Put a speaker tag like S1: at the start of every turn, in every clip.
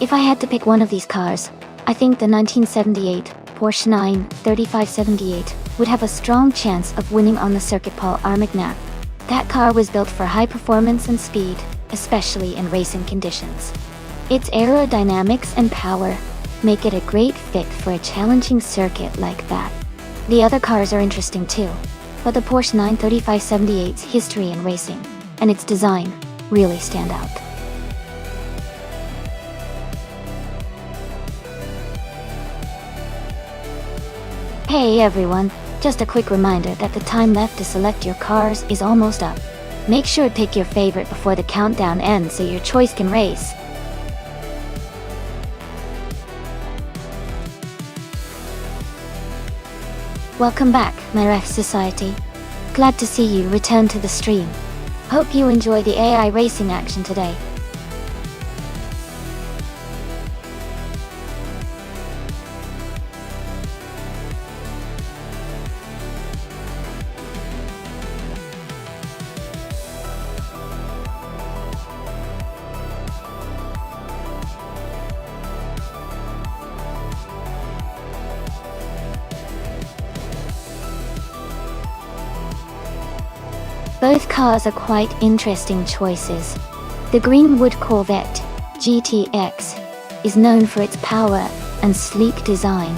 S1: If I had to pick one of these cars, I think the 1978 Porsche 93578 would have a strong chance of winning on the circuit Paul Armagnac. That car was built for high performance and speed, especially in racing conditions. Its aerodynamics and power make it a great fit for a challenging circuit like that. The other cars are interesting too, but the Porsche 93578's history in racing and its design really stand out. Hey everyone, just a quick reminder that the time left to select your cars is almost up. Make sure to pick your favorite before the countdown ends so your choice can race. Welcome back, my Ref Society. Glad to see you return to the stream. Hope you enjoy the AI racing action today. Both cars are quite interesting choices. The Greenwood Corvette GTX is known for its power and sleek design,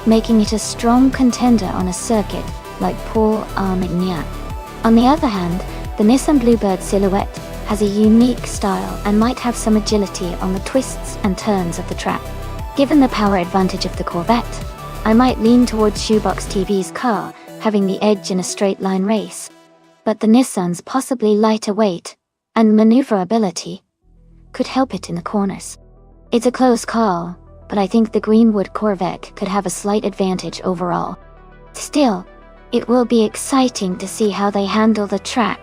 S1: making it a strong contender on a circuit like Paul Armagnac. On the other hand, the Nissan Bluebird Silhouette has a unique style and might have some agility on the twists and turns of the track. Given the power advantage of the Corvette, I might lean towards Shoebox TV's car having the edge in a straight line race. But the Nissan's possibly lighter weight and maneuverability could help it in the corners. It's a close call, but I think the Greenwood Corvette could have a slight advantage overall. Still, it will be exciting to see how they handle the track.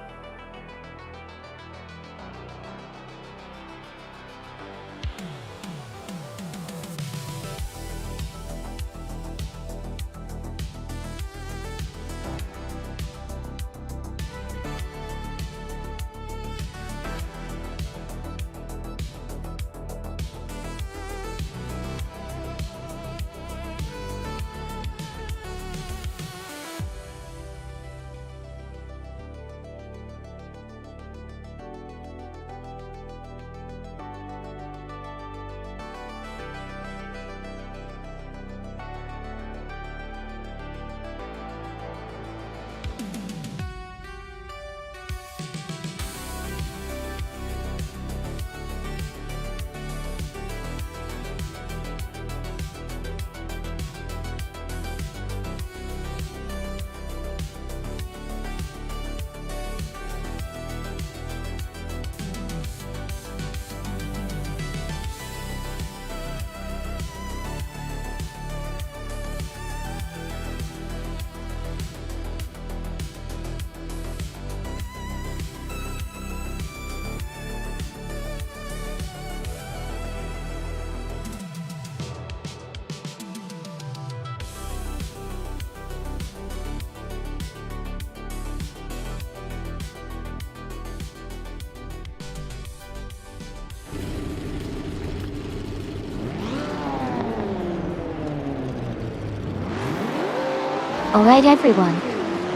S1: Alright everyone,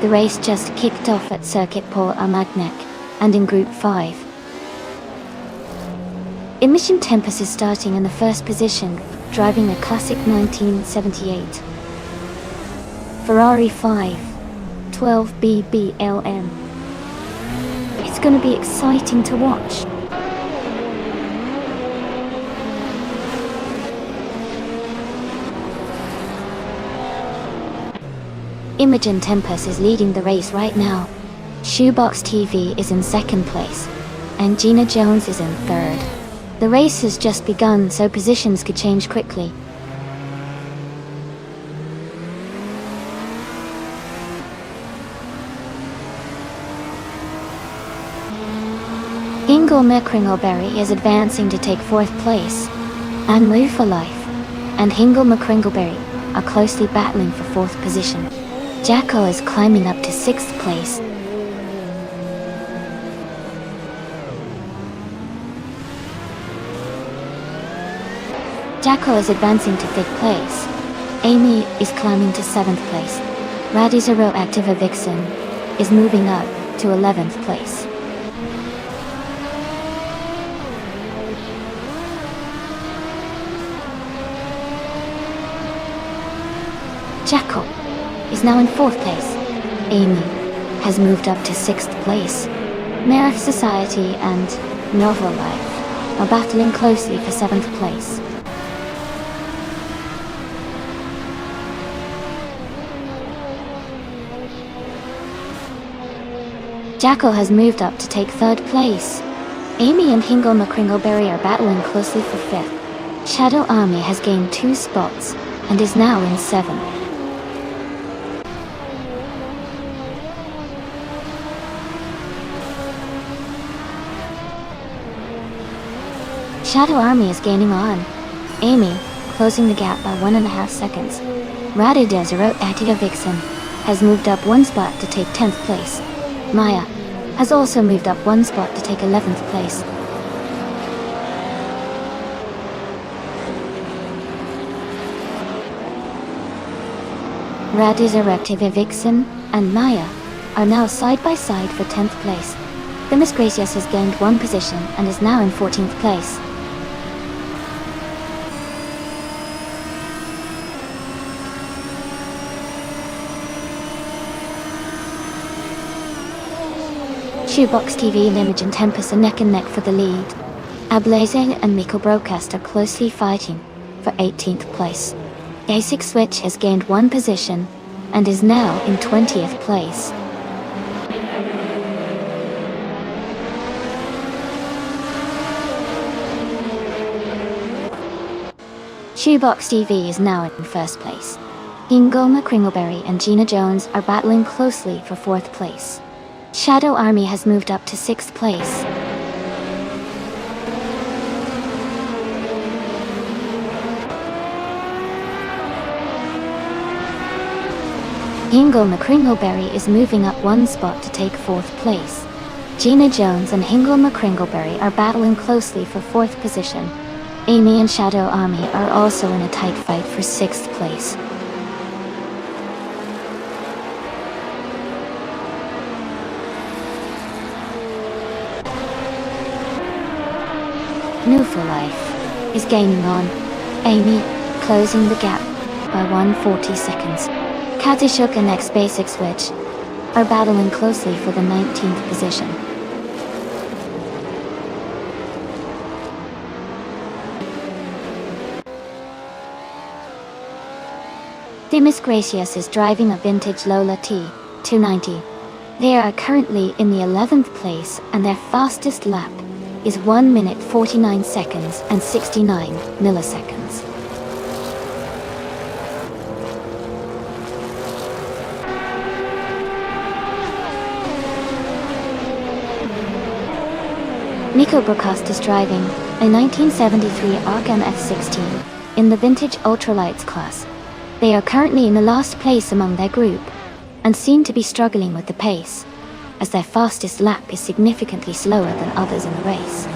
S1: the race just kicked off at Circuit Paul Armagnac, and in Group 5. Imogen Tempest is starting in the first position, driving a classic 1978 Ferrari 512 BBLM. It's gonna be exciting to watch. Imogen Tempest is leading the race right now. Shoebox TV is in second place, and Gina Jones is in third. The race has just begun, so positions could change quickly. Ingle McCringleberry is advancing to take fourth place, and Move for Life and Hingle McCringleberry are closely battling for fourth position. Jacko is climbing up to sixth place. Jackal is advancing to 5th place. Amy is climbing to 7th place. Radizero Activa Vixen is moving up to 11th place. Jackal is now in 4th place. Amy has moved up to 6th place. Mayor of Society and Novel Life are battling closely for 7th place. Jackal has moved up to take 3rd place. Amy and Hingle McCringleberry are battling closely for 5th. Shadow Army has gained 2 spots and is now in 7th. Shadow Army is gaining on. Amy closing the gap by 1.5 seconds. Radizero Activa Vixen has moved up 1 spot to take 10th place. Maya has also moved up 1 spot to take 11th place. Radizero Activa Vixen and Maya are now side by side for 10th place. The Miss Gracious has gained 1 position and is now in 14th place. Shoebox TV and Imogen Tempest are neck and neck for the lead. Ablaze and Miko Broadcast are closely fighting for 18th place. A6 Switch has gained 1 position and is now in 20th place. Shoebox TV is now in 1st place. Ingoma Kringleberry and Gina Jones are battling closely for 4th place. Shadow Army has moved up to 6th place. Hingle McCringleberry is moving up 1 spot to take 4th place. Gina Jones and Hingle McCringleberry are battling closely for 4th position. Amy and Shadow Army are also in a tight fight for 6th place. New for Life is gaining on. Amy closing the gap by 140 seconds. Katishuk and X Basic Switch are battling closely for the 19th position. The Miss Gracious is driving a vintage Lola T290. They are currently in the 11th place and their fastest lap is 1 minute 49 seconds and 69 milliseconds. Nico Broadcast is driving a 1973 Arkham F16 in the vintage ultralights class. They are currently in the last place among their group and seem to be struggling with the pace, as their fastest lap is significantly slower than others in the race.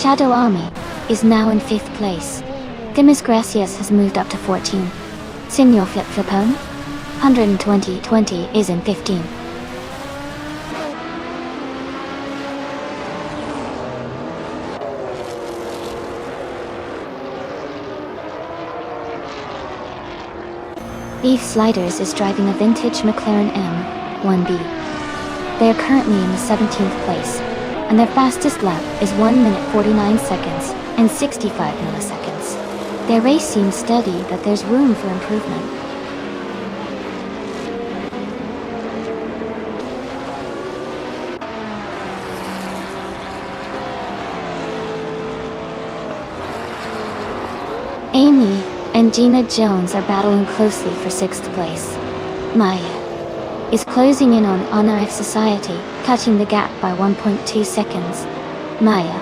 S1: Shadow Army is now in 5th place. The Miss Gracias has moved up to 14. Senor Flip Flipone 12020 is in 15. Beef Sliders is driving a vintage McLaren M1B. They are currently in the 17th place, and their fastest lap is 1 minute 49 seconds and 65 milliseconds. Their race seems steady, but there's room for improvement. Amy and Gina Jones are battling closely for 6th place. Maya is closing in on Honor F Society, cutting the gap by 1.2 seconds. Maya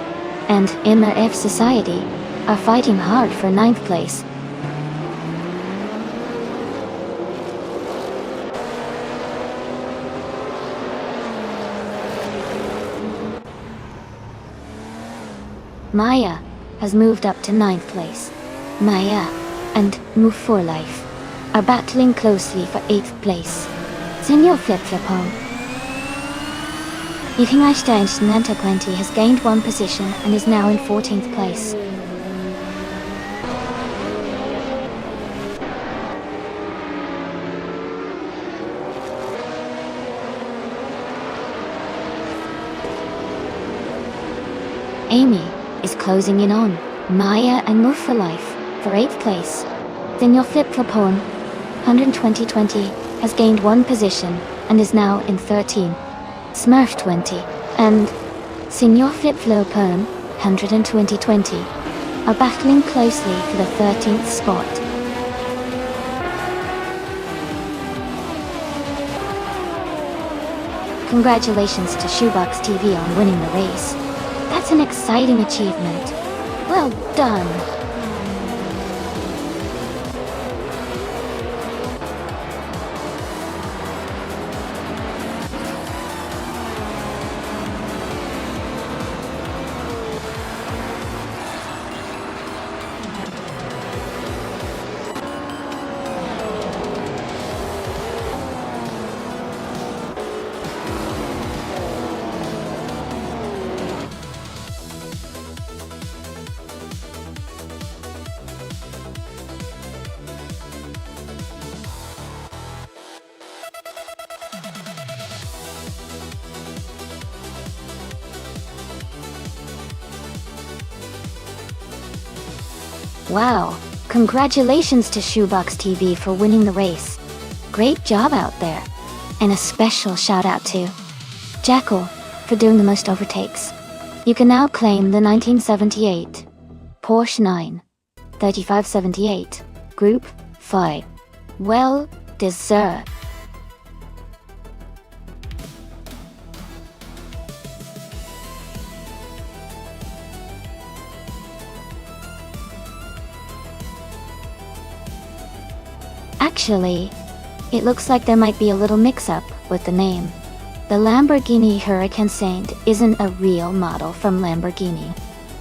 S1: and Honor F Society are fighting hard for 9th place. Maya has moved up to 9th place. Maya and Move for Life are battling closely for 8th place. Senior Flip-Flopon. Eating Nanta 20 has gained 1 position and is now in 14th place. Amy is closing in on Maya and Move for Life for 8th place. Senior Flip-Flopon 12020 has gained 1 position and is now in 13. Smurf 20 and Senior Flip-Flopon 12020 are battling closely for the 13th spot. Congratulations to Shoebox TV on winning the race. That's an exciting achievement. Well done. Wow, congratulations to Shoebox TV for winning the race. Great job out there. And a special shout out to Jackal for doing the most overtakes. You can now claim the 1978 Porsche 93578 Group 5. Well deserved. Actually, it looks like there might be a little mix-up with the name. The Lamborghini Huracan Saint isn't a real model from Lamborghini.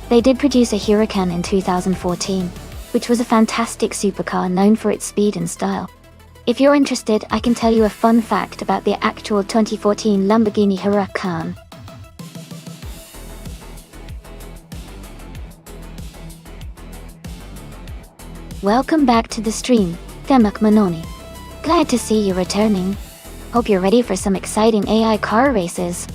S1: They did produce a Huracan in 2014, which was a fantastic supercar known for its speed and style. If you're interested, I can tell you a fun fact about the actual 2014 Lamborghini Huracan. Welcome back to the stream, Demak Manoni. Glad to see you returning. Hope you're ready for some exciting AI car races.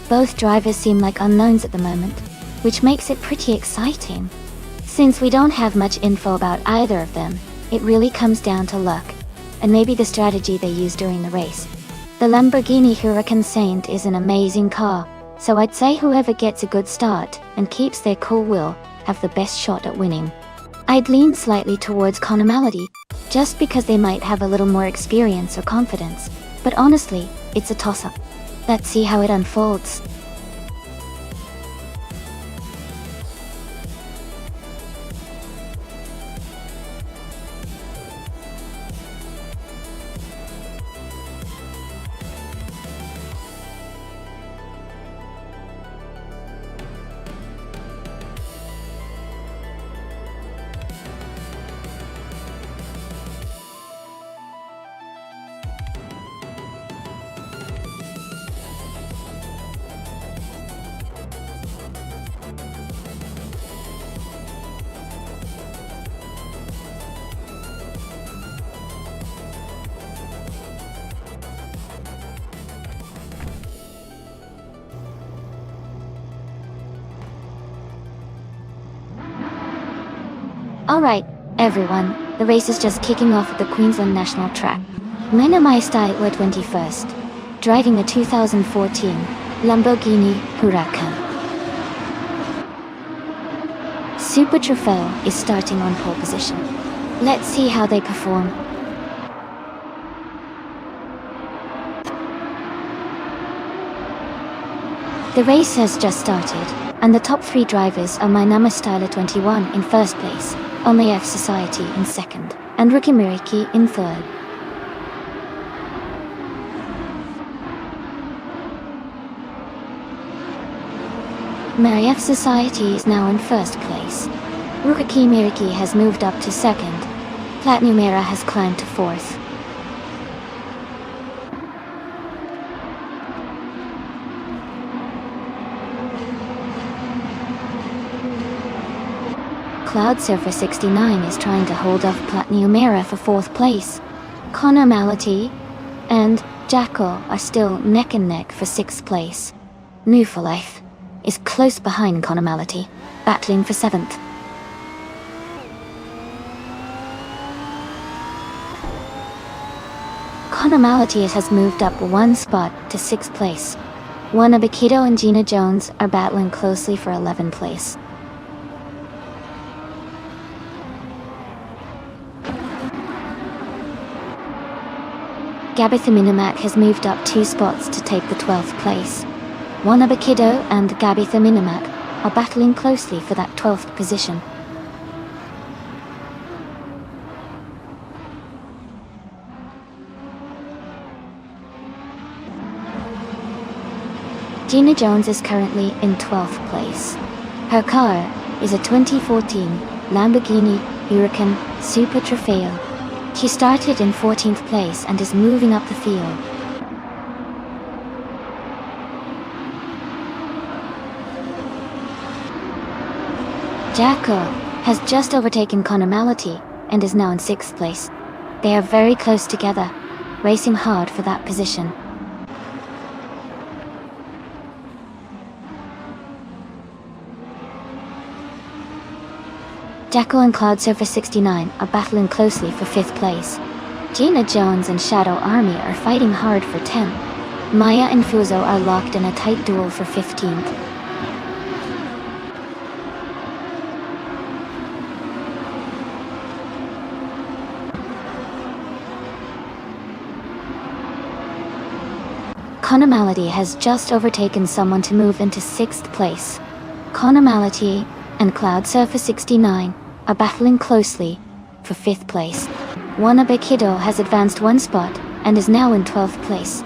S1: Both drivers seem like unknowns at the moment, which makes it pretty exciting. Since we don't have much info about either of them, it really comes down to luck, and maybe the strategy they use during the race. The Lamborghini Huracan Saint is an amazing car, so I'd say whoever gets a good start and keeps their cool will have the best shot at winning. I'd lean slightly towards Conomality, just because they might have a little more experience or confidence, but honestly, it's a toss-up. Let's see how it unfolds. Alright, everyone, the race is just kicking off at the Queensland National Track. Mine my style were 21st, driving the 2014 Lamborghini Huracan. Super Trofeo is starting on pole position. Let's see how they perform. The race has just started, and the top 3 drivers are My Nama Styler 21 in first place, Omaf Society in second, and Rookie Miriki in third. Marief Society is now in first place. Rookie Miriki has moved up to second. Platinum Era has climbed to fourth. Cloud Surfer 69 is trying to hold off Platinum Era for fourth place. Connor Mality and Jackal are still neck and neck for sixth place. New for Life is close behind Connor Mality, battling for seventh. Connor Mality has moved up one spot to sixth place. Juana Bakito and Gina Jones are battling closely for 11th place. Gabitha Minimac has moved up 2 spots to take the 12th place. Juana Bakito and Gabitha Minimac are battling closely for that 12th position. Gina Jones is currently in 12th place. Her car is a 2014 Lamborghini Huracan Super Trofeo. She started in 14th place and is moving up the field. Jacko has just overtaken Connor Mality and is now in 6th place. They are very close together, racing hard for that position. Jacko and Cloud Surfer 69 are battling closely for 5th place. Gina Jones and Shadow Army are fighting hard for 10th. Maya and Fuzo are locked in a tight duel for 15th. Connor Mality has just overtaken someone to move into 6th place. Connor Mality and Cloud Surfer 69 are battling closely for 5th place. Juana Bakito has advanced 1 spot and is now in 12th place.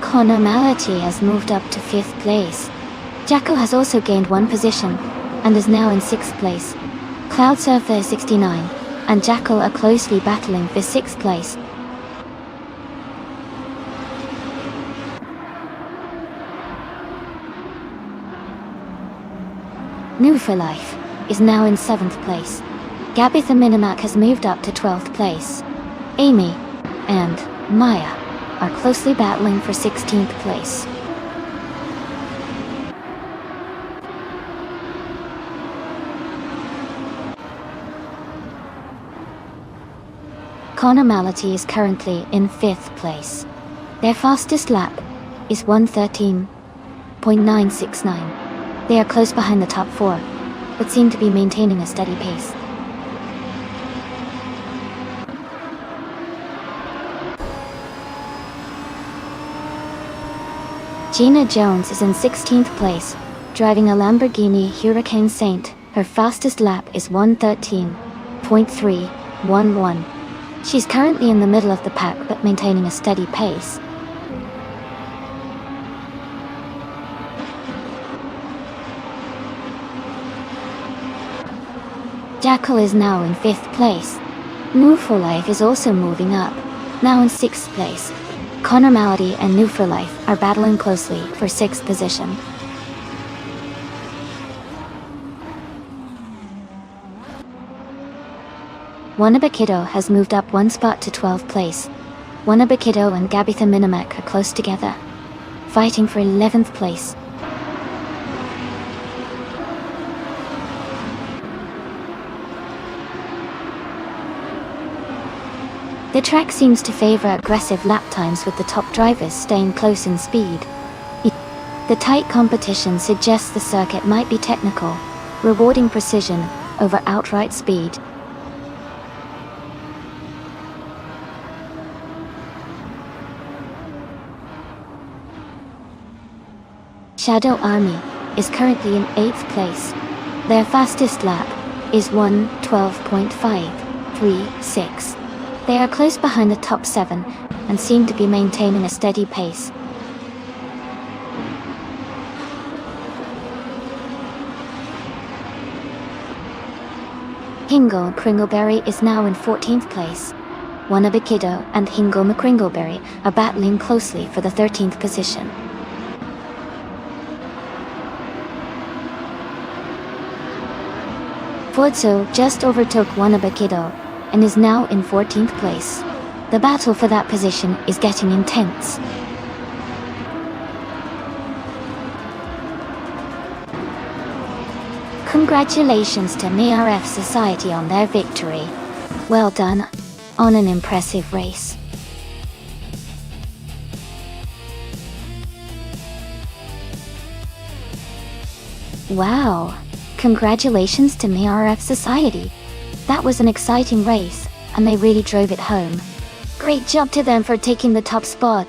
S1: Connor Mality has moved up to 5th place. Jacko has also gained 1 position and is now in 6th place. Cloud Surfer 69 and Jacko are closely battling for 6th place. New for Life is now in 7th place. Gabitha Minimac has moved up to 12th place. Amy and Maya are closely battling for 16th place. Connor Mality is currently in 5th place. Their fastest lap is 1:13.969. They are close behind the top 4, but seem to be maintaining a steady pace. Gina Jones is in 16th place, driving a Lamborghini Huracan Saint. Her fastest lap is 1:13.311. She's currently in the middle of the pack but maintaining a steady pace. Jackal is now in 5th place. New for Life is also moving up, now in 6th place. Connor Mality and New for Life are battling closely for 6th position. Juana Bakito has moved up 1 spot to 12th place. Juana Bakito and Gabitha Minimac are close together, fighting for 11th place. The track seems to favor aggressive lap times with the top drivers staying close in speed. The tight competition suggests the circuit might be technical, rewarding precision over outright speed. Shadow Army is currently in 8th place. Their fastest lap is 1:12.536. They are close behind the top 7 and seem to be maintaining a steady pace. Hingle Kringleberry is now in 14th place. Wannabe and Hingle McCringleberry are battling closely for the 13th position. Forzo just overtook Wannabe and is now in 14th place. The battle for that position is getting intense. Congratulations to NRF Society on their victory. Well done on an impressive race. Wow! Congratulations to NRF Society. That was an exciting race, and they really drove it home. Great job to them for taking the top spot.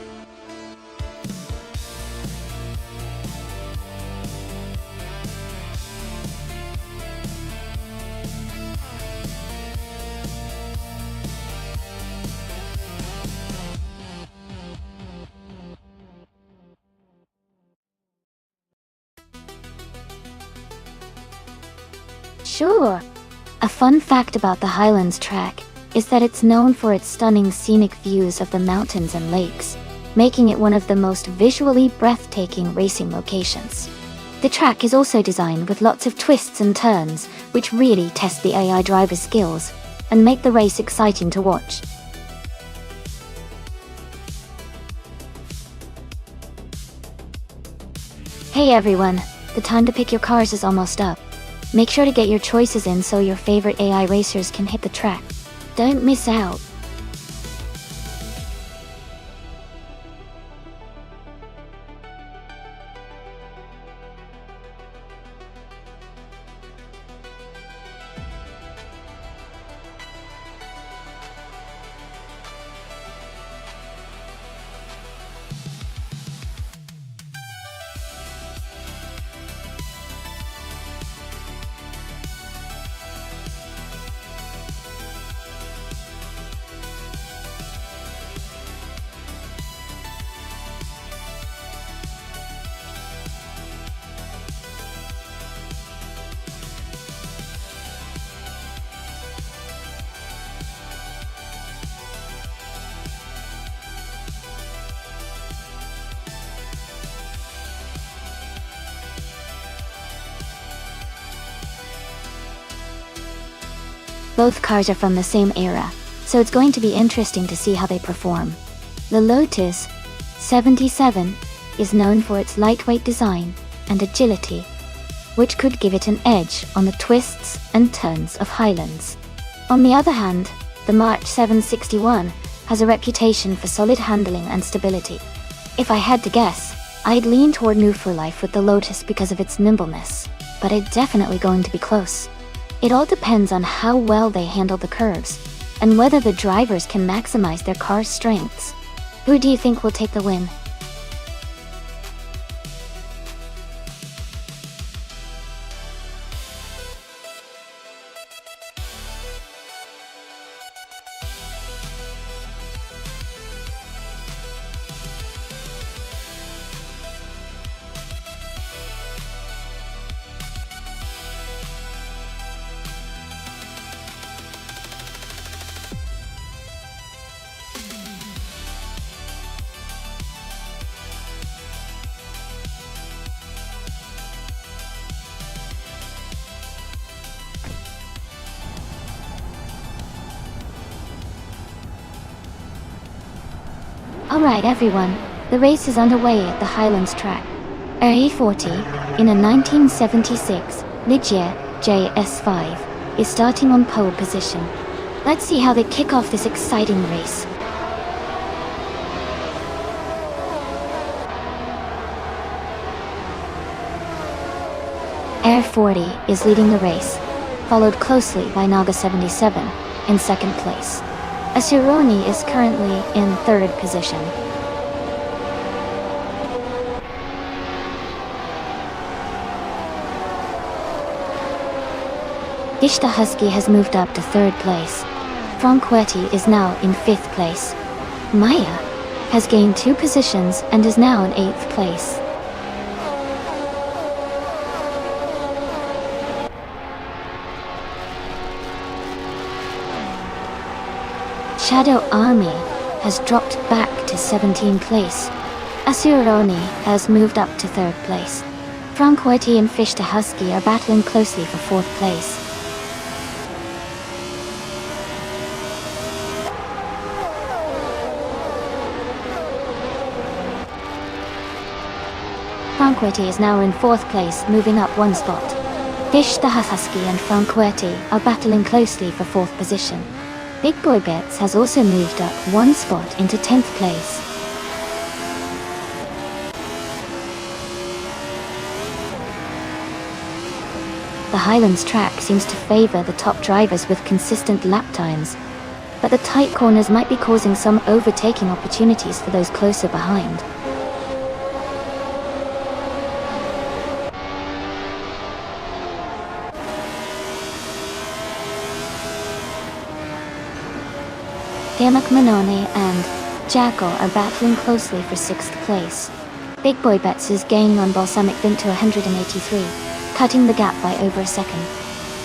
S1: Sure. A fun fact about the Highlands track is that it's known for its stunning scenic views of the mountains and lakes, making it one of the most visually breathtaking racing locations. The track is also designed with lots of twists and turns, which really test the AI driver's skills and make the race exciting to watch. Hey everyone, the time to pick your cars is almost up. Make sure to get your choices in so your favorite AI racers can hit the track. Don't miss out. Both cars are from the same era, so it's going to be interesting to see how they perform. The Lotus 77 is known for its lightweight design and agility, which could give it an edge on the twists and turns of Highlands. On the other hand, the March 761 has a reputation for solid handling and stability. If I had to guess, I'd lean toward New for Life with the Lotus because of its nimbleness, but it's definitely going to be close. It all depends on how well they handle the curves, and whether the drivers can maximize their car's strengths. Who do you think will take the win? Alright everyone, the race is underway at the Highlands track. RE40, in a 1976 Ligier JS5, is starting on pole position. Let's see how they kick off this exciting race. Air 40 is leading the race, followed closely by Naga 77 in second place. Asuroni is currently in third position. Fish the Husky has moved up to 3rd place. Franquetti is now in 5th place. Maya has gained 2 positions and is now in 8th place. Shadow Army has dropped back to 17th place. Asuroni has moved up to 3rd place. Franquetti and Fish the Husky are battling closely for 4th place. Franquetti is now in 4th place, moving up 1 spot. Fish the Husky and Franquetti are battling closely for 4th position. Big Boy Bets has also moved up 1 spot into 10th place. The Highlands track seems to favor the top drivers with consistent lap times, but the tight corners might be causing some overtaking opportunities for those closer behind. Demak Manone and Jackal are battling closely for 6th place. Big Boy Bets is gaining on Balsamic Vint to 183, cutting the gap by over a second.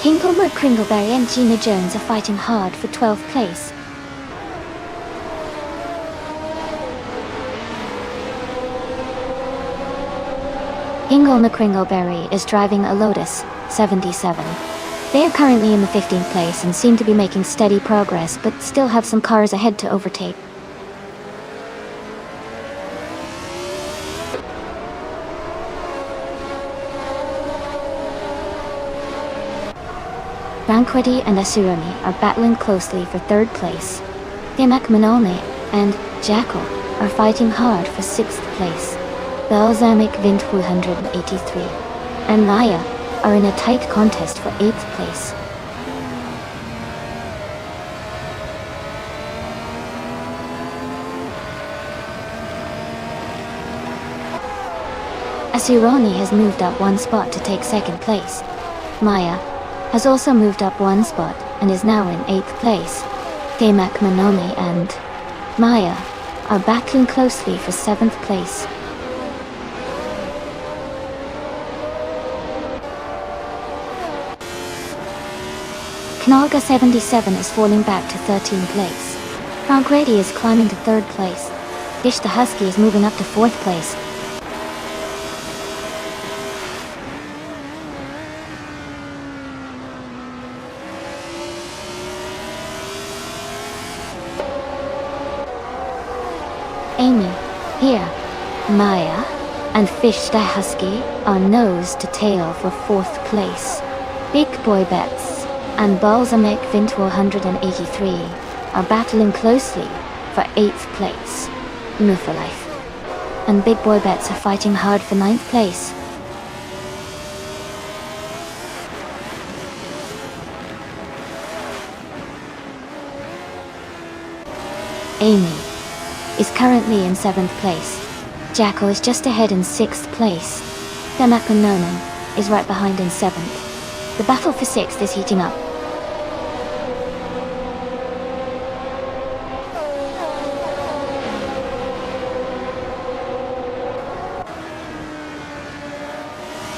S1: Hinklemer Kringleberry and Gina Jones are fighting hard for 12th place. Hinklemer Kringleberry is driving a Lotus 77. They are currently in the 15th place and seem to be making steady progress, but still have some cars ahead to overtake. Franquetti and Asurami are battling closely for 3rd place. Demak Manone and Jackal are fighting hard for 6th place. Balsamic Vint 183 and Maya are in a tight contest for 8th place. Asuroni has moved up 1 spot to take 2nd place. Maya has also moved up 1 spot and is now in 8th place. Demak Manone and Maya are battling closely for 7th place. Knalga 77 is falling back to 13th place. Franquetti is climbing to 3rd place. Fish the Husky is moving up to 4th place. Amy, here, Maya, and Fish the Husky are nose to tail for 4th place. Big Boy Bets and Balsamic Vint 183 are battling closely for 8th place. Mufa Life and Big Boy Bets are fighting hard for 9th place. Amy is currently in 7th place. Jackal is just ahead in 6th place. Demak Nonan is right behind in 7th. The battle for 6th is heating up.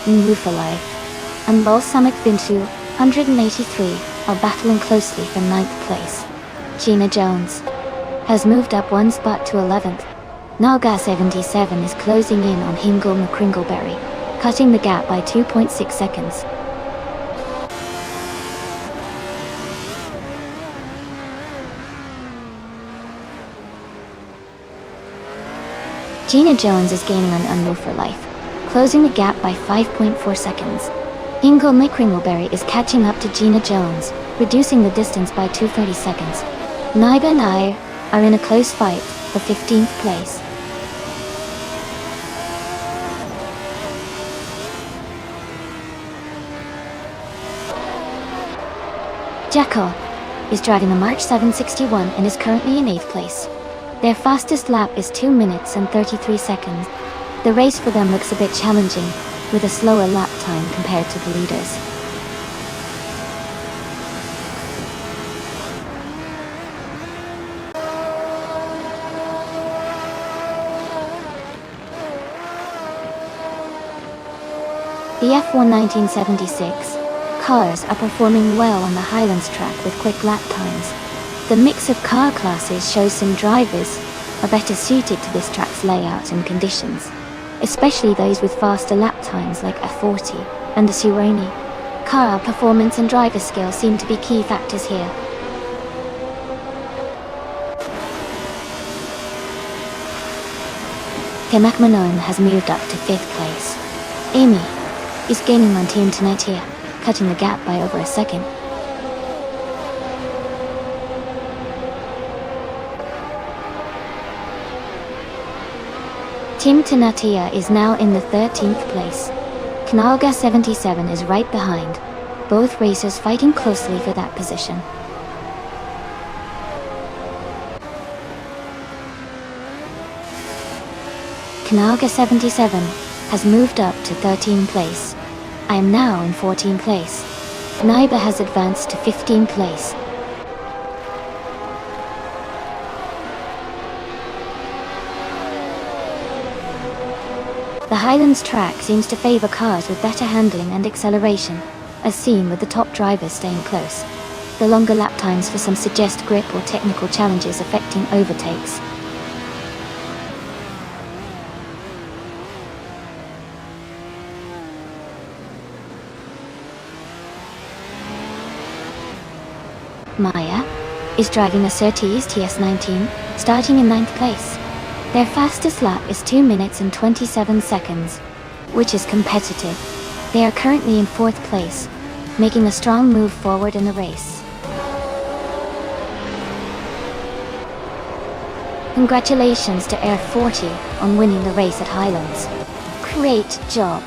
S1: Mufa Life and Balsamic Vintu 183 are battling closely for 9th place. Gina Jones has moved up 1 spot to 11th. Naga 77 is closing in on Hingle McCringleberry, cutting the gap by 2.6 seconds. Gina Jones is gaining on Unmove for Life, closing the gap by 5.4 seconds. Hingle McCringleberry is catching up to Gina Jones, reducing the distance by 2.30 seconds. Naiba and I are in a close fight for 15th place. Jackal is driving a March 761 and is currently in 8th place. Their fastest lap is 2 minutes and 33 seconds. The race for them looks a bit challenging, with a slower lap time compared to the leaders. The F1 1976 cars are performing well on the Highlands track with quick lap times. The mix of car classes shows some drivers are better suited to this track's layout and conditions, especially those with faster lap times like F40 and the Suroni. Car performance and driver skill seem to be key factors here. Kemakmanon has moved up to 5th place. Amy is gaining on Team Tenatia, cutting the gap by over a second. Team Tenatia is now in the 13th place. Knalga 77 is right behind, both racers fighting closely for that position. Knalga 77 has moved up to 13th place. I am now in 14th place. Naiba has advanced to 15th place. The Highlands track seems to favor cars with better handling and acceleration, as seen with the top drivers staying close. The longer lap times for some suggest grip or technical challenges affecting overtakes. Maya is driving a Surtees TS19, starting in 9th place. Their fastest lap is 2 minutes and 27 seconds, which is competitive. They are currently in 4th place, making a strong move forward in the race. Congratulations to Air 40 on winning the race at Highlands. Great job!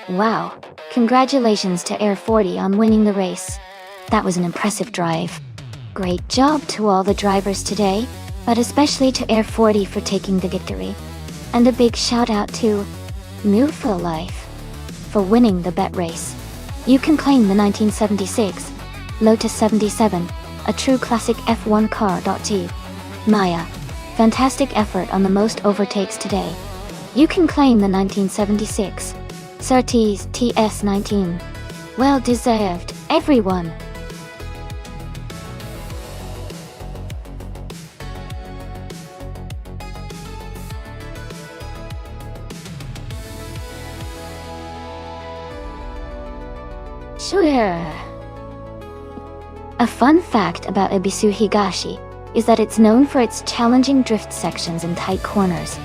S1: Wow, congratulations to Air 40 on winning the race. That was an impressive drive. Great job to all the drivers today, but especially to Air 40 for taking the victory. And a big shout out to Newful Life for winning the bet race. You can claim the 1976 Lotus 77, a true classic F1 car. T. Maya, fantastic effort on the most overtakes today. You can claim the 1976 Surtees TS19. Well deserved, everyone. Sure. A fun fact about Ebisu Higashi is that it's known for its challenging drift sections and tight corners,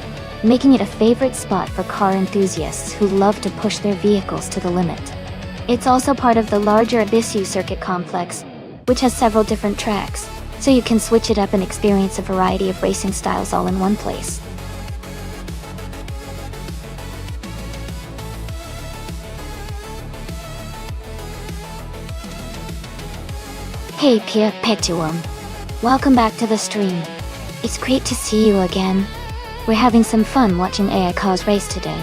S1: making it a favorite spot for car enthusiasts who love to push their vehicles to the limit. It's also part of the larger Ebisu circuit complex, which has several different tracks, so you can switch it up and experience a variety of racing styles all in one place. Hey Pierre Petuum, welcome back to the stream. It's great to see you again. We're having some fun watching AI cars race today.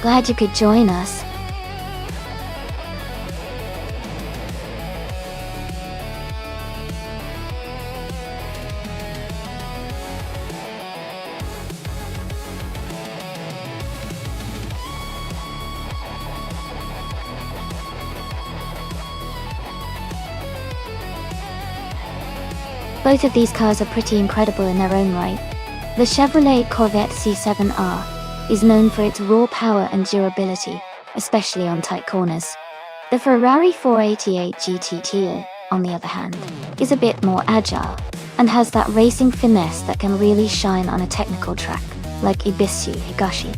S1: Glad you could join us. Both of these cars are pretty incredible in their own right. The Chevrolet Corvette C7R is known for its raw power and durability, especially on tight corners. The Ferrari 488 GTT, on the other hand, is a bit more agile and has that racing finesse that can really shine on a technical track, like Ebisu Higashi.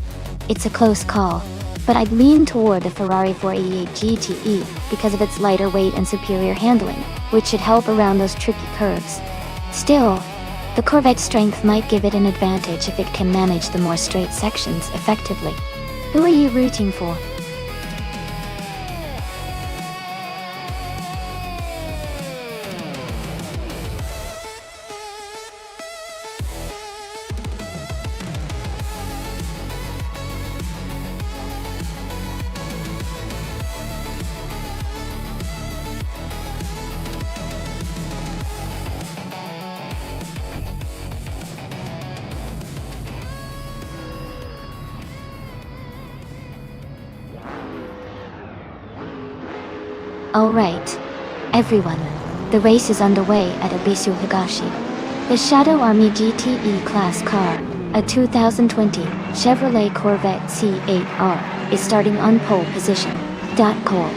S1: It's a close call, but I'd lean toward the Ferrari 488 GTE because of its lighter weight and superior handling, which should help around those tricky curves. Still, the Corvette's strength might give it an advantage if it can manage the more straight sections effectively. Who are you rooting for? Alright, everyone, the race is underway at Ebisu Higashi. The Shadow Army GTE class car, a 2020 Chevrolet Corvette C8R, is starting on pole position. Cool.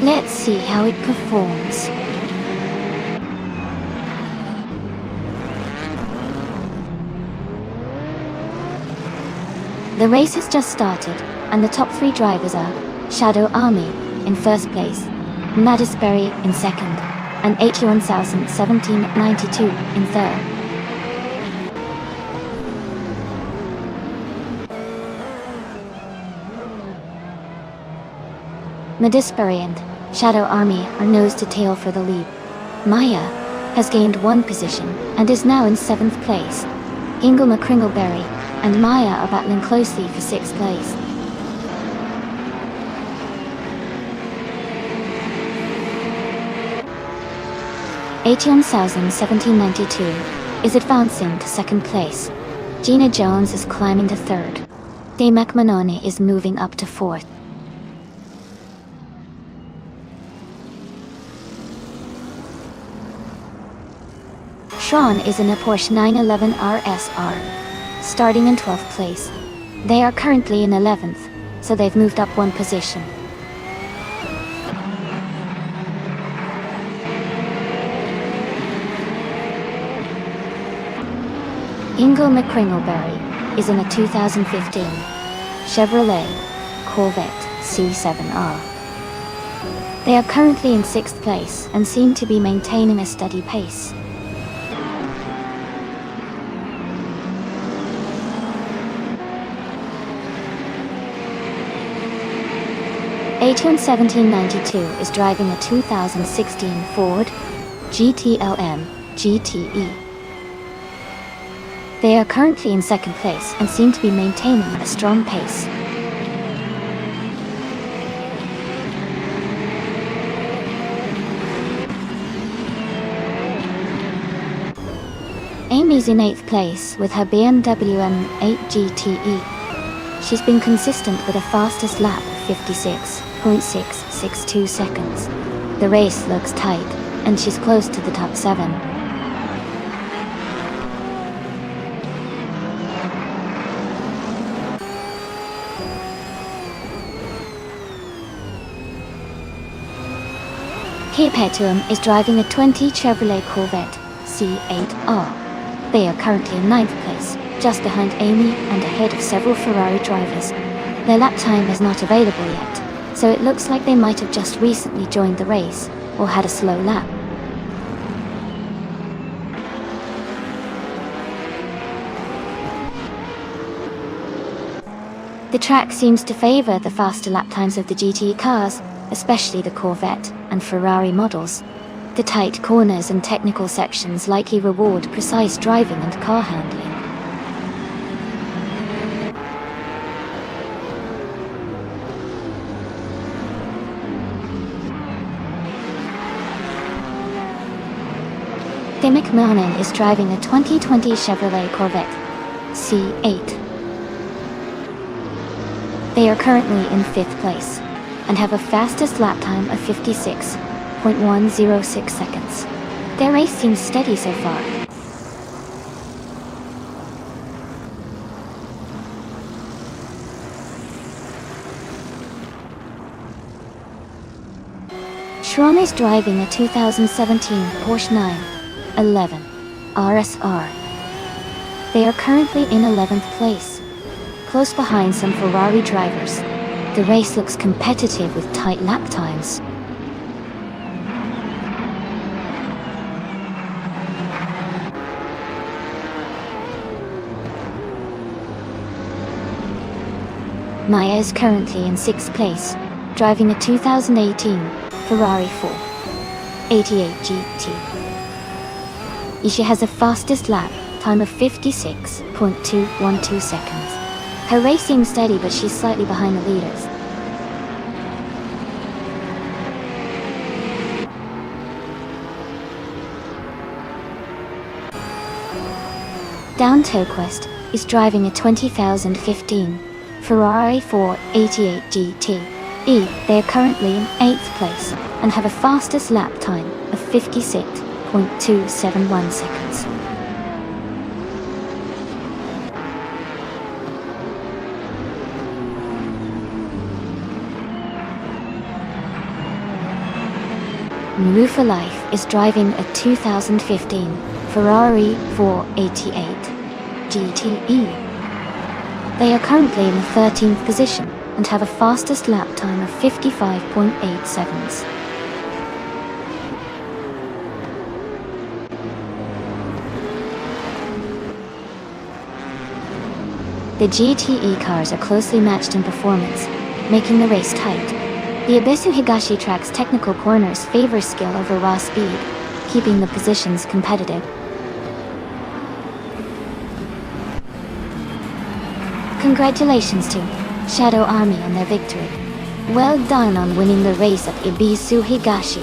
S1: Let's see how it performs. The race has just started, and the top 3 drivers are Shadow Army in first place, Madisberry in second, and 81,1792 in third. Madisberry and Shadow Army are nose to tail for the lead. Maya has gained 1 position and is now in 7th place. Ingle McCringleberry and Maya are battling closely for 6th place. Ation Sousen 1792 is advancing to 2nd place. Gina Jones is climbing to 3rd. Dave McManoni is moving up to 4th. Sean is in a Porsche 911 RSR, starting in 12th place. They are currently in 11th, so they've moved up 1 position. Ingle McCringleberry is in a 2015 Chevrolet Corvette C7R. They are currently in 6th place and seem to be maintaining a steady pace. Ation 1792 is driving a 2016 Ford GTLM GTE. They are currently in 2nd place and seem to be maintaining a strong pace. Amy's in 8th place with her BMW M8 GTE. She's been consistent with a fastest lap of 56.662 seconds. The race looks tight, and she's close to the top 7. Here paired to him is driving a 20 Chevrolet Corvette C8R. They are currently in 9th place, just behind Amy and ahead of several Ferrari drivers. Their lap time is not available yet, so it looks like they might have just recently joined the race, or had a slow lap. The track seems to favor the faster lap times of the GT cars, especially the Corvette and Ferrari models. The tight corners and technical sections likely reward precise driving and car handling. De McMahon is driving a 2020 Chevrolet Corvette C8. They are currently in 5th place, and have a fastest lap time of 56.106 seconds. Their race seems steady so far. Schramm is driving a 2017 Porsche 911 RSR. They are currently in 11th place, close behind some Ferrari drivers. The race looks competitive with tight lap times. Maya is currently in 6th place, driving a 2018 Ferrari 488 GT. Isha has a fastest lap time of 56.212 seconds. Her race seems steady, but she's slightly behind the leaders. Dan Toquest is driving a 2015 Ferrari 488 GT. They are currently in 8th place and have a fastest lap time of 56.271 seconds. Rufa Life is driving a 2015 Ferrari 488 GTE. They are currently in the 13th position and have a fastest lap time of 55.8 seconds. The GTE cars are closely matched in performance, making the race tight. The Ebisu Higashi track's technical corners favor skill over raw speed, keeping the positions competitive. Congratulations to Shadow Army on their victory. Well done on winning the race at Ebisu Higashi.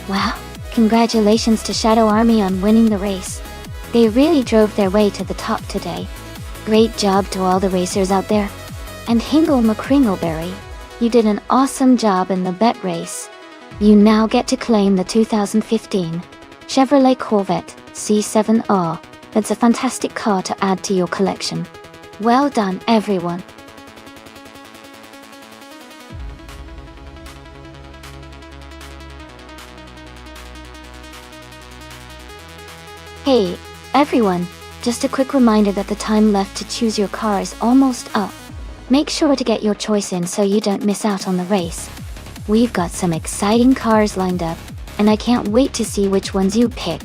S1: Wow, congratulations to Shadow Army on winning the race. They really drove their way to the top today. Great job to all the racers out there. And Hingle McCringleberry, you did an awesome job in the bet race. You now get to claim the 2015 Chevrolet Corvette C7R. That's a fantastic car to add to your collection. Well done, everyone. Hey, everyone, just a quick reminder that the time left to choose your car is almost up. Make sure to get your choice in so you don't miss out on the race. We've got some exciting cars lined up, and I can't wait to see which ones you pick.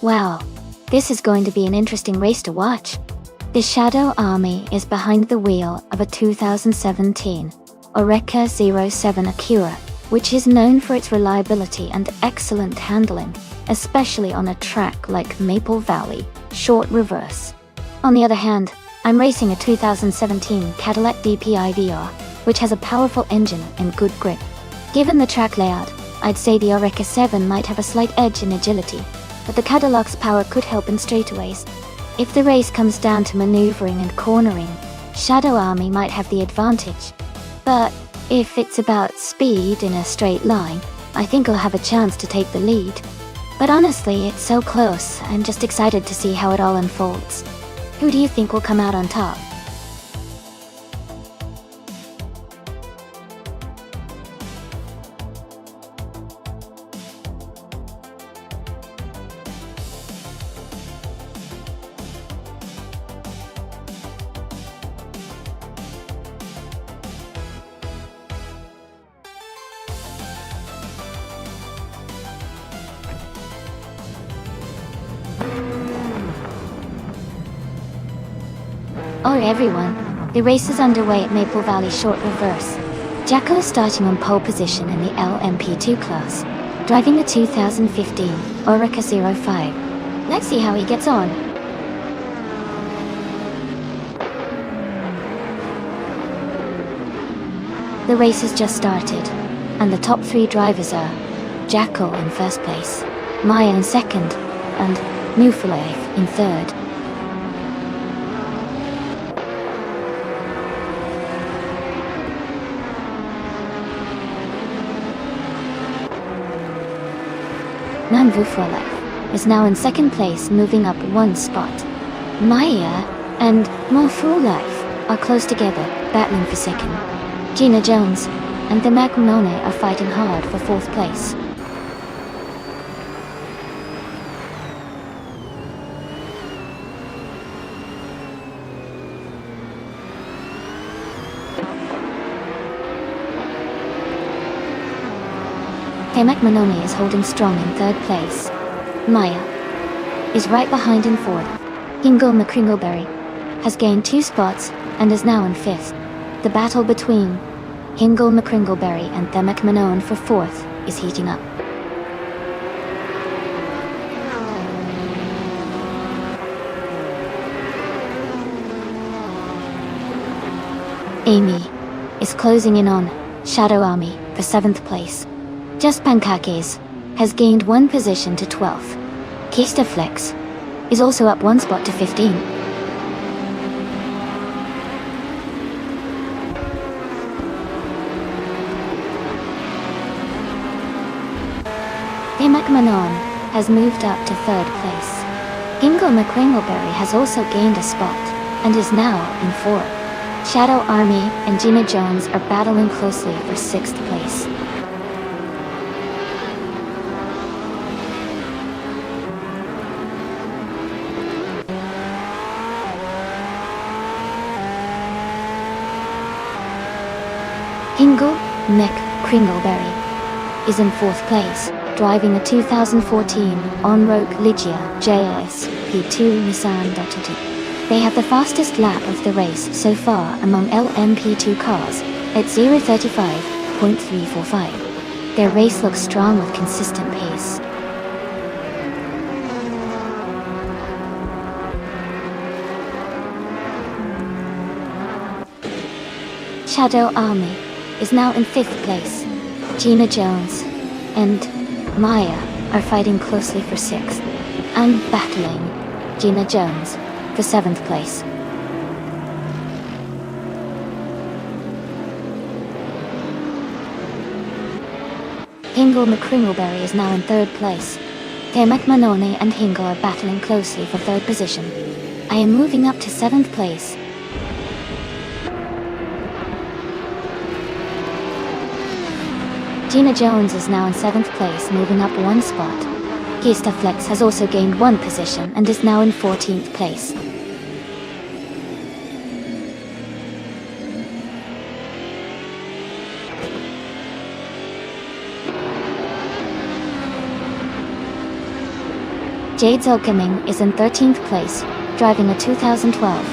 S1: Wow, this is going to be an interesting race to watch. The Shadow Army is behind the wheel of a 2017 Oreca 07 Acura, which is known for its reliability and excellent handling, especially on a track like Maple Valley, short reverse. On the other hand, I'm racing a 2017 Cadillac DPI VR, which has a powerful engine and good grip. Given the track layout, I'd say the Oreca 7 might have a slight edge in agility, but the Cadillac's power could help in straightaways. If the race comes down to maneuvering and cornering, Shadow Army might have the advantage. But if it's about speed in a straight line, I think I'll have a chance to take the lead. But honestly, it's so close, I'm just excited to see how it all unfolds. Who do you think will come out on top? Alright everyone, the race is underway at Maple Valley Short Reverse. Jacko is starting on pole position in the LMP2 class, driving the 2015 Oreca 05. Let's see how he gets on. The race has just started, and the top three drivers are Jacko in first place, Maya in second, and Mufalev in third. Mufalev is now in second place, moving up one spot. Maya and Mufalev are close together, battling for second. Gina Jones and the Macmonone are fighting hard for fourth place. Macmonone is holding strong in third place. Maya is right behind in fourth. Hingle McCringleberry has gained 2 spots and is now in fifth. The battle between Hingle McCringleberry and Themek Manone for fourth is heating up. Amy is closing in on Shadow Army for 7th place. Just Pancakes has gained 1 position to 12th. Kista Flex is also up 1 spot to 15. McMahon has moved up to 3rd place. Ingo McCringleberry has also gained a spot and is now in 4th. Shadow Army and Gina Jones are battling closely for 6th place. Ingo McCringleberry is in 4th place, driving a 2014 On-Road Ligia JSP2 Nissan Dotto. They have the fastest lap of the race so far among LMP2 cars at 0:35.345. Their race looks strong with consistent pace. Shadow Army is now in 5th place. Gina Jones and Maya are fighting closely for 6th and battling Gina Jones for 7th place. Hingle McCringleberry is now in 3rd place. McManone and Hingle are battling closely for 3rd position. I am moving up to 7th place. Gina Jones is now in 7th place, moving up 1 spot. Kista Flex has also gained 1 position and is now in 14th place. Jade Zolgaming is in 13th place, driving a 2012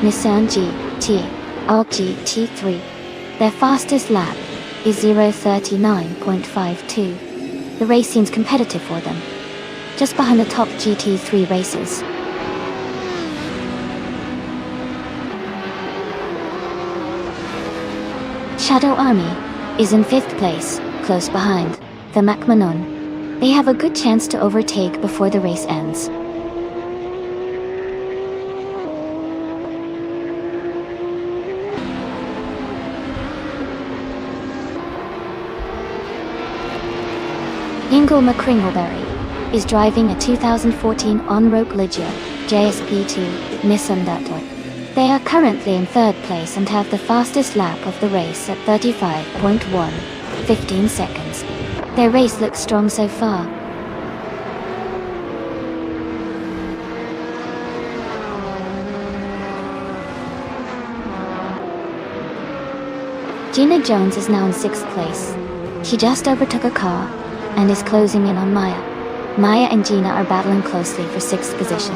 S1: Nissan GT GT3. Their fastest lap is 0:39.52. The race seems competitive for them, just behind the top GT3 races. Shadow Army is in 5th place, close behind the McMahon. They have a good chance to overtake before the race ends. Ingo McCringleberry is driving a 2014 On-Road Ligia JSP2 Nissan Dotto. They are currently in 3rd place and have the fastest lap of the race at 35.115 seconds. Their race looks strong so far. Gina Jones is now in 6th place. She just overtook a car and is closing in on Maya. Maya and Gina are battling closely for 6th position.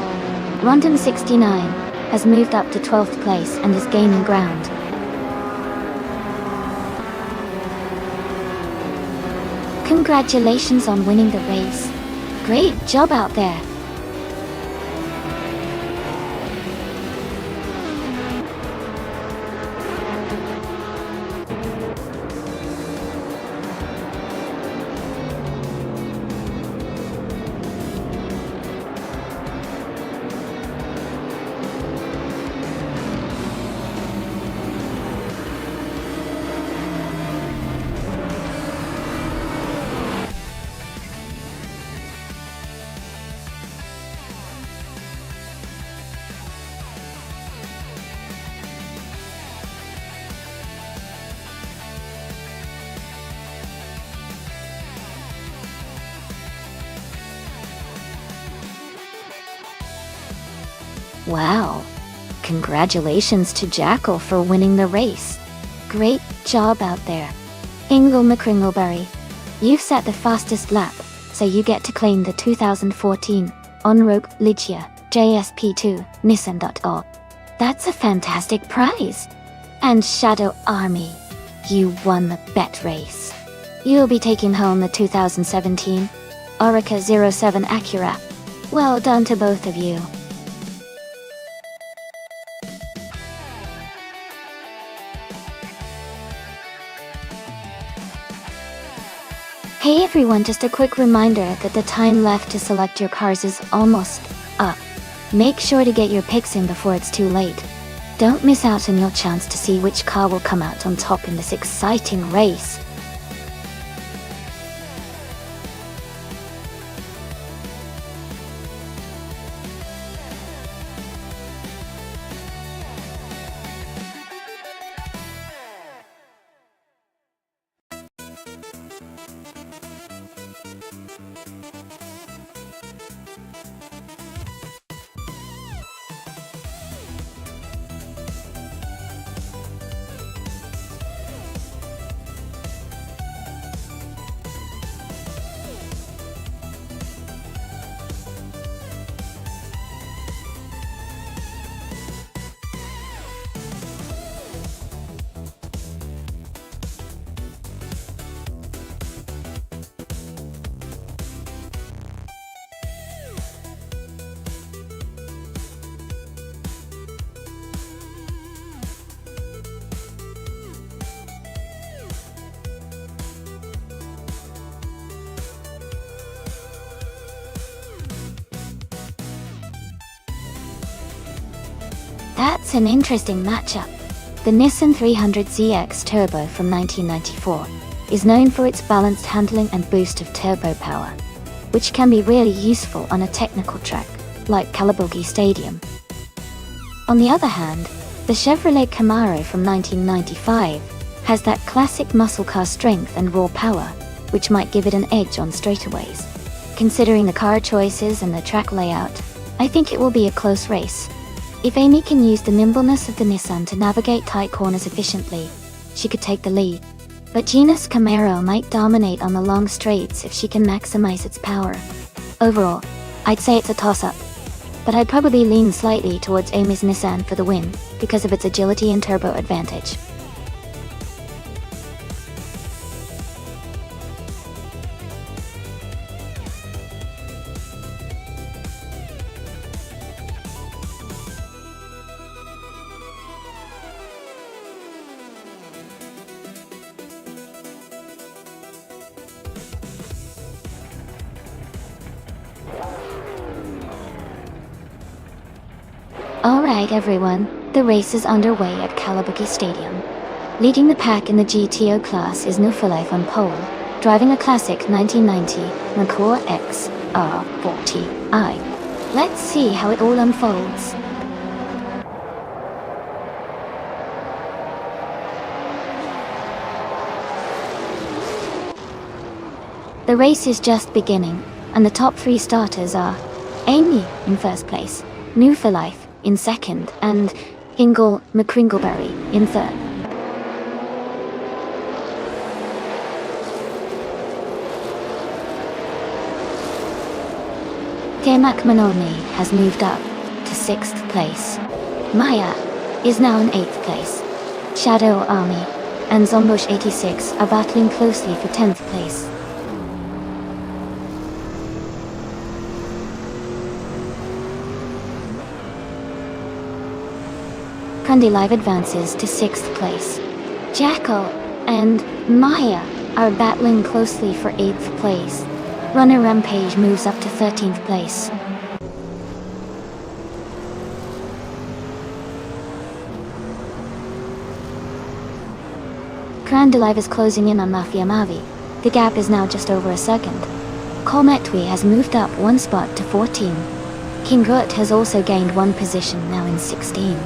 S1: Rondon69 has moved up to 12th place and is gaining ground. Congratulations on winning the race. Great job out there. Wow. Congratulations to Jackal for winning the race. Great job out there. Ingo McCringleberry, you've set the fastest lap, so you get to claim the 2014 On-Road Ligia JSP2 Nissan Dotto. That's a fantastic prize. And Shadow Army, you won the bet race. You'll be taking home the 2017 Orica 07 Acura. Well done to both of you. Hey everyone, just a quick reminder that the time left to select your cars is almost up. Make sure to get your picks in before it's too late. Don't miss out on your chance to see which car will come out on top in this exciting race. That's an interesting matchup. The Nissan 300ZX Turbo from 1994 is known for its balanced handling and boost of turbo power, which can be really useful on a technical track like Calabogie Stadium. On the other hand, the Chevrolet Camaro from 1995 has that classic muscle car strength and raw power, which might give it an edge on straightaways. Considering the car choices and the track layout, I think it will be a close race. If Amy can use the nimbleness of the Nissan to navigate tight corners efficiently, she could take the lead. But Gina's Camaro might dominate on the long straights if she can maximize its power. Overall, I'd say it's a toss-up. But I'd probably lean slightly towards Amy's Nissan for the win, because of its agility and turbo advantage. Alright everyone, the race is underway at Calabogie Stadium. Leading the pack in the GTO class is Nonstop on pole, driving a classic 1990 Merkur X R40i. Let's see how it all unfolds. The race is just beginning, and the top three starters are Amy in first place, Nonstop in second, and Ingle McCringleberry in third. Temak Manoni has moved up to 6th place. Maya is now in 8th place. Shadow Army and Zombush 86 are battling closely for 10th place. Candy Live advances to 6th place. Jackal and Maya are battling closely for 8th place. Runner Rampage moves up to 13th place. Crandalive is closing in on Mafia Mavi. The gap is now just over a second. Colmetwi has moved up one spot to 14. King Gut has also gained one position, now in 16.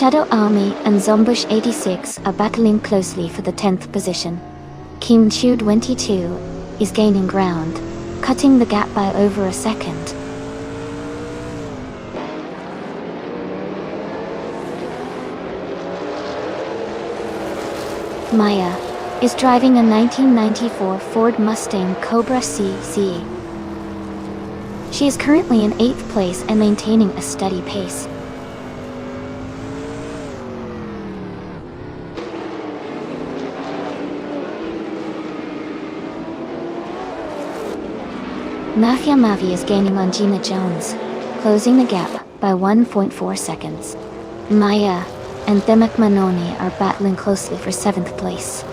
S1: Shadow Army and Zombush 86 are battling closely for the 10th position. Kim Chu 22 is gaining ground, cutting the gap by over a second. Maya is driving a 1994 Ford Mustang Cobra CC. She is currently in 8th place and maintaining a steady pace. Mafia Mavi is gaining on Gina Jones, closing the gap by 1.4 seconds. Maya and Manoni are battling closely for 7th place.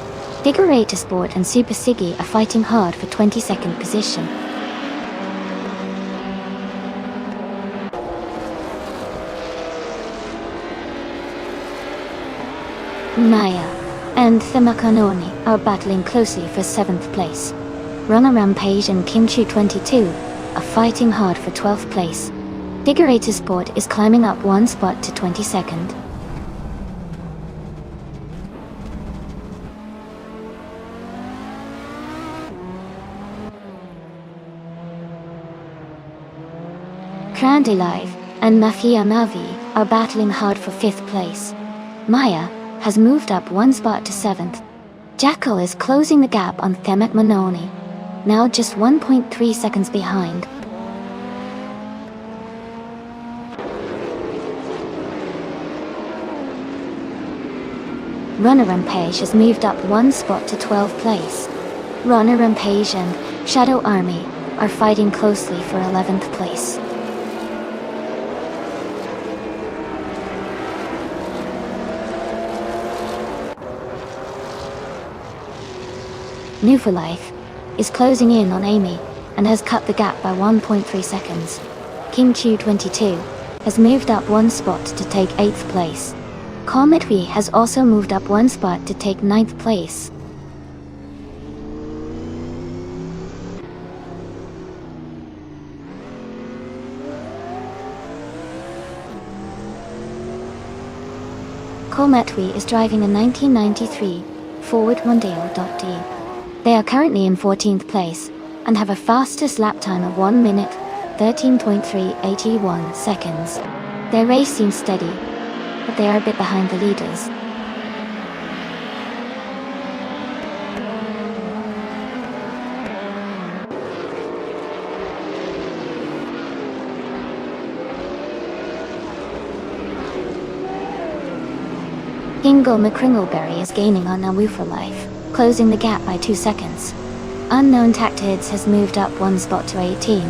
S1: Figure Sport and Super Siggy are fighting hard for 22nd position. Maya and Manoni are battling closely for 7th place. Runner Rampage and Kimchi22 are fighting hard for 12th place. Figure Sport is climbing up one spot to 22nd. Trendy Live and Mafia Mavi are battling hard for 5th place. Maya has moved up one spot to 7th. Jackal is closing the gap on Manoni, now just 1.3 seconds behind. Runner Rampage has moved up one spot to 12th place. Runner Rampage and Shadow Army are fighting closely for 11th place. New for Life is closing in on Amy and has cut the gap by 1.3 seconds. Kim22 has moved up one spot to take 8th place. Cometry has also moved up one spot to take 9th place. Cometry is driving a 1993 Ford Mondeo.D. They are currently in 14th place and have a fastest lap time of 1 minute, 13.381 seconds. Their race seems steady, but they are a bit behind the leaders. Kingle McCringleberry is gaining on Namu for Life, closing the gap by 2 seconds. Unknown Tactids has moved up one spot to 18.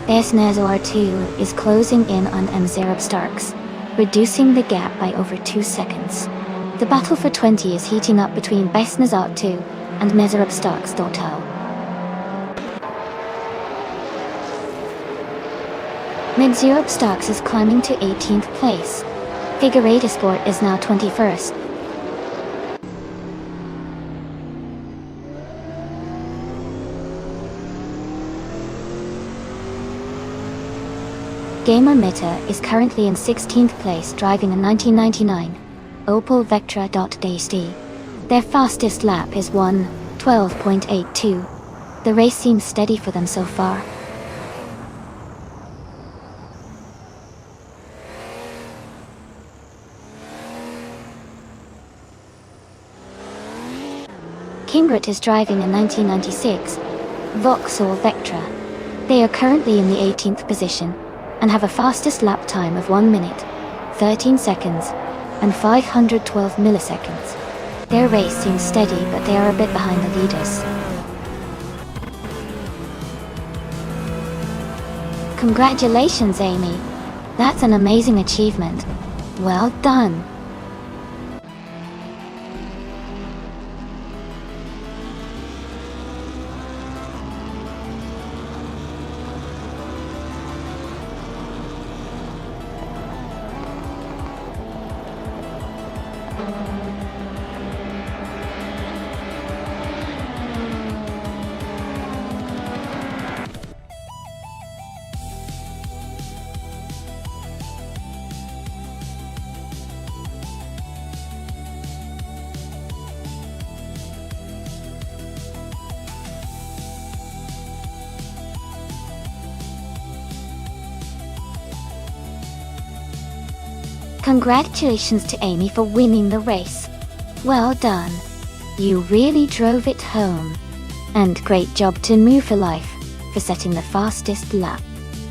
S1: Besnezor 2 is closing in on Mzerab Starks, reducing the gap by over 2 seconds. The battle for 20 is heating up between Besnezor 2 and Mzerab Starks Dotal. Mzerab Starks is climbing to 18th place. Figure Sport is now 21st. Gamer Meta is currently in 16th place driving a 1999 Opel Vectra.DSD. Their fastest lap is 1:12.82. The race seems steady for them so far. Kingrit is driving a 1996 Vauxhall Vectra. They are currently in the 18th position and have a fastest lap time of 1 minute, 13 seconds, and 512 milliseconds. Their race seems steady, but they are a bit behind the leaders. Congratulations, Amy. That's an amazing achievement. Well done. Congratulations to Amy for winning the race. Well done. You really drove it home. And great job to Moo for Life for setting the fastest lap.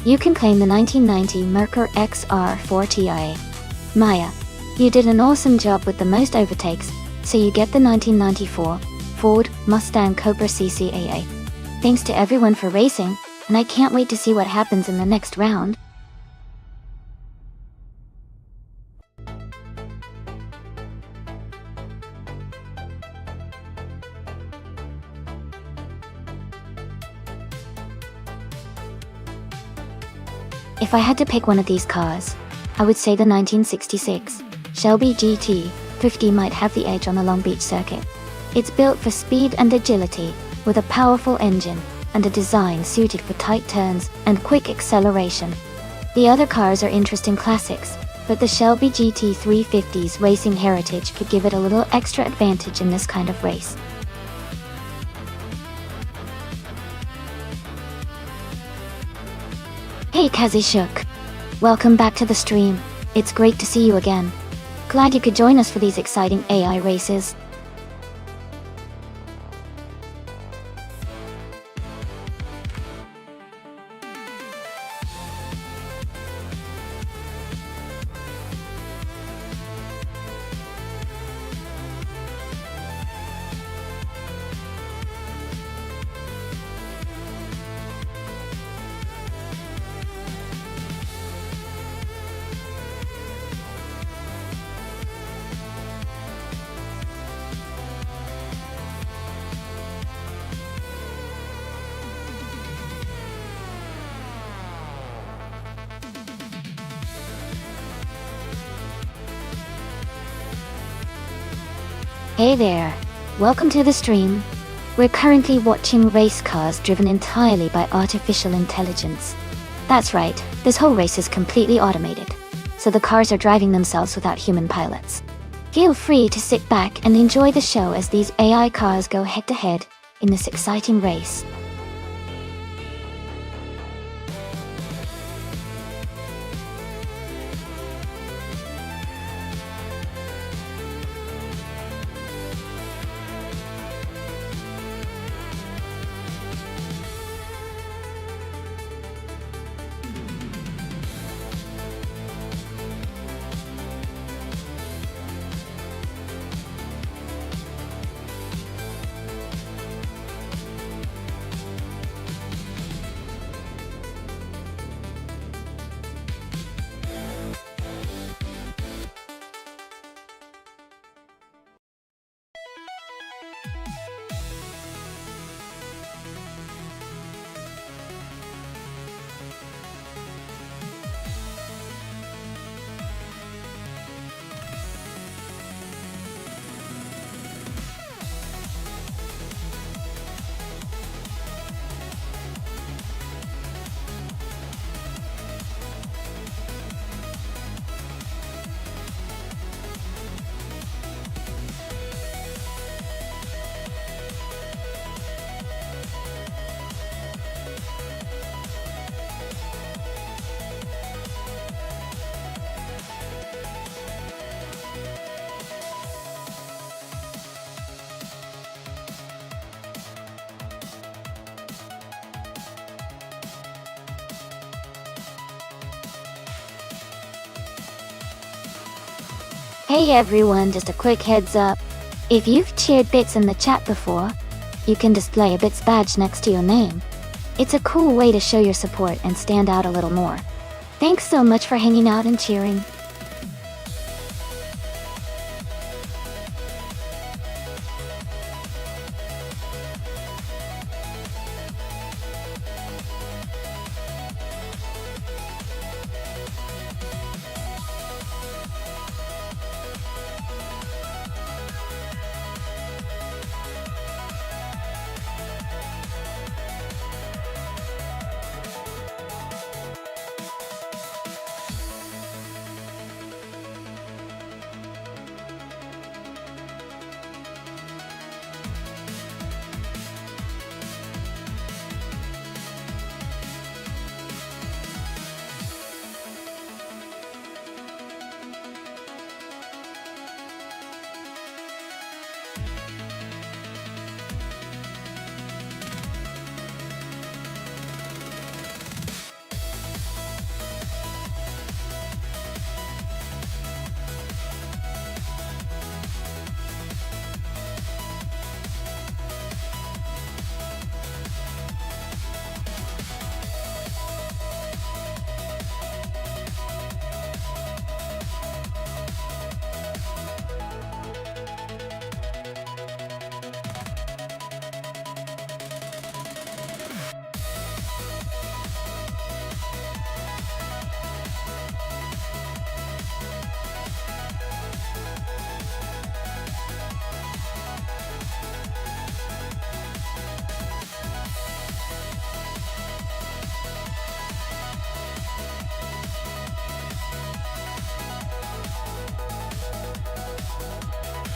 S1: You can claim the 1990 Merkur XR4 Ti. Maya, you did an awesome job with the most overtakes, so you get the 1994 Ford Mustang Cobra CCAA. Thanks to everyone for racing, and I can't wait to see what happens in the next round. If I had to pick one of these cars, I would say the 1966 Shelby GT50 might have the edge on the Long Beach circuit. It's built for speed and agility, with a powerful engine and a design suited for tight turns and quick acceleration. The other cars are interesting classics, but the Shelby GT350's racing heritage could give it a little extra advantage in this kind of race. Hey Kazishuk! Welcome back to the stream. It's great to see you again. Glad you could join us for these exciting AI races. Hey there, welcome to the stream. We're currently watching race cars driven entirely by artificial intelligence. That's right, this whole race is completely automated, so the cars are driving themselves without human pilots. Feel free to sit back and enjoy the show as these AI cars go head-to-head in this exciting race. Hey everyone, just a quick heads up. If you've cheered Bits in the chat before, you can display a Bits badge next to your name. It's a cool way to show your support and stand out a little more. Thanks so much for hanging out and cheering.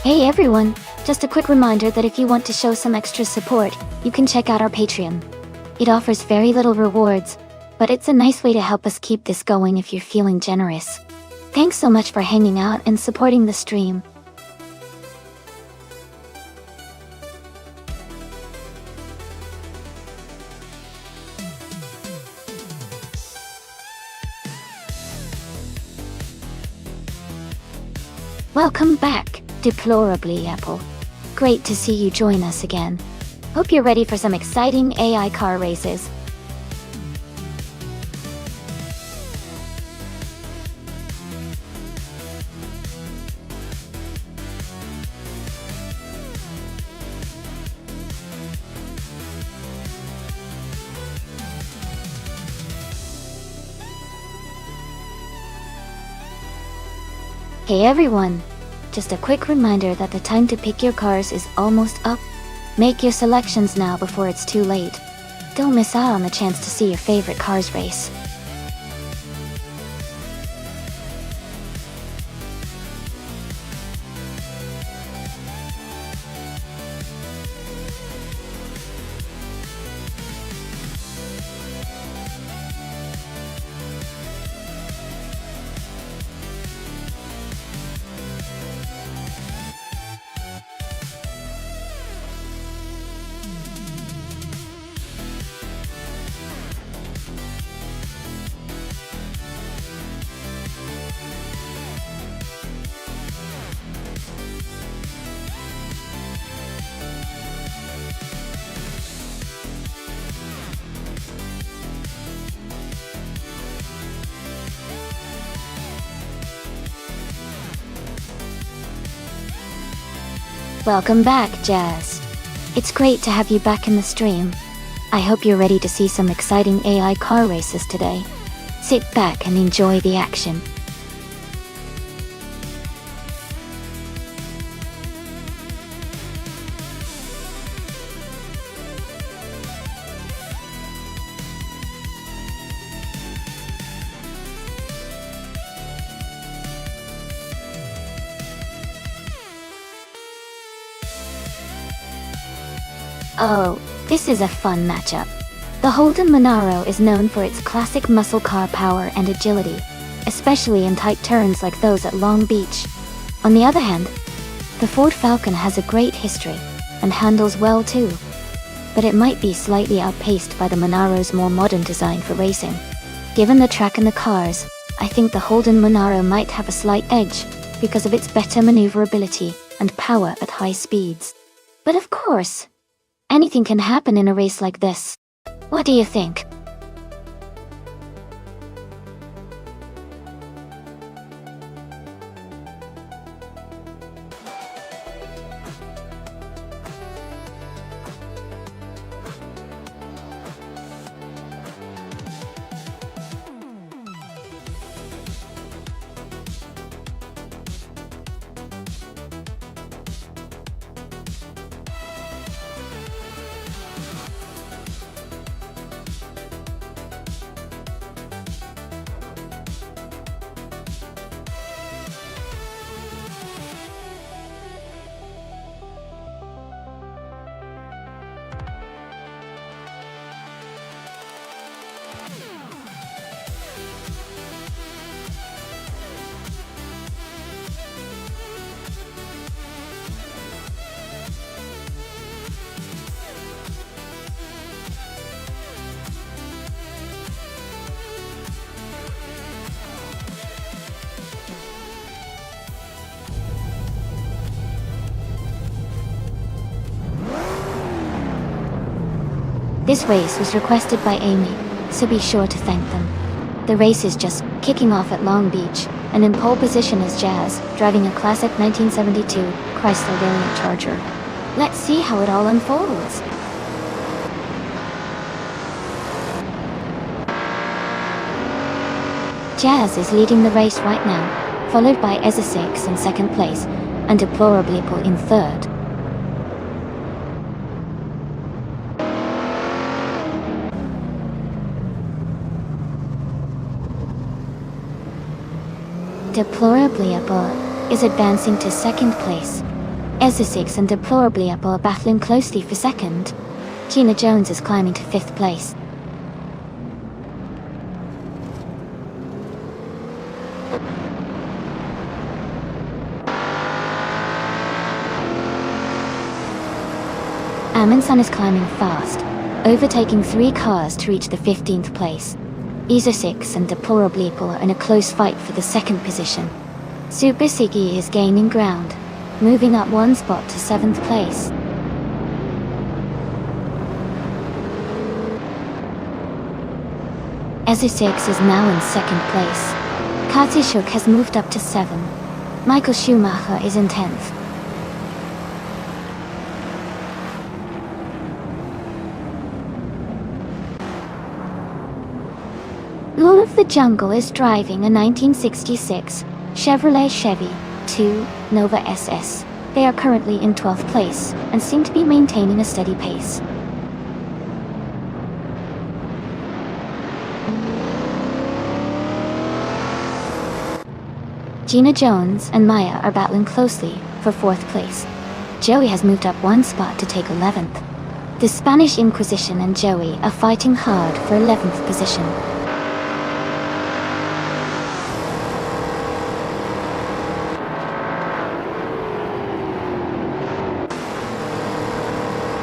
S1: Hey everyone, just a quick reminder that if you want to show some extra support, you can check out our Patreon. It offers very little rewards, but it's a nice way to help us keep this going if you're feeling generous. Thanks so much for hanging out and supporting the stream. Welcome back, Deplorably Apple. Great to see you join us again. Hope you're ready for some exciting AI car races. Hey everyone! Just a quick reminder that the time to pick your cars is almost up. Make your selections now before it's too late. Don't miss out on the chance to see your favorite cars race. Welcome back, Jazz. It's great to have you back in the stream. I hope you're ready to see some exciting AI car races today. Sit back and enjoy the action. Oh, this is a fun matchup. The Holden Monaro is known for its classic muscle car power and agility, especially in tight turns like those at Long Beach. On the other hand, the Ford Falcon has a great history, and handles well too. But it might be slightly outpaced by the Monaro's more modern design for racing. Given the track and the cars, I think the Holden Monaro might have a slight edge, because of its better maneuverability and power at high speeds. But of course, anything can happen in a race like this. What do you think? This race was requested by Amy, so be sure to thank them. The race is just kicking off at Long Beach, and in pole position is Jazz, driving a classic 1972 Chrysler Variant Charger. Let's see how it all unfolds. Jazz is leading the race right now, followed by Ezesix in second place, and Deplorably Apple in third. Deplorably Apple is advancing to second place, Essex and Deplorably Apple are battling closely for second. Gina Jones is climbing to 5th place. Amundsen is climbing fast, overtaking 3 cars to reach the 15th place. Essex and Deplorably Apple are in a close fight for the 2nd position. Super Siggy is gaining ground, moving up 1 spot to 7th place. Essex is now in 2nd place. Katsishuk has moved up to 7. Michael Schumacher is in 10th. Lord of the Jungle is driving a 1966 Chevrolet Chevy 2 Nova SS. They are currently in 12th place and seem to be maintaining a steady pace. Gina Jones and Maya are battling closely for 4th place. Joey has moved up 1 spot to take 11th. The Spanish Inquisition and Joey are fighting hard for 11th position.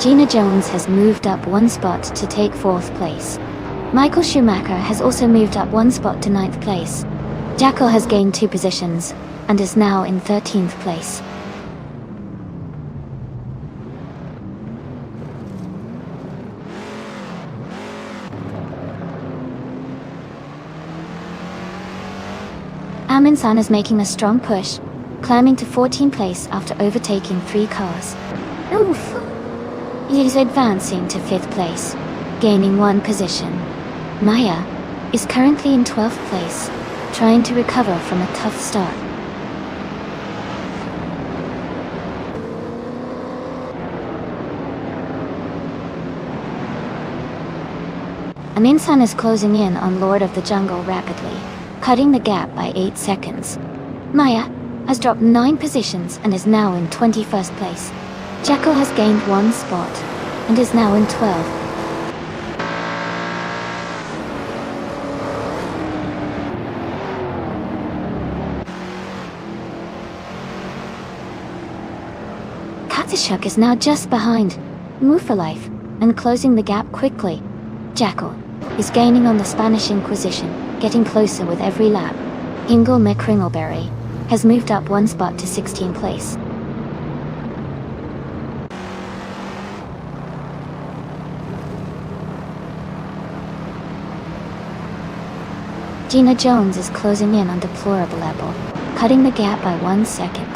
S1: Gina Jones has moved up 1 spot to take 4th place. Michael Schumacher has also moved up 1 spot to 9th place. Jackal has gained 2 positions and is now in 13th place. Amundsen is making a strong push, climbing to 14th place after overtaking 3 cars. Oof! He is advancing to 5th place, gaining 1 position. Maya is currently in 12th place, trying to recover from a tough start. Amundsen is closing in on Lord of the Jungle rapidly, cutting the gap by 8 seconds. Maya has dropped 9 positions and is now in 21st place. Jekyll has gained 1 spot and is now in 12th. Katsishuk is now just behind Move for Life and closing the gap quickly. Jackal is gaining on the Spanish Inquisition, getting closer with every lap. Ingle McCringleberry has moved up 1 spot to 16th place. Gina Jones is closing in on Deplorable Apple, cutting the gap by 1 second.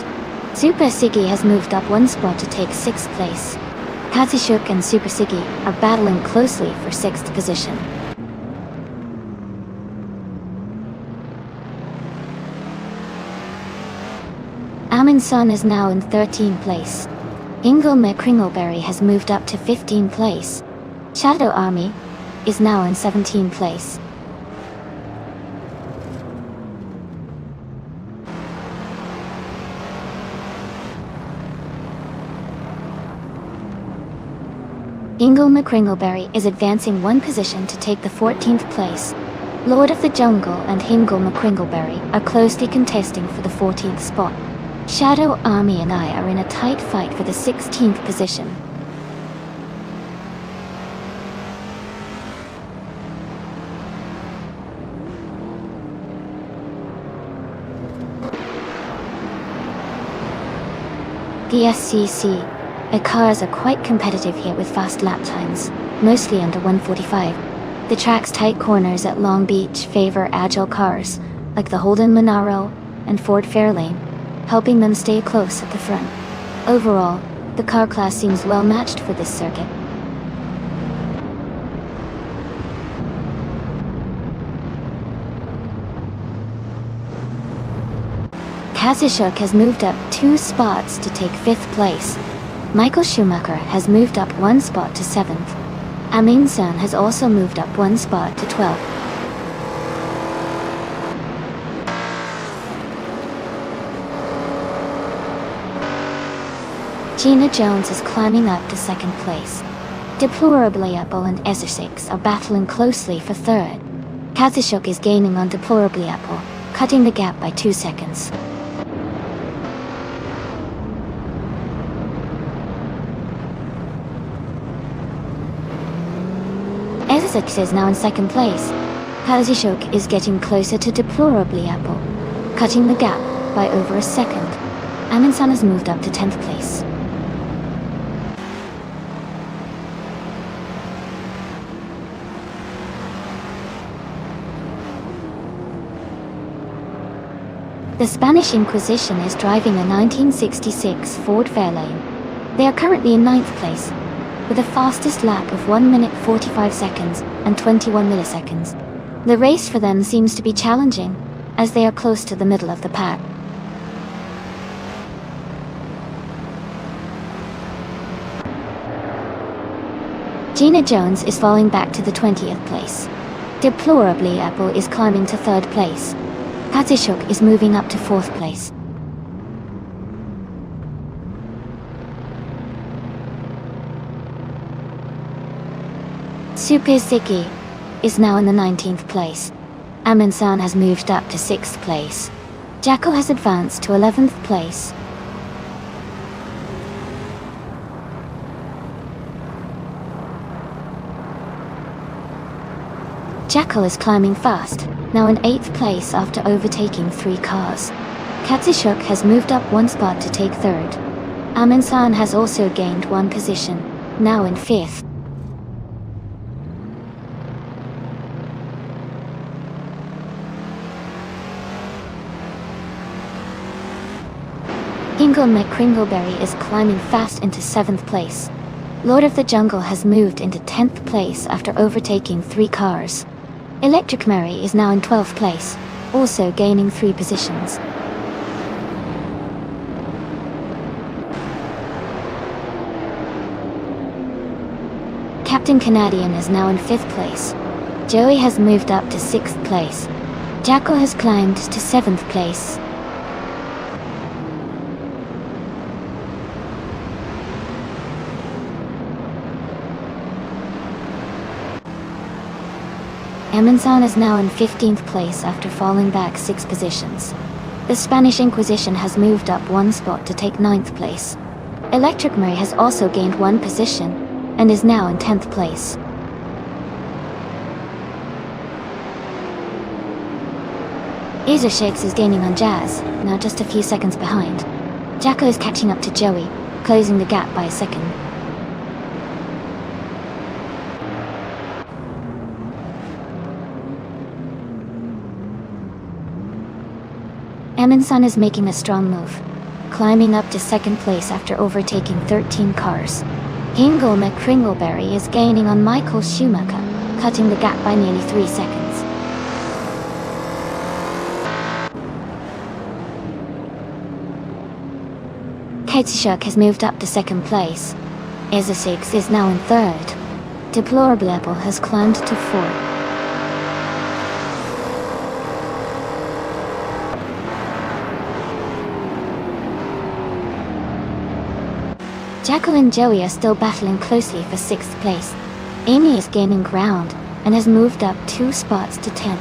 S1: Super Siggy has moved up 1 spot to take 6th place. Katsishuk and Super Siggy are battling closely for 6th position. Amundsen is now in 13th place. Ingle McCringleberry has moved up to 15th place. Shadow Army is now in 17th place. Ingle McCringleberry is advancing 1 position to take the 14th place. Lord of the Jungle and Ingle McCringleberry are closely contesting for the 14th spot. Shadow Army and I are in a tight fight for the 16th position. The SCC. The cars are quite competitive here with fast lap times, mostly under 1:45. The track's tight corners at Long Beach favor agile cars, like the Holden Monaro and Ford Fairlane, helping them stay close at the front. Overall, the car class seems well matched for this circuit. Katsishuk has moved up 2 spots to take 5th place. Michael Schumacher has moved up 1 spot to 7th. Amundsen has also moved up 1 spot to 12th. Gina Jones is climbing up to second place. Deplorably Apple and Essex are battling closely for third. Katsushuk is gaining on Deplorably Apple, cutting the gap by 2 seconds. Essex is now in second place. Katsushuk is getting closer to Deplorably Apple, cutting the gap by over a second. Amin-san has moved up to 10th place. The Spanish Inquisition is driving a 1966 Ford Fairlane. They are currently in 9th place, with a fastest lap of 1 minute 45 seconds and 21 milliseconds. The race for them seems to be challenging, as they are close to the middle of the pack. Gina Jones is falling back to the 20th place. Deplorably Apple is climbing to 3rd place. Katsushuk is moving up to 4th place. Super Ziggy is now in the 19th place. Amin-san has moved up to 6th place. Jackal has advanced to 11th place. Jackal is climbing fast, now in 8th place after overtaking 3 cars. Katsushuk has moved up 1 spot to take 3rd. Amin-san has also gained 1 position, now in 5th. Kingle McCringleberry is climbing fast into 7th place. Lord of the Jungle has moved into 10th place after overtaking 3 cars. Electric Mary is now in 12th place, also gaining 3 positions. Captain Canadian is now in 5th place. Joey has moved up to 6th place. Jackal has climbed to 7th place. Amin-san is now in 15th place after falling back 6 positions. The Spanish Inquisition has moved up 1 spot to take 9th place. Electric Mary has also gained 1 position, and is now in 10th place. Azer Shakes is gaining on Jazz, now just a few seconds behind. Jacko is catching up to Joey, closing the gap by a second. Amin-san is making a strong move, climbing up to 2nd place after overtaking 13 cars. Kingle McCringleberry is gaining on Michael Schumacher, cutting the gap by nearly 3 seconds. Katsushuk has moved up to 2nd place. Essex is now in 3rd. Deplorable Apple has climbed to 4th. Jackal and Joey are still battling closely for 6th place. Amy is gaining ground, and has moved up 2 spots to 10th.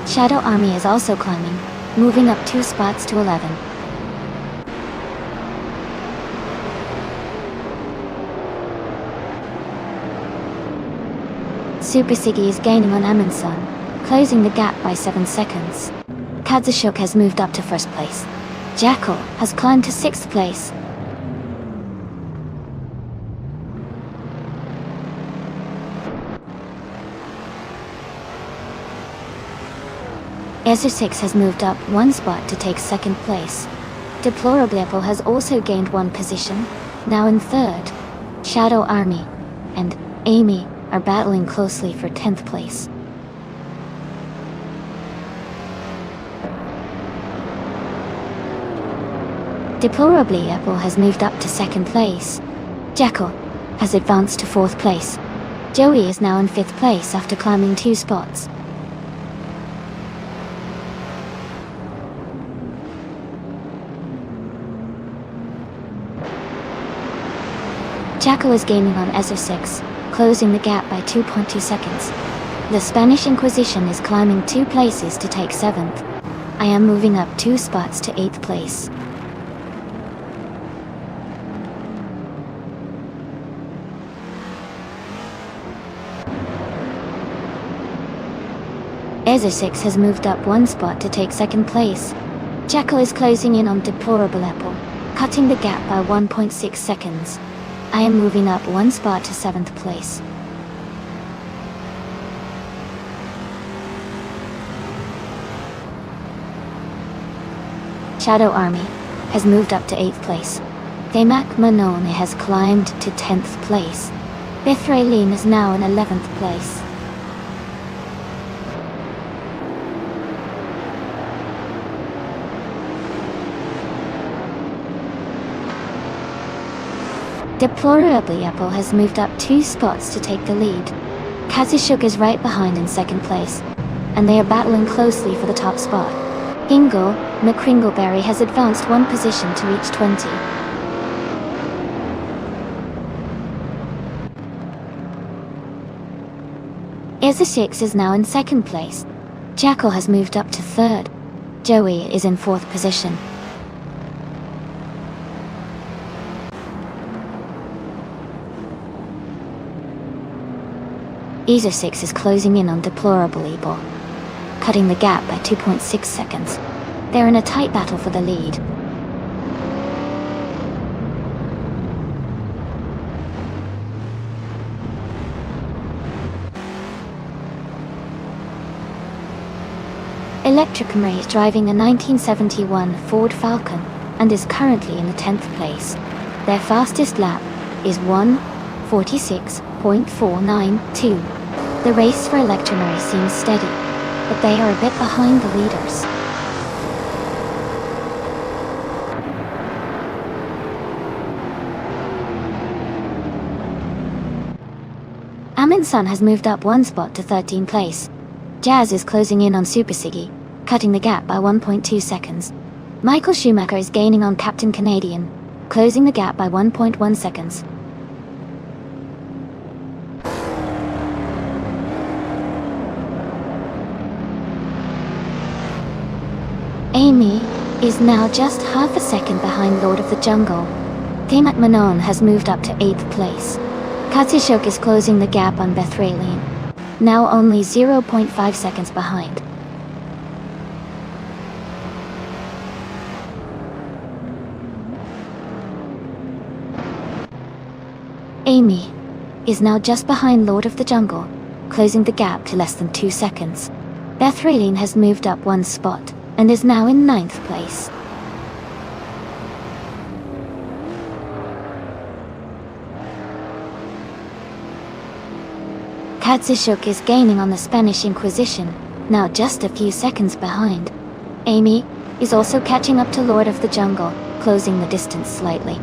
S1: Shadow Army is also climbing, moving up 2 spots to 11. Super Siggy is gaining on Amin-san, closing the gap by 7 seconds. Katsushuk has moved up to 1st place. Jackal has climbed to 6th place. Essex has moved up 1 spot to take 2nd place. Deplorable Apple has also gained 1 position, now in 3rd. Shadow Army and Amy are battling closely for 10th place. Deplorably Apple has moved up to 2nd place. Jackal has advanced to 4th place. Joey is now in 5th place after climbing 2 spots. Jackal is gaining on Ezra 6, closing the gap by 2.2 seconds. The Spanish Inquisition is climbing 2 places to take 7th. I am moving up 2 spots to 8th place. Ezra 6 has moved up 1 spot to take 2nd place. Jackal is closing in on Deplorable Apple, cutting the gap by 1.6 seconds. I am moving up 1 spot to 7th place. Shadow Army has moved up to 8th place. Themac Manone has climbed to 10th place. Bethraline is now in 11th place. Deplorable Apple has moved up 2 spots to take the lead. Kazishuk is right behind in 2nd place, and they are battling closely for the top spot. Ingle McCringleberry has advanced 1 position to reach 20. Ezra 6 is now in 2nd place. Jackal has moved up to 3rd. Joey is in 4th position. Ezra 6 is closing in on Deplorable Evil, cutting the gap by 2.6 seconds. They're in a tight battle for the lead. Electric Murray is driving a 1971 Ford Falcon and is currently in the 10th place. Their fastest lap is 1:46.492. The race for Electrimary seems steady, but they are a bit behind the leaders. Aminsun has moved up 1 spot to 13th place. Jazz is closing in on Super Siggy, cutting the gap by 1.2 seconds. Michael Schumacher is gaining on Captain Canadian, closing the gap by 1.1 seconds. Amy is now just half a second behind Lord of the Jungle. Themac Manon has moved up to 8th place. Katsishok is closing the gap on Bethraline, now only 0.5 seconds behind. Amy is now just behind Lord of the Jungle, closing the gap to less than 2 seconds. Bethraline has moved up 1 spot and is now in 9th place. Katsishuk is gaining on the Spanish Inquisition, now just a few seconds behind. Amy is also catching up to Lord of the Jungle, closing the distance slightly.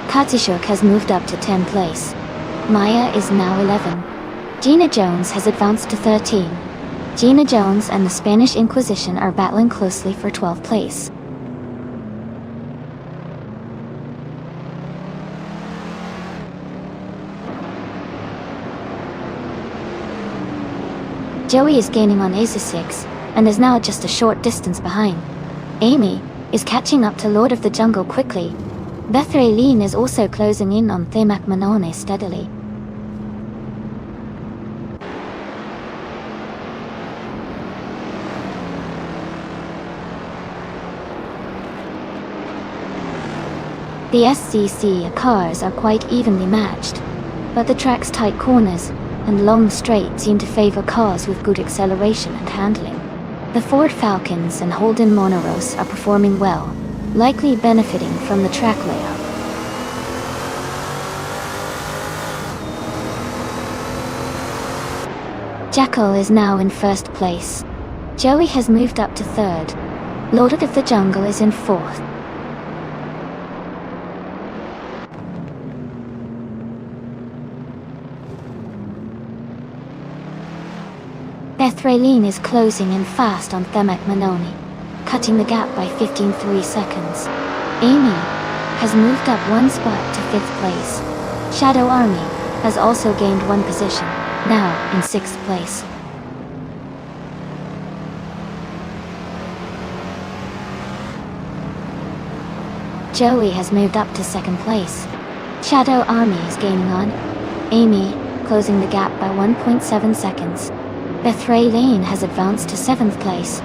S1: Katsishuk has moved up to 10th place. Maya is now 11. Gina Jones has advanced to 13. Gina Jones and the Spanish Inquisition are battling closely for 12th place. Joey is gaining on Ezra 6 and is now just a short distance behind. Amy is catching up to Lord of the Jungle quickly. Bethraline is also closing in on Themac Manone steadily. The SCC cars are quite evenly matched, but the track's tight corners and long straight seem to favor cars with good acceleration and handling. The Ford Falcons and Holden Monoros are performing well, likely benefiting from the track layout. Jackal is now in 1st place. Joey has moved up to 3rd. Lord of the Jungle is in 4th. Raylene is closing in fast on Themek Manoni, cutting the gap by 15.3 seconds. Amy has moved up one spot to 5th place. Shadow Army has also gained one position, now in 6th place. Joey has moved up to 2nd place. Shadow Army is gaining on Amy, closing the gap by 1.7 seconds. Beth Raylene has advanced to 7th place.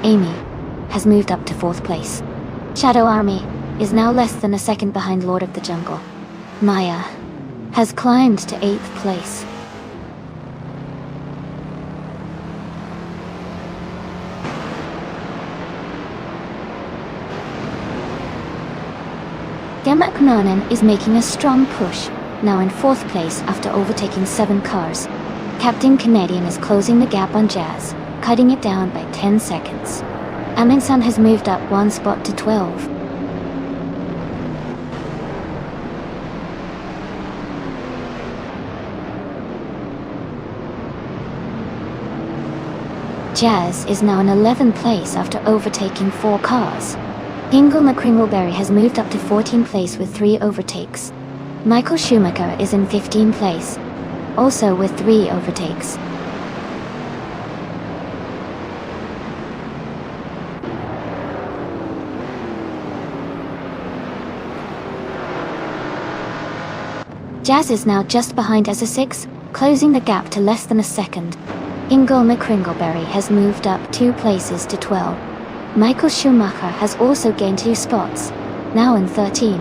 S1: Amy has moved up to 4th place. Shadow Army is now less than a second behind Lord of the Jungle. Maya has climbed to 8th place. Themek Manoni is making a strong push, now in 4th place after overtaking 7 cars. Captain Canadian is closing the gap on Jazz, cutting it down by 10 seconds. Aminsan has moved up one spot to 12. Jazz is now in 11th place after overtaking 4 cars. Ingle McCringleberry has moved up to 14th place with 3 overtakes. Michael Schumacher is in 15th place, also with 3 overtakes. Jazz is now just behind as a 6, closing the gap to less than a second. Ingle McCringleberry has moved up 2 places to 12. Michael Schumacher has also gained 2 spots, now in 13.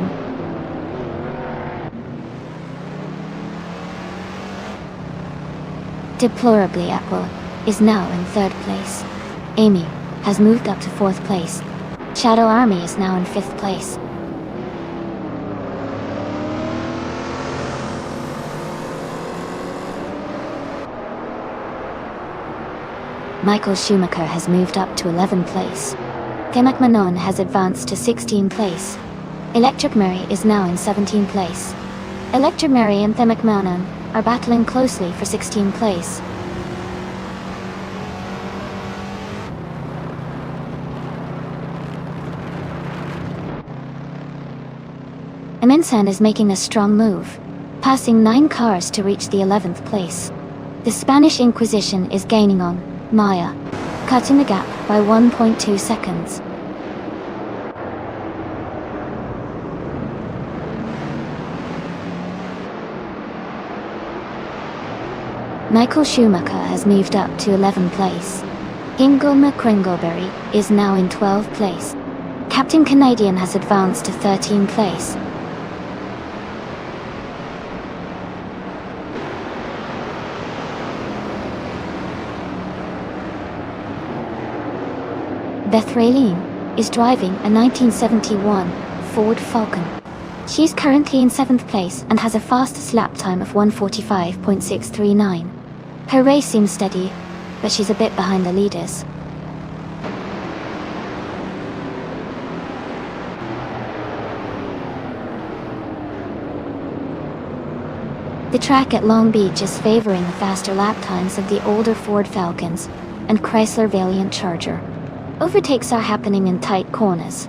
S1: Deplorably Apple is now in 3rd place. Amy has moved up to 4th place. Shadow Army is now in 5th place. Michael Schumacher has moved up to 11th place. Themek Manoni has advanced to 16th place. Electric Mary is now in 17th place. Electric Mary and Themek Manoni are battling closely for 16th place. Aminsan is making a strong move, passing 9 cars to reach the 11th place. The Spanish Inquisition is gaining on Maya, cutting the gap by 1.2 seconds. Michael Schumacher has moved up to 11th place. Ingle McCringleberry is now in 12th place. Captain Canadian has advanced to 13th place. Beth Raylene is driving a 1971 Ford Falcon. She's currently in 7th place and has a fastest lap time of 1:45.639. Her race seems steady, but she's a bit behind the leaders. The track at Long Beach is favoring the faster lap times of the older Ford Falcons and Chrysler Valiant Charger. Overtakes are happening in tight corners,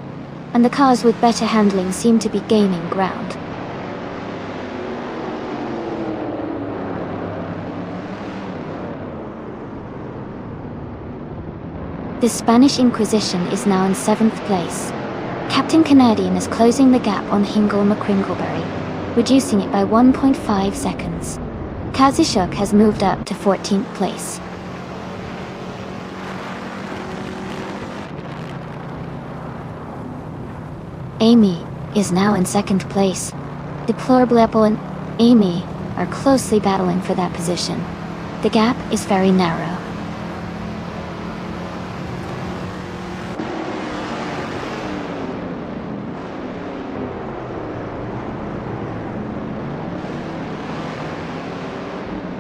S1: and the cars with better handling seem to be gaining ground. The Spanish Inquisition is now in 7th place. Captain Canadian is closing the gap on Ingle McCringleberry, reducing it by 1.5 seconds. Kazishuk has moved up to 14th place. Amy is now in 2nd place. Deplorable Apple and Amy are closely battling for that position. The gap is very narrow.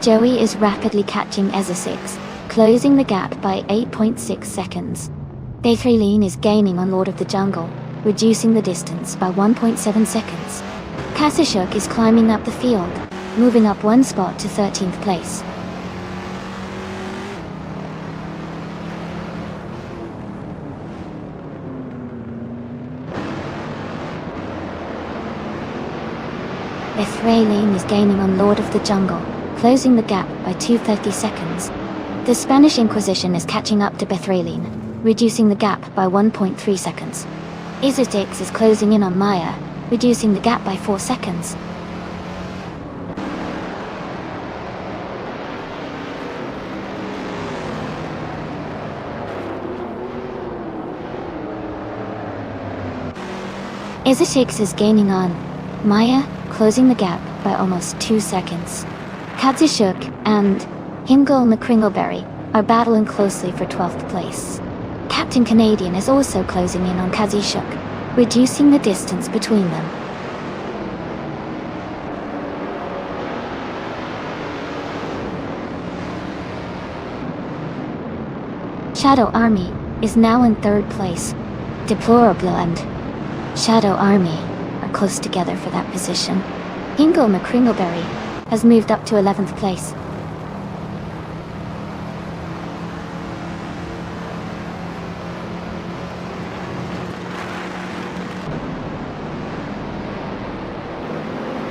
S1: Joey is rapidly catching Ezra6, closing the gap by 8.6 seconds. Beth Raylene is gaining on Lord of the Jungle, reducing the distance by 1.7 seconds. Kazushuk is climbing up the field, moving up one spot to 13th place. Bethrailine is gaining on Lord of the Jungle, closing the gap by 2:30 seconds. The Spanish Inquisition is catching up to Bethrailine, reducing the gap by 1.3 seconds. Isotix is closing in on Maya, reducing the gap by 4 seconds. Isotix is gaining on Maya, closing the gap by almost 2 seconds. Kazushuk and Hingle McCringleberry are battling closely for 12th place. Captain Canadian is also closing in on Kazushuk, reducing the distance between them. Shadow Army is now in 3rd place. Deplorable and Shadow Army are close together for that position. Hingle McCringleberry has moved up to 11th place.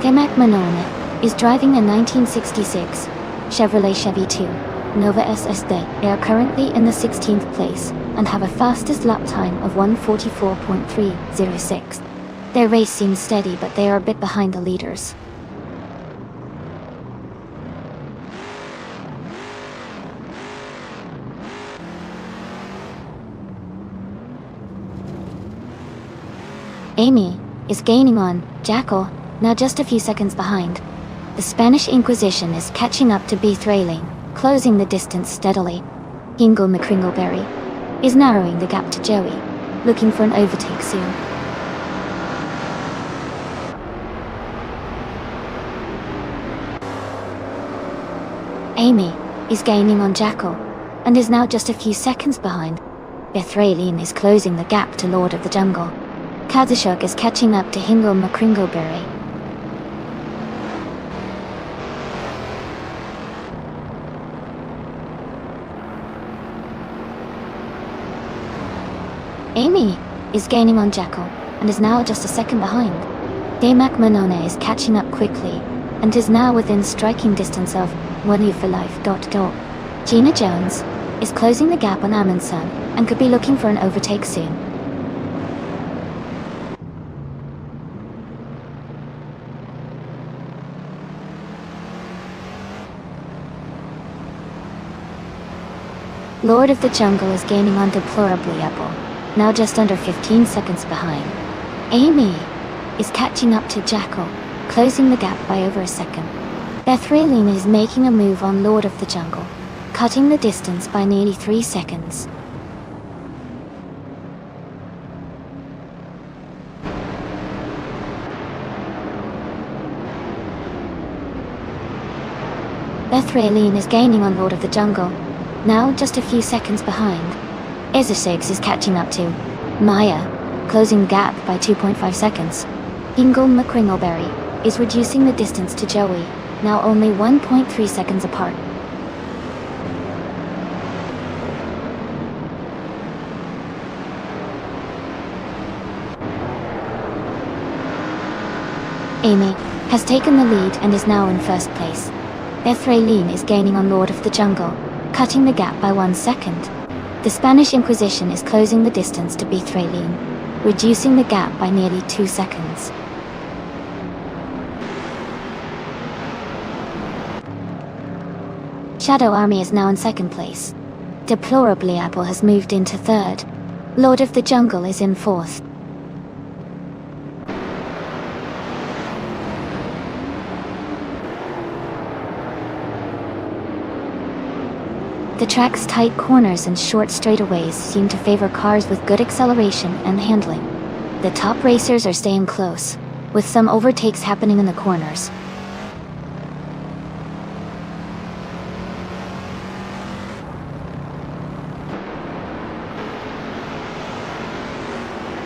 S1: Demak Manone is driving a 1966 Chevrolet Chevy 2 Nova SSD. They are currently in the 16th place and have a fastest lap time of 1:44.306. Their race seems steady, but they are a bit behind the leaders. Amy is gaining on Jackal, now just a few seconds behind. The Spanish Inquisition is catching up to Bethrailine, closing the distance steadily. Hingle McCringleberry is narrowing the gap to Joey, looking for an overtake soon. Amy is gaining on Jackal, and is now just a few seconds behind. Bethrailine is closing the gap to Lord of the Jungle. Kazushuk is catching up to Hingle McCringleberry. Amy is gaining on Jackal, and is now just a second behind. Demak Manone is catching up quickly, and is now within striking distance of One You for Life. Gina Jones is closing the gap on Amundsen, and could be looking for an overtake soon. Lord of the Jungle is gaining on Deplorably Apple, now just under 15 seconds behind. Amy is catching up to Jackal, closing the gap by over a second. Bethrailine is making a move on Lord of the Jungle, cutting the distance by nearly 3 seconds. Bethrailine is gaining on Lord of the Jungle, now just a few seconds behind. Isosix is catching up to Maya, closing the gap by 2.5 seconds. Hingle McCringleberry is reducing the distance to Joey, now only 1.3 seconds apart. Amy has taken the lead and is now in 1st place. Bethrailine is gaining on Lord of the Jungle, cutting the gap by 1 second. The Spanish Inquisition is closing the distance to Bethrailine, reducing the gap by nearly 2 seconds. Shadow Army is now in 2nd place. Deplorably Apple has moved into 3rd. Lord of the Jungle is in 4th. The track's tight corners and short straightaways seem to favor cars with good acceleration and handling. The top racers are staying close, with some overtakes happening in the corners.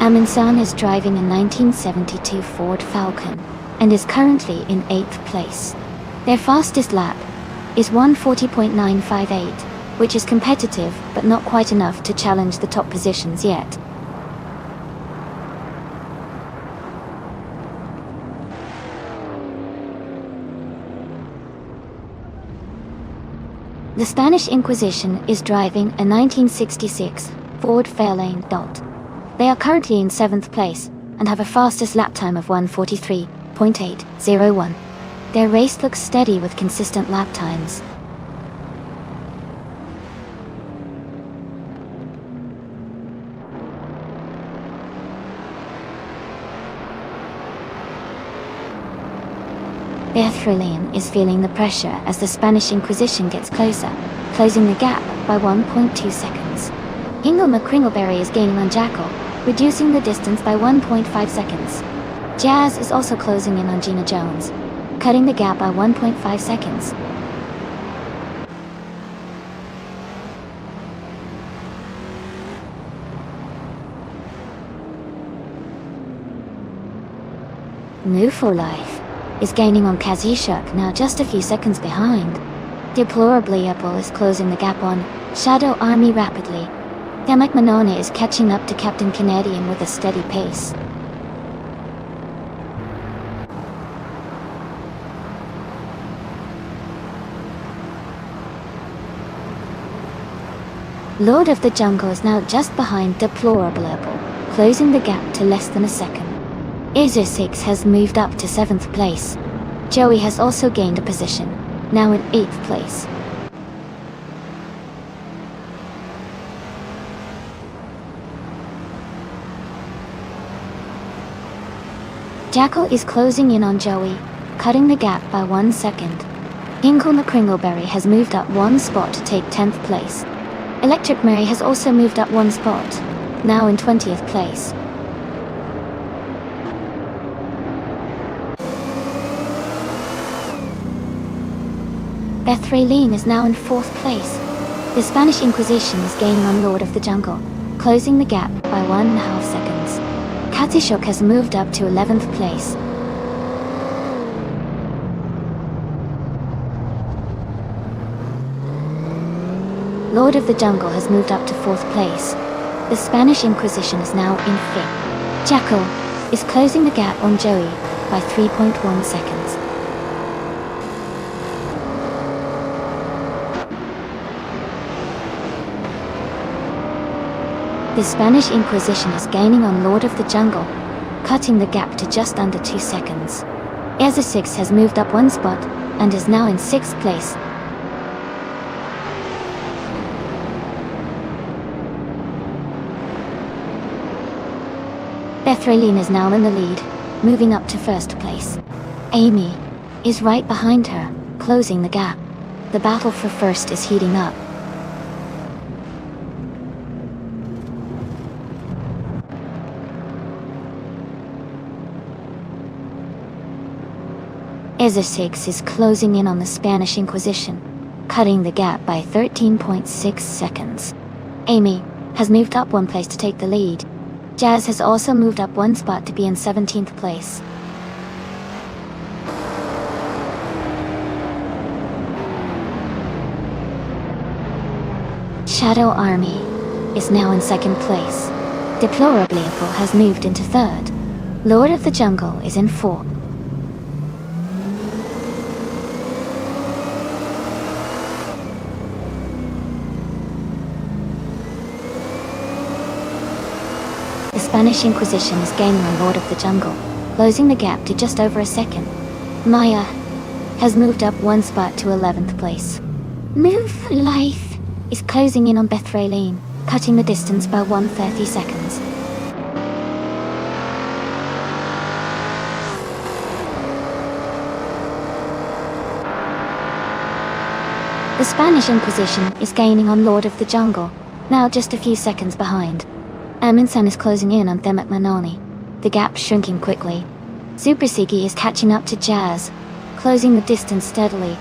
S1: Amin-san is driving a 1972 Ford Falcon and is currently in 8th place. Their fastest lap is 1:40.958, which is competitive but not quite enough to challenge the top positions yet. The Spanish Inquisition is driving a 1966 Ford Fairlane. They are currently in 7th place and have a fastest lap time of 1:43.801. Their race looks steady with consistent lap times. Bethralene is feeling the pressure as the Spanish Inquisition gets closer, closing the gap by 1.2 seconds. Ingle McCringleberry is gaining on Jackal, reducing the distance by 1.5 seconds. Jazz is also closing in on Gina Jones, cutting the gap by 1.5 seconds. New for Life is gaining on Kazishuk, now just a few seconds behind. Deplorably Apple is closing the gap on Shadow Army rapidly. Demek Manone is catching up to Captain Canadian with a steady pace. Lord of the Jungle is now just behind Deplorable Apple, closing the gap to less than a second. Izzy6 has moved up to 7th place. Joey has also gained a position, now in 8th place. Jackal is closing in on Joey, cutting the gap by 1 second. Inkle McCringleberry has moved up 1 spot to take 10th place. Electric Mary has also moved up 1 spot, now in 20th place. Bethralene is now in 4th place. The Spanish Inquisition is gaining on Lord of the Jungle, closing the gap by 1.5 seconds. Katishuk has moved up to 11th place. Lord of the Jungle has moved up to 4th place. The Spanish Inquisition is now in 5th. Jackal is closing the gap on Joey by 3.1 seconds. The Spanish Inquisition is gaining on Lord of the Jungle, cutting the gap to just under 2 seconds. Ezra6 has moved up 1 spot and is now in 6th place. Bethralene is now in the lead, moving up to 1st place. Amy is right behind her, closing the gap. The battle for 1st is heating up. Ezra6 is closing in on the Spanish Inquisition, cutting the gap by 13.6 seconds. Amy has moved up 1 place to take the lead. Jazz has also moved up 1 spot to be in 17th place. Shadow Army is now in 2nd place. Deplorably Apple has moved into 3rd. Lord of the Jungle is in 4th. The Spanish Inquisition is gaining on Lord of the Jungle, closing the gap to just over a second. Maya has moved up 1 spot to 11th place. Move for Life is closing in on Bethralene, cutting the distance by 1:30 seconds. The Spanish Inquisition is gaining on Lord of the Jungle, now just a few seconds behind. Amin-san is closing in on Demek Manoni, the gap shrinking quickly. Super Sigi is catching up to Jazz, closing the distance steadily.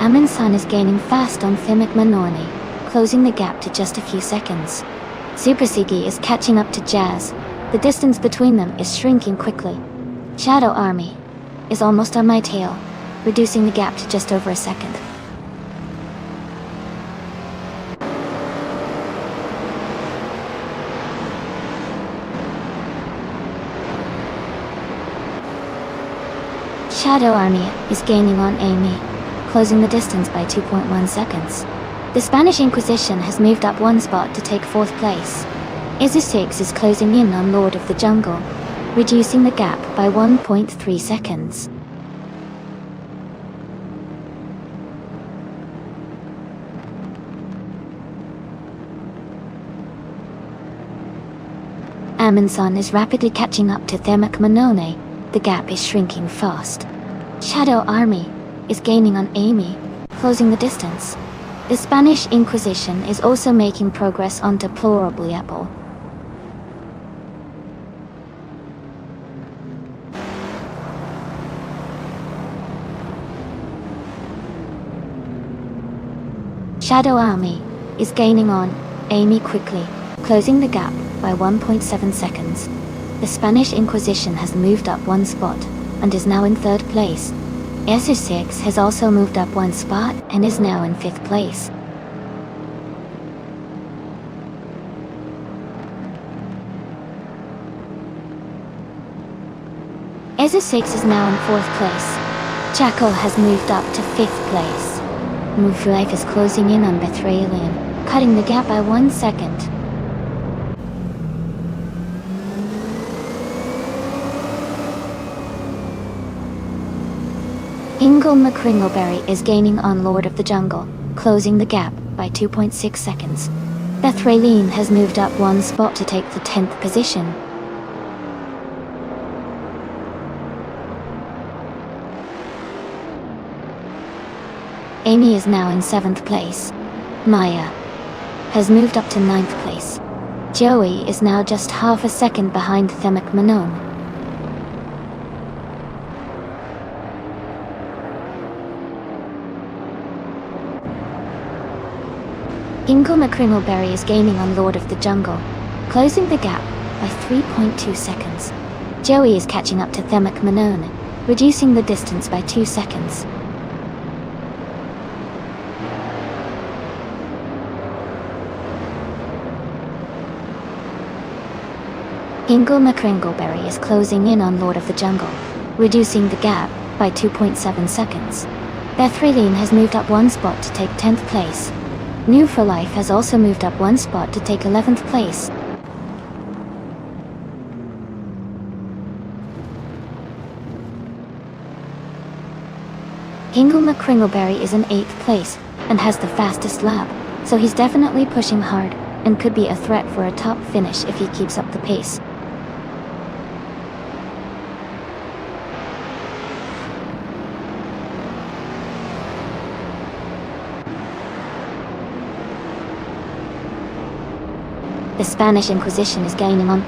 S1: Amundsen is gaining fast on Thimic Manoni, closing the gap to just a few seconds. Super Sigi is catching up to Jazz. The distance between them is shrinking quickly. Shadow Army is almost on my tail, reducing the gap to just over a second. Shadow Army is gaining on Amy, closing the distance by 2.1 seconds. The Spanish Inquisition has moved up one spot to take 4th place. Isusix is closing in on Lord of the Jungle, reducing the gap by 1.3 seconds. Amundsen is rapidly catching up to Thimic Manoni. The gap is shrinking fast. Shadow Army is gaining on Amy, closing the distance. The Spanish Inquisition is also making progress on Deplorable Apple. Shadow Army is gaining on Amy quickly, closing the gap by 1.7 seconds. The Spanish Inquisition has moved up one spot and is now in 3rd place. Isusix has also moved up one spot and is now in 5th place. Isusix is now in 4th place. Jackal has moved up to 5th place. Muflife is closing in on Bethralian, cutting the gap by 1 second. Ingle McCringleberry is gaining on Lord of the Jungle, closing the gap by 2.6 seconds. Bethralian has moved up one spot to take the 10th position. Amy is now in 7th place. Maya has moved up to 9th place. Joey is now just half a second behind Thimic Manon. Ingle McCringleberry is gaining on Lord of the Jungle, closing the gap by 3.2 seconds. Joey is catching up to Thimic Manon, reducing the distance by 2 seconds. Ingle McCringleberry is closing in on Lord of the Jungle, reducing the gap by 2.7 seconds. Bethralian has moved up one spot to take 10th place. New for Life has also moved up one spot to take 11th place. Ingle McCringleberry is in 8th place and has the fastest lap, so he's definitely pushing hard and could be a threat for a top finish if he keeps up the pace. The Spanish Inquisition is gaining on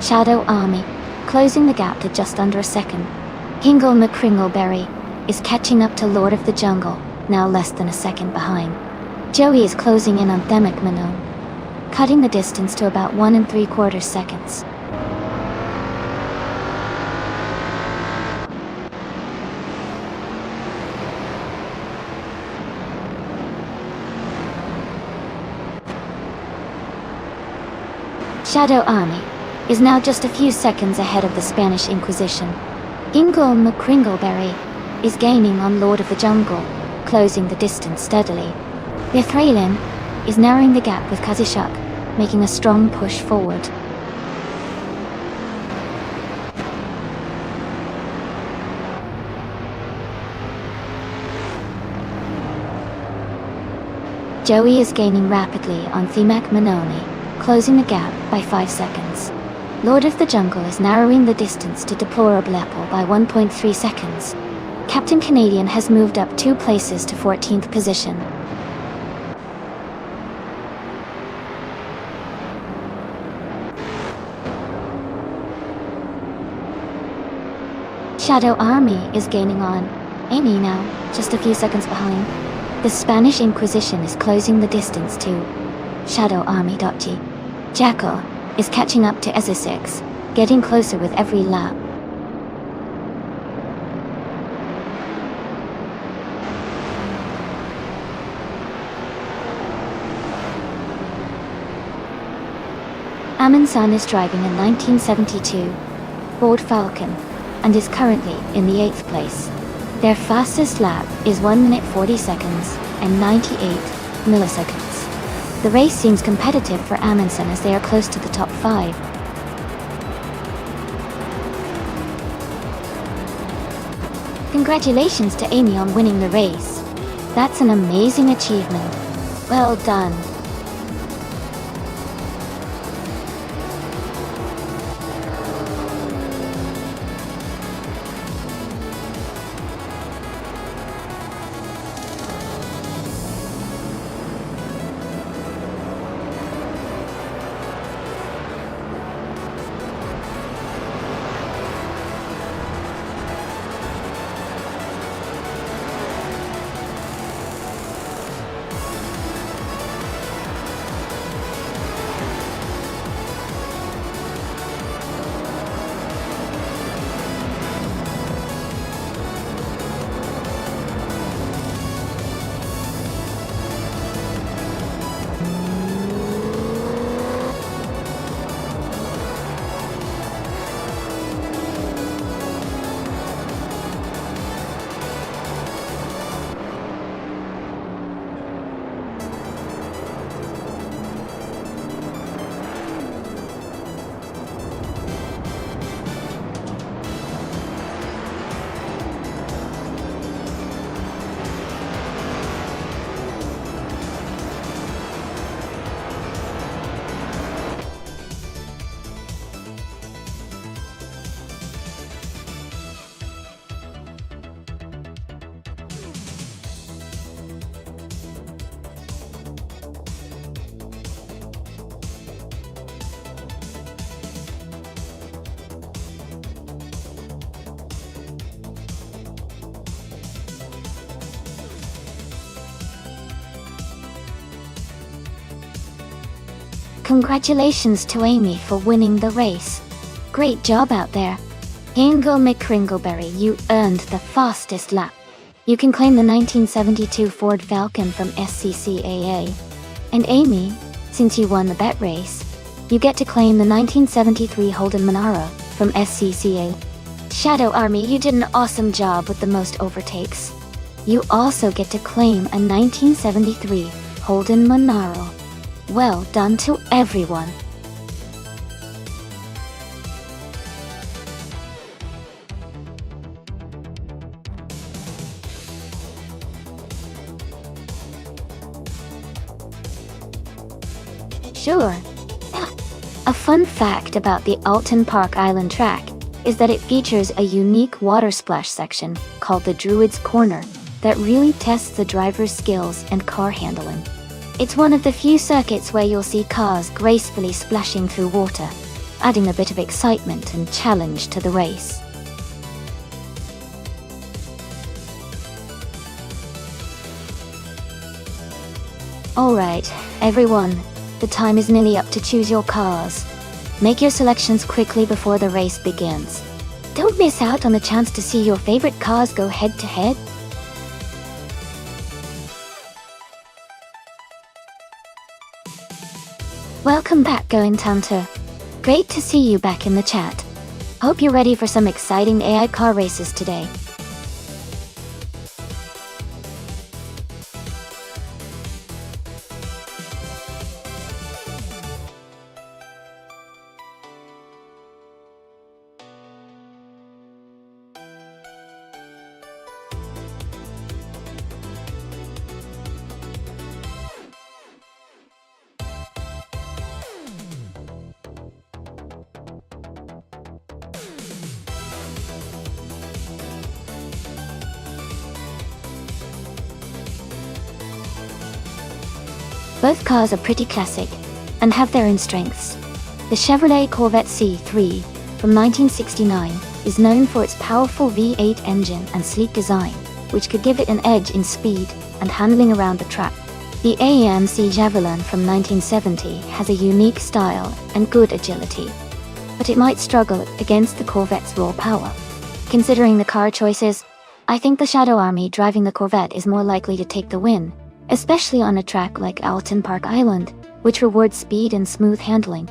S1: Shadow Army, closing the gap to just under a second. Ingle McCringleberry is catching up to Lord of the Jungle, now less than a second behind. Joey is closing in on Thimic Manon, cutting the distance to about 1 3/4 seconds. Shadow Army is now just a few seconds ahead of the Spanish Inquisition. Ingle McCringleberry is gaining on Lord of the Jungle, closing the distance steadily. Bethralian is narrowing the gap with Kazishak, making a strong push forward. Joey is gaining rapidly on Thimic Manoni, closing the gap by 5 seconds. Lord of the Jungle is narrowing the distance to Deplorable Apple by 1.3 seconds. Captain Canadian has moved up 2 places to 14th position. Shadow Army is gaining on Amy now, just a few seconds behind. The Spanish Inquisition is closing the distance to Shadow Army. Jackal is catching up to SSX, getting closer with every lap. Amundsen is driving a 1972 Ford Falcon and is currently in the 8th place. Their fastest lap is 1 minute 40 seconds and 98 milliseconds. The race seems competitive for Amundsen as they are close to the top 5. Congratulations to Amy on winning the race. That's an amazing achievement. Well done. Congratulations to Amy for winning the race. Great job out there. Hingle McCringleberry, you earned the fastest lap. You can claim the 1972 Ford Falcon from SCCAA. And Amy, since you won the bet race, you get to claim the 1973 Holden Monaro from SCCA. Shadow Army, you did an awesome job with the most overtakes. You also get to claim a 1973 Holden Monaro. Well done to everyone. Sure. A fun fact about the Alton Park Island track is that it features a unique water splash section called the Druid's Corner that really tests the driver's skills and car handling. It's one of the few circuits where you'll see cars gracefully splashing through water, adding a bit of excitement and challenge to the race. Alright, everyone, the time is nearly up to choose your cars. Make your selections quickly before the race begins. Don't miss out on the chance to see your favorite cars go head-to-head. Welcome back, Going Tanter. Great to see you back in the chat. Hope you're ready for some exciting AI car races today. Both cars are pretty classic and have their own strengths. The Chevrolet Corvette C3 from 1969 is known for its powerful V8 engine and sleek design, which could give it an edge in speed and handling around the track. The AMC Javelin from 1970 has a unique style and good agility, but it might struggle against the Corvette's raw power. Considering the car choices, I think the Shadow Army driving the Corvette is more likely to take the win, especially on a track like Alton Park Island, which rewards speed and smooth handling.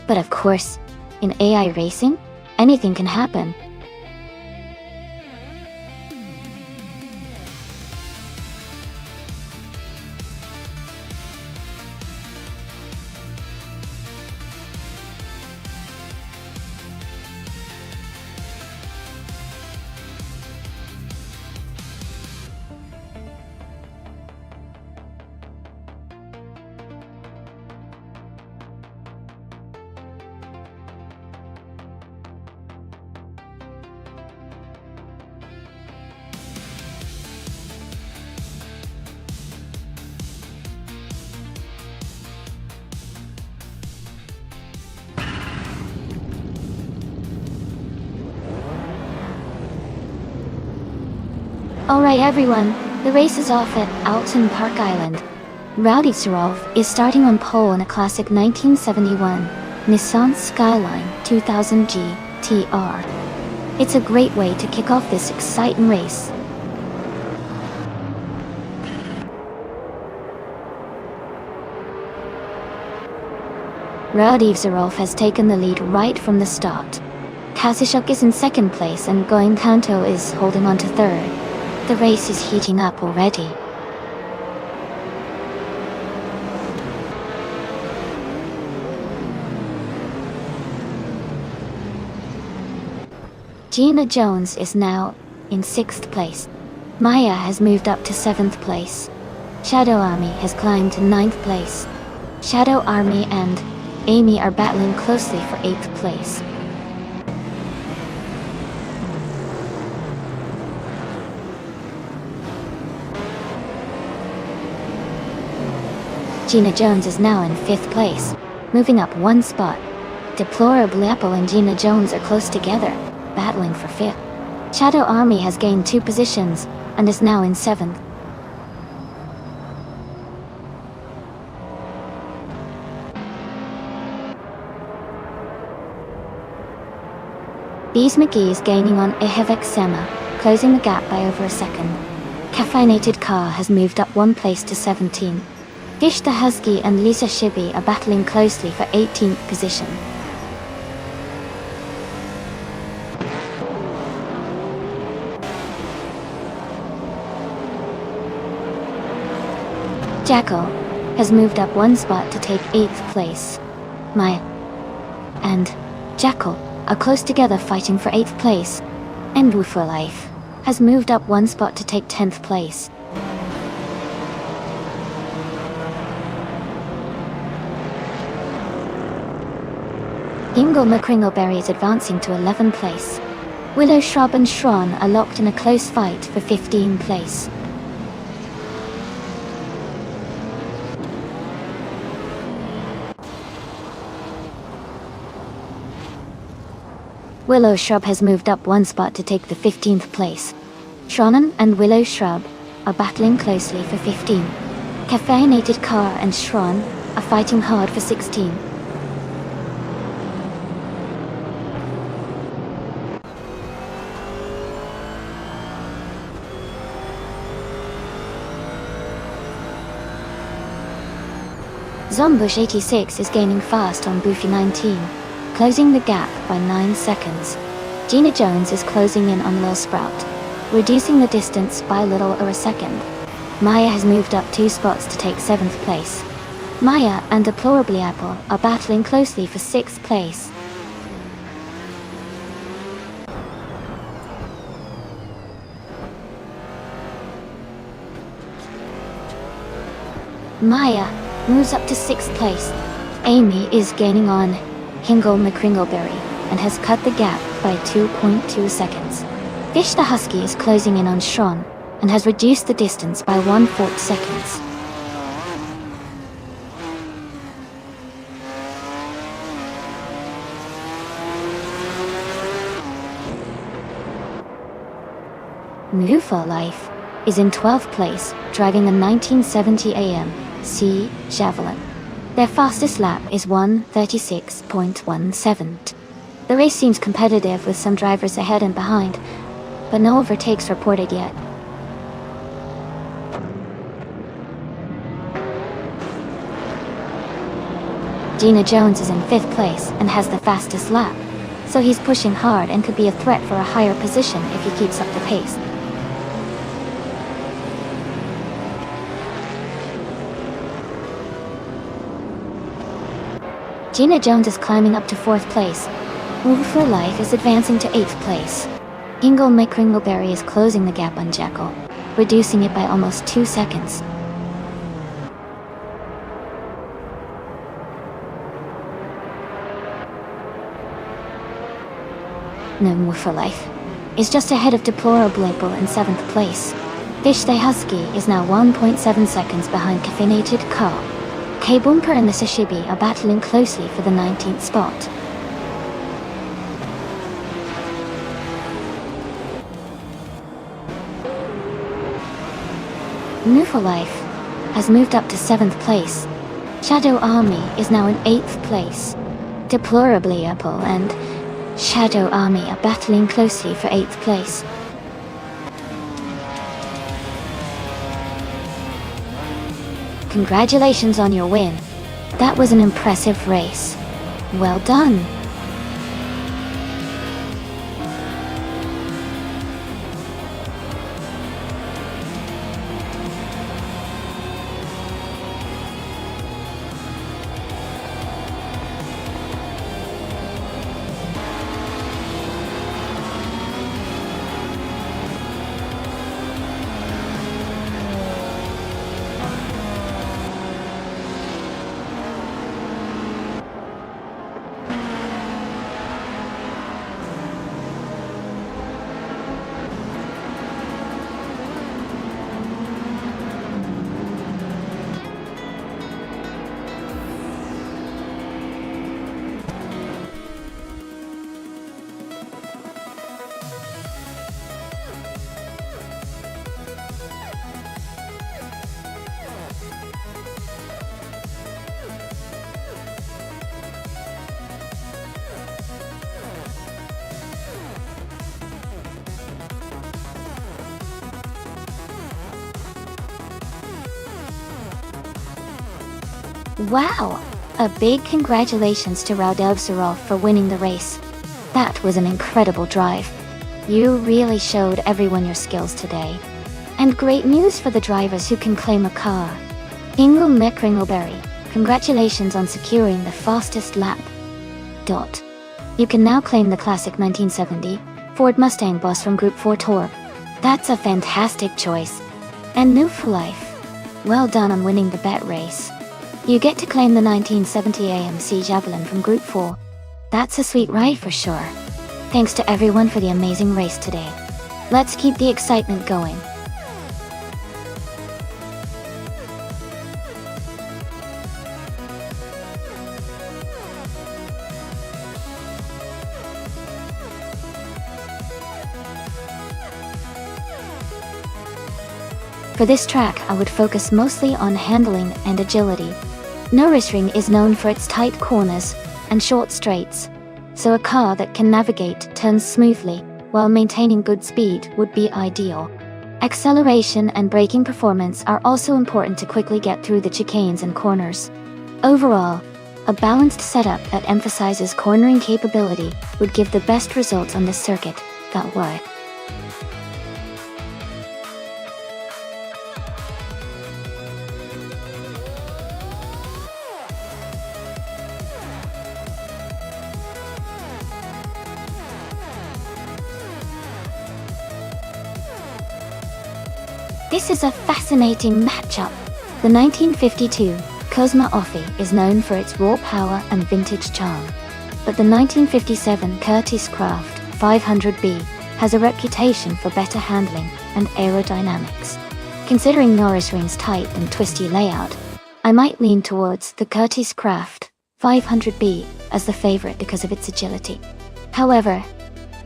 S1: But of course, in AI racing, anything can happen. Alright everyone, the race is off at Alton Park Island. Rowdy Surov is starting on pole in a classic 1971 Nissan Skyline 2000 GTR. It's a great way to kick off this exciting race. Rowdy Surov has taken the lead right from the start. Kazishuk is in second place and Going Kanto is holding on to third. The race is heating up already. Gina Jones is now in 6th place. Maya has moved up to 7th place. Shadow Army has climbed to 9th place. Shadow Army and Amy are battling closely for 8th place. Gina Jones is now in 5th place, moving up 1 spot. Deplorable Apple and Gina Jones are close together, battling for 5th. Shadow Army has gained 2 positions, and is now in 7th. Bees McGee is gaining on Ehevek Sema, closing the gap by over a second. Caffeinated Car has moved up 1 place to 17. Gish the Husky and Lisa Shibi are battling closely for 18th position. Jackal has moved up 1 spot to take 8th place. Maya and Jackal are close together fighting for 8th place. And Woo for Life has moved up 1 spot to take 10th place. Ingle McCringleberry is advancing to 11th place. Willow Shrub and Shron are locked in a close fight for 15th place. Willow Shrub has moved up 1 spot to take the 15th place. Shronon and Willow Shrub are battling closely for 15. Caffeinated Car and Shron are fighting hard for 16. Zombush 86 is gaining fast on Boofy 19, closing the gap by 9 seconds. Gina Jones is closing in on Lil Sprout, reducing the distance by a little over a second. Maya has moved up 2 spots to take 7th place. Maya and Deplorably Apple are battling closely for 6th place. Maya moves up to 6th place. Amy is gaining on Hingle McCringleberry and has cut the gap by 2.2 seconds. Fish the Husky is closing in on Shron and has reduced the distance by 1/4 seconds. New for Life is in 12th place, driving a 1970 AMC Javelin. Their fastest lap is 1:36.17. The race seems competitive with some drivers ahead and behind, but no overtakes reported yet. Gina Jones is in 5th place and has the fastest lap, so he's pushing hard and could be a threat for a higher position if he keeps up the pace. Gina Jones is climbing up to 4th place. Move for Life is advancing to 8th place. Ingle McCringleberry is closing the gap on Jekyll, reducing it by almost 2 seconds. No Move for Life is just ahead of Deplorable April in 7th place. Fish the Husky is now 1.7 seconds behind Caffeinated Car. K-Bunker and the Sashibi are battling closely for the 19th spot. New for Life has moved up to 7th place. Shadow Army is now in 8th place. Deplorably Apple and Shadow Army are battling closely for 8th place. Congratulations on your win. That was an impressive race. Well done. Wow! A big congratulations to Raudevzorov for winning the race. That was an incredible drive. You really showed everyone your skills today. And great news for the drivers who can claim a car. Ingle McCringleberry, congratulations on securing the fastest lap. You can now claim the classic 1970 Ford Mustang Boss from Group 4 Tour. That's a fantastic choice. And New for Life, well done on winning the bet race. You get to claim the 1970 AMC Javelin from Group 4. That's a sweet ride for sure. Thanks to everyone for the amazing race today. Let's keep the excitement going. For this track, I would focus mostly on handling and agility. Nürburgring is known for its tight corners and short straights, so a car that can navigate turns smoothly while maintaining good speed would be ideal. Acceleration and braking performance are also important to quickly get through the chicanes and corners. Overall, a balanced setup that emphasizes cornering capability would give the best results on this circuit. That way. This is a fascinating matchup. The 1952 Cosma Offie is known for its raw power and vintage charm, but the 1957 Curtiss Craft 500B has a reputation for better handling and aerodynamics. Considering Nürburgring's tight and twisty layout, I might lean towards the Curtiss Craft 500B as the favorite because of its agility. However,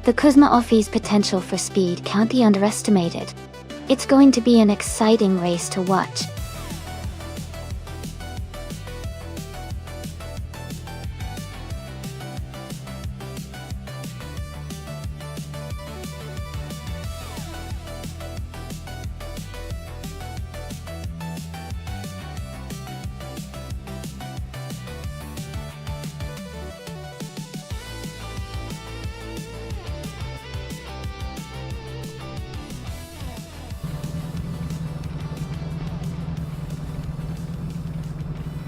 S1: the Cosma Offie's potential for speed can't be underestimated. It's going to be an exciting race to watch.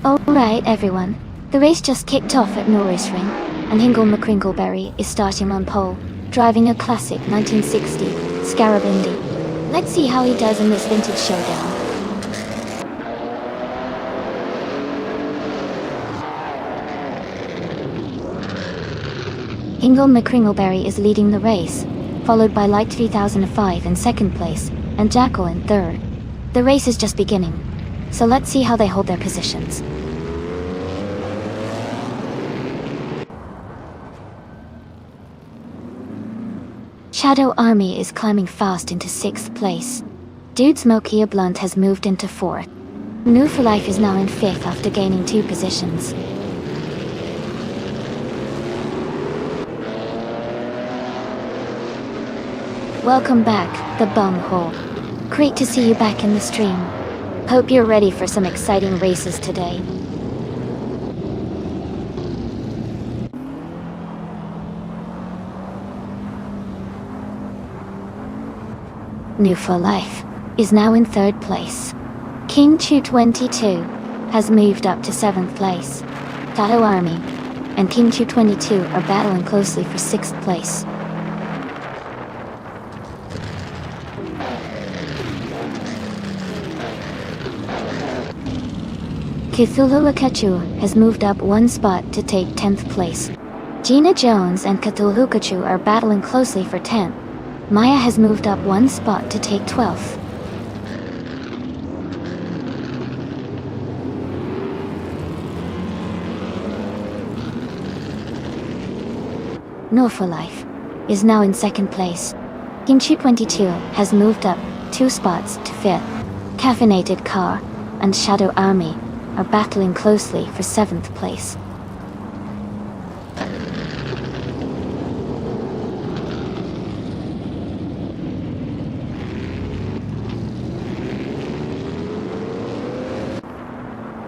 S1: Alright everyone, the race just kicked off at Norrisring, and Hingle McCringleberry is starting on pole, driving a classic 1960 Scarab Indy. Let's see how he does in this vintage showdown. Hingle McCringleberry is leading the race, followed by Light 3005 in second place, and Jackal in third. The race is just beginning, so let's see how they hold their positions. Shadow Army is climbing fast into 6th place. Dude Smokey a Blunt has moved into 4th. New for Life is now in 5th after gaining 2 positions. Welcome back, the bumhole. Great to see you back in the stream. Hope you're ready for some exciting races today. New for Life is now in 3rd place. King Chu 22 has moved up to 7th place. Shadow Army and King Chu 22 are battling closely for 6th place. Cthulhu Akachu has moved up 1 spot to take 10th place. Gina Jones and Cthulhu Akachu are battling closely for 10th. Maya has moved up 1 spot to take 12th. No for Life is now in 2nd place. King Chu 22 has moved up 2 spots to 5th. Caffeinated Car and Shadow Army are battling closely for 7th place.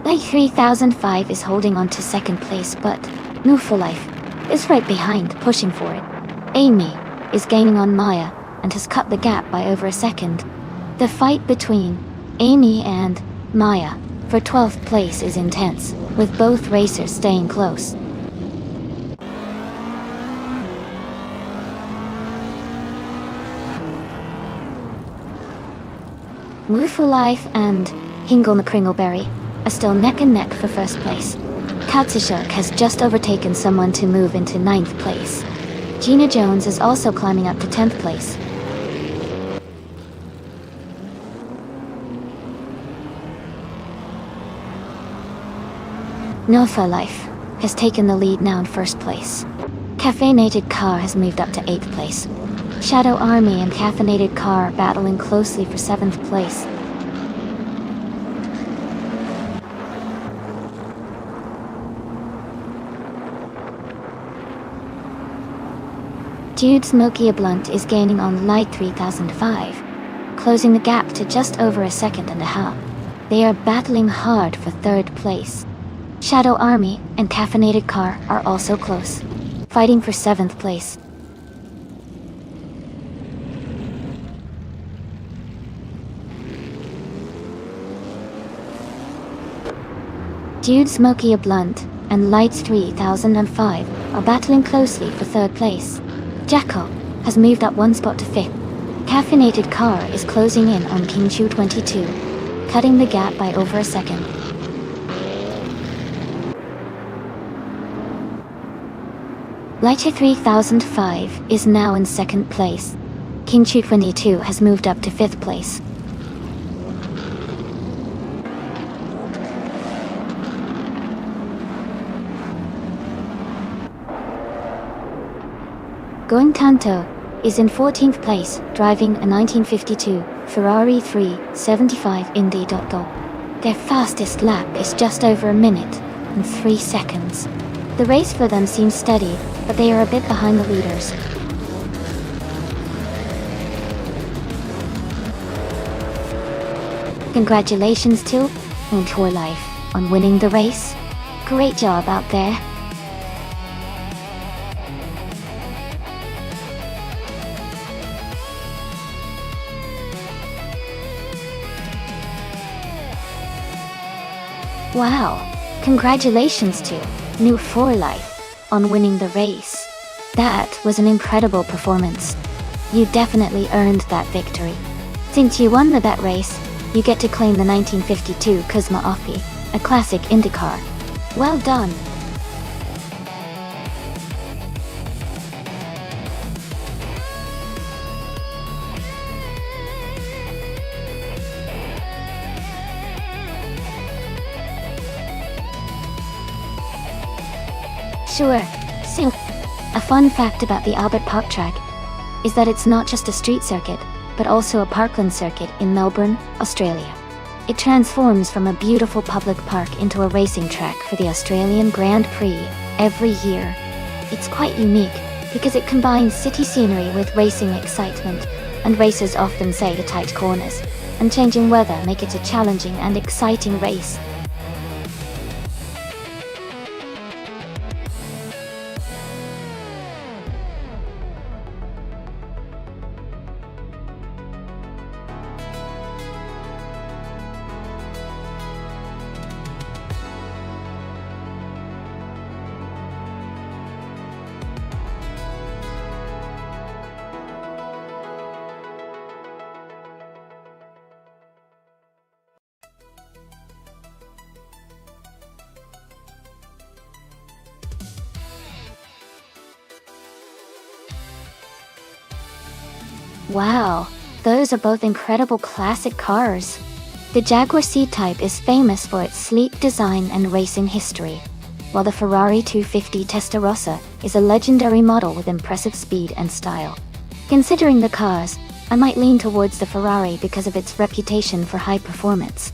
S1: Light 3005 is holding on to 2nd place, but New for Life is right behind, pushing for it. Amy is gaining on Maya and has cut the gap by over a second. The fight between Amy and Maya for 12th place is intense, with both racers staying close. New for Life and Hingle McCringleberry are still neck and neck for 1st place. Katsishuk has just overtaken someone to move into 9th place. Gina Jones is also climbing up to 10th place. No for Life has taken the lead now in 1st place. Caffeinated Car has moved up to 8th place. Shadow Army and Caffeinated Car are battling closely for 7th place. Dude Smokey a Blunt is gaining on Light 3005, closing the gap to just over a second and a half. They are battling hard for 3rd place. Shadow Army and Caffeinated Car are also close, fighting for 7th place. Dude Smokey a Blunt and Lights 3005 are battling closely for 3rd place. Jackal has moved up 1 spot to 5th. Caffeinated Car is closing in on King Chu 22, cutting the gap by over a second. Lighter 3005 is now in 2nd place. King Chu 22 has moved up to 5th place. Going Kanto is in 14th place, driving a 1952 Ferrari 375 Indy.go. Their fastest lap is just over a minute and 3 seconds. The race for them seems steady, but they are a bit behind the leaders. Congratulations to Tour Life on winning the race. Great job out there. Wow, congratulations to New 4 Life on winning the race. That was an incredible performance. You definitely earned that victory. Since you won that race, you get to claim the 1952 Cosmo Offie, a classic IndyCar. Well done. Sure. So, a fun fact about the Albert Park track is that it's not just a street circuit, but also a parkland circuit in Melbourne, Australia. It transforms from a beautiful public park into a racing track for the Australian Grand Prix every year. It's quite unique because it combines city scenery with racing excitement, and racers often say the tight corners and changing weather make it a challenging and exciting race. Wow, those are both incredible classic cars. The Jaguar C-Type is famous for its sleek design and racing history, while the Ferrari 250 Testarossa is a legendary model with impressive speed and style. Considering the cars, I might lean towards the Ferrari because of its reputation for high performance.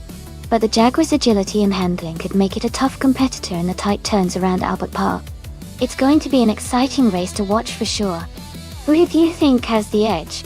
S1: But the Jaguar's agility and handling could make it a tough competitor in the tight turns around Albert Park. It's going to be an exciting race to watch for sure. Who do you think has the edge?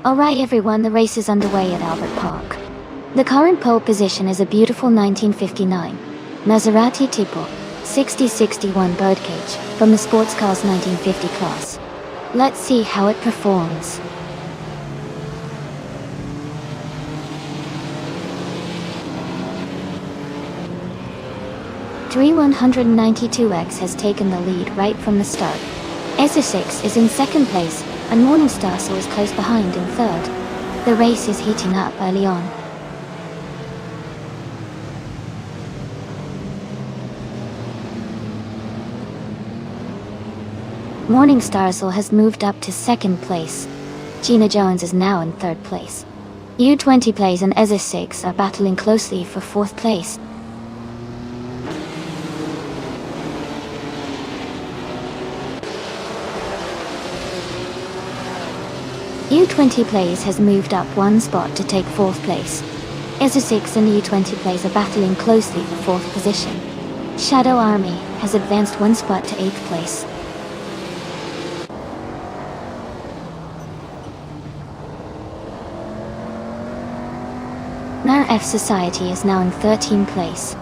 S1: Alright everyone, the race is underway at Albert Park. The current pole position is a beautiful 1959 Maserati Tipo 6061 birdcage from the Sports Cars 1950 class. Let's see how it performs. Three 192X has taken the lead right from the start. SSX is in second place, and Nonstop is close behind in third. The race is heating up early on. Morningstar has moved up to second place. Gina Jones is now in third place. U20 Plays and SSX are battling closely for fourth place. U20 Plays has moved up one spot to take fourth place. SSX and U20 Plays are battling closely for fourth position. Shadow Army has advanced one spot to eighth place. Nar F Society is now in 13th place.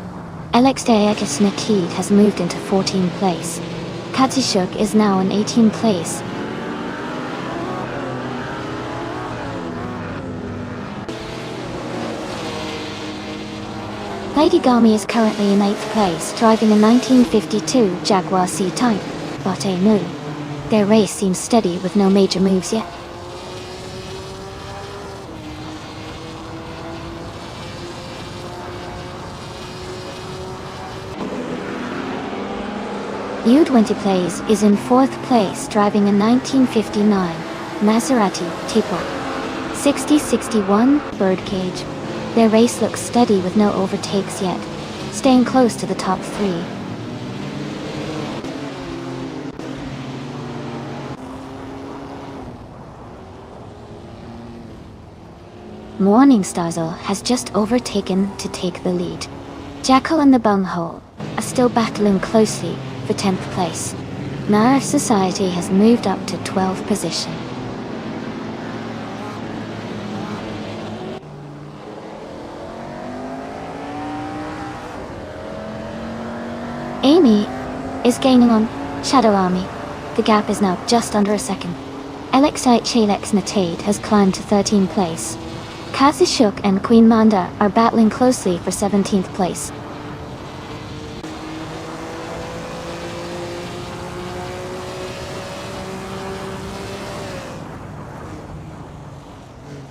S1: LXDX Nakid has moved into 14th place. Katsushuk is now in 18th place. Lady Gami is currently in 8th place, driving a 1952 Jaguar C-Type, but a new. Their race seems steady with no major moves yet. U20 Plays is in 4th place, driving a 1959 Maserati Tipo 6061 Birdcage. Their race looks steady with no overtakes yet, staying close to the top 3. Morning Starzl has just overtaken to take the lead. Jackal and the Bunghole are still battling closely for 10th place. Narf Society has moved up to 12th position. Amy is gaining on Shadow Army. The gap is now just under a second. Alexei Chalex Natade has climbed to 13th place. Katsushuk and Queen Manda are battling closely for 17th place.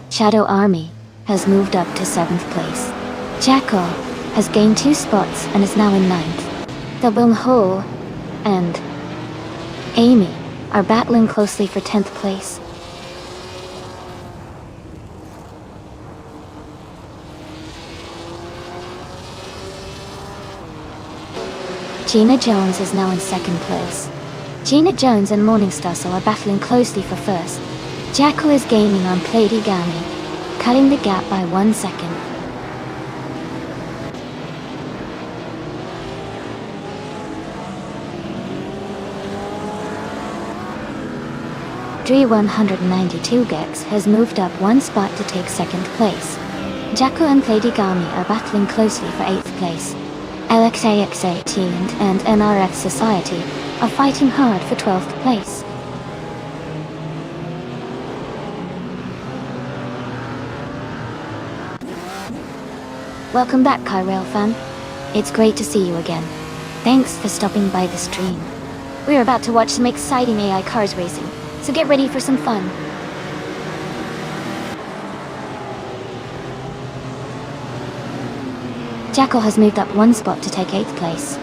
S1: Shadow Army has moved up to 7th place. Jackal has gained 2 spots and is now in 9th. The Bunghole and Amy are battling closely for 10th place. Gina Jones is now in 2nd place. Gina Jones and Morning Starzl are battling closely for 1st. Jackal is gaining on Lady Gami, cutting the gap by 1 second. Dre 192 Gex has moved up 1 spot to take 2nd place. Jackal and Lady Gami are battling closely for 8th place. LXAX18 and NRF Society are fighting hard for 12th place. Welcome back, Kyrail fan. It's great to see you again. Thanks for stopping by the stream. We're about to watch some exciting AI cars racing, so get ready for some fun. Jackal has moved up 1 spot to take 8th place.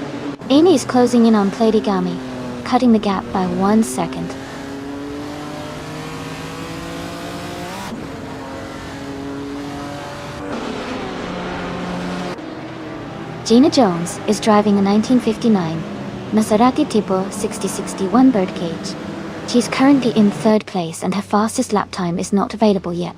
S1: Amy is closing in on Lady Gami, cutting the gap by 1 second. Gina Jones is driving a 1959 Maserati Tipo 6061 Birdcage. She's currently in 3rd place and her fastest lap time is not available yet.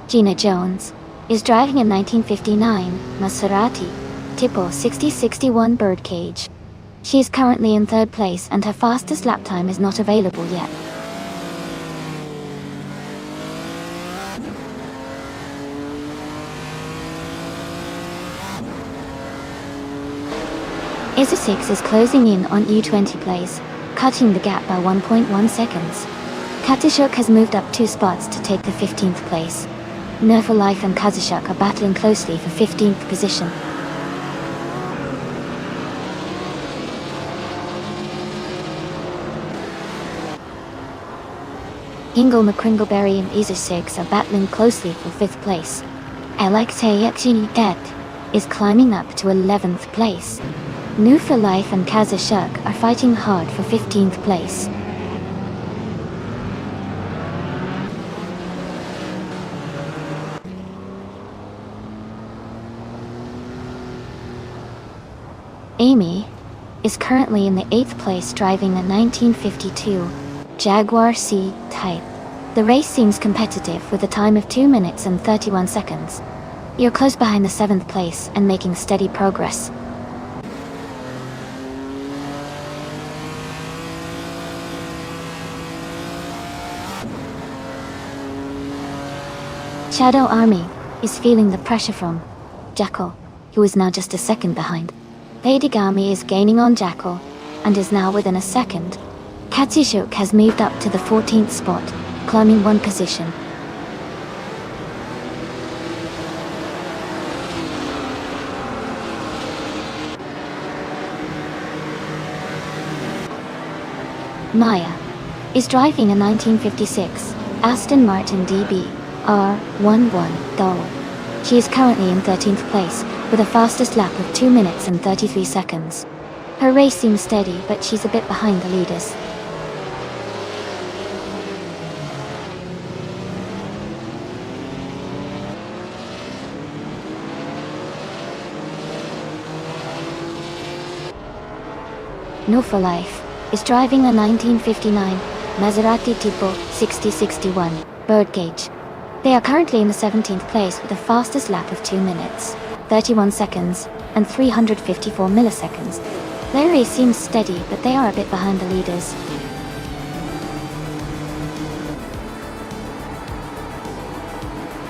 S1: Gina Jones is driving a 1959 Maserati Tipo 6061 Birdcage. She is currently in 3rd place and her fastest lap time is not available yet. ISA6 is closing in on U20 place, cutting the gap by 1.1 seconds. Katsushuk has moved up 2 spots to take the 15th place. Nerfa Life and Katsushuk are battling closely for 15th position. Hingle McCringleberry and ISA6 are battling closely for 5th place. LXAXET is climbing up to 11th place. Nufa Life and Katsushuk are fighting hard for 15th place. Amy is currently in the 8th place driving a 1952 Jaguar C-Type. The race seems competitive with a time of 2 minutes and 31 seconds. You're close behind the 7th place and making steady progress. Shadow Army is feeling the pressure from Jackal, who is now just a second behind. Edigami is gaining on Jackal, and is now within a second. Katsushuk has moved up to the 14th spot, climbing one position. Maya is driving a 1956 Aston Martin DB R11 She is currently in 13th place, with a fastest lap of 2 minutes and 33 seconds. Her race seems steady, but she's a bit behind the leaders. No for Life is driving a 1959 Maserati Tipo 6061 Birdcage. They are currently in the 17th place with a fastest lap of 2 minutes, 31 seconds, and 354 milliseconds. Their race seems steady, but they are a bit behind the leaders.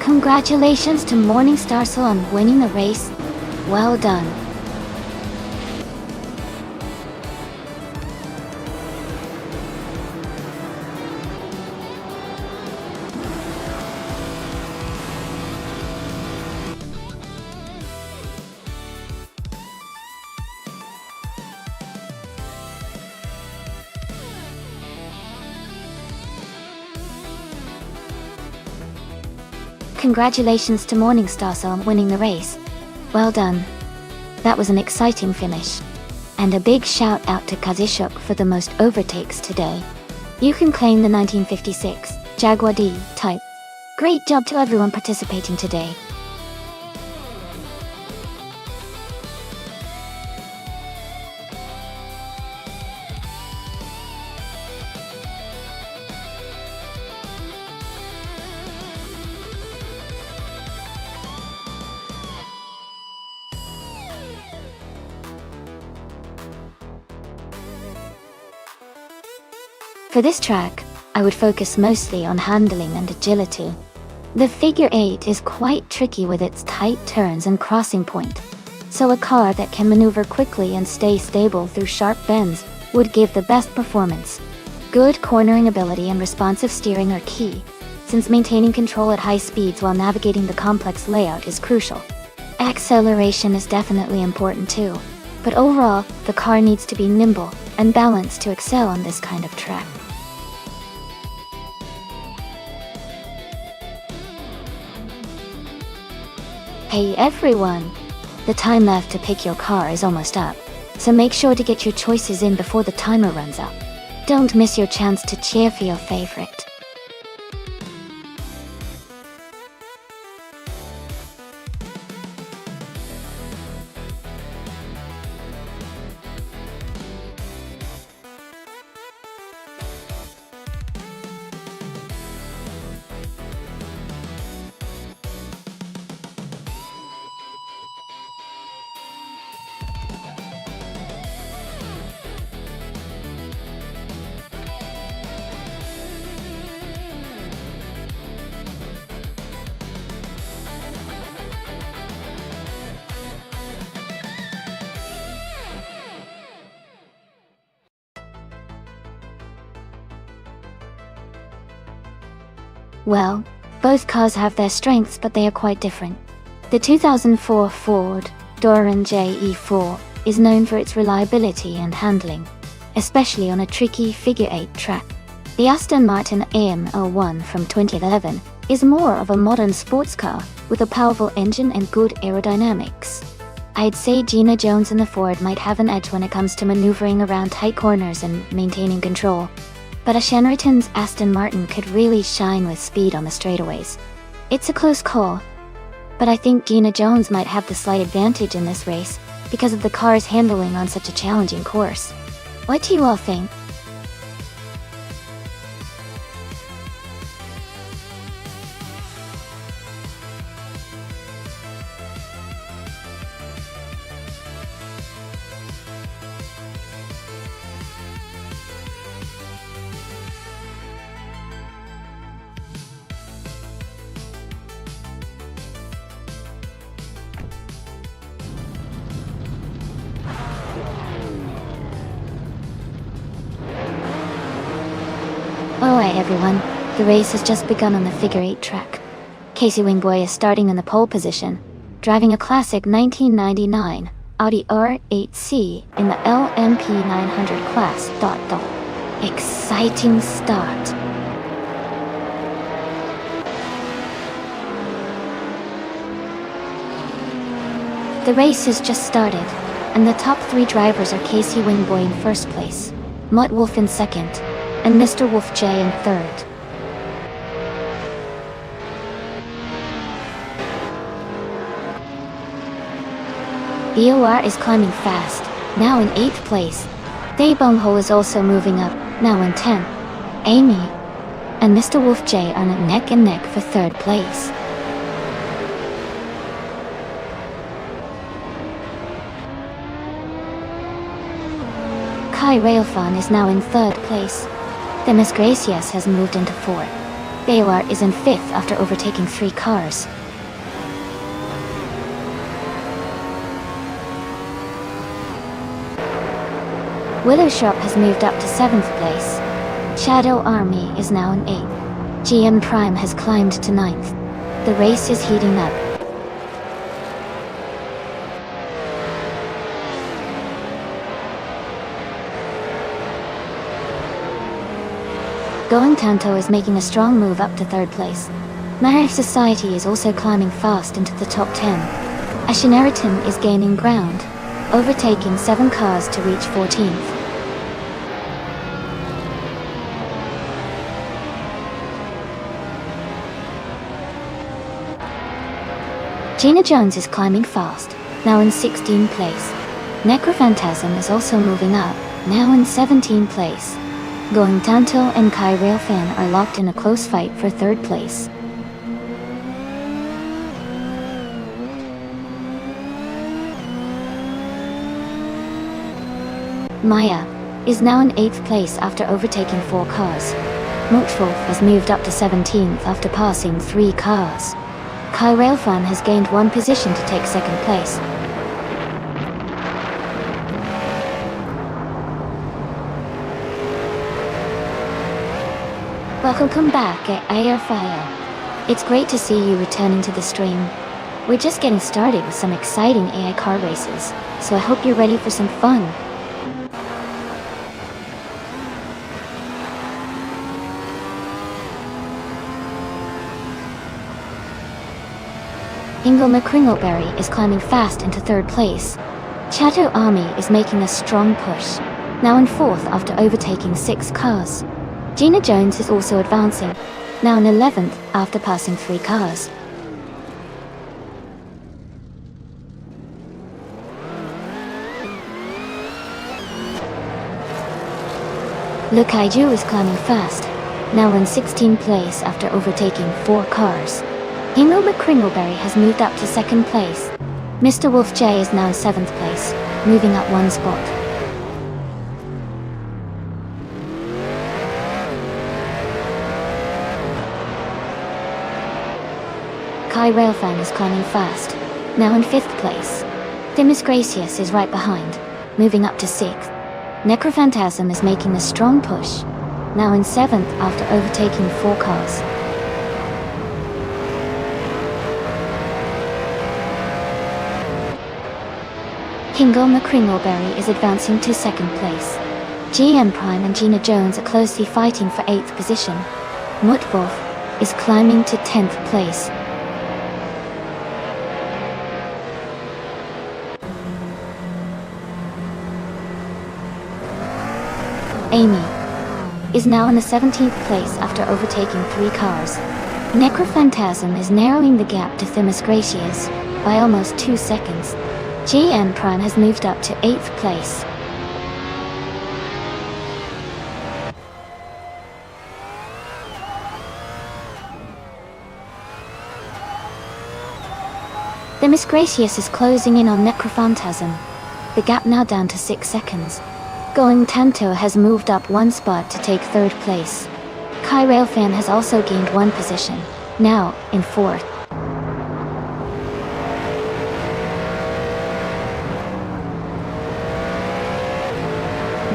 S1: Congratulations to Morningstar Soul on winning the race. Well done. Congratulations to Morningstar Soul on winning the race. Well done. That was an exciting finish. And a big shout out to Kazushuk for the most overtakes today. You can claim the 1956 Jaguar D type. Great job to everyone participating today. For this track, I would focus mostly on handling and agility. The figure 8 is quite tricky with its tight turns and crossing point, so a car that can maneuver quickly and stay stable through sharp bends would give the best performance. Good cornering ability and responsive steering are key, since maintaining control at high speeds while navigating the complex layout is crucial. Acceleration is definitely important too, but overall, the car needs to be nimble and balanced to excel on this kind of track. Hey everyone! The time left to pick your car is almost up, so make sure to get your choices in before the timer runs out. Don't miss your chance to cheer for your favorite. Well, both cars have their strengths, but they are quite different. The 2004 Ford Touran JE4 is known for its reliability and handling, especially on a tricky figure 8 track. The Aston Martin AM01 from 2011 is more of a modern sports car with a powerful engine and good aerodynamics. I'd say Gina Jones and the Ford might have an edge when it comes to maneuvering around tight corners and maintaining control. But Ashenriton's Aston Martin could really shine with speed on the straightaways. It's a close call, but I think Gina Jones might have the slight advantage in this race because of the car's handling on such a challenging course. What do you all think? everyone, the race has just begun on the figure 8 track. Casey Wingboy is starting in the pole position, driving a classic 1999 Audi R8C in the LMP 900 class. Exciting start. The race has just started, and the top 3 drivers are Casey Wingboy in first place, Mutt Wolf in second, and Mr. Wolf J in third. The OR is climbing fast, now in 8th place. Dae Bong Ho is also moving up, now in 10th. Amy and Mr. Wolf J are neck and neck for 3rd place. Kai Railfan is now in 3rd place. Themis Gracias has moved into 4th. Bayawar is in 5th after overtaking 3 cars. Willow Sharp has moved up to 7th place. Shadow Army is now in 8th. GM Prime has climbed to 9th. The race is heating up. Going Tanto is making a strong move up to 3rd place. Marriage Society is also climbing fast into the top 10. Ashineriton is gaining ground, overtaking 7 cars to reach 14th. Gina Jones is climbing fast, now in 16th place. Necrophantasm is also moving up, now in 17th place. Going Tanto and Kai Railfan are locked in a close fight for 3rd place. Maya is now in 8th place after overtaking 4 cars. Mootwolf has moved up to 17th after passing 3 cars. Kai Railfan has gained 1 position to take 2nd place. Welcome back at Airfire. It's great to see you returning to the stream. We're just getting started with some exciting AI car races, so I hope you're ready for some fun. Ingo McCringleberry is climbing fast into 3rd place. Chateau Army is making a strong push, now in 4th after overtaking 6 cars. Gina Jones is also advancing, now in 11th after passing 3 cars. Le Kaiju is climbing fast, now in 16th place after overtaking 4 cars. Ingo McCringleberry has moved up to 2nd place. Mr. Wolf J is now in 7th place, moving up 1 spot. Kai Railfan is climbing fast, now in 5th place. Themis Gracias is right behind, moving up to 6th. Necrophantasm is making a strong push, now in 7th after overtaking 4 cars. Kingo McCringleberry is advancing to 2nd place. GM Prime and Gina Jones are closely fighting for 8th position. Mutwolf is climbing to 10th place. Amy is now in the 17th place after overtaking 3 cars. Necrophantasm is narrowing the gap to Themis Gracias by almost 2 seconds. GM Prime has moved up to 8th place. Themis Gracias is closing in on Necrophantasm. The gap now down to 6 seconds. Going Tanto has moved up 1 spot to take 3rd place. Kai Railfan has also gained 1 position, now in 4th.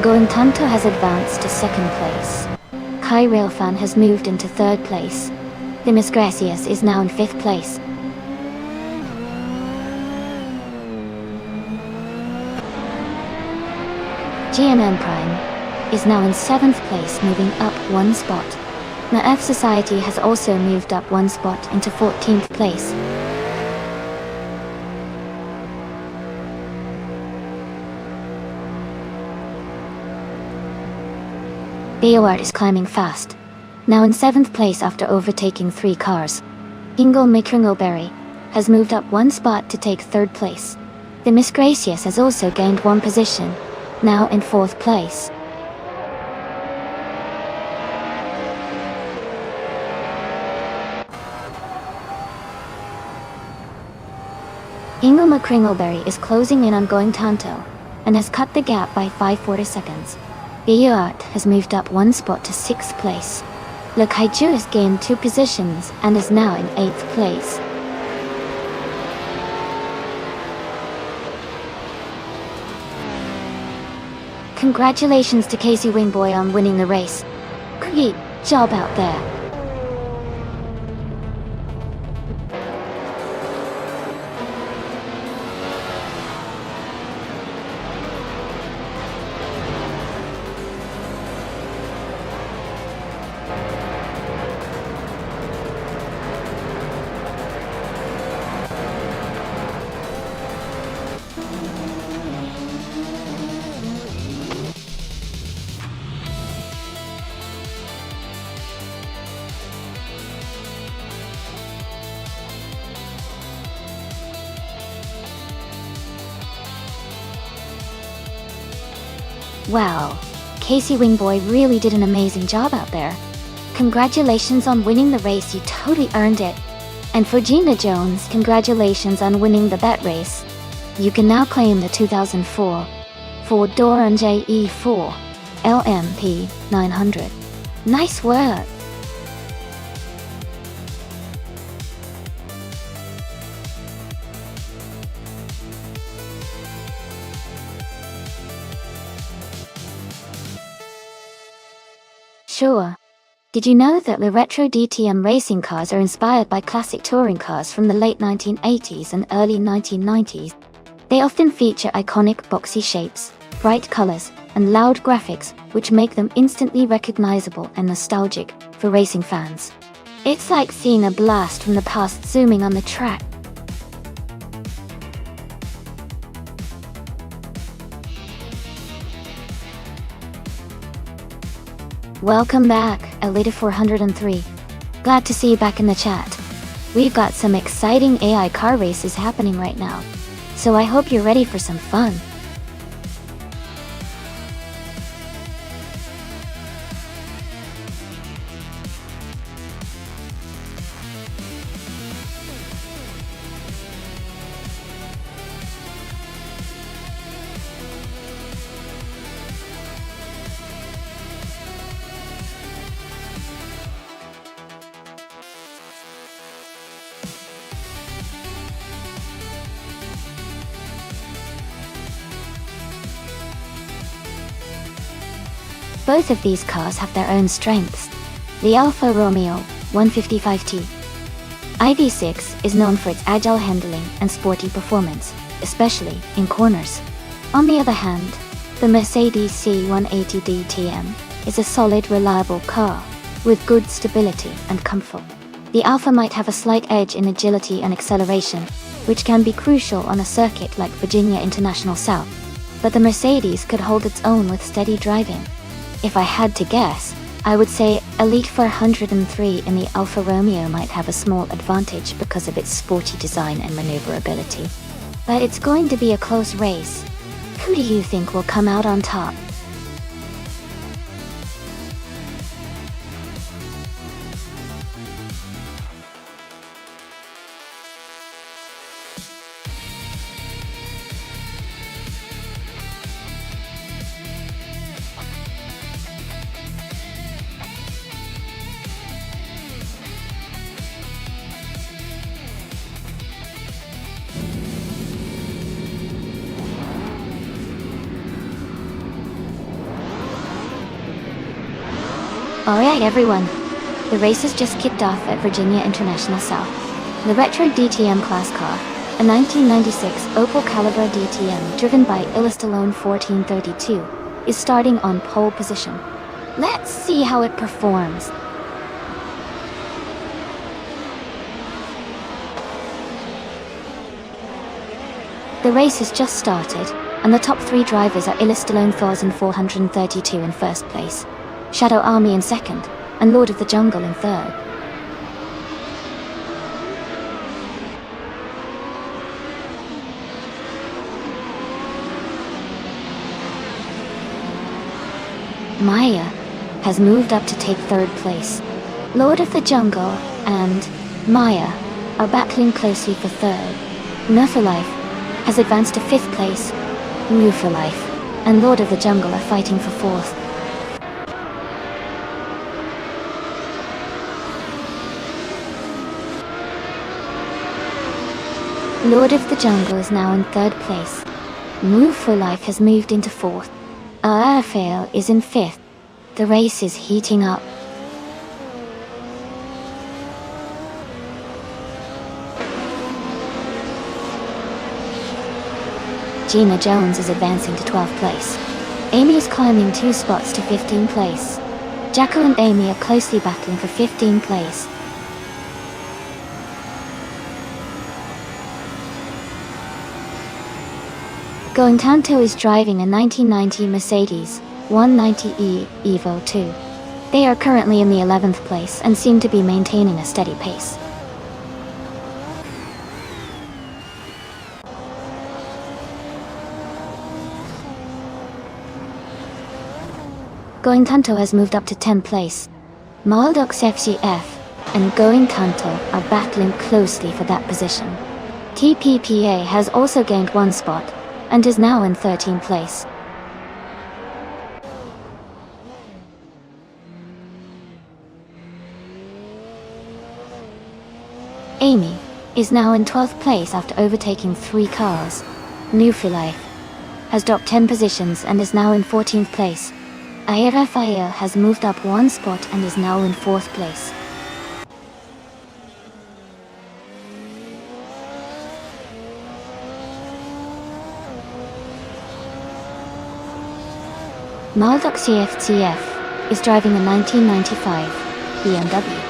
S1: Going Tanto has advanced to 2nd place. High Railfan has moved into 3rd place. The Miss Gracias is now in 5th place. GMM Prime is now in 7th place, moving up 1 spot. Naef Society has also moved up 1 spot into 14th place. Beowart is climbing fast, now in 7th place after overtaking 3 cars. Ingle Mikringleberry has moved up 1 spot to take 3rd place. The Miss Gracias has also gained 1 position, now in 4th place. Ingle McCringleberry is closing in on Going Tanto, and has cut the gap by 5/40 seconds. Beowart has moved up 1 spot to 6th place. Le Kaiju has gained 2 positions and is now in 8th place. Congratulations to Casey Wingboy on winning the race. Great job out there. Wow, Casey Wingboy really did an amazing job out there. Congratulations on winning the race, you totally earned it. And for Gina Jones, congratulations on winning the bet race. You can now claim the 2004 Ford Doran JE4 LMP 900. Nice work! Sure. Did you know that the retro DTM racing cars are inspired by classic touring cars from the late 1980s and early 1990s? They often feature iconic boxy shapes, bright colors, and loud graphics, which make them instantly recognizable and nostalgic for racing fans. It's like seeing a blast from the past zooming on the track. Welcome back, Elita 403. Glad to see you back in the chat. We've got some exciting AI car races happening right now, so I hope you're ready for some fun. Both of these cars have their own strengths. The Alfa Romeo 155T IV6 is known for its agile handling and sporty performance, especially in corners. On the other hand, the Mercedes C180 DTM is a solid, reliable car with good stability and comfort. The Alfa might have a slight edge in agility and acceleration, which can be crucial on a circuit like Virginia International South, but the Mercedes could hold its own with steady driving. If I had to guess, I would say Elite 403 in the Alfa Romeo might have a small advantage because of its sporty design and maneuverability. But it's going to be a close race. Who do you think will come out on top? Alright everyone, the race has just kicked off at Virginia International South. The retro DTM class car, a 1996 Opel Calibra DTM driven by Illustallone 1432, is starting on pole position. Let's see how it performs. The race has just started, and the top three drivers are Illustallone 1432 in first place, Shadow Army in second, and Lord of the Jungle in third. Maya has moved up to take third place. Lord of the Jungle and Maya are battling closely for third. Life has advanced to fifth place. Life and Lord of the Jungle are fighting for fourth. Lord of the Jungle is now in third place. Life has moved into fourth. Fail is in fifth. The race is heating up. Gina Jones is advancing to 12th place. Amy is climbing 2 spots to 15th place. Jacko and Amy are closely battling for 15th place. Going Tanto is driving a 1990 Mercedes 190E Evo 2. They are currently in the 11th place and seem to be maintaining a steady pace. Going Tanto has moved up to 10th place. Maldox FCF and Going Tanto are battling closely for that position. TPPA has also gained 1 spot and is now in 13th place. Amy is now in 12th place after overtaking 3 cars. Life has dropped 10 positions and is now in 14th place. Rafael has moved up 1 spot and is now in 4th place. Maldox CFTF is driving a 1995 BMW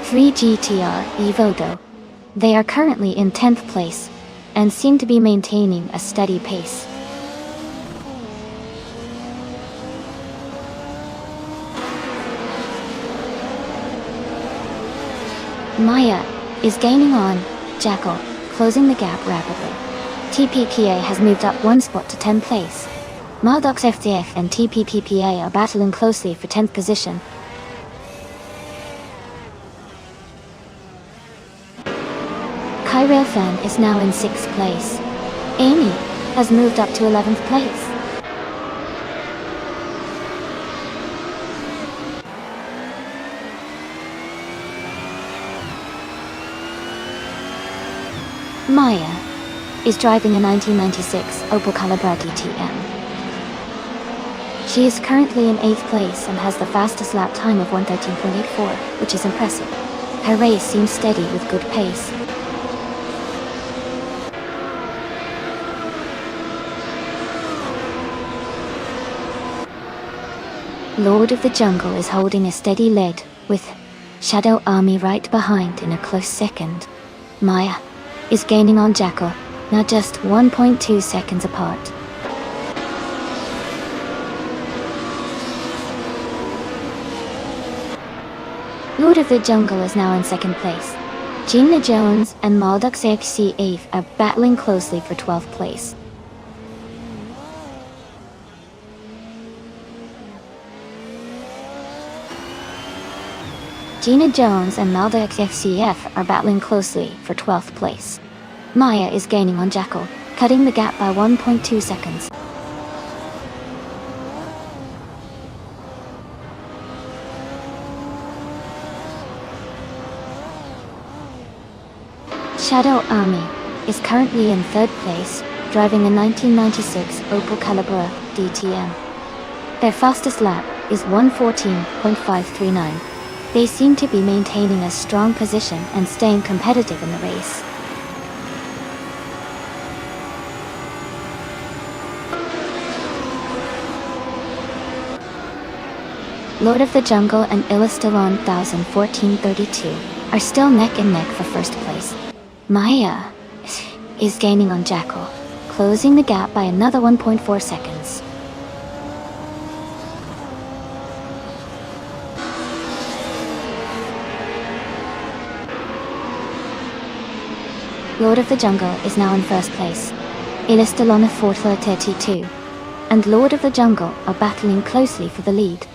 S1: 3 GTR Evodo. They are currently in 10th place and seem to be maintaining a steady pace. Maya is gaining on Jackal, closing the gap rapidly. TPPA has moved up 1 spot to 10th place. Maldox FDF and TPPPA are battling closely for 10th position. Kyrail Fan is now in 6th place. Amy has moved up to 11th place. Maya is driving a 1996 Opel Calibra DTM. She is currently in 8th place and has the fastest lap time of 1:13.84, which is impressive. Her race seems steady with good pace. Lord of the Jungle is holding a steady lead, with Shadow Army right behind in a close second. Maya is gaining on Jackal, now just 1.2 seconds apart. Lord of the Jungle is now in 2nd place. Gina Jones and Maldox FC8 are battling closely for 12th place. Gina Jones and Maldox FCF are battling closely for 12th place. Maya is gaining on Jackal, cutting the gap by 1.2 seconds. Shadow Army is currently in 3rd place, driving a 1996 Opel Calibra DTM. Their fastest lap is 1:14.539. They seem to be maintaining a strong position and staying competitive in the race. Lord of the Jungle and Illustalon 1014-32 are still neck and neck for first place. Maya is gaining on Jackal, closing the gap by another 1.4 seconds. Lord of the Jungle is now in first place. Illustalon 432 and Lord of the Jungle are battling closely for the lead.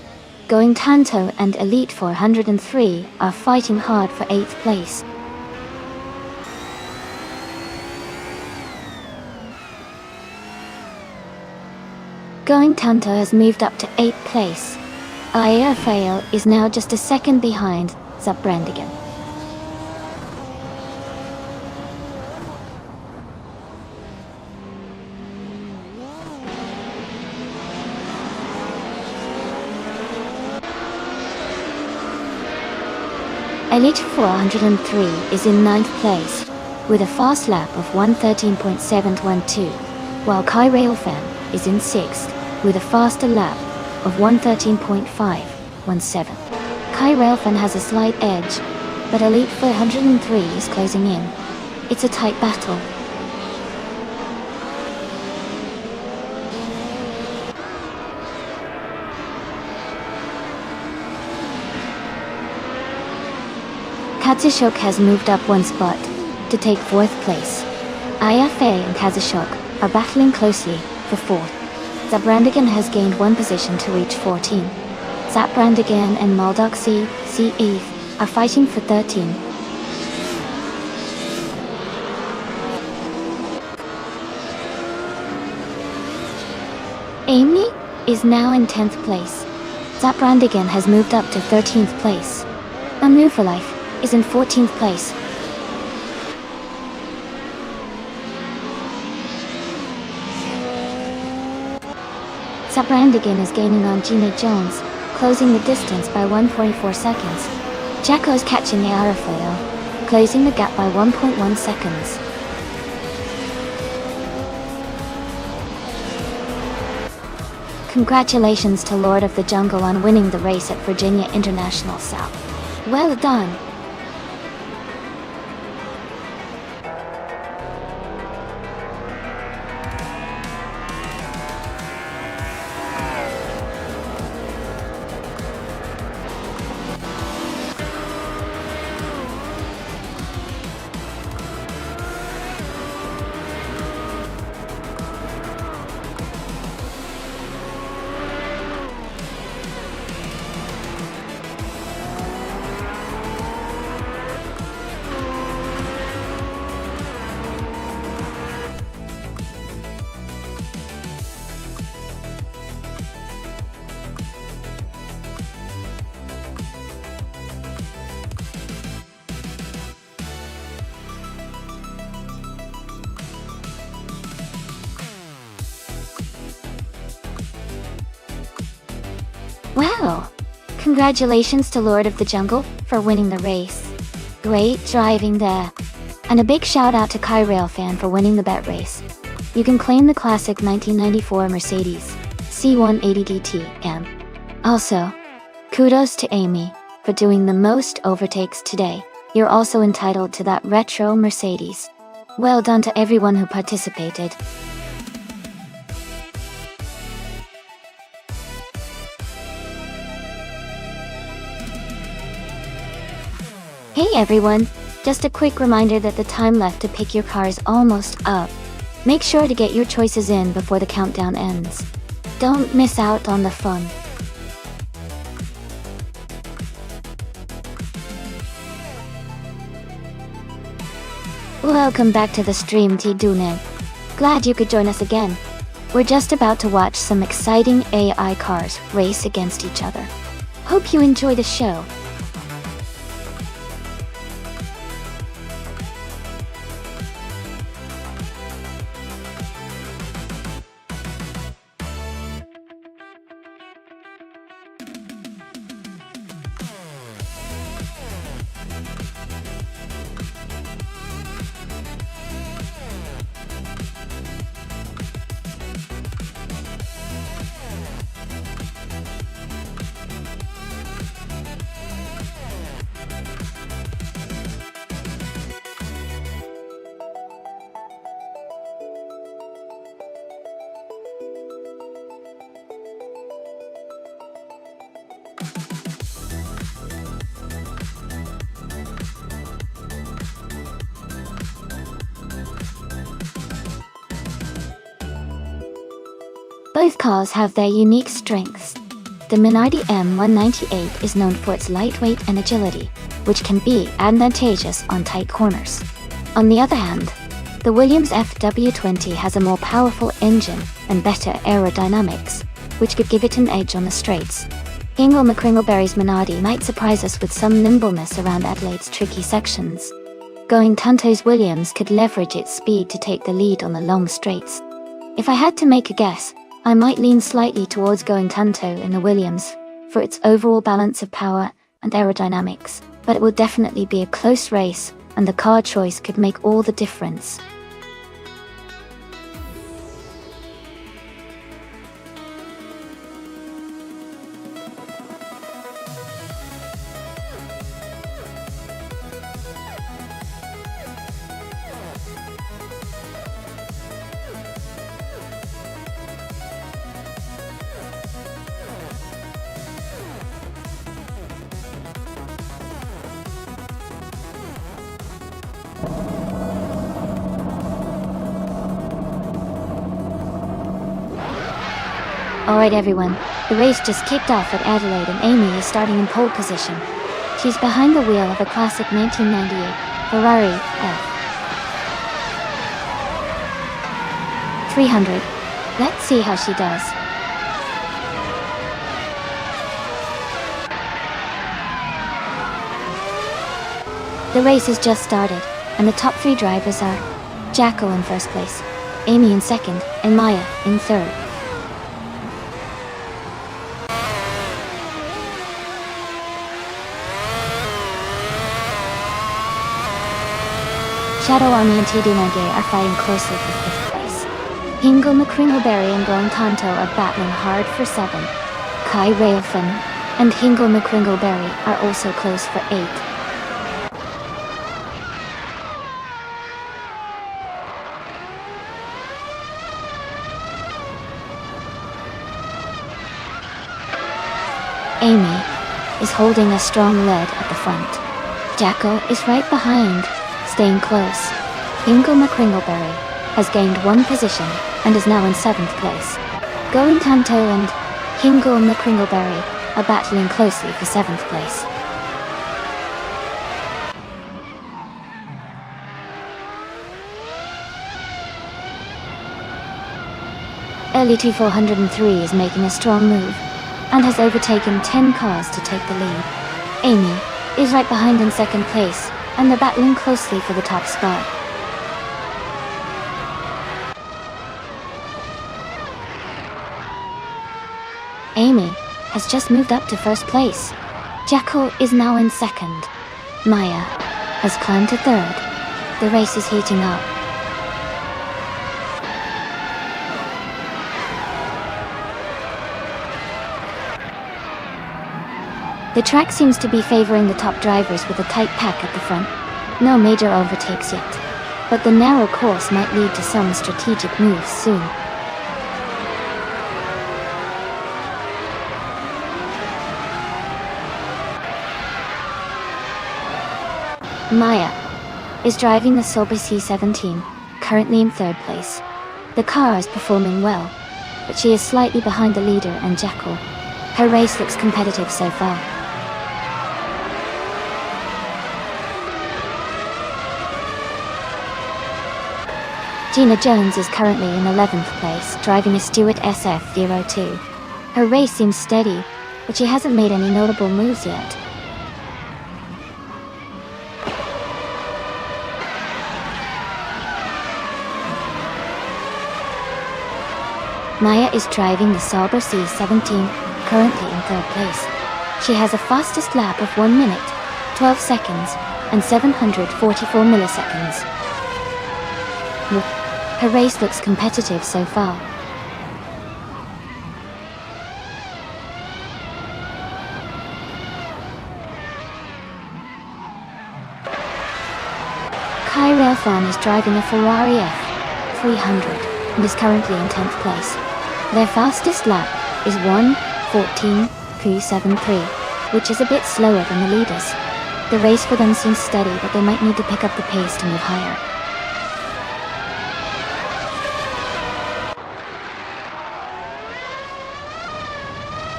S1: Going Tanto and Elite 403 are fighting hard for 8th place. Going Tanto has moved up to 8th place. IFAL is now just a second behind Zabrandigan. Elite 403 is in 9th place, with a fast lap of 1:13.712, while Kai Railfan is in 6th, with a faster lap of 1:13.517. Kai Railfan has a slight edge, but Elite 403 is closing in. It's a tight battle. Kazashok has moved up one spot to take 4th place. IFA and Kazashok are battling closely for 4th. Zabrandigan has gained one position to reach 14. Zabrandigan and Maldoxi CE are fighting for 13. Amy is now in 10th place. Zabrandigan has moved up to 13th place. Amu for Life is in 14th place. Zabrandigan is gaining on Gina Jones, closing the distance by 1.4 seconds. Jacko is catching Arafael, closing the gap by 1.1 seconds. Congratulations to Lord of the Jungle on winning the race at Virginia International South. Well done! Well, congratulations to Lord of the Jungle for winning the race. Great driving there. And a big shout out to Kai Railfan for winning the bet race. You can claim the classic 1994 Mercedes C180 DTM. Also, kudos to Amy for doing the most overtakes today. You're also entitled to that retro Mercedes. Well done to everyone who participated. Hey everyone, just a quick reminder that the time left to pick your car is almost up. Make sure to get your choices in before the countdown ends. Don't miss out on the fun. Welcome back to the stream, T-Dunen. Glad you could join us again. We're just about to watch some exciting AI cars race against each other. Hope you enjoy the show. Both cars have their unique strengths. The Minardi M198 is known for its lightweight and agility, which can be advantageous on tight corners. On the other hand, the Williams FW20 has a more powerful engine and better aerodynamics, which could give it an edge on the straights. Hingle McCringleberry's Minardi might surprise us with some nimbleness around Adelaide's tricky sections. Going Tunto's Williams could leverage its speed to take the lead on the long straights. If I had to make a guess, I might lean slightly towards Going Tunto in the Williams, for its overall balance of power and aerodynamics, but it will definitely be a close race, and the car choice could make all the difference. Alright everyone, the race just kicked off at Adelaide and Amy is starting in pole position. She's behind the wheel of a classic 1998 Ferrari F300. Let's see how she does. The race has just started, and the top 3 drivers are Jacko in first place, Amy in second, and Maya in third. Shadow Army and TD Nage are fighting closely for 5th place. Hingle McCringleberry and Going Tonto are battling hard for 7. Kai Railfin and Hingle McCringleberry are also close for 8. Amy is holding a strong lead at the front. Jacko is right behind, staying close. Hingle McCringleberry has gained 1 position and is now in 7th place. Going Tonto and Hingle McCringleberry are battling closely for 7th place. Early T403 is making a strong move and has overtaken 10 cars to take the lead. Amy is right behind in 2nd place, and they're battling closely for the top spot. Amy has just moved up to 1st place. Jacko is now in 2nd. Maya has climbed to 3rd. The race is heating up. The track seems to be favoring the top drivers with a tight pack at the front. No major overtakes yet, but the narrow course might lead to some strategic moves soon. Maya is driving the Sauber C17, currently in 3rd place. The car is performing well, but she is slightly behind the leader and Jacko. Her race looks competitive so far. Gina Jones is currently in 11th place, driving a Stewart SF02. Her race seems steady, but she hasn't made any notable moves yet. Maya is driving the Sauber C17, currently in 3rd place. She has a fastest lap of 1 minute, 12 seconds, and 744 milliseconds. Her race looks competitive so far. Kai Railfan is driving a Ferrari F300 and is currently in 10th place. Their fastest lap is 1:14.73, which is a bit slower than the leaders. The race for them seems steady, but they might need to pick up the pace to move higher.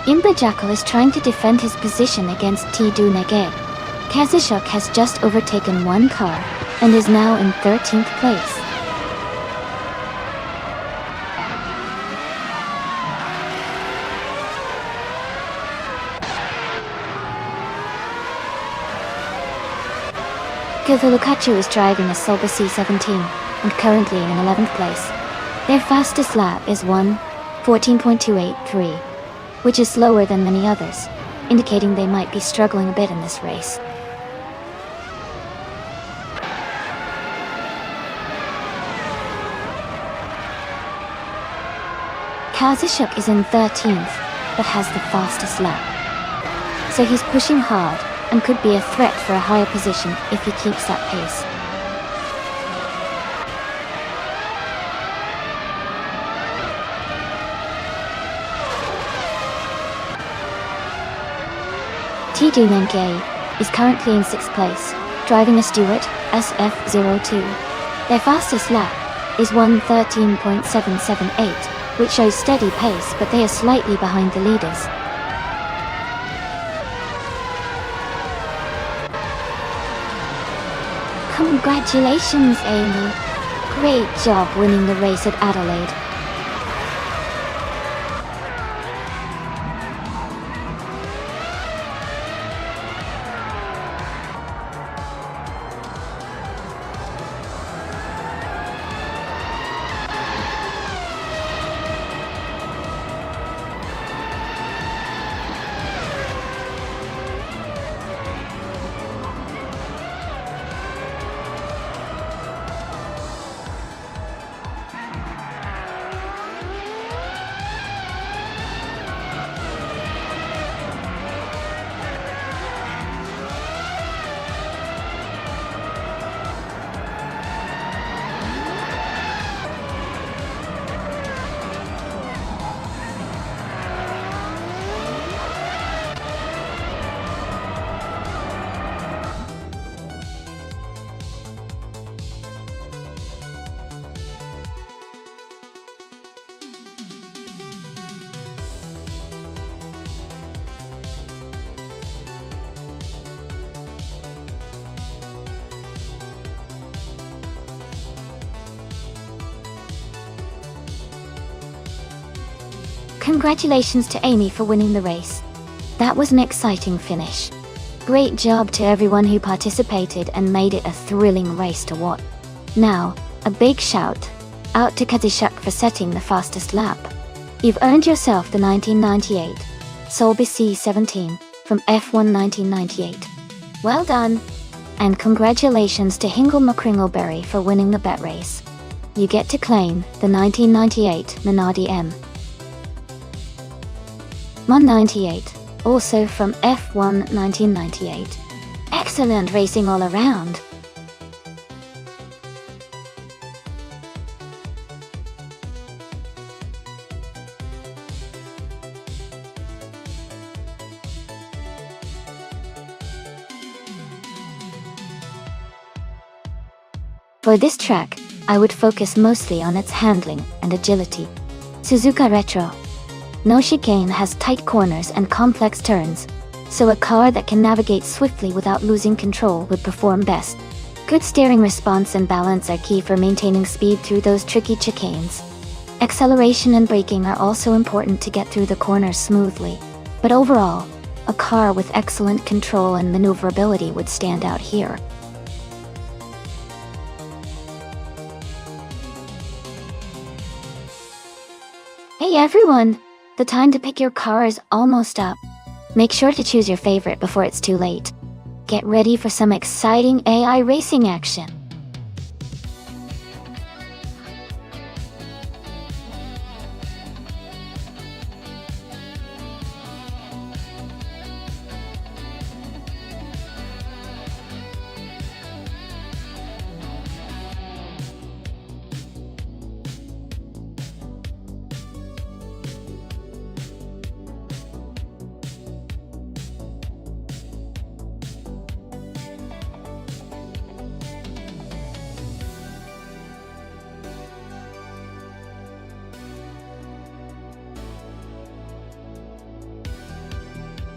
S1: Imba Jackal is trying to defend his position against Tidu Nege. Kazushuk has just overtaken one car and is now in 13th place. Kizulukachu is driving a Solba C17 and currently in 11th place. Their fastest lap is 1:14.283, which is slower than many others, indicating they might be struggling a bit in this race. Kazushuk is in 13th, but has the fastest lap. So he's pushing hard and could be a threat for a higher position if he keeps that pace. Tidu Nenge is currently in 6th place, driving a Stewart SF02. Their fastest lap is 1:13.778, which shows steady pace, but they are slightly behind the leaders. Congratulations, Amy. Great job winning the race at Adelaide. Congratulations to Amy for winning the race. That was an exciting finish. Great job to everyone who participated and made it a thrilling race to watch. Now, a big shout out to Kazushuk for setting the fastest lap. You've earned yourself the 1998 Solby C17 from F1 1998. Well done! And congratulations to Hingle McCringleberry for winning the bet race. You get to claim the 1998 Minardi M. 198, also from F1 1998. Excellent racing all around. For this track, I would focus mostly on its handling and agility. Suzuka Retro. No chicane has tight corners and complex turns, so a car that can navigate swiftly without losing control would perform best. Good steering response and balance are key for maintaining speed through those tricky chicanes. Acceleration and braking are also important to get through the corners smoothly, but overall, a car with excellent control and maneuverability would stand out here. Hey everyone! The time to pick your car is almost up. Make sure to choose your favorite before it's too late. Get ready for some exciting AI racing action.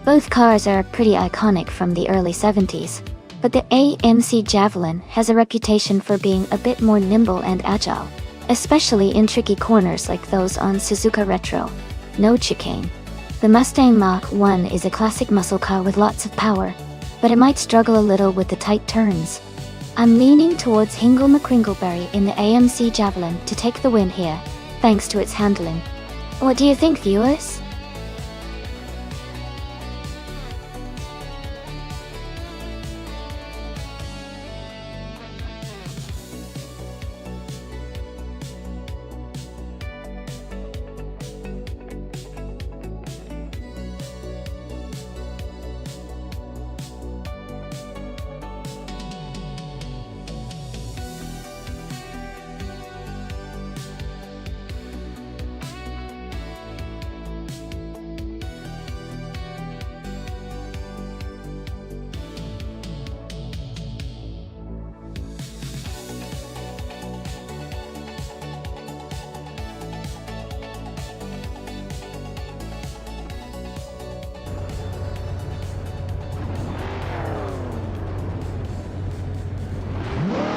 S1: Both cars are pretty iconic from the early 70s, but the AMC Javelin has a reputation for being a bit more nimble and agile, especially in tricky corners like those on Suzuka Retro. No chicane. The Mustang Mach-1 is a classic muscle car with lots of power, but it might struggle a little with the tight turns. I'm leaning towards Hingle McCringleberry in the AMC Javelin to take the win here, thanks to its handling. What do you think, viewers?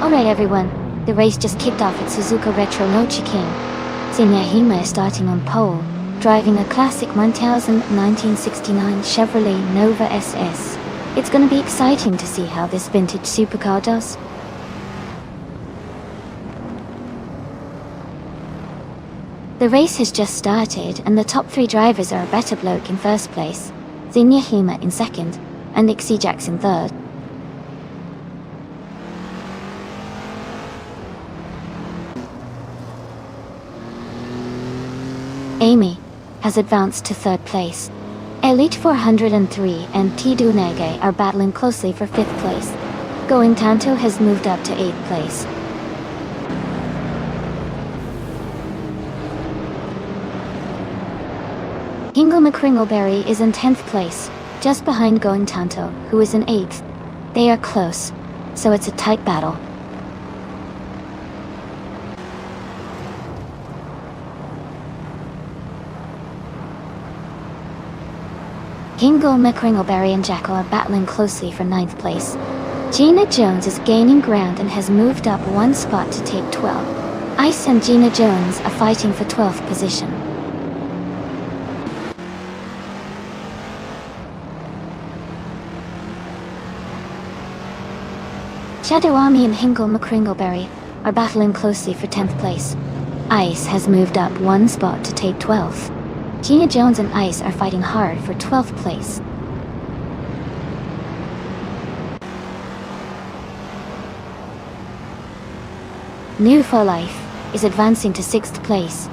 S1: Alright everyone, the race just kicked off at Suzuka Retro no chicane. Hima is starting on pole, driving a classic 1969 Chevrolet Nova SS. It's gonna be exciting to see how this vintage supercar does. The race has just started and the top 3 drivers are a better bloke in first place, Hima in second, and Nick Seajax in third. Amy has advanced to third place. Elite 403 and T Dunege are battling closely for 5th place. Going Tanto has moved up to 8th place. Hingle McCringleberry is in 10th place, just behind Going Tanto, who is in 8th. They are close, so it's a tight battle. Hingle McCringleberry and Jackal are battling closely for 9th place. Gina Jones is gaining ground and has moved up 1 spot to take 12. Ice and Gina Jones are fighting for 12th position. Shadow Army and Hingle McCringleberry are battling closely for 10th place. Ice has moved up 1 spot to take 12th. Gina Jones and Ice are fighting hard for 12th place. New for Life is advancing to 6th place.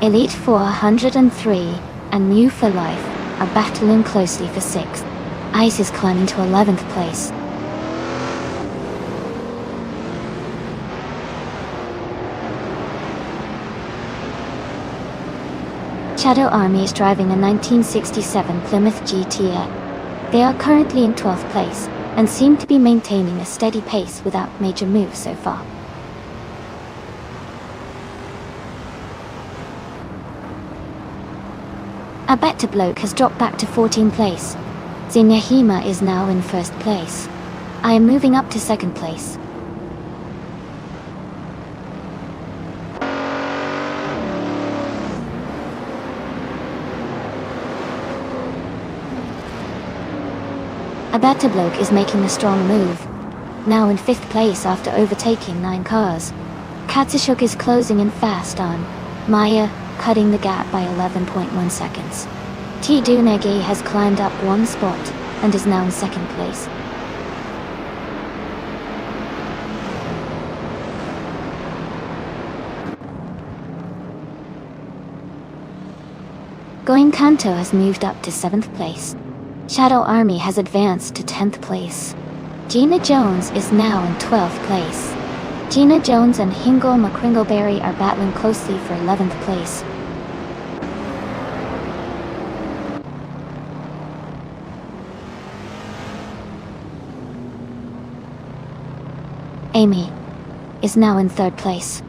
S1: Elite 403 and New for Life are battling closely for 6th. Ice is climbing to 11th place. Shadow Army is driving a 1967 Plymouth GTR. They are currently in 12th place, and seem to be maintaining a steady pace without major moves so far. A better bloke has dropped back to 14th place. Hima is now in 1st place. I am moving up to 2nd place. A better bloke is making a strong move. Now in 5th place after overtaking 9 cars. Katsushuk is closing in fast on Maya, cutting the gap by 11.1 seconds. T Dunege has climbed up 1 spot and is now in 2nd place. Going Kanto has moved up to 7th place. Shadow Army has advanced to 10th place. Gina Jones is now in 12th place. Gina Jones and Hingle McCringleberry are battling closely for 11th place. Amy is now in 3rd place.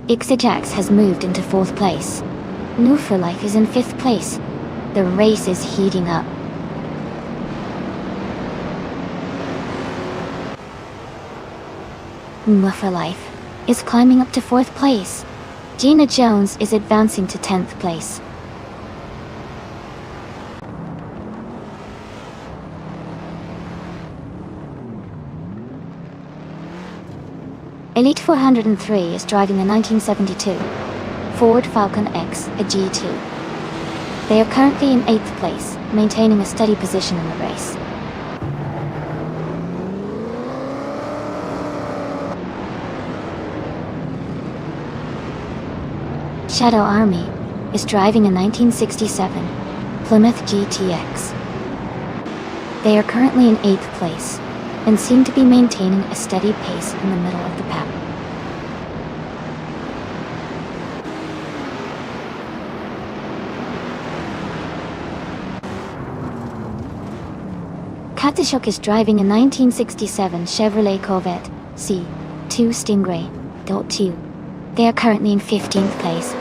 S1: Ixijax has moved into 4th place. New for Life is in 5th place. The race is heating up. For Life, is climbing up to 4th place. Gina Jones is advancing to 10th place. Elite 403 is driving a 1972 Ford Falcon X, a G2. They are currently in 8th place, maintaining a steady position in the race. Shadow Army is driving a 1967 Plymouth GTX. They are currently in 8th place and seem to be maintaining a steady pace in the middle of the pack. Katashuk is driving a 1967 Chevrolet Corvette C2 Stingray .2. They are currently in 15th place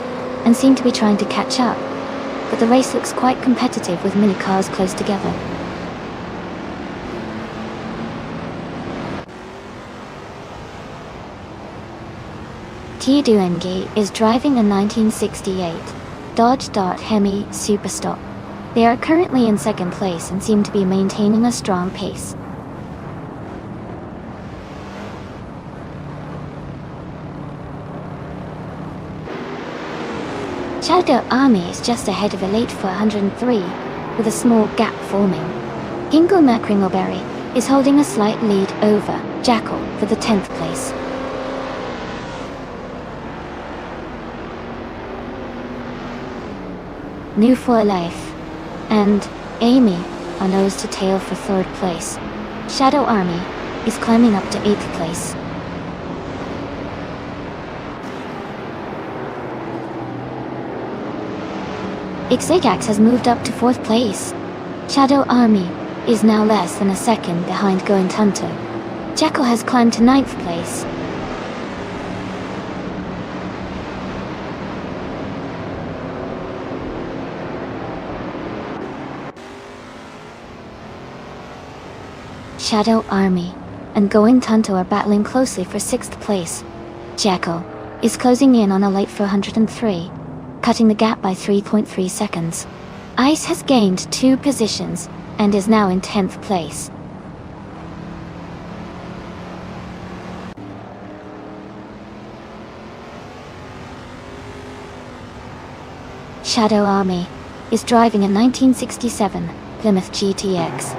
S1: and seem to be trying to catch up, but the race looks quite competitive with many cars close together. Tiaduengi is driving a 1968 Dodge Dart Hemi Superstock. They are currently in 2nd place and seem to be maintaining a strong pace. Shadow Army is just ahead of Elite 403, with a small gap forming. Gingo Macringleberry is holding a slight lead over Jackal for the 10th place. New for Life and Amy are nose to tail for 3rd place. Shadow Army is climbing up to 8th place. Ixagax has moved up to 4th place. Shadow Army is now less than a second behind Going Tunto. Jackal has climbed to 9th place. Shadow Army and Going Tunto are battling closely for 6th place. Jackal is closing in on Elite 403, cutting the gap by 3.3 seconds. Ice has gained 2 positions and is now in 10th place. Shadow Army is driving a 1967 Plymouth GTX.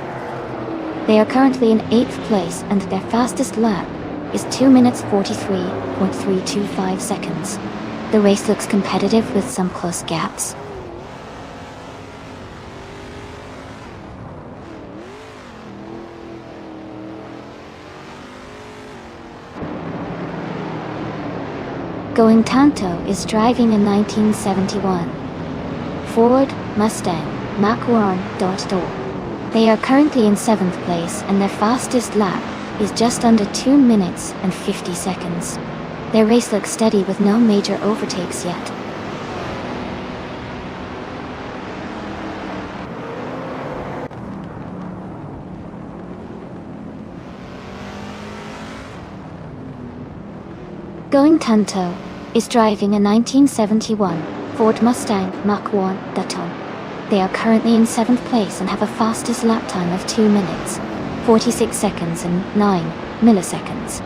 S1: They are currently in 8th place and their fastest lap is 2 minutes 43.325 seconds. The race looks competitive with some close gaps. Going Tanto is driving a 1971 Ford Mustang Mach-1 .2. They are currently in 7th place and their fastest lap is just under 2 minutes and 50 seconds. Their race looks steady with no major overtakes yet. Going Tanto is driving a 1971 Ford Mustang Mach-1 .2. They are currently in 7th place and have a fastest lap time of 2 minutes, 46 seconds and 9 milliseconds.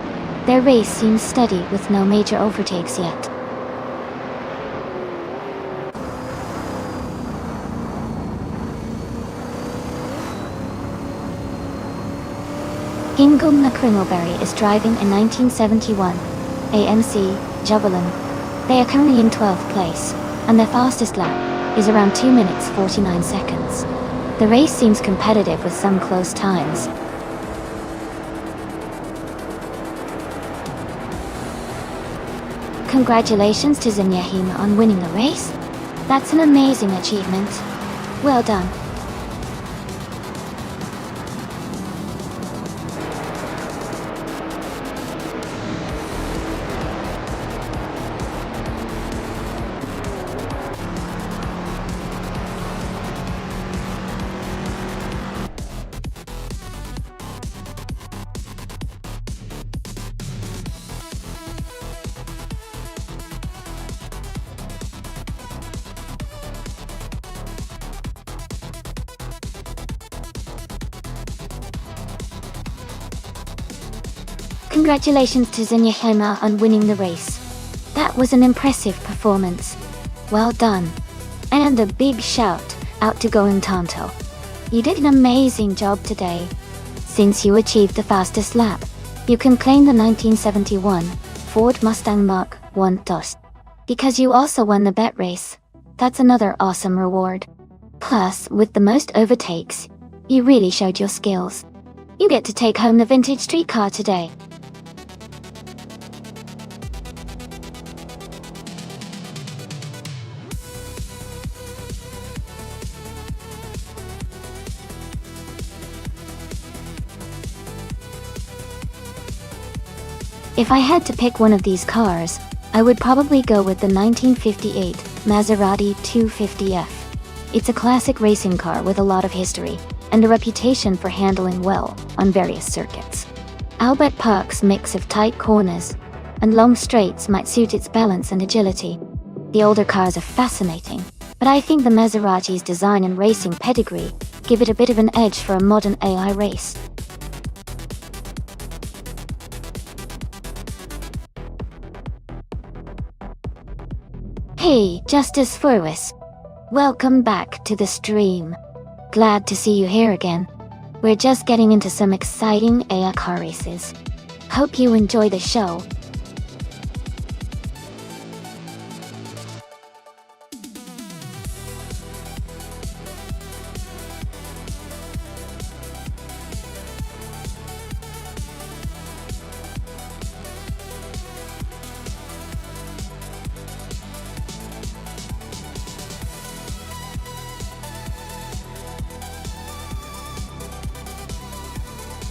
S1: Their race seems steady with no major overtakes yet. Gingo Macringleberry is driving a 1971 AMC Javelin. They are currently in 12th place, and their fastest lap is around 2 minutes 49 seconds. The race seems competitive with some close times. Congratulations to Zinyahima on winning the race. That's an amazing achievement. Well done. Congratulations to Zenyahema on winning the race. That was an impressive performance. Well done. And a big shout out to Goin Tonto. You did an amazing job today. Since you achieved the fastest lap, you can claim the 1971 Ford Mustang Mach 1 DOS. Because you also won the bet race. That's another awesome reward. Plus, with the most overtakes, you really showed your skills. You get to take home the vintage streetcar today. If I had to pick one of these cars, I would probably go with the 1958 Maserati 250F. It's a classic racing car with a lot of history, and a reputation for handling well on various circuits. Albert Park's mix of tight corners and long straights might suit its balance and agility. The older cars are fascinating, but I think the Maserati's design and racing pedigree give it a bit of an edge for a modern AI race. Hey, Justice Furwis. Welcome back to the stream. Glad to see you here again. We're just getting into some exciting AI car races. Hope you enjoy the show.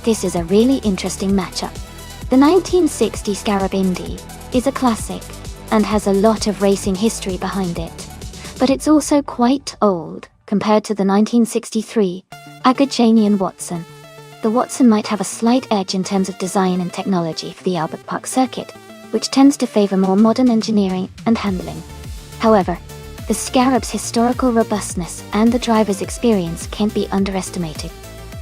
S1: This is a really interesting matchup. The 1960 Scarab Indy is a classic and has a lot of racing history behind it. But it's also quite old compared to the 1963 Agajanian Watson. The Watson might have a slight edge in terms of design and technology for the Albert Park circuit, which tends to favor more modern engineering and handling. However, the Scarab's historical robustness and the driver's experience can't be underestimated.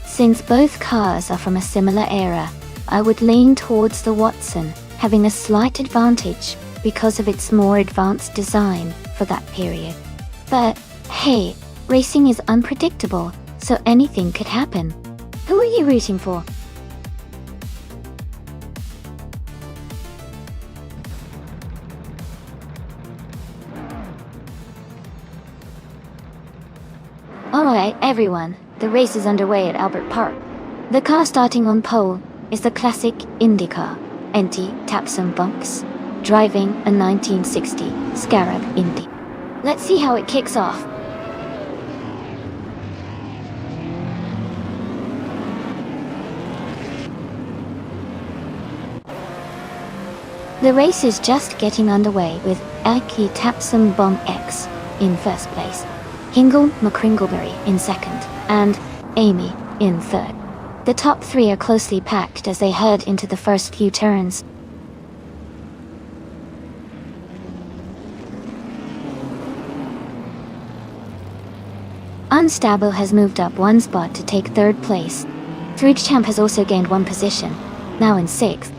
S1: Since both cars are from a similar era, I would lean towards the Watson, having a slight advantage because of its more advanced design for that period. But hey, racing is unpredictable, so anything could happen. Who are you rooting for? Alright, everyone. The race is underway at Albert Park. The car starting on pole is the classic Indy car, NT Tapsom Bunks, driving a 1960 Scarab Indy. Let's see how it kicks off. The race is just getting underway with Aki Tapsom Bong X in first place, Hingle McCringleberry in second, and Amy in third. The top three are closely packed as they head into the first few turns. Unstable has moved up one spot to take third place. Champ has also gained one position, now in sixth.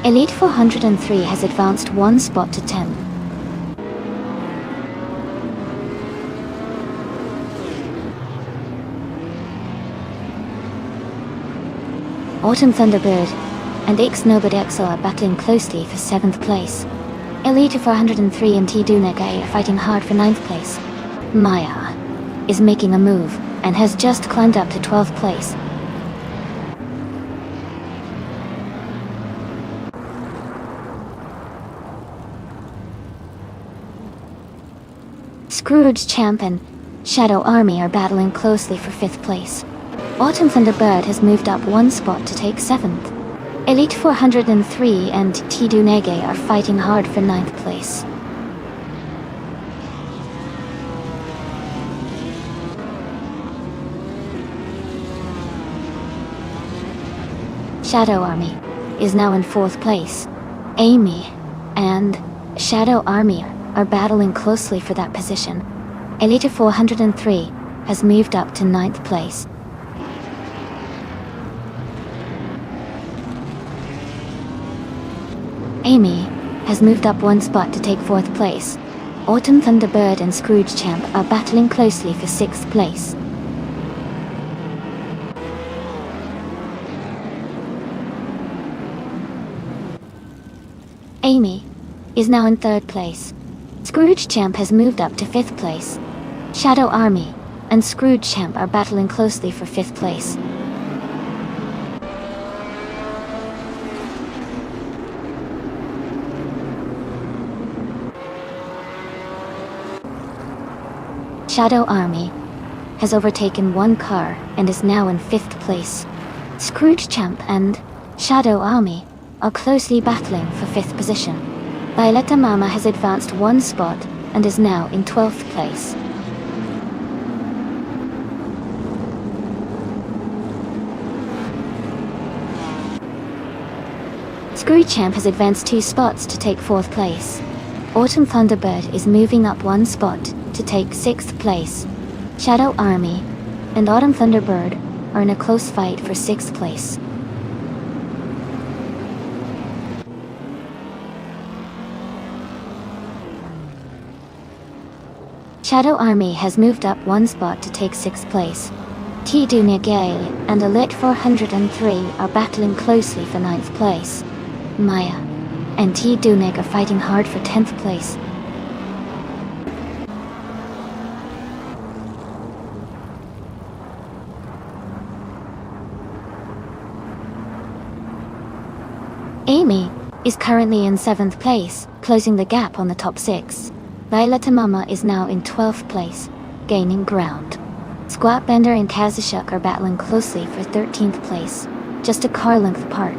S1: Elite 403 has advanced one spot to 10th. Autumn Thunderbird and X Nobod Exel are battling closely for 7th place. Elite 403 and T Dunega are fighting hard for 9th place. Maya is making a move and has just climbed up to 12th place. Scrooge Champ and Shadow Army are battling closely for 5th place. Autumn Thunderbird has moved up one spot to take 7th. Elite 403 and Tidu Nege are fighting hard for 9th place. Shadow Army is now in 4th place. Amy and Shadow Army are battling closely for that position. Elite 403 has moved up to 9th place. Amy has moved up one spot to take 4th place. Autumn Thunderbird and Scrooge Champ are battling closely for 6th place. Amy is now in 3rd place. Scrooge Champ has moved up to 5th place. Shadow Army and Scrooge Champ are battling closely for 5th place. Shadow Army has overtaken one car and is now in 5th place. Scrooge Champ and Shadow Army are closely battling for 5th position. Violetta Mama has advanced one spot and is now in 12th place. Scrooge Champ has advanced 2 spots to take 4th place. Autumn Thunderbird is moving up 1 spot to take 6th place. Shadow Army and Autumn Thunderbird are in a close fight for 6th place. Shadow Army has moved up 1 spot to take 6th place. T-Dunia Gale and Elite 403 are battling closely for 9th place. Maya and T-Dunig are fighting hard for 10th place. Amy is currently in 7th place, closing the gap on the top 6. Violetta Mama is now in 12th place, gaining ground. Squat Bender and Kazashuk are battling closely for 13th place, just a car length apart.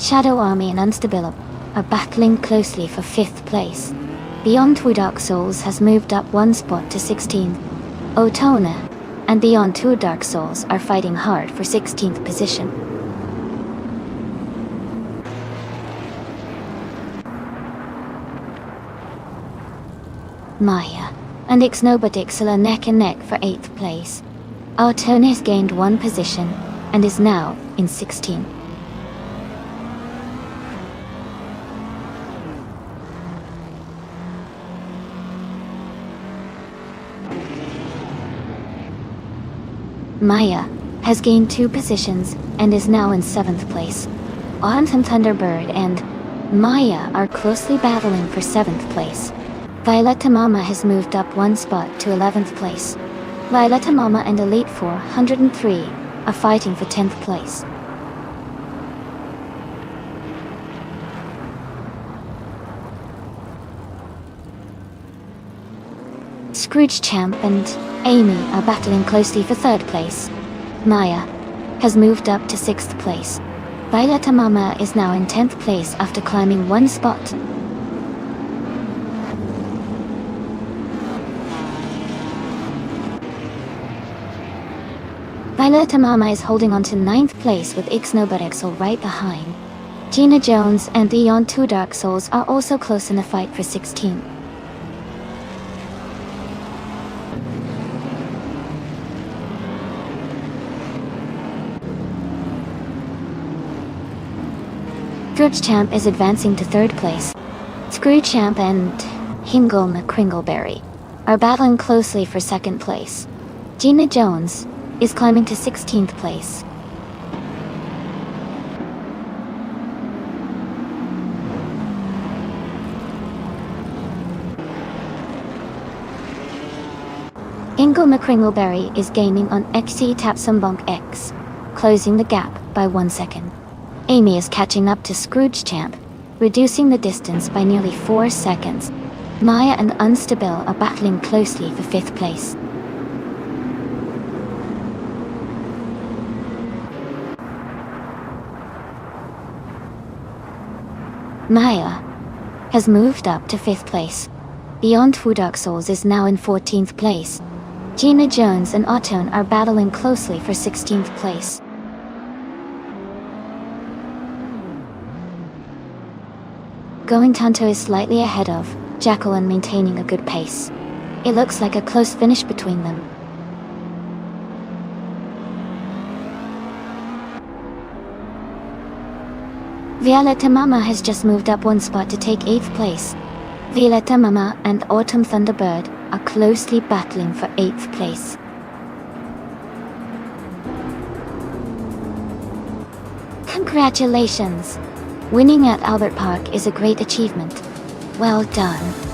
S1: Shadow Army and Unstable are battling closely for 5th place. Beyond Two Dark Souls has moved up 1 spot to 16th. Otona and Beyond Two Dark Souls are fighting hard for 16th position. Maya and Ixnobadixel are neck and neck for 8th place. Otona has gained 1 position and is now in 16th. Maya has gained 2 positions and is now in 7th place. Autumn Thunderbird and Maya are closely battling for 7th place. Violetta Mama has moved up 1 spot to 11th place. Violetta Mama and Elite 403 are fighting for 10th place. Scrooge Champ and Amy are battling closely for 3rd place. Maya has moved up to 6th place. Violetta Mama is now in 10th place after climbing 1 spot. Violetta Mama is holding on to 9th place with Ixnobarexel right behind. Gina Jones and Beyond Two Dark Souls are also close in the fight for 16th. Scrooge Champ is advancing to 3rd place. Scrooge Champ and Hingle McCringleberry are battling closely for 2nd place. Gina Jones is climbing to 16th place. Hingle McCringleberry is gaining on XC Tapsumbonk X, closing the gap by 1 second. Amy is catching up to Scrooge Champ, reducing the distance by nearly 4 seconds. Maya and Unstable are battling closely for 5th place. Maya has moved up to 5th place. Beyond Two Dark Souls is now in 14th place. Gina Jones and Otone are battling closely for 16th place. Going Tanto is slightly ahead of Jacqueline, maintaining a good pace. It looks like a close finish between them. Violetta Mama has just moved up one spot to take 8th place. Violetta Mama and Autumn Thunderbird are closely battling for 8th place. Congratulations! Winning at Albert Park is a great achievement. Well done.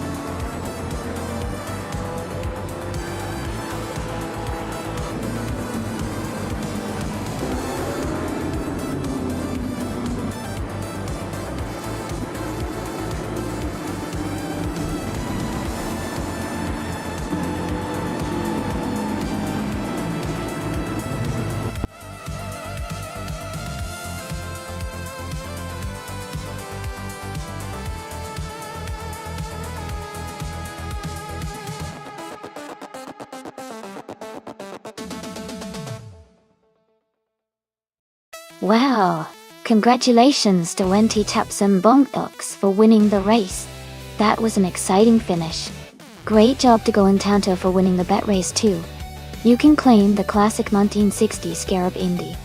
S1: Wow! Congratulations to Wenty Tapson Bonkox for winning the race. That was an exciting finish. Great job to Goentanto for winning the bet race too. You can claim the classic 1960 Scarab Indy.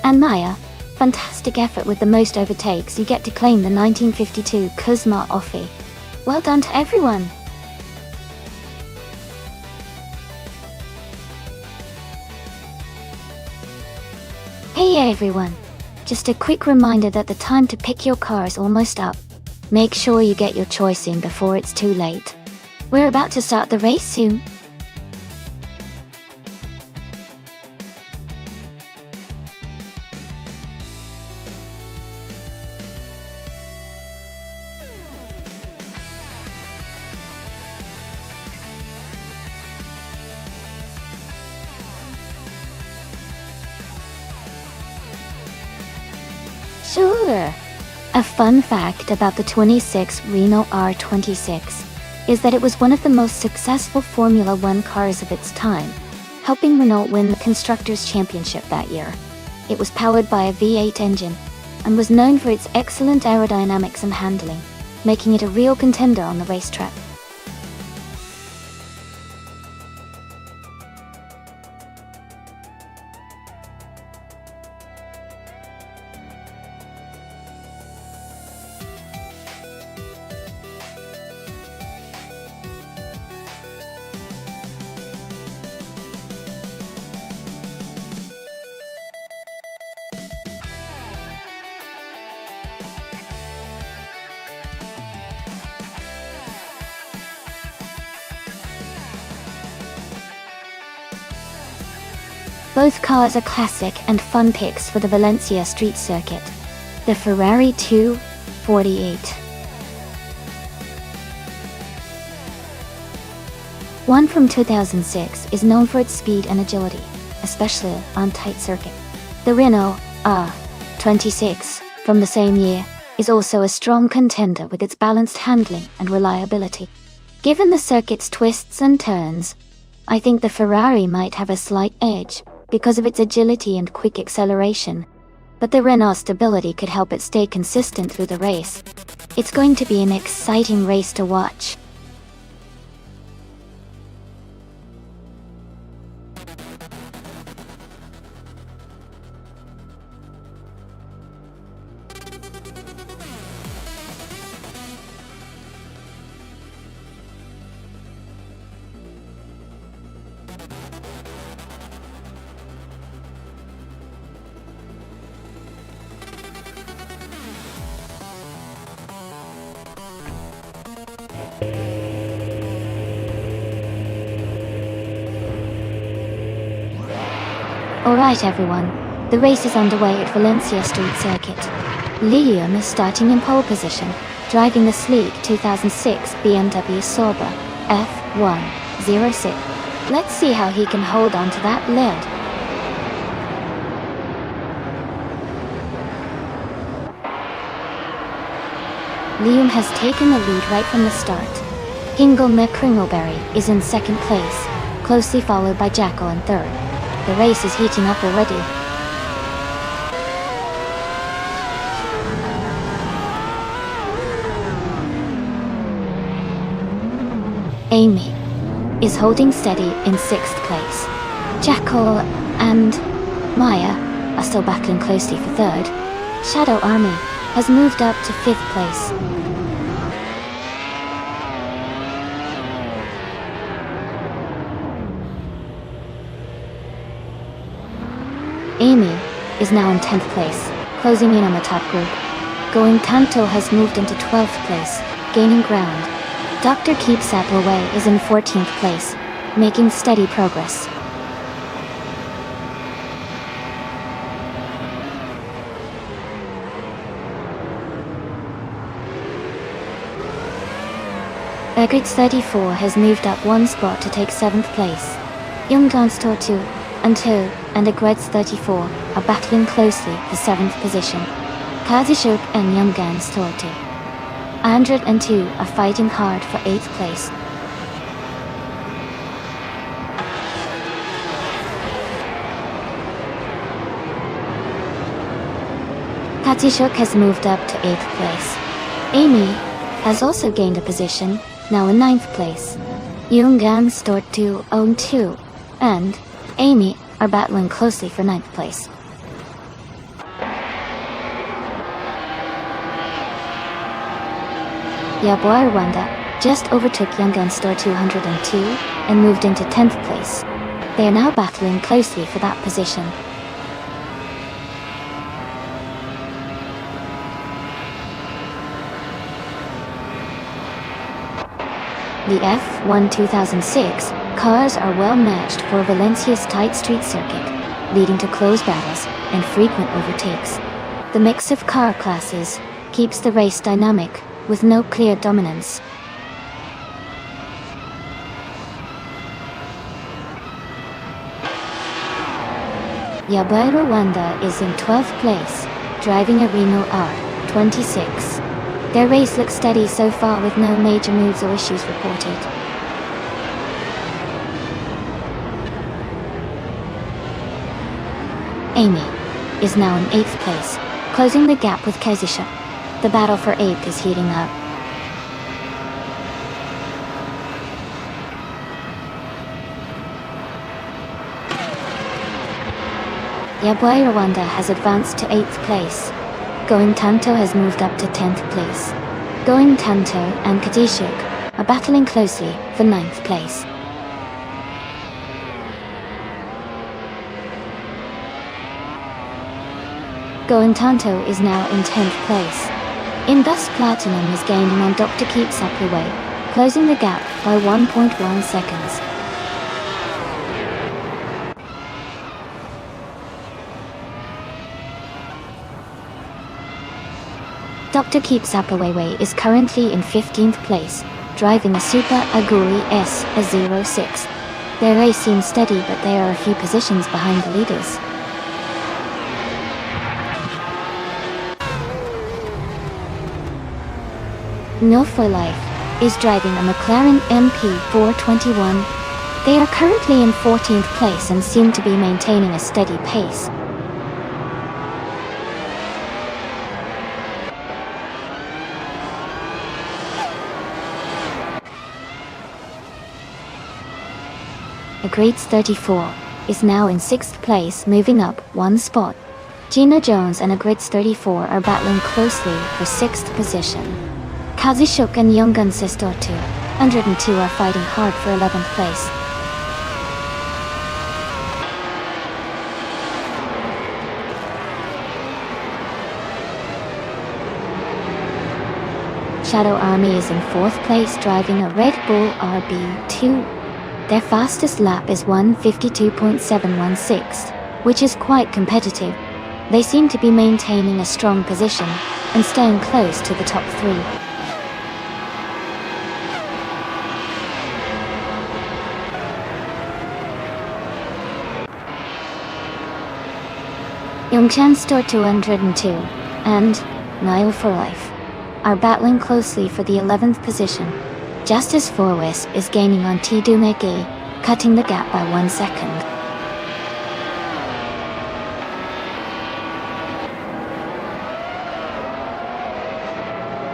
S1: And Maya, fantastic effort with the most overtakes. You get to claim the 1952 Kuzma Offie. Well done to everyone! Hey everyone! Just a quick reminder that the time to pick your car is almost up. Make sure you get your choice in before it's too late. We're about to start the race soon. Sure. A fun fact about the 26 Renault R26 is that it was one of the most successful Formula One cars of its time, helping Renault win the Constructors' Championship that year. It was powered by a V8 engine and was known for its excellent aerodynamics and handling, making it a real contender on the racetrack. Both cars are classic and fun picks for the Valencia street circuit. The Ferrari 248. One from 2006 is known for its speed and agility, especially on tight circuit. The Renault R26 from the same year is also a strong contender with its balanced handling and reliability. Given the circuit's twists and turns, I think the Ferrari might have a slight edge because of its agility and quick acceleration, but the Renault stability could help it stay consistent through the race. It's going to be an exciting race to watch. Alright everyone, the race is underway at Valencia Street Circuit. Liam is starting in pole position, driving the sleek 2006 BMW Sauber F106. Let's see how he can hold on to that lead. Liam has taken the lead right from the start. Ingle Kringleberry is in second place, closely followed by Jackal in third. The race is heating up already. Amy is holding steady in 6th place. Jackal and Maya are still battling closely for 3rd. Shadow Army has moved up to 5th place. Amy is now in 10th place, closing in on the top group. Going Tanto has moved into 12th place, gaining ground. Dr. Keeps Apple Away is in 14th place, making steady progress. Egrid 34 has moved up 1 spot to take 7th place. Nonstop 2 and Egrid 34 are battling closely for 7th position. Kazishuk and Nonstop 2 102 are fighting hard for 8th place. Kazishuk has moved up to 8th place. Amy has also gained a position, now in 9th place. Nonstop 2 and Amy are battling closely for 9th place. Yaboy Rwanda just overtook Nonstop 202 and moved into 10th place. They are now battling closely for that position. The F1 2006 cars are well matched for Valencia's tight street circuit, leading to close battles and frequent overtakes. The mix of car classes keeps the race dynamic, with no clear dominance. Yaboy Rwanda is in 12th place, driving a Renault R26. Their race looks steady so far with no major moves or issues reported. Amy is now in 8th place, closing the gap with Kezisha. The battle for 8th is heating up. Yaboy Rwanda has advanced to 8th place. Going Tanto has moved up to 10th place. Going Tanto and Kadishuk are battling closely for 9th place. Going Tanto is now in 10th place. Indus Platinum is gaining on Dr. Keeps Up Away, closing the gap by 1.1 seconds. Dr. Keeps Up Away is currently in 15th place, driving a Super Aguri S06. Their race seems steady, but they are a few positions behind the leaders. No for Life is driving a McLaren MP421. They are currently in 14th place and seem to be maintaining a steady pace. Grades 34 is now in 6th place, moving up 1 spot. Gina Jones and Grids 34 are battling closely for 6th position. Kazishuk and Yongun Sister 202 are fighting hard for 11th place. Shadow Army is in 4th place, driving a Red Bull RB2. Their fastest lap is 1:52.716, which is quite competitive. They seem to be maintaining a strong position and staying close to the top 3. Yongchan Store 202 and Nile for Life are battling closely for the 11th position. Justice Forwest is gaining on Tidumegi, cutting the gap by 1 second.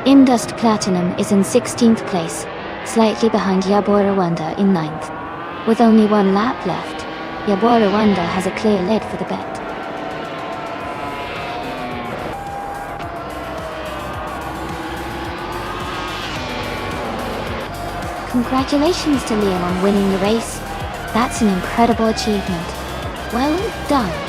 S1: Indust Platinum is in 16th place. slightly behind Yabora Wanda in ninth. With only one lap left, Yabora Wanda has a clear lead for the bet. Congratulations to Liam on winning the race. That's an incredible achievement. Well done.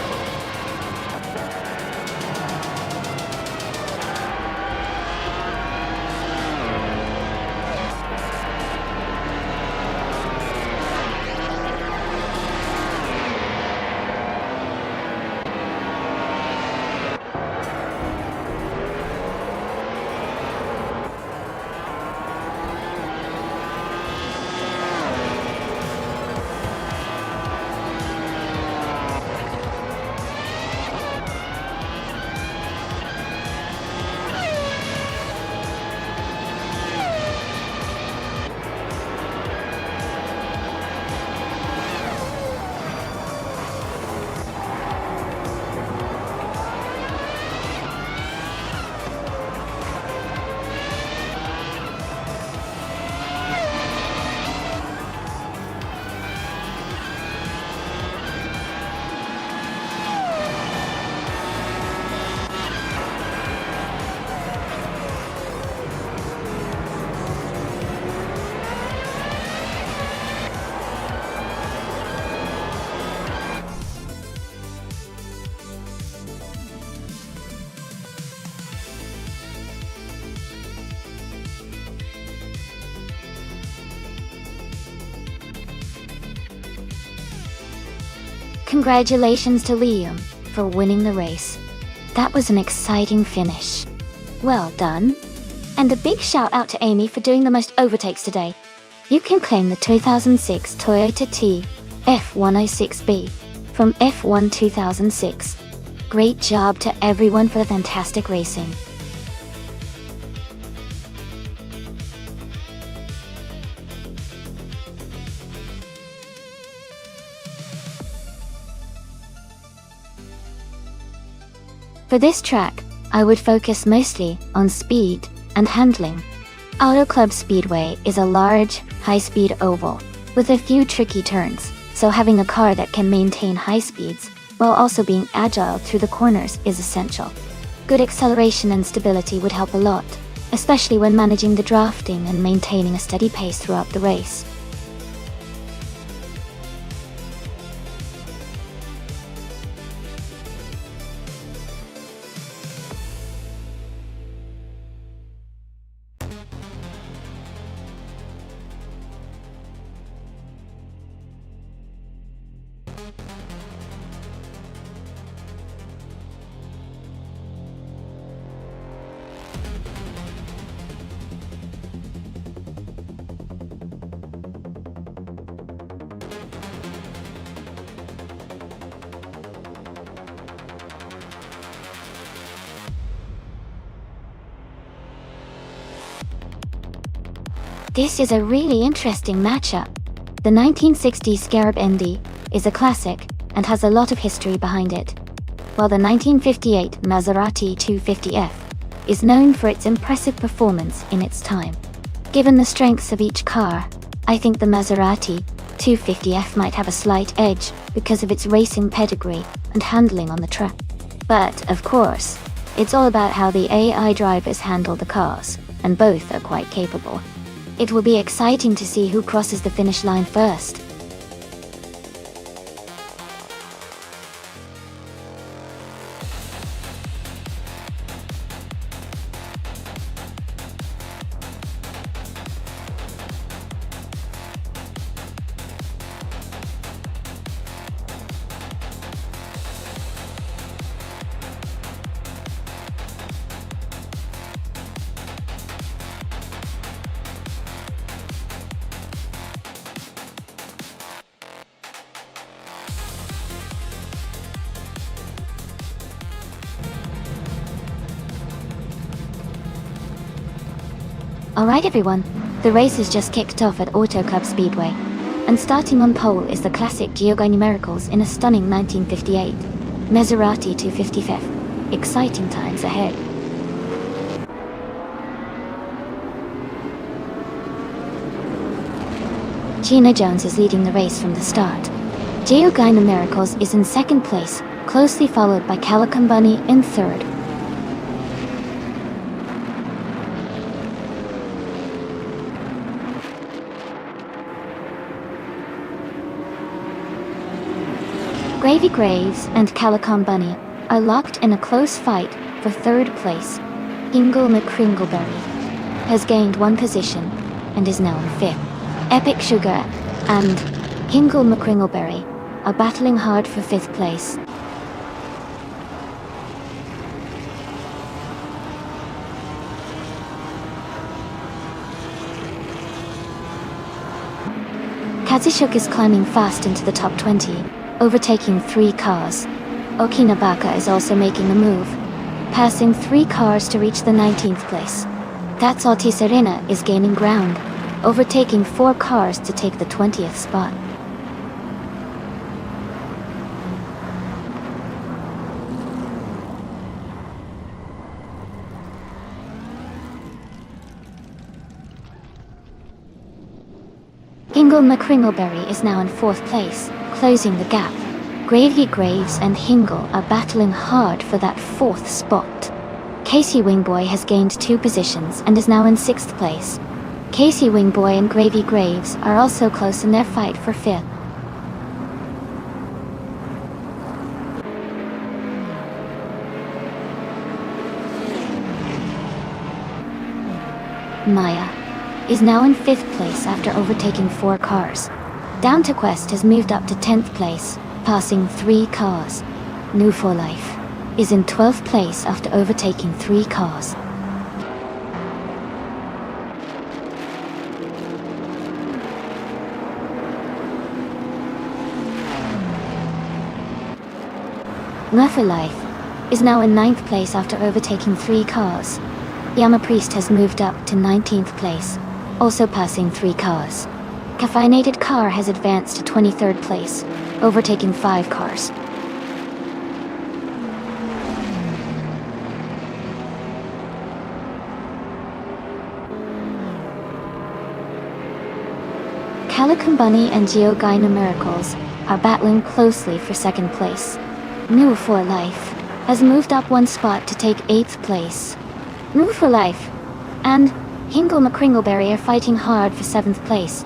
S1: Congratulations to Liam for winning the race. That was an exciting finish. Well done. And a big shout out to Amy for doing the most overtakes today. You can claim the 2006 Toyota T F106B from F1 2006. Great job to everyone for the fantastic racing. For this track, I would focus mostly on speed and handling. Auto Club Speedway is a large, high-speed oval with a few tricky turns, so having a car that can maintain high speeds while also being agile through the corners is essential. Good acceleration and stability would help a lot, especially when managing the drafting and maintaining a steady pace throughout the race. This is a really interesting matchup. The 1960 Scarab Indy is a classic and has a lot of history behind it, while the 1958 Maserati 250F is known for its impressive performance in its time. Given the strengths of each car, I think the Maserati 250F might have a slight edge because of its racing pedigree and handling on the track. But, of course, it's all about how the AI drivers handle the cars, and both are quite capable. It will be exciting to see who crosses the finish line first. Alright everyone, the race has just kicked off at Auto Club Speedway, and starting on pole is the classic Geogga Numericals in a stunning 1958 Maserati 250F. Exciting times ahead. Gina Jones is leading the race from the start. Geogina Miracles is in second place, closely followed by Calico Bunny in third. Gravy Graves and Calico Bunny are locked in a close fight for third place. Hingle McCringleberry has gained one position and is now in fifth. Epic Sugar and Hingle McCringleberry are battling hard for fifth place. Kazushuk is climbing fast into the top 20, overtaking 3 cars. Okinabaka is also making a move, passing 3 cars to reach the 19th place. Tatsoti Serena is gaining ground, overtaking 4 cars to take the 20th spot. Hingle McCringleberry is now in 4th place, closing the gap. Gravy Graves and Hingle are battling hard for that 4th spot. Casey Wingboy has gained 2 positions and is now in 6th place. Casey Wingboy and Gravy Graves are also close in their fight for 5th. Maya is now in 5th place after overtaking 4 cars. Down to Quest has moved up to 10th place, passing 3 cars. New for Life is in 12th place after overtaking 3 cars. New for Life is now in 9th place after overtaking 3 cars. Yama Priest has moved up to 19th place, also passing 3 cars. Caffeinated Car has advanced to 23rd place, overtaking 5 cars. Calico Bunny and Geogina Miracles are battling closely for 2nd place. New for Life has moved up 1 spot to take 8th place. New for Life and Hingle McCringleberry are fighting hard for 7th place.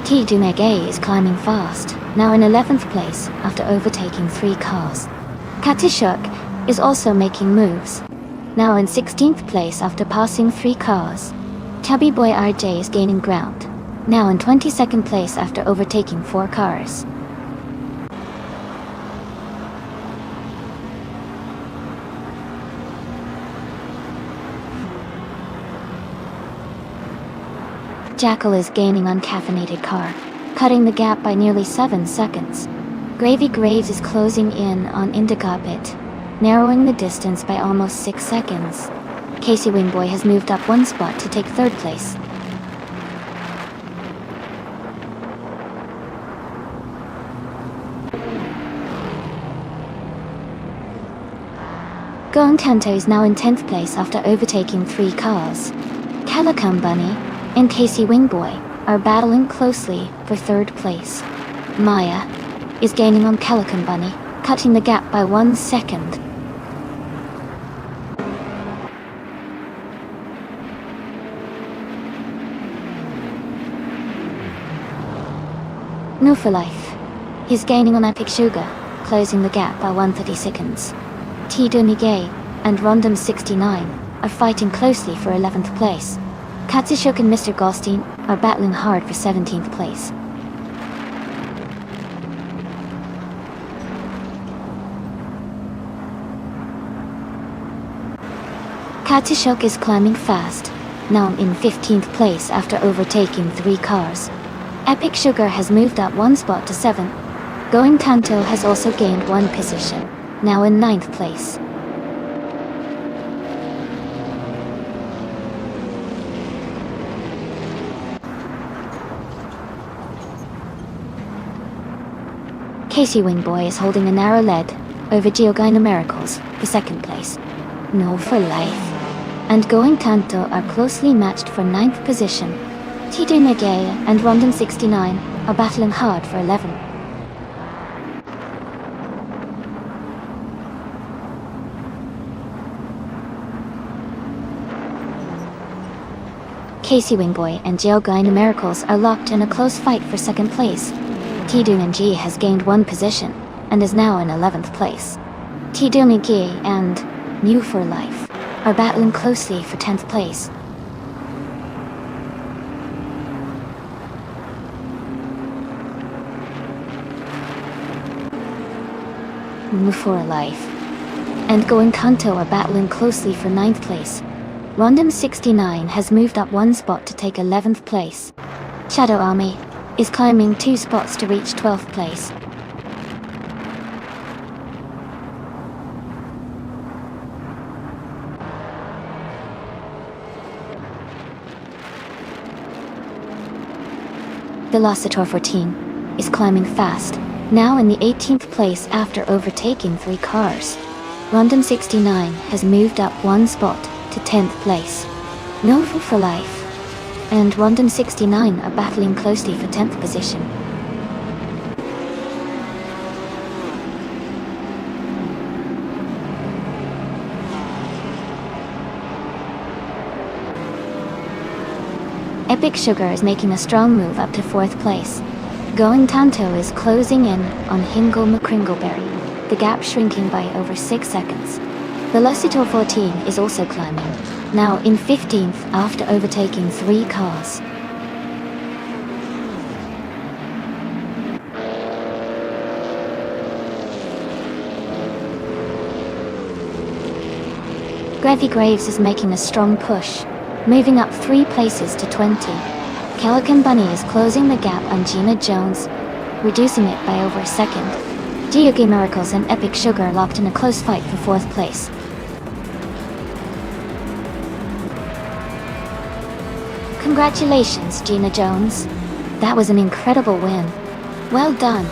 S1: T. Dumege is climbing fast, now in 11th place after overtaking 3 cars. Katishuk is also making moves, now in 16th place after passing 3 cars. Tubby Boy RJ is gaining ground, now in 22nd place after overtaking 4 cars. Jackal is gaining on Caffeinated Car, cutting the gap by nearly 7 seconds. Gravy Graves is closing in on Indicabit, narrowing the distance by almost 6 seconds. Casey Wingboy has moved up 1 spot to take 3rd place. Going Tanto is now in 10th place after overtaking 3 cars. Calico Bunny and Casey Wingboy are battling closely for 3rd place. Maya is gaining on Calico Bunny, cutting the gap by 1 second. New for Life is gaining on Epic Sugar, closing the gap by 130 seconds. T. Dunigay and Rondom69 are fighting closely for 11th place. Katsushuk and Mr. Goldstein are battling hard for 17th place. Katsushuk is climbing fast, now in 15th place after overtaking 3 cars. Epic Sugar has moved up 1 spot to 7th. Going Tanto has also gained 1 position, now in 9th place. Casey Wingboy is holding a narrow lead over Geogina Miracles for second place. No for life. And Going Tanto are closely matched for 9th position. Tidu Nagaya and Rondon 69 are battling hard for 11. Casey Wingboy and Geogina Miracles are locked in a close fight for second place. Tidu Ng has gained 1 position and is now in 11th place. Tidu Ng and New for Life are battling closely for 10th place. New for Life and Going Kanto are battling closely for 9th place. Rondon 69 has moved up 1 spot to take 11th place. Shadow Army is climbing 2 spots to reach 12th place. Velocitor 14 is climbing fast, now in the 18th place after overtaking 3 cars. Rondon 69 has moved up 1 spot to 10th place. Nova for Life and Rondon 69 are battling closely for 10th position. Epic Sugar is making a strong move up to 4th place. Going Tanto is closing in on Hingle McCringleberry, the gap shrinking by over 6 seconds. Velocitor 14 is also climbing, now in 15th after overtaking 3 cars. Grevy Graves is making a strong push, moving up 3 places to 20. Calican Bunny is closing the gap on Gina Jones, reducing it by over a second. Geogi Miracles and Epic Sugar are locked in a close fight for 4th place. Congratulations, Gina Jones. That was an incredible win. Well done.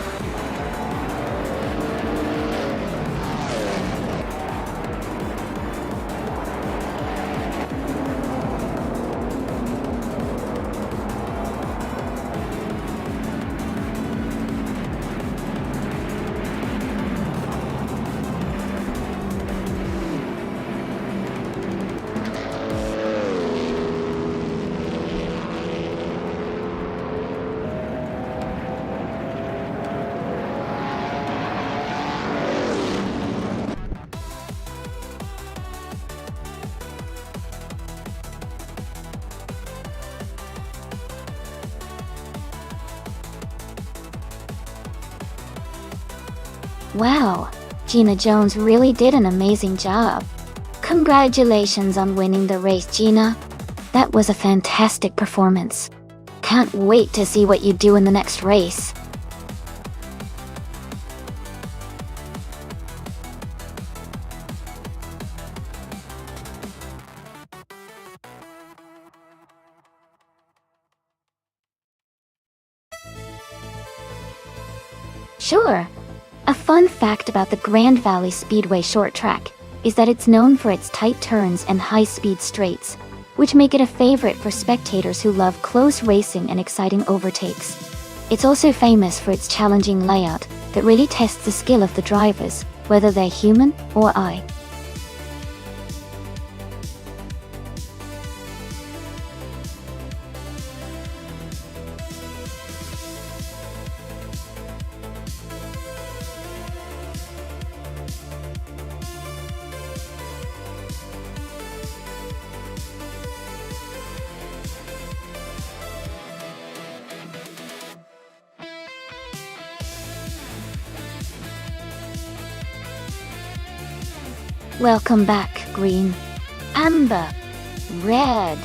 S1: Wow, Gina Jones really did an amazing job. Congratulations on winning the race, Gina. That was a fantastic performance. Can't wait to see what you do in the next race. Sure. A fun fact about the Grand Valley Speedway short track is that it's known for its tight turns and high-speed straights, which make it a favorite for spectators who love close racing and exciting overtakes. It's also famous for its challenging layout that really tests the skill of the drivers, whether they're human or AI. Welcome back, green, amber, red,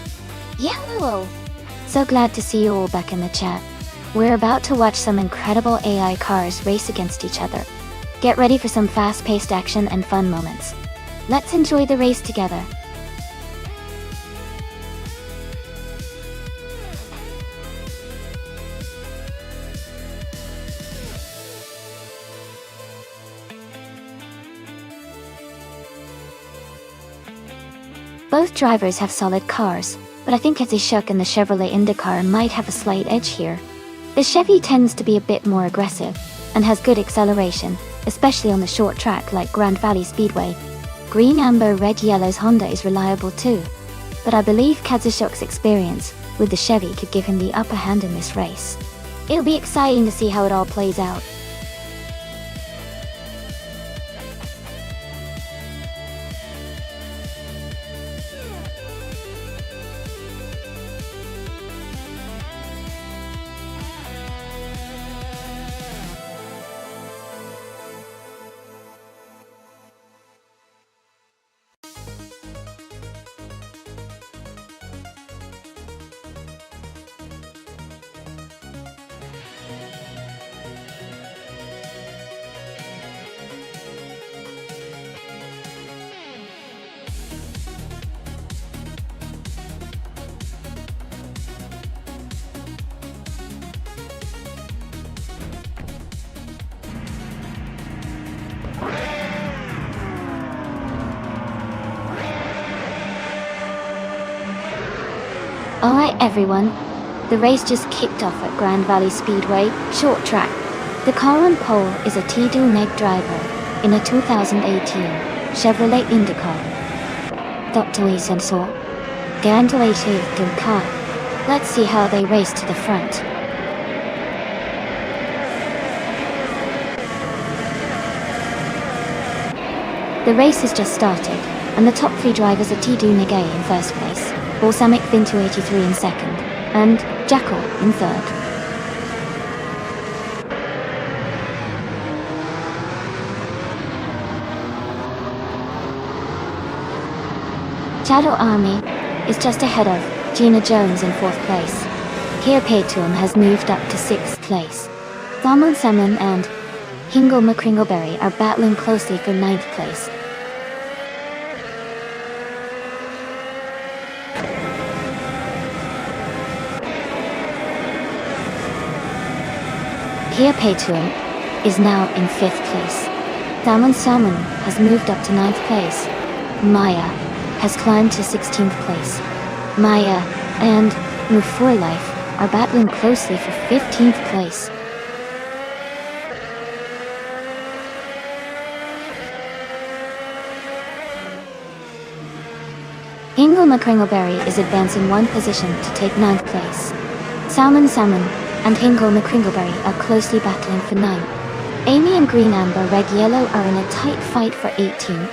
S1: yellow. So glad to see you all back in the chat. We're about to watch some incredible AI cars race against each other. Get ready for some fast-paced action and fun moments. Let's enjoy the race together. Both drivers have solid cars, but I think Kazishuk and the Chevrolet IndyCar might have a slight edge here. The Chevy tends to be a bit more aggressive, and has good acceleration, especially on the short track like Grand Valley Speedway. Green, amber, red, yellow's Honda is reliable too, but I believe Kazishuk's experience with the Chevy could give him the upper hand in this race. It'll be exciting to see how it all plays out. Alright everyone, the race just kicked off at Grand Valley Speedway, short track. The car on pole is a T-Do Neg driver in a 2018 Chevrolet IndyCar. Dr. Lee Sensor. Gandalated the car. Let's see how they race to the front. The race has just started, and the top three drivers are T-Do Neg in first place, Balsamic Fin 283 in second, and Jackal in third. Shadow Army is just ahead of Gina Jones in fourth place. Kia Paytum has moved up to sixth place. Salmon Salmon and Hingle McCringleberry are battling closely for ninth place. Kia Paytum is now in fifth place. Salmon Salmon has moved up to ninth place. Maya has climbed to 16th place. Maya and Move for Life are battling closely for 15th place. Hingle McCringleberry is advancing one position to take ninth place. Salmon Salmon and Hingle McCringleberry are closely battling for ninth. Amy and Green Amber Red Yellow are in a tight fight for 18th.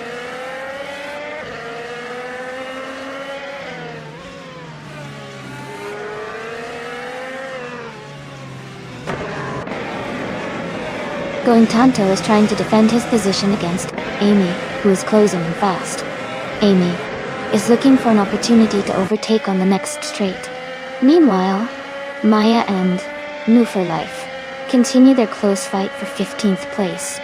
S1: Going Tanto is trying to defend his position against Amy, who is closing in fast. Amy is looking for an opportunity to overtake on the next straight. Meanwhile, Maya and New for Life continue their close fight for 15th place.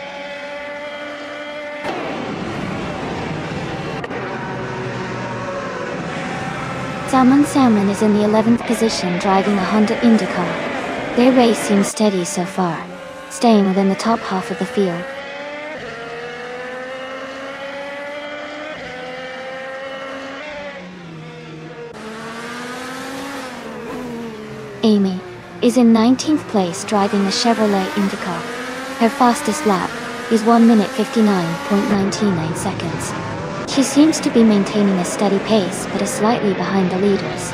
S1: Salmon Salmon is in the 11th position driving a Honda IndyCar. Their race seems steady so far, staying within the top half of the field. Amy is in 19th place driving a Chevrolet IndyCar. Her fastest lap is 1 minute 59.99 seconds. She seems to be maintaining a steady pace but is slightly behind the leaders.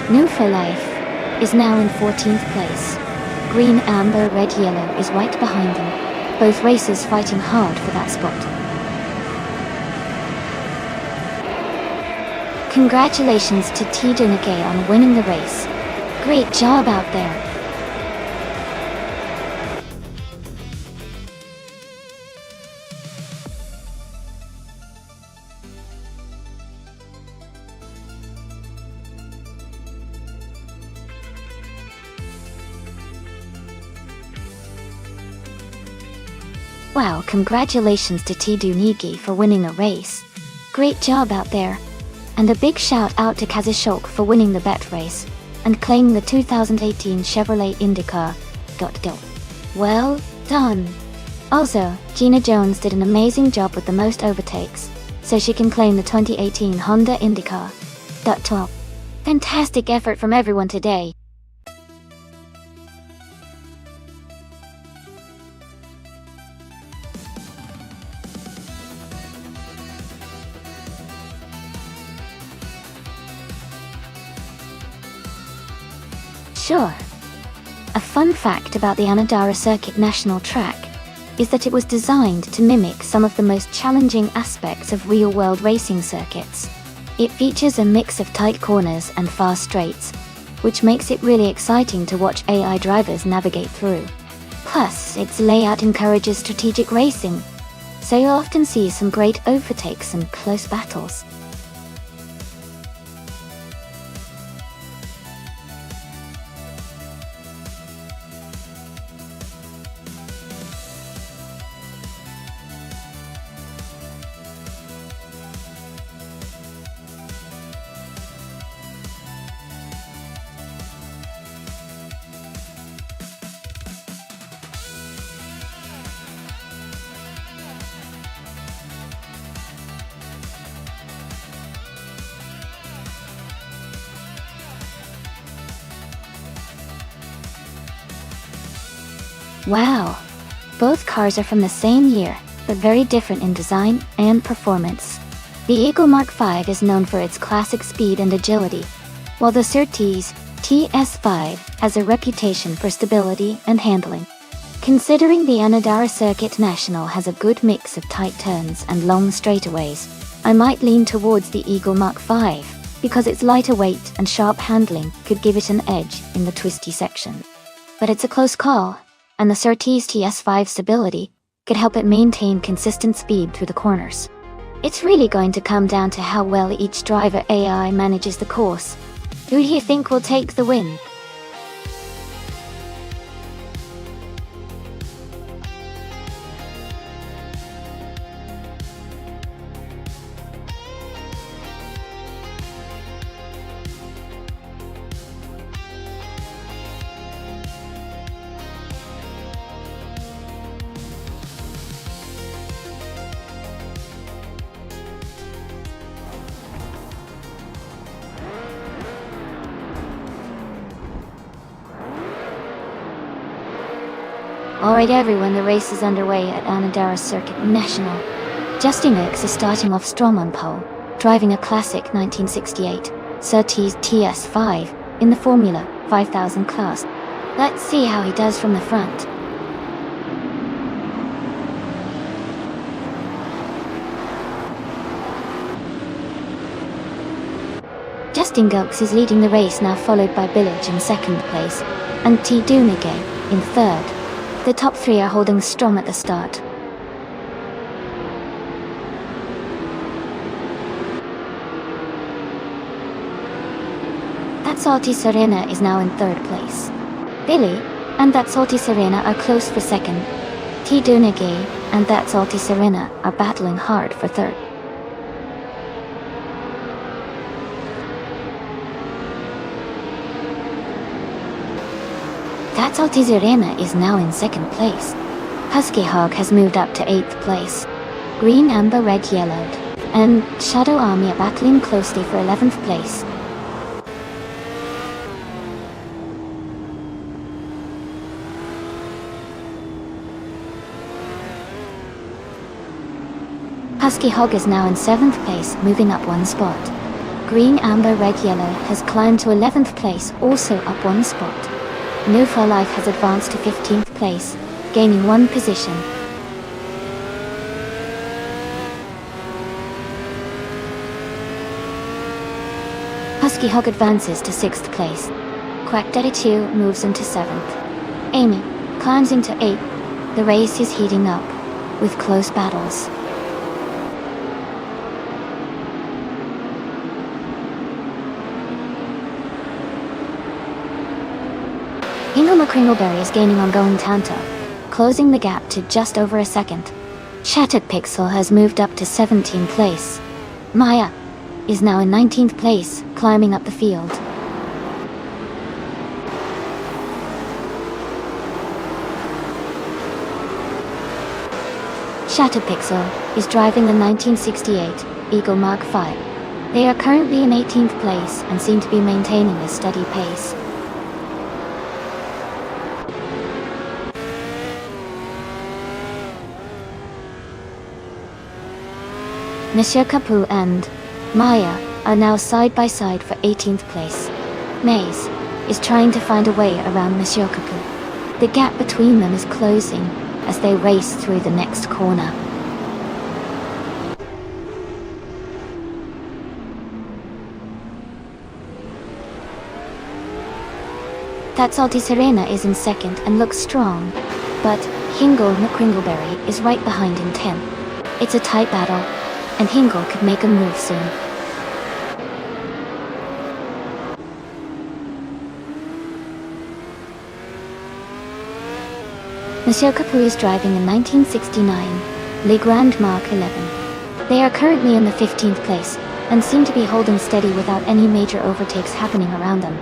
S1: New for Life is now in 14th place. Green, Amber, Red, Yellow is right behind them, both racers fighting hard for that spot. Congratulations to T-Do Neg on winning the race. Great job out there. Wow, congratulations to T-Do Neg for winning the race. Great job out there. And a big shout out to Kazishuk for winning the bet race and claiming the 2018 Chevrolet IndyCar. Go. Well done. Also, Gina Jones did an amazing job with the most overtakes, so she can claim the 2018 Honda IndyCar. Top. Fantastic effort from everyone today. Sure. A fun fact about the Anadara Circuit National Track is that it was designed to mimic some of the most challenging aspects of real-world racing circuits. It features a mix of tight corners and fast straights, which makes it really exciting to watch AI drivers navigate through. Plus, its layout encourages strategic racing, so you'll often see some great overtakes and close battles. Wow! Both cars are from the same year, but very different in design and performance. The Eagle Mark V is known for its classic speed and agility, while the Surtees TS5 has a reputation for stability and handling. Considering the Anadara Circuit National has a good mix of tight turns and long straightaways, I might lean towards the Eagle Mark V, because its lighter weight and sharp handling could give it an edge in the twisty section. But it's a close call, and the Surtees TS5 stability could help it maintain consistent speed through the corners. It's really going to come down to how well each driver AI manages the course. Who do you think will take the win? Alright everyone, the race is underway at Anadara Circuit National. Justin Oaks is starting off strong on pole, driving a classic 1968 Surtees TS5 in the Formula 5000 class. Let's see how he does from the front. Justin Oaks is leading the race now, followed by Billage in second place and T. Dunagay in third. The top three are holding strong at the start. That's Salty Serena is now in third place. Billy and That's Salty Serena are close for second. T. Dunagay and That's Salty Serena are battling hard for third. That's Salty Serena is now in second place. Husky Hog has moved up to 8th place. Green, Amber, Red, Yellowed, and Shadow Army are battling closely for 11th place. Husky Hog is now in 7th place, moving up one spot. Green, Amber, Red, Yellow has climbed to 11th place, also up one spot. No For Life has advanced to 15th place, gaining one position. Husky Hog advances to 6th place. Quack Daddy 2 moves into 7th. Amy climbs into 8th. The race is heating up, with close battles. Hingle McCringleberry is gaining on Going Tanto, closing the gap to just over a second. Shattered Pixel has moved up to 17th place. Maya is now in 19th place, climbing up the field. Shattered Pixel is driving the 1968 Eagle Mark V. They are currently in 18th place and seem to be maintaining a steady pace. Monsieur Capu and Maya are now side by side for 18th place. Maze is trying to find a way around Monsieur Capu. The gap between them is closing as they race through the next corner. That's Serena is in second and looks strong, but Hingle McCringleberry is right behind in 10th. It's a tight battle, and Hingle could make a move soon. Monsieur Capu is driving a 1969 Le Grand Mark 11. They are currently in the 15th place, and seem to be holding steady without any major overtakes happening around them.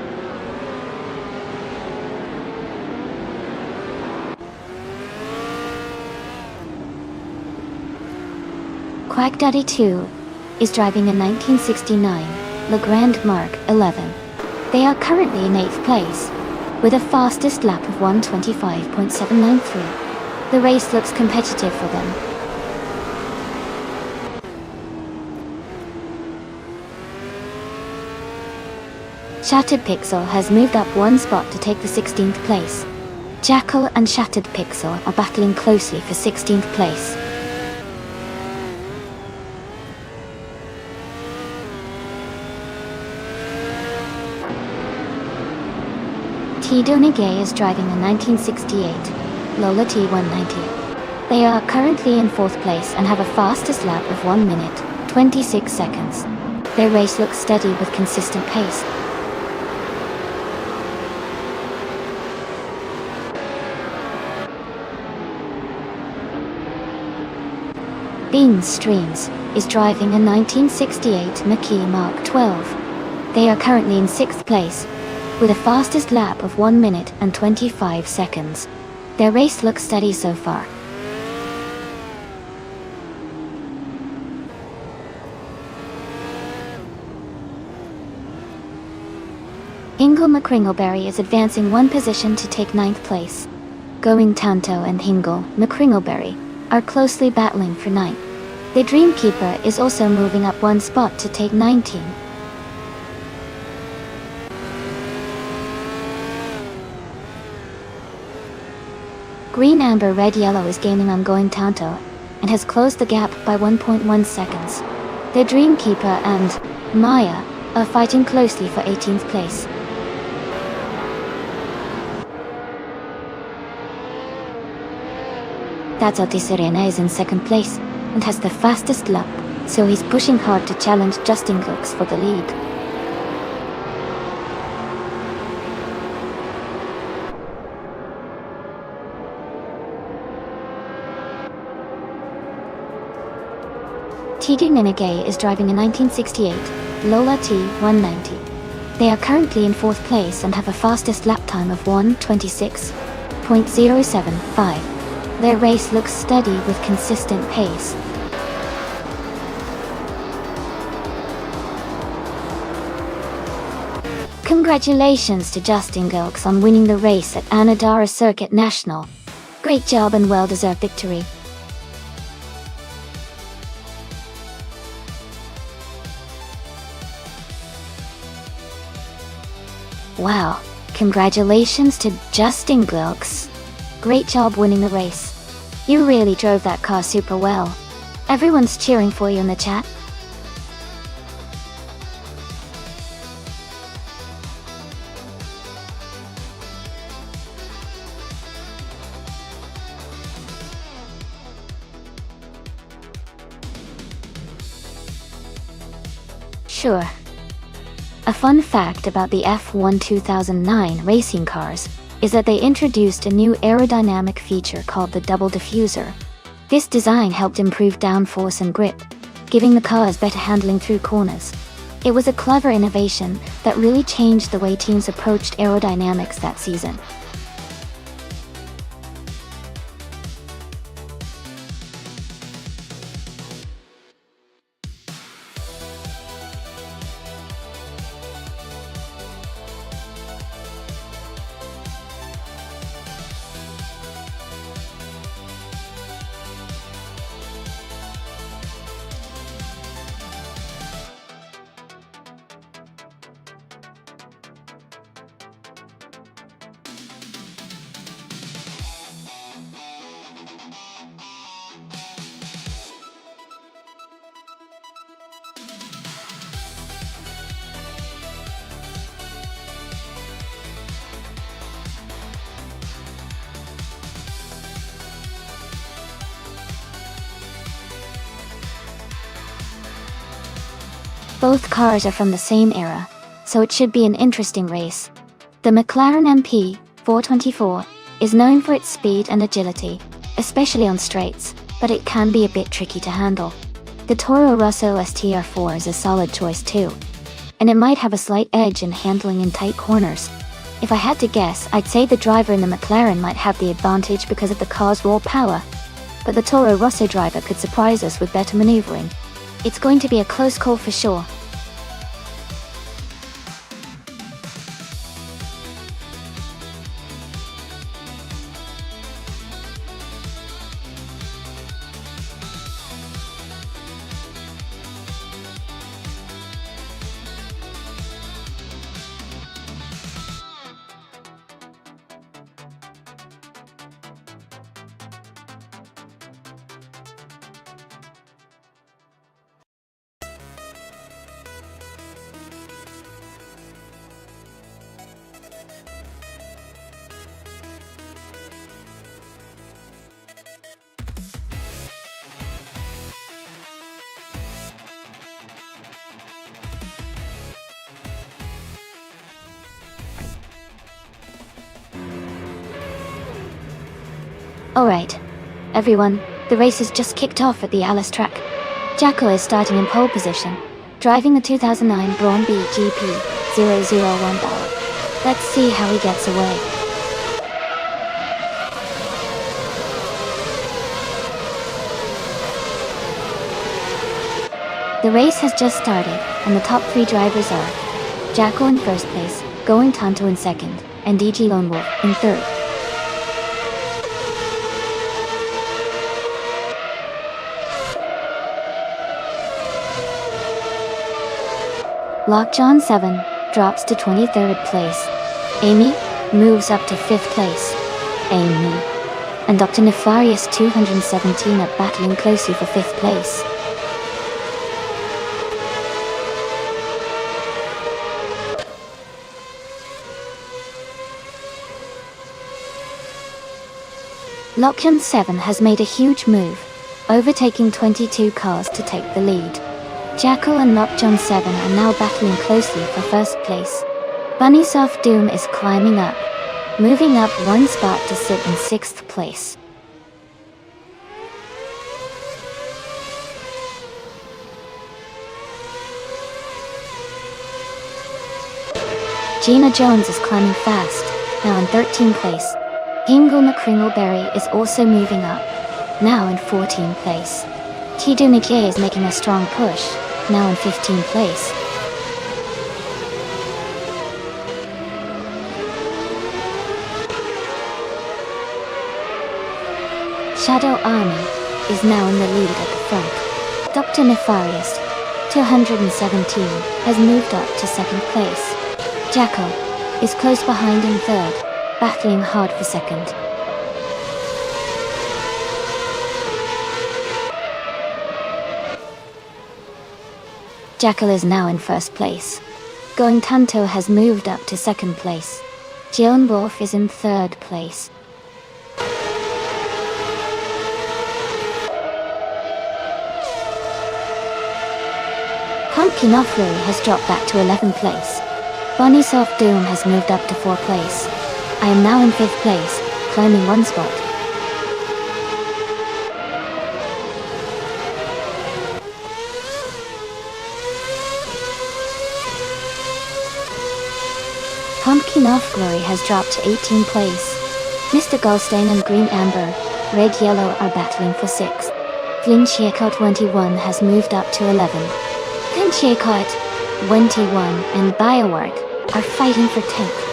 S1: Quack Daddy 2 is driving a 1969 Le Grand Mark 11. They are currently in 8th place, with a fastest lap of 1:25.793. The race looks competitive for them. Shattered Pixel has moved up one spot to take the 16th place. Jackal and Shattered Pixel are battling closely for 16th place. Tido Nige is driving a 1968 Lola T190. They are currently in 4th place and have a fastest lap of 1 minute, 26 seconds. Their race looks steady with consistent pace. Beans Streams is driving a 1968 McKee Mark 12. They are currently in 6th place, with a fastest lap of 1 minute and 25 seconds. Their race looks steady so far. Hingle McCringleberry is advancing one position to take 9th place. Going Tanto and Hingle McCringleberry are closely battling for 9th. The Dreamkeeper is also moving up one spot to take 19. Green Amber Red Yellow is gaining on Going Tanto and has closed the gap by 1.1 seconds. The Dreamkeeper and Maya are fighting closely for 18th place. That's Serena is in 2nd place and has the fastest lap, so he's pushing hard to challenge Justin Cooks for the lead. Tidu Ninigay is driving a 1968 Lola T190. They are currently in 4th place and have a fastest lap time of 1:26.075. Their race looks steady with consistent pace. Congratulations to Justin Gilks on winning the race at Anadara Circuit National. Great job and well-deserved victory. Wow, congratulations to Justin Gilks. Great job winning the race. You really drove that car super well. Everyone's cheering for you in the chat. Sure. A fun fact about the F1 2009 racing cars is that they introduced a new aerodynamic feature called the double diffuser. This design helped improve downforce and grip, giving the cars better handling through corners. It was a clever innovation that really changed the way teams approached aerodynamics that season. Both cars are from the same era, so it should be an interesting race. The McLaren MP 424 is known for its speed and agility, especially on straights, but it can be a bit tricky to handle. The Toro Rosso STR4 is a solid choice too, and it might have a slight edge in handling in tight corners. If I had to guess, I'd say the driver in the McLaren might have the advantage because of the car's raw power, but the Toro Rosso driver could surprise us with better maneuvering. It's going to be a close call for sure. Alright, everyone, the race has just kicked off at the Alice track. Jacko is starting in pole position, driving the 2009 Braun B GP001 Bauer. Let's see how he gets away. The race has just started, and the top 3 drivers are Jacko in first place, Going Tanto in second, and DG Lone Wolf in third. Lockjaw 7 drops to 23rd place. Amy moves up to 5th place. Amy and Dr. Nefarious 217 are battling closely for 5th place. Lockjaw 7 has made a huge move, overtaking 22 cars to take the lead. Jacko and Lockjaw 7 are now battling closely for first place. Bunny Soft Doom is climbing up, moving up 1 spot to sit in 6th place. Gina Jones is climbing fast, now in 13th place. Hingle McCringleberry is also moving up, now in 14th place. Kido Nikie is making a strong push, now in 15th place. Shadow Army is now in the lead at the front. Dr. Nefarious 217 has moved up to 2nd place. Jacko is close behind in 3rd, battling hard for 2nd. Jackal is now in 1st place. Going Tanto has moved up to 2nd place. Jion Wolf is in 3rd place. Pumpkin Offload has dropped back to 11th place. Bonnie Soft Doom has moved up to 4th place. I am now in 5th place, climbing 1 spot. Pumpkin Off Glory has dropped to 18th place. Mr. Goldstein and Green Amber, Red Yellow are battling for 6th. Flinchieko 21 has moved up to 11th. Flinchieko 21 and BioWark are fighting for 10th.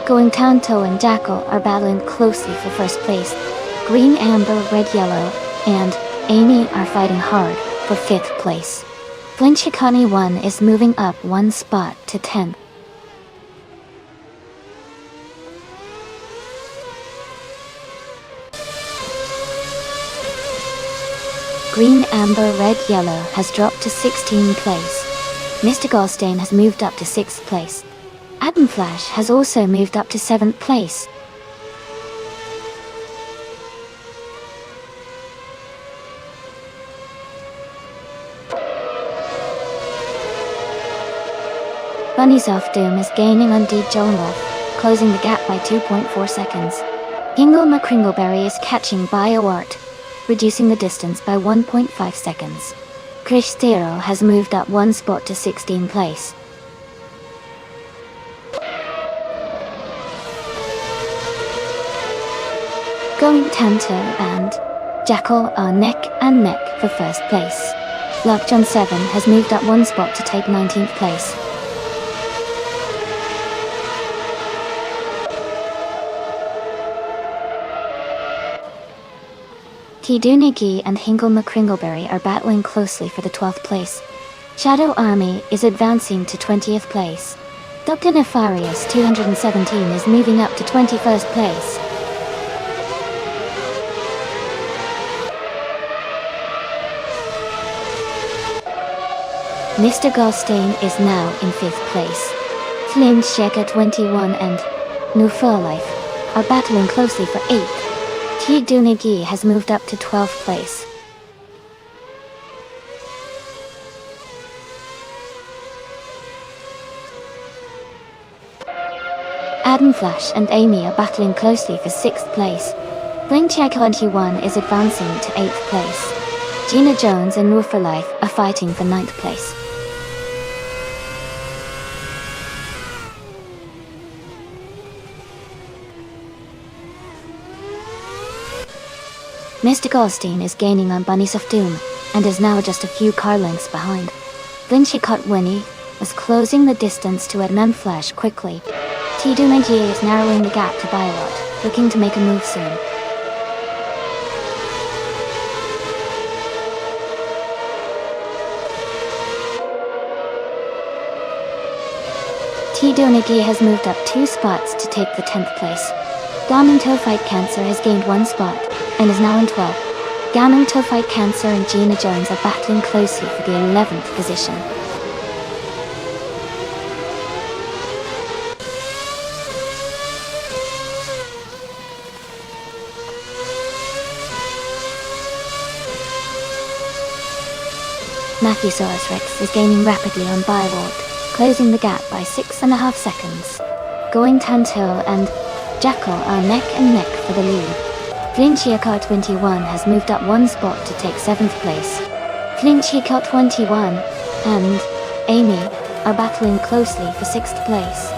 S1: Going Tanto and Jackal are battling closely for 1st place. Green Amber, Red Yellow, and Amy are fighting hard for 5th place. Flinchikani 1 is moving up 1 spot to 10th. Green Amber, Red Yellow has dropped to 16th place. Mr. Goldstein has moved up to 6th place. Atom Flash has also moved up to 7th place. Bunnies of Doom is gaining on D. Jonolf, closing the gap by 2.4 seconds. Hingle McCringleberry is catching BioArt, reducing the distance by 1.5 seconds. Krish Stero has moved up 1 spot to 16th place. Going Tanto and Jackal are neck and neck for 1st place. Lockjohn 7 has moved up 1 spot to take 19th place. Tidunigi and Hingle McCringleberry are battling closely for the 12th place. Shadow Army is advancing to 20th place. Dr. Nefarious 217 is moving up to 21st place. Mr. Goldstein is now in 5th place. Flynn Shaker 21 and Nufurlife are battling closely for 8th. Tidunigi has moved up to 12th place. Adam Flash and Amy are battling closely for 6th place. Blinkcheck 21 is advancing to 8th place. Gina Jones and Nufurlife are fighting for 9th place. Mr. Goldstein is gaining on Bunnies of Doom, and is now just a few car lengths behind. Blinchicott Winnie is closing the distance to Edmund Flash quickly. Tidunigi is narrowing the gap to BioArt, looking to make a move soon. Tidunigi has moved up 2 spots to take the 10th place. Gaming To Fight Cancer has gained 1 spot, and is now in 12th. Gaming To Fight Cancer and Gina Jones are battling closely for the 11th position. Matthewsaurus Rex is gaining rapidly on BioArt, closing the gap by 6.5 seconds. Going Tanto and Jackal are neck and neck for the lead. Flinchiacar 21 has moved up 1 spot to take 7th place. Flinchiacar 21 and Amy are battling closely for 6th place.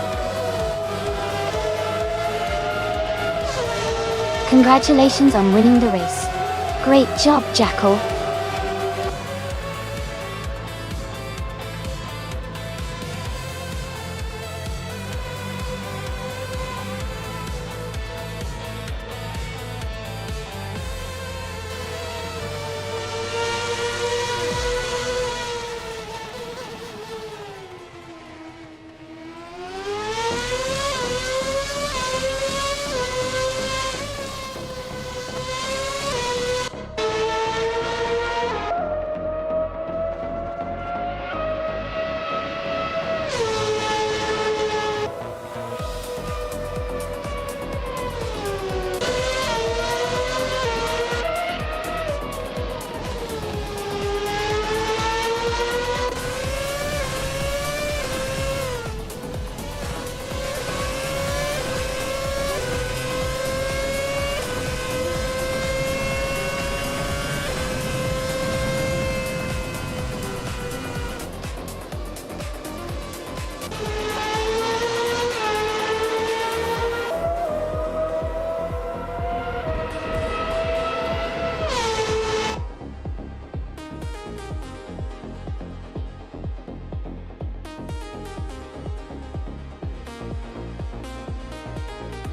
S1: Congratulations on winning the race. Great job, Jackal.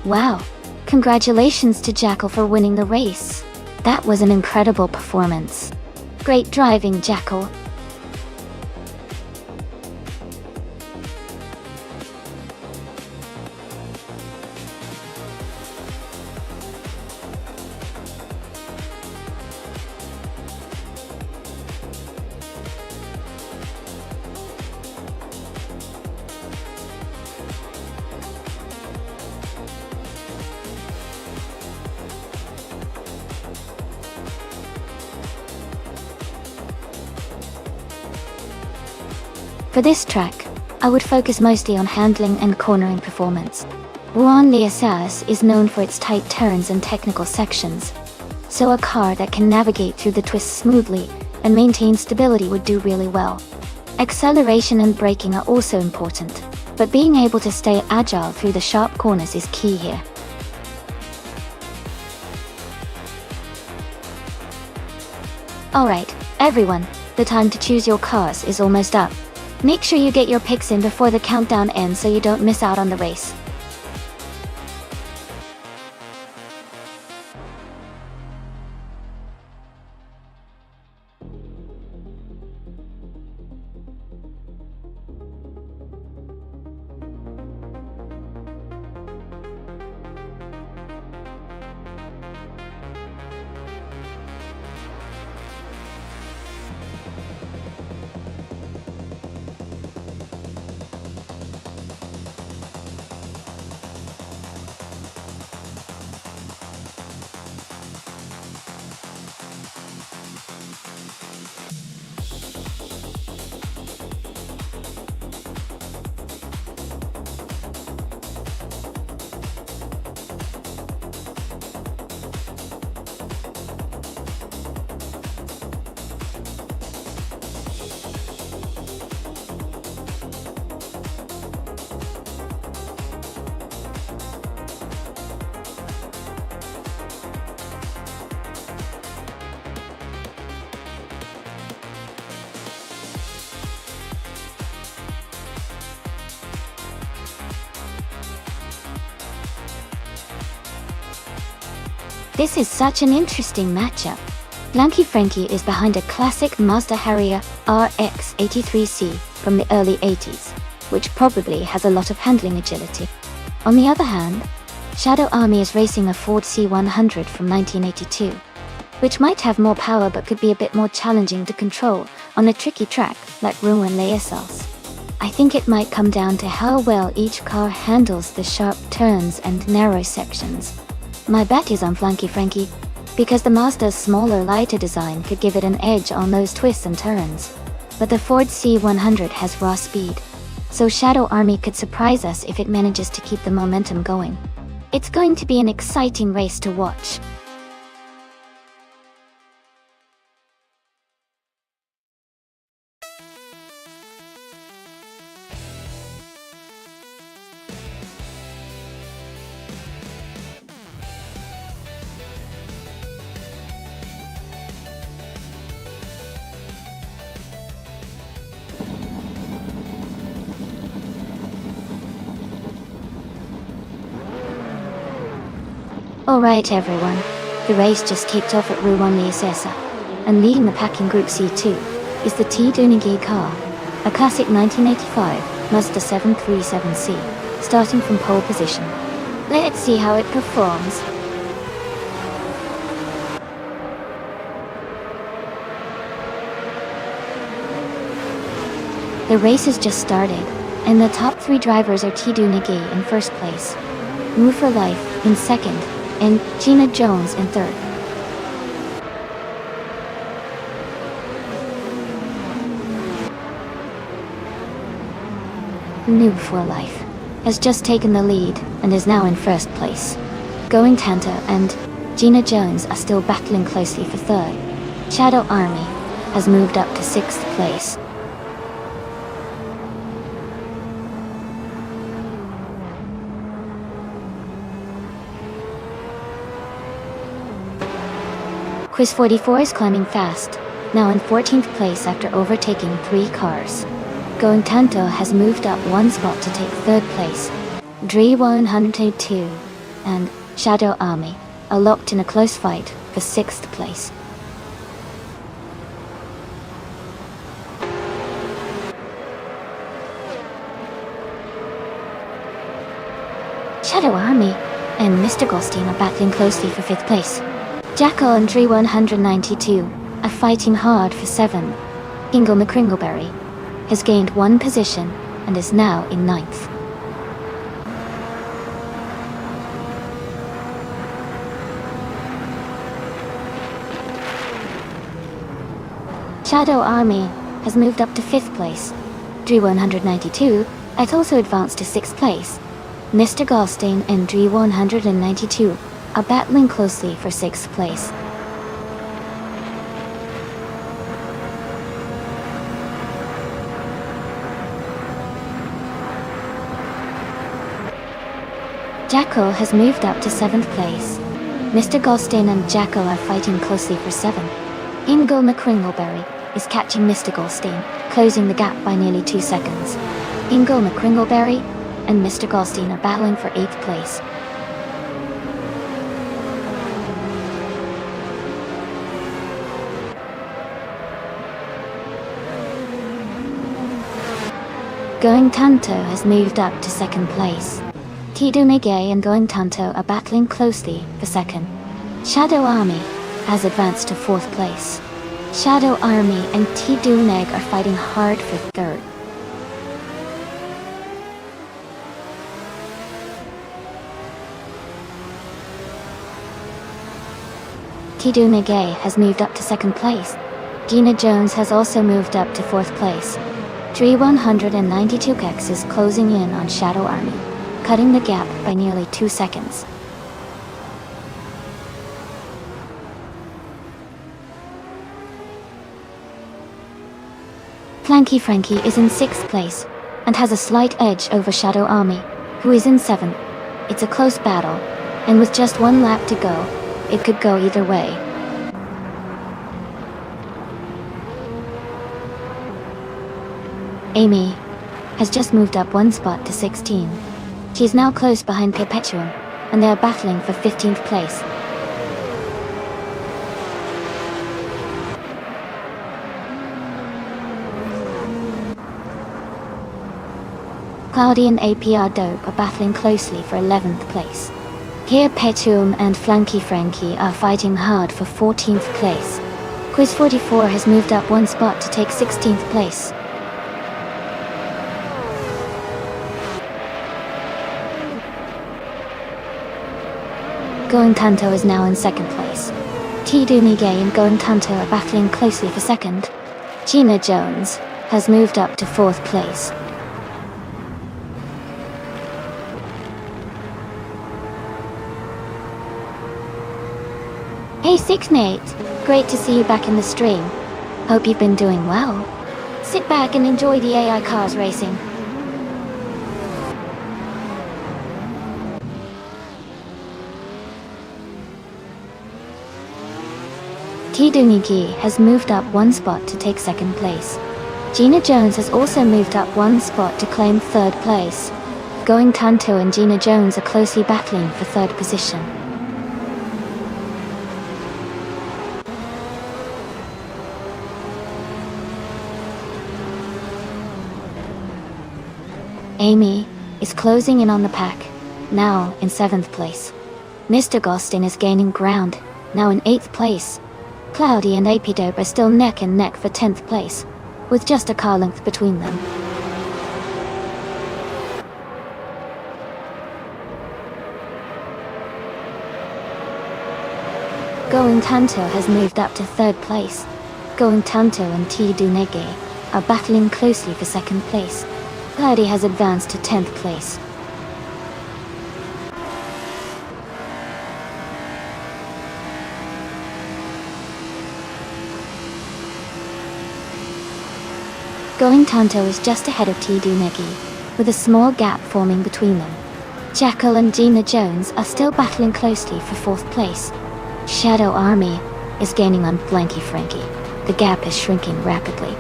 S1: Wow, congratulations to Jackal for winning the race. That was an incredible performance. Great driving, Jackal. For this track, I would focus mostly on handling and cornering performance. Rouen Liassas is known for its tight turns and technical sections, so a car that can navigate through the twists smoothly and maintain stability would do really well. Acceleration and braking are also important, but being able to stay agile through the sharp corners is key here. Alright, everyone, the time to choose your cars is almost up. Make sure you get your picks in before the countdown ends so you don't miss out on the race. This is such an interesting matchup. Blanky Frankie is behind a classic Mazda Harrier RX 83C from the early 80s, which probably has a lot of handling agility. On the other hand, Shadow Army is racing a Ford C100 from 1982, which might have more power but could be a bit more challenging to control on a tricky track like Rouen Liassas. I think it might come down to how well each car handles the sharp turns and narrow sections. My bet is on Blanky Frankie, because the Mazda's smaller, lighter design could give it an edge on those twists and turns. But the Ford C100 has raw speed, so Shadow Army could surprise us if it manages to keep the momentum going. It's going to be an exciting race to watch. Alright everyone, the race just kicked off at Rouen Liassas, and leading the pack in Group C2 is the T-Dunigi car, a classic 1985 Mazda 737C, starting from pole position. Let's see how it performs. The race has just started, and the top three drivers are T-Dunigi in first place, Move for Life in second, and Gina Jones in third. Noob for Life has just taken the lead and is now in first place. Going Tanto and Gina Jones are still battling closely for third. Shadow Army has moved up to sixth place. Quiz 44 is climbing fast, now in 14th place after overtaking 3 cars. Going Tanto has moved up 1 spot to take 3rd place. Dre 102 and Shadow Army are locked in a close fight for 6th place. Shadow Army and Mr. Goldstein are battling closely for 5th place. Jackal and Dre 192 are fighting hard for 7. Ingle McCringleberry has gained 1 position and is now in 9th. Shadow Army has moved up to 5th place. G192 has also advanced to 6th place. Mr. Goldstein and G192 are battling closely for 6th place. Jackal has moved up to 7th place. Mr. Goldstein and Jackal are fighting closely for 7th. Ingo McCringleberry is catching Mr. Goldstein, closing the gap by nearly 2 seconds. Ingo McCringleberry and Mr. Goldstein are battling for 8th place. Going Tanto has moved up to 2nd place. Tidu Nege and Going Tanto are battling closely for 2nd. Shadow Army has advanced to 4th place. Shadow Army and Tidu Neg are fighting hard for 3rd. Tidu Nege has moved up to 2nd place. Gina Jones has also moved up to 4th place. G192X is closing in on Shadow Army, cutting the gap by nearly 2 seconds. Flanky Frankie is in 6th place, and has a slight edge over Shadow Army, who is in 7th. It's a close battle, and with just 1 lap to go, it could go either way. Amy has just moved up 1 spot to 16. She is now close behind Perpetuum, and they are battling for 15th place. Cloudy and APR Dope are battling closely for 11th place. Here Petuum and Flanky Frankie are fighting hard for 14th place. Quiz 44 has moved up 1 spot to take 16th place. Going Tanto is now in 2nd place. Tidu Nige and Going Tanto are battling closely for 2nd. Gina Jones has moved up to 4th place. Hey 6Nate, great to see you back in the stream. Hope you've been doing well. Sit back and enjoy the AI cars racing. Tidunigi has moved up 1 spot to take 2nd place. Gina Jones has also moved up 1 spot to claim 3rd place. Going Tanto and Gina Jones are closely battling for 3rd position. Amy is closing in on the pack, now in 7th place. Mr. Gostin is gaining ground, now in 8th place. Cloudy and AP Dope are still neck and neck for 10th place, with just a car length between them. Going Tanto has moved up to 3rd place. Going Tanto and Tidunege are battling closely for 2nd place. Cloudy has advanced to 10th place. Going Tanto is just ahead of Tidunegi, with a small gap forming between them. Jackal and Gina Jones are still battling closely for 4th place. Shadow Army is gaining on Flanky Frankie. The gap is shrinking rapidly.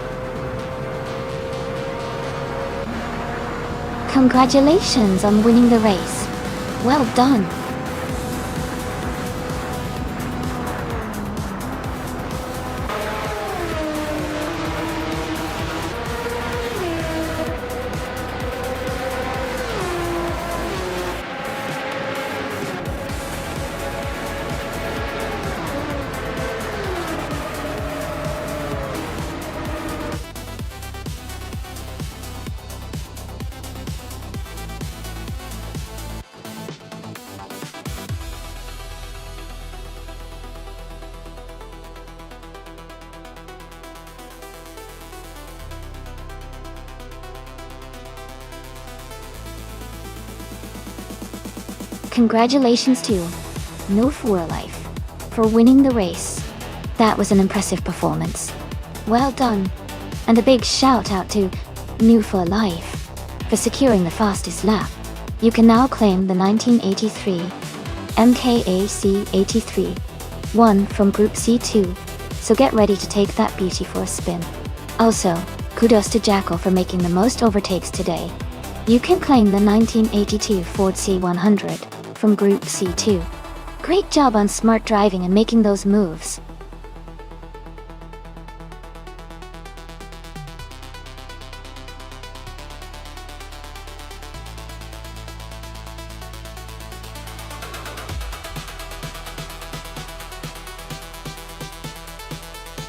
S1: Congratulations on winning the race. Well done. congratulations to No For Life for winning the race. That was an impressive performance. Well done. And a big shout out to New For Life for securing the fastest lap. You can now claim the 1983 MKAC 83 1 from Group C2, so get ready to take that beauty for a spin. Also, kudos to Jackal for making the most overtakes today. You can claim the 1982 Ford C100 from Group C2. Great job on smart driving and making those moves.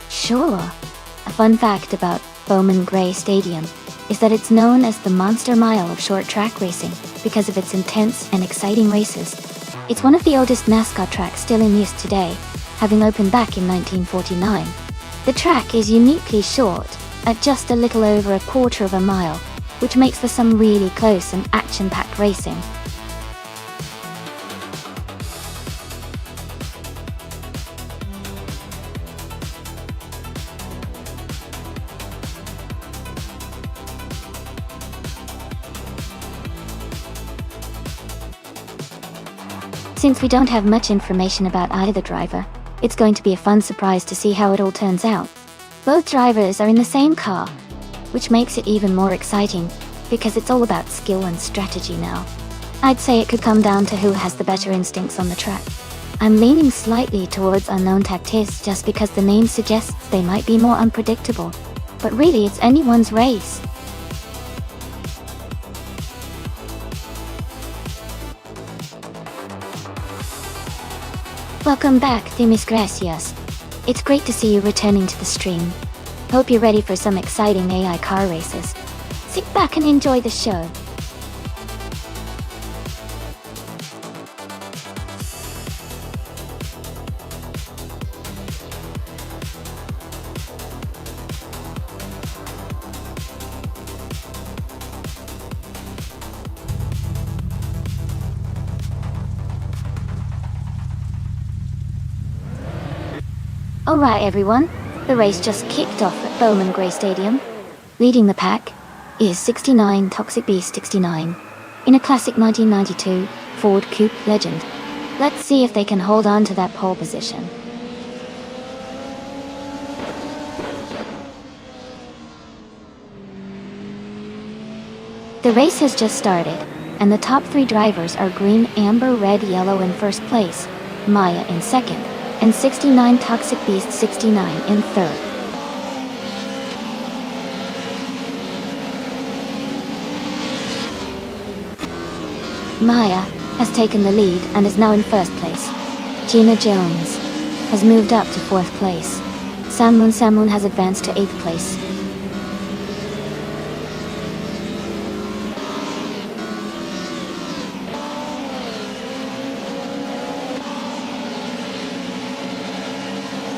S1: Sure. A fun fact about Bowman Gray Stadium is that it's known as the Monster Mile of short track racing because of its intense and exciting races. It's one of the oldest NASCAR tracks still in use today, having opened back in 1949. The track is uniquely short, at just a little over a quarter of a mile, which makes for some really close and action-packed racing. Since we don't have much information about either driver, it's going to be a fun surprise to see how it all turns out. Both drivers are in the same car, which makes it even more exciting, because it's all about skill and strategy now. I'd say it could come down to who has the better instincts on the track. I'm leaning slightly towards Unknown Tactics just because the name suggests they might be more unpredictable, but really it's anyone's race. Welcome back, Mis Gracias. It's great to see you returning to the stream. Hope you're ready for some exciting AI car races. Sit back and enjoy the show. Alright everyone, the race just kicked off at Bowman Gray Stadium. Leading the pack is 69 Toxic Beast 69 in a classic 1992 Ford Coupe Legend. Let's see if they can hold on to that pole position. The race has just started, and the top three drivers are green, amber, red, yellow in first place, Maya in second, and 69 Toxic Beast 69 in third. Maya has taken the lead and is now in first place. Gina Jones has moved up to fourth place. Samoon has advanced to eighth place.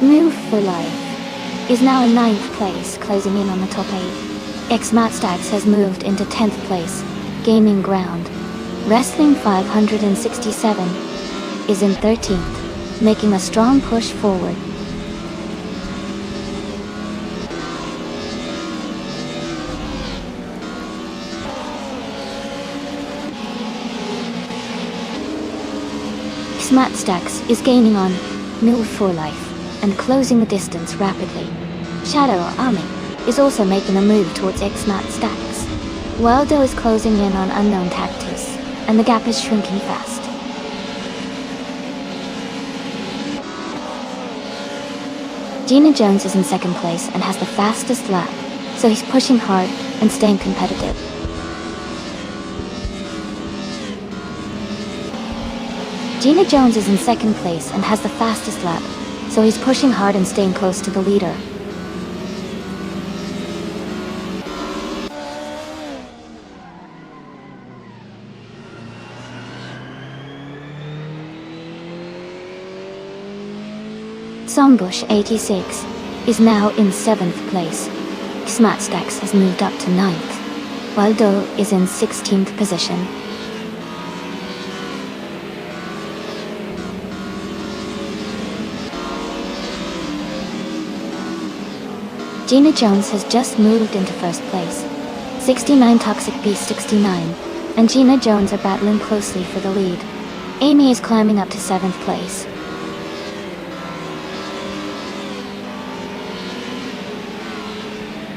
S1: Move for Life is now in 9th place, closing in on the top 8. Matt Stacks has moved into 10th place, gaining ground. Wrestling 567 is in 13th, making a strong push forward. Matt Stacks is gaining on Move for Life and closing the distance rapidly. Shadow Army is also making a move towards Matt Stacks. Waldo is closing in on Unknown Tactics, and the gap is shrinking fast. Gina Jones is in second place and has the fastest lap, so he's pushing hard and staying competitive. Gina Jones is in second place and has the fastest lap, so he's pushing hard and staying close to the leader. Songbush 86 is now in 7th place. Smatstacks has moved up to 9th. Waldo is in 16th position. Gina Jones has just moved into first place. 69 Toxic Beast 69, and Gina Jones are battling closely for the lead. Amy is climbing up to 7th place.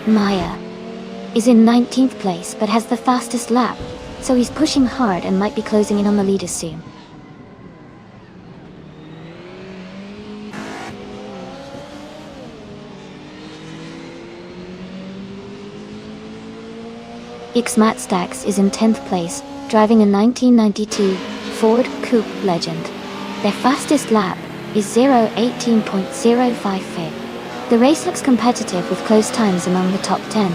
S1: Maya is in 19th place but has the fastest lap, so he's pushing hard and might be closing in on the leaders soon. Matt Stacks is in 10th place, driving a 1992 Ford Coupe Legend. Their fastest lap is 0:18.05 feet. The race looks competitive with close times among the top 10.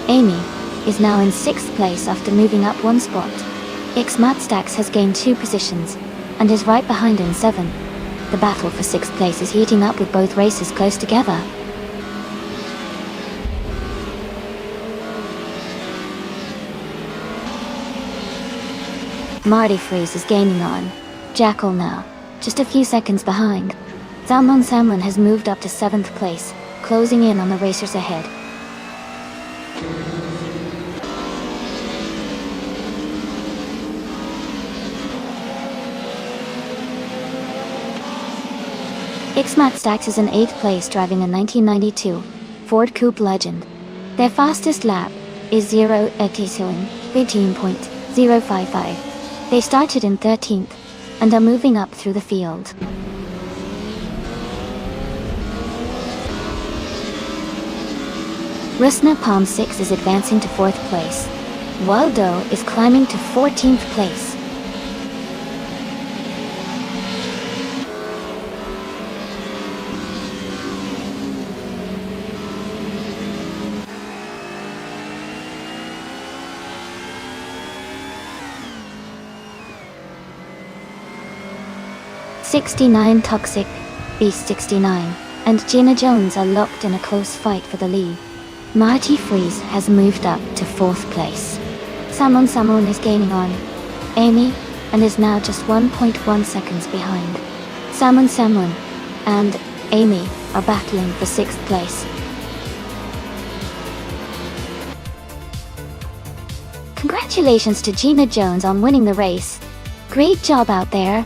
S1: Amy is now in 6th place after moving up one spot. Matt Stacks has gained 2 positions and is right behind in 7th. The battle for 6th place is heating up with both races close together. Marty Freeze is gaining on Jackal now, just a few seconds behind. Salmon Samlin has moved up to 7th place, closing in on the racers ahead. Matt Stacks is in 8th place driving a 1992 Ford Coupe Legend. Their fastest lap is 0:18.055. They started in 13th and are moving up through the field. Rusna Palm 6 is advancing to 4th place. Waldo is climbing to 14th place. '69 Toxic Beast 69 and Gina Jones are locked in a close fight for the lead. Marty Freeze has moved up to 4th place. Samon is gaining on Amy and is now just 1.1 seconds behind. Samon and Amy are battling for 6th place. Congratulations to Gina Jones on winning the race. Great job out there.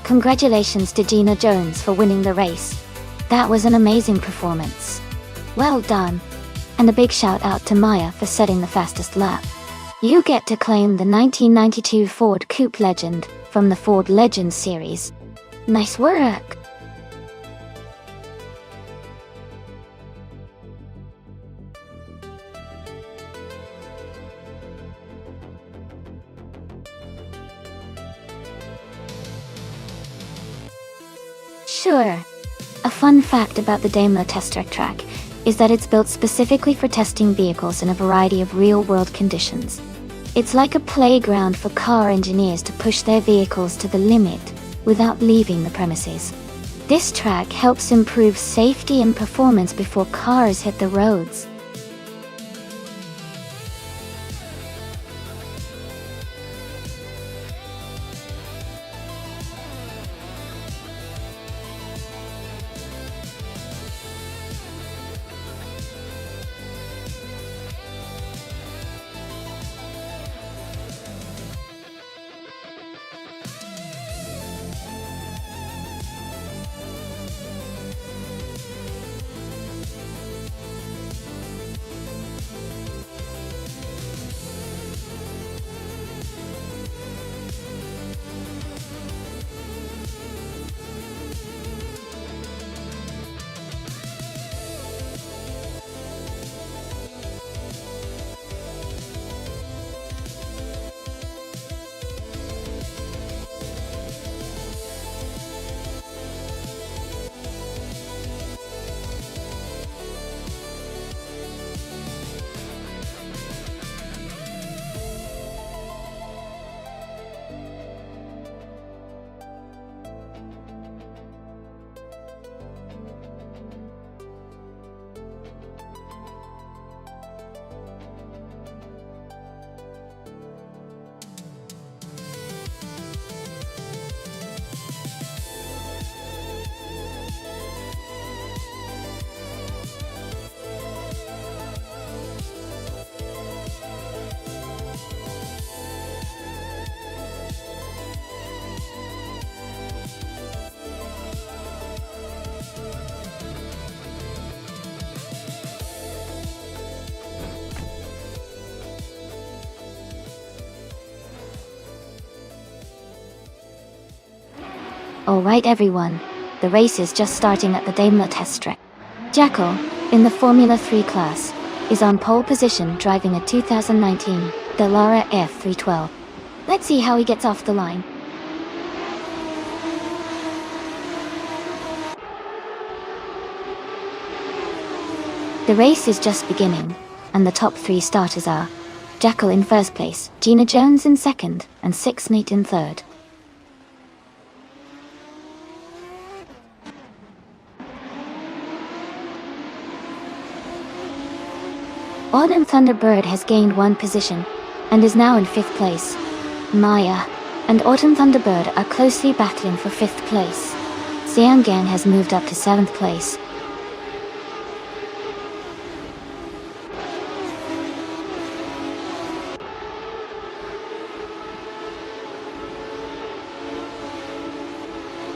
S1: Congratulations to Gina Jones for winning the race. That was an amazing performance. Well done. And a big shout out to Maya for setting the fastest lap. You get to claim the 1992 Ford Coupe Legend from the Ford Legends series. Nice work! Sure. A fun fact about the Daimler test track is that it's built specifically for testing vehicles in a variety of real-world conditions. It's like a playground for car engineers to push their vehicles to the limit without leaving the premises. This track helps improve safety and performance before cars hit the roads. Alright everyone, the race is just starting at the Daimler test track. Jackal, in the Formula 3 class, is on pole position driving a 2019 Dallara F312. Let's see how he gets off the line. The race is just beginning, and the top 3 starters are Jackal in first place, Gina Jones in second, and Nate in third. Autumn Thunderbird has gained 1 position, and is now in 5th place. Maya and Autumn Thunderbird are closely battling for 5th place. Xianggang has moved up to 7th place.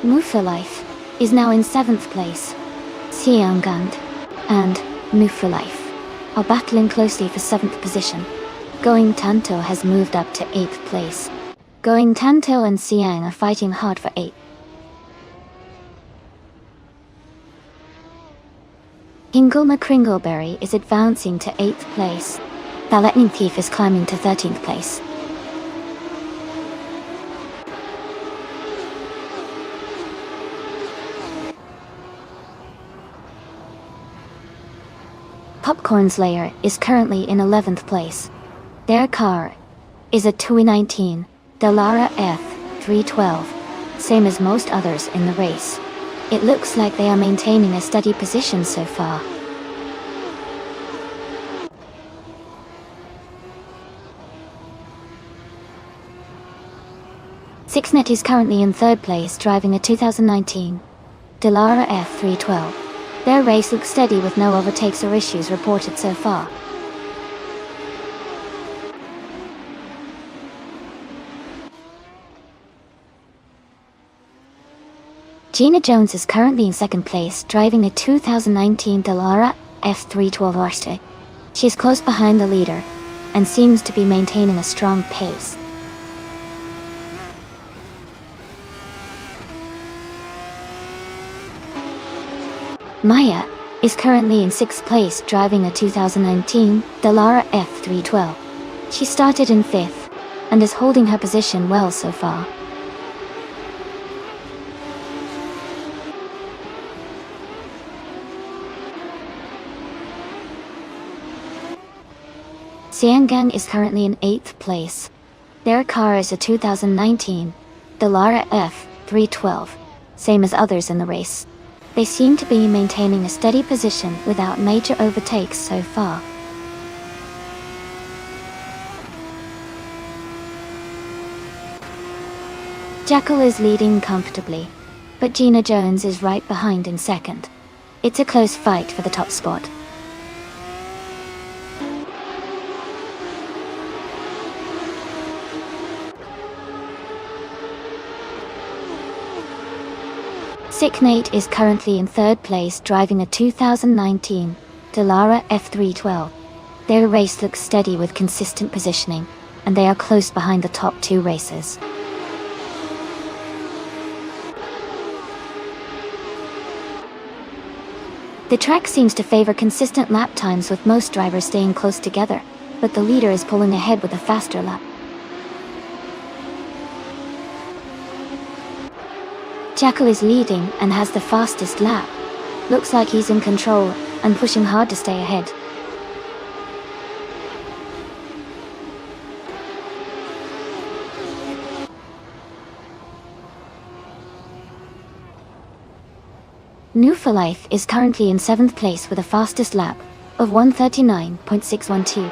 S1: Mufalife is now in 7th place. Xianggang and Mufalife are battling closely for 7th position. Going Tanto has moved up to 8th place. Going Tanto and Xiang are fighting hard for 8th. Hingle McCringleberry is advancing to 8th place. The Lightning Thief is climbing to 13th place. Popcorn Slayer is currently in 11th place. Their car is a 2019 Dallara F312, same as most others in the race. It looks like they are maintaining a steady position so far. Nate is currently in 3rd place driving a 2019 Dallara F312. Their race looks steady with no overtakes or issues reported so far. Gina Jones is currently in 2nd place driving a 2019 Dallara F312 RT. She is close behind the leader and seems to be maintaining a strong pace. Maya is currently in 6th place driving a 2019 Dallara F312. She started in 5th and is holding her position well so far. Xianggang is currently in 8th place. Their car is a 2019 Dallara F312, same as others in the race. They seem to be maintaining a steady position without major overtakes so far. Jackal is leading comfortably, but Gina Jones is right behind in 2nd. It's a close fight for the top spot. Nate is currently in 3rd place driving a 2019 Dallara F312. Their race looks steady with consistent positioning, and they are close behind the top 2 racers. The track seems to favor consistent lap times with most drivers staying close together, but the leader is pulling ahead with a faster lap. Jackal is leading and has the fastest lap. Looks like he's in control and pushing hard to stay ahead. Nufalife is currently in 7th place with a fastest lap of 1:39.612.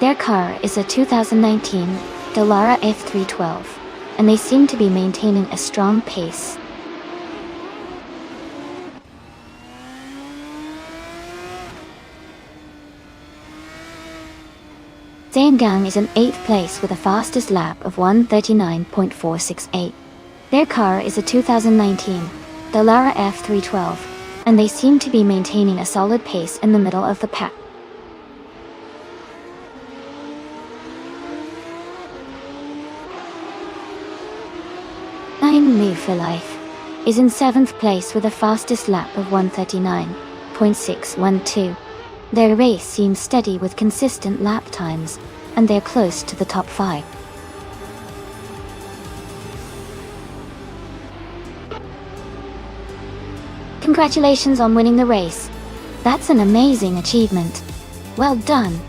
S1: Their car is a 2019 Dallara F312, and they seem to be maintaining a strong pace. Xianggang is in 8th place with a fastest lap of 1:39.468. Their car is a 2019 Dallara F312, and they seem to be maintaining a solid pace in the middle of the pack. I'm Mufalife. is in 7th place with a fastest lap of 1:39.612. Their race seems steady with consistent lap times, and they're close to the top 5. Congratulations on winning the race. That's an amazing achievement. Well done.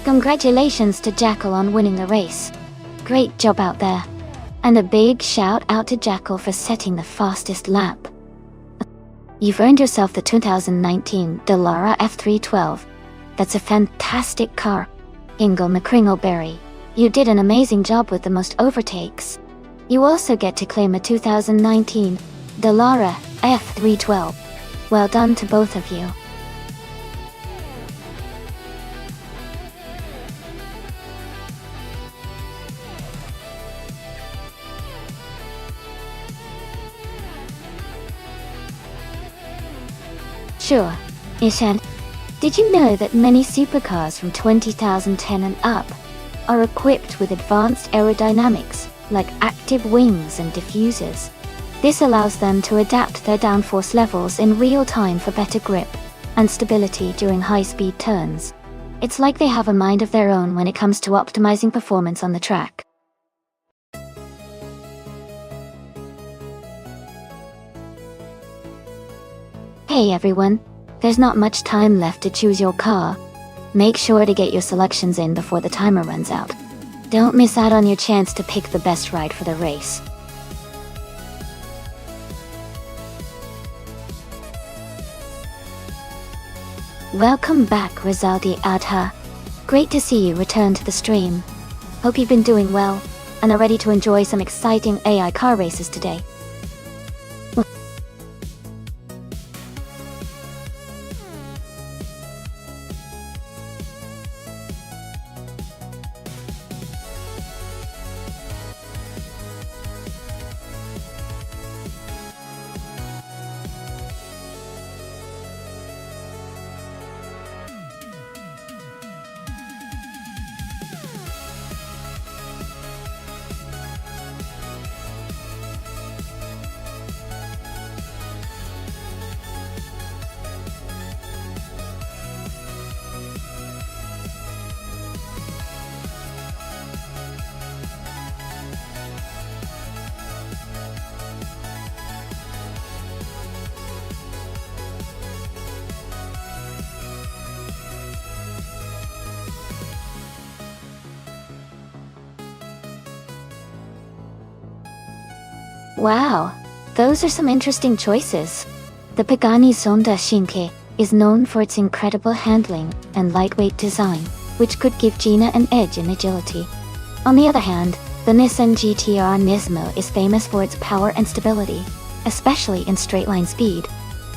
S1: Congratulations to Jackal on winning the race. Great job out there. And a big shout out to Jackal for setting the fastest lap. You've earned yourself the 2019 Dallara F312. That's a fantastic car. Ingle McCringleberry, you did an amazing job with the most overtakes. You also get to claim a 2019 Dallara F312. Well done to both of you. Sure, Ishan. Did you know that many supercars from 2010 and up are equipped with advanced aerodynamics, like active wings and diffusers? This allows them to adapt their downforce levels in real time for better grip and stability during high-speed turns. It's like they have a mind of their own when it comes to optimizing performance on the track. Hey everyone, there's not much time left to choose your car. Make sure to get your selections in before the timer runs out. Don't miss out on your chance to pick the best ride for the race. Welcome back, Rizaldi Adha. Great to see you return to the stream. Hope you've been doing well, and are ready to enjoy some exciting AI car races today. Wow, those are some interesting choices. The Pagani Zonda Shinke is known for its incredible handling and lightweight design, which could give Gina an edge in agility. On the other hand, the Nissan GT-R Nismo is famous for its power and stability, especially in straight-line speed.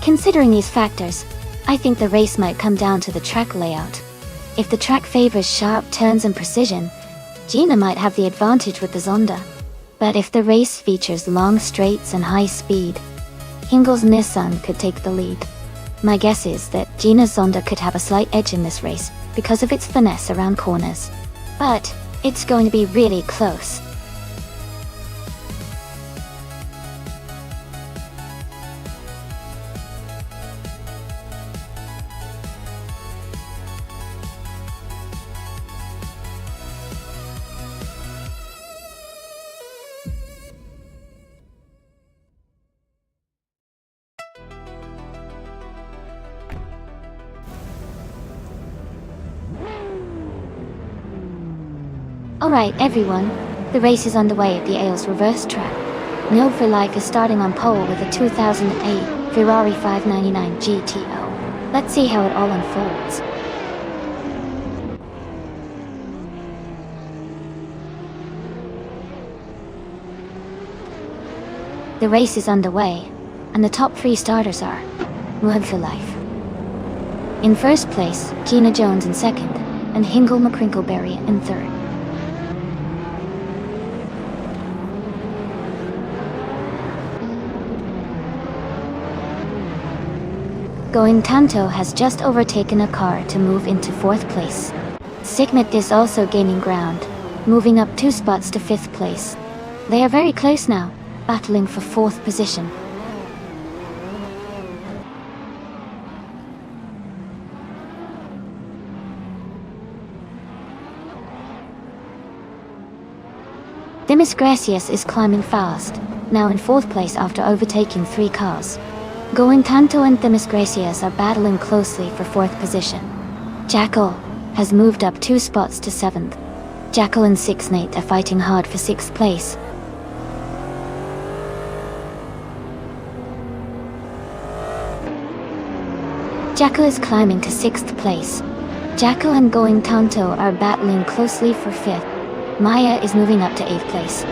S1: Considering these factors, I think the race might come down to the track layout. If the track favors sharp turns and precision, Gina might have the advantage with the Zonda. But if the race features long straights and high speed, Hingel's Nissan could take the lead. My guess is that Gina's Zonda could have a slight edge in this race because of its finesse around corners. But it's going to be really close. Alright everyone, the race is underway at the Ailes reverse track. Node for Life is starting on pole with a 2008 Ferrari 599 GTO. Let's see how it all unfolds. The race is underway, and the top 3 starters are Node for Life. In first place, Gina Jones in second, and Hingle McCrinkleberry in third. Going Tanto has just overtaken a car to move into 4th place. Signet is also gaining ground, moving up 2 spots to 5th place. They are very close now, battling for 4th position. Demis Gracias is climbing fast, now in 4th place after overtaking 3 cars. Going Tanto and Demis Gracias are battling closely for 4th position. Jackal has moved up 2 spots to 7th. Jackal and Sixnate are fighting hard for 6th place. Jackal is climbing to 6th place. Jackal and Going Tanto are battling closely for 5th. Maya is moving up to 8th place.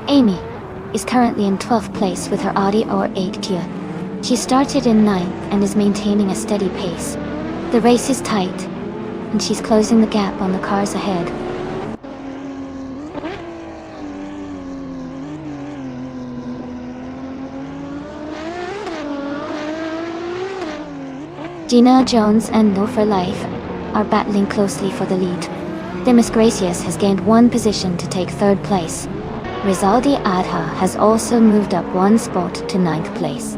S1: Amy is currently in 12th place with her Audi R8 Kia. She started in 9th and is maintaining a steady pace. The race is tight, and she's closing the gap on the cars ahead. Gina Jones and No for Life are battling closely for the lead. Demis Gracias has gained 1 position to take 3rd place. Rizaldi Adha has also moved up 1 spot to 9th place.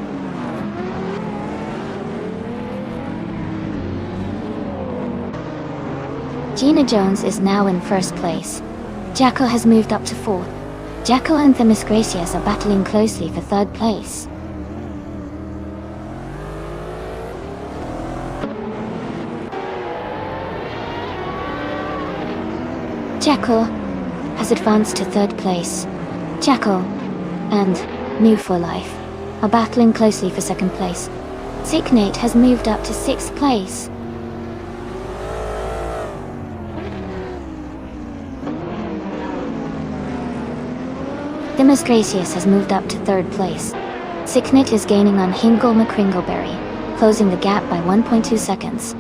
S1: Gina Jones is now in 1st place. Jackal has moved up to 4th. Jackal and Demis Gracias are battling closely for 3rd place. Jackal has advanced to 3rd place. Jackal and New for Life are battling closely for 2nd place. Signate has moved up to 6th place. Demis Gracias has moved up to 3rd place. Signate is gaining on Hingle McCringleberry, closing the gap by 1.2 seconds.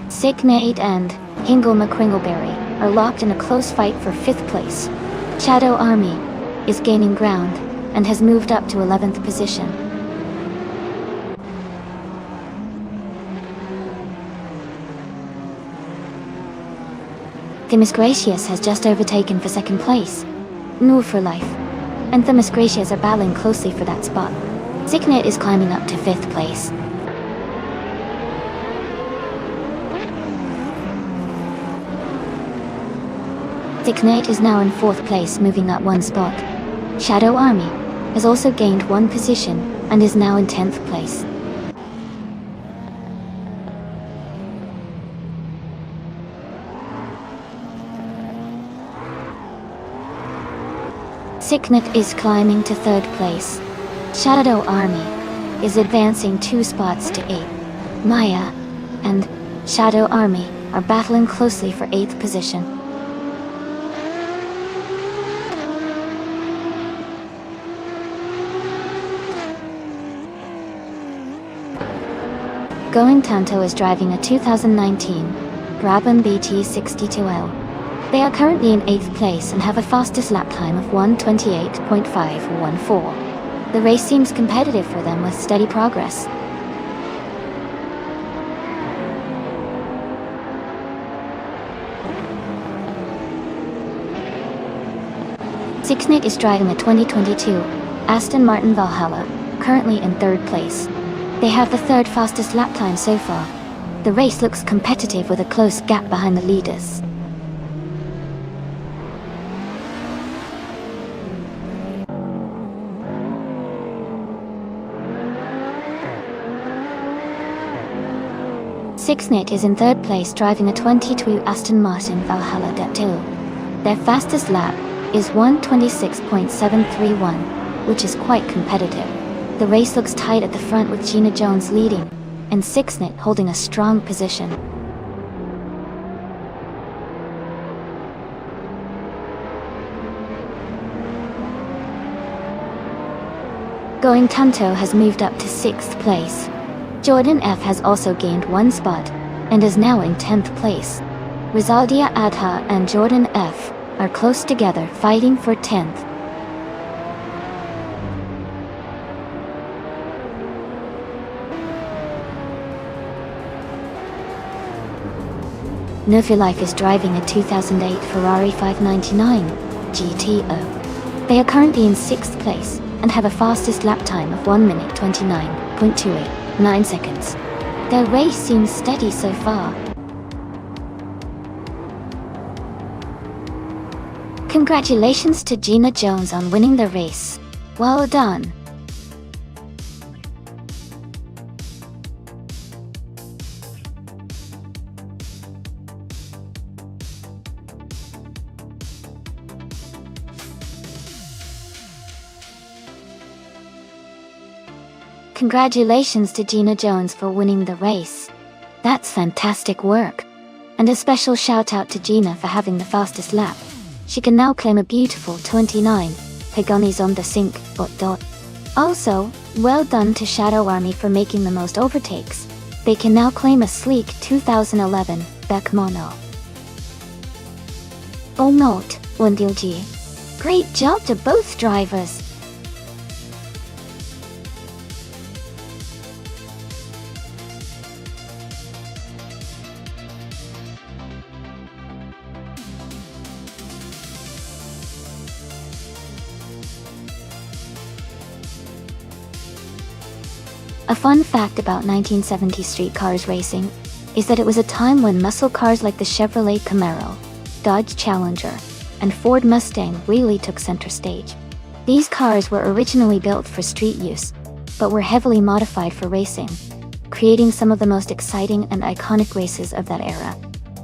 S1: Signate and Hingle McCringleberry are locked in a close fight for 5th place. Shadow Army is gaining ground and has moved up to 11th position. Demis Gracias has just overtaken for 2nd place. Nur for Life and Demis Gracias are battling closely for that spot. Signate is climbing up to 5th place. Signate is now in 4th place, moving up 1 spot. Shadow Army has also gained 1 position and is now in 10th place. Signate is climbing to 3rd place. Shadow Army is advancing 2 spots to 8th. Maya and Shadow Army are battling closely for 8th position. Going Tanto is driving a 2019 Brabham BT62L. They are currently in 8th place and have a fastest lap time of 1:28.514. The race seems competitive for them with steady progress. Sixnet is driving a 2022 Aston Martin Valhalla, currently in 3rd place. They have the 3rd fastest lap time so far. The race looks competitive with a close gap behind the leaders. Sixnet is in 3rd place driving a 22 Aston Martin Valhalla Det2. Their fastest lap is 1:26.731, which is quite competitive. The race looks tight at the front with Gina Jones leading, and Sixnet holding a strong position. Going Tanto has moved up to 6th place. Jordan F has also gained 1 spot, and is now in 10th place. Rizadia Adha and Jordan F are close together fighting for 10th. Novilife is driving a 2008 Ferrari 599 GTO. They are currently in 6th place and have a fastest lap time of 1:29.289 seconds. Their race seems steady so far. Congratulations to Gina Jones on winning the race. Well done. Congratulations to Gina Jones for winning the race. That's fantastic work. And a special shout out to Gina for having the fastest lap. She can now claim a beautiful 29 Pagoni's on the sink. Also, well done to Shadow Army for making the most overtakes. They can now claim a sleek 2011 Beck Mono. Oh note, Wendilji. Great job to both drivers. A fun fact about 1970 street cars racing is that it was a time when muscle cars like the Chevrolet Camaro, Dodge Challenger, and Ford Mustang really took center stage. These cars were originally built for street use, but were heavily modified for racing, creating some of the most exciting and iconic races of that era.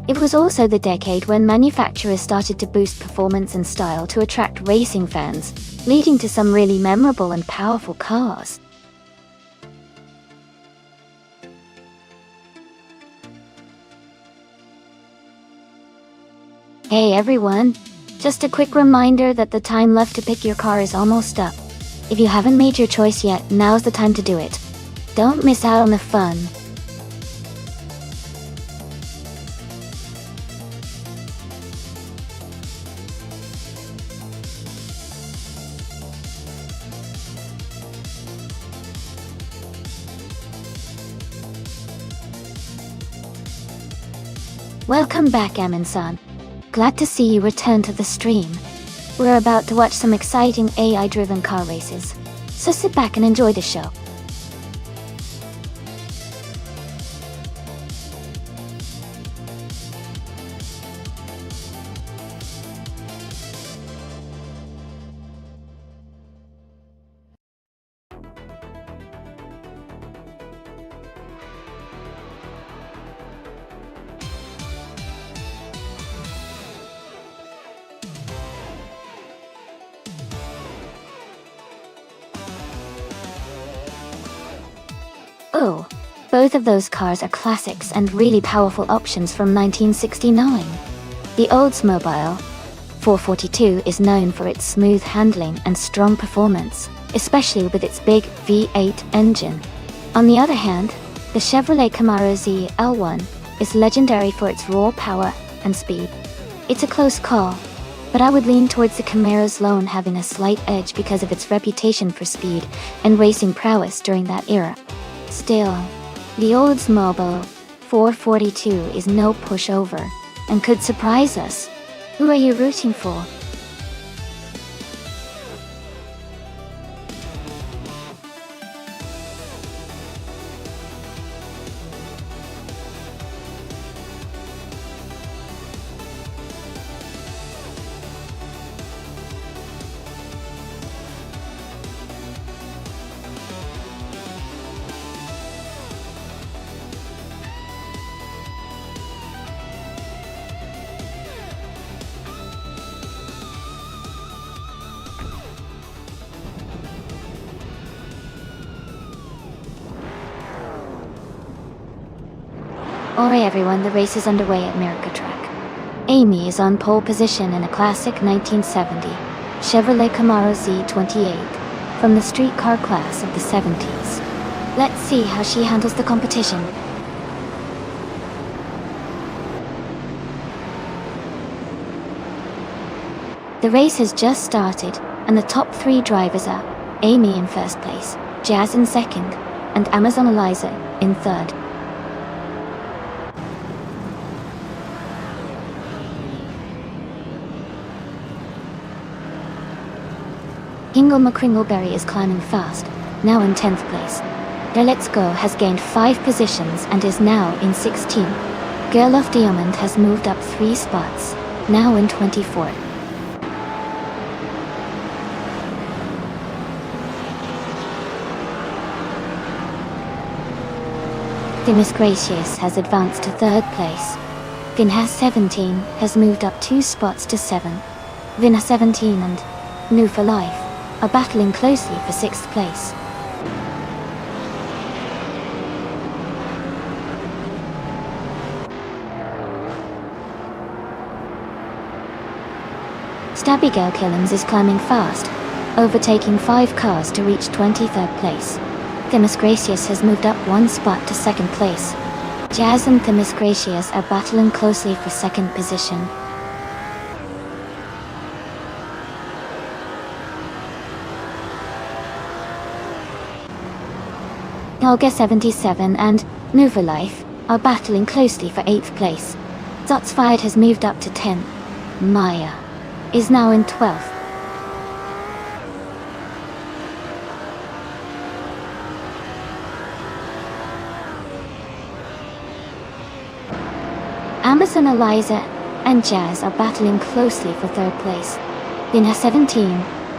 S1: It was also the decade when manufacturers started to boost performance and style to attract racing fans, leading to some really memorable and powerful cars. Hey everyone! Just a quick reminder that the time left to pick your car is almost up. If you haven't made your choice yet, now's the time to do it. Don't miss out on the fun. Welcome back, Amin-san. Glad to see you return to the stream. We're about to watch some exciting AI-driven car races, so sit back and enjoy the show. Oh, both of those cars are classics and really powerful options from 1969. The Oldsmobile 442 is known for its smooth handling and strong performance, especially with its big V8 engine. On the other hand, The Chevrolet Camaro ZL1 is legendary for its raw power and speed. It's a close call, but I would lean towards the Camaro's lone having a slight edge because of its reputation for speed and racing prowess during that era. Still, the Oldsmobile 442 is no pushover and could surprise us. Who are you rooting for? Alright everyone, the race is underway at America Track. Amy is on pole position in a classic 1970 Chevrolet Camaro Z28 from the street car class of the 70s. Let's see how she handles the competition. The race has just started, and the top 3 drivers are Amy in first place, Jazz in second, and Amazon Eliza in third. Hingle McCringleberry is climbing fast, now in 10th place. Their Let's Go has gained 5 positions and is now in 16th. Girl of Diamond has moved up 3 spots, now in 24th. Miss Gracious has advanced to 3rd place. Vinha 17 has moved up 2 spots to 7th. Vinha 17 and New for Life are battling closely for 6th place. Stabby Girl Killings is climbing fast, overtaking 5 cars to reach 23rd place. Themis Gracious has moved up 1 spot to 2nd place. Jazz and Themis Gracious are battling closely for 2nd position. Olga 77 and New for Life are battling closely for 8th place. Zots Fired has moved up to 10th. Maya is now in 12th. Amazon Eliza and Jazz are battling closely for 3rd place. Vinha 17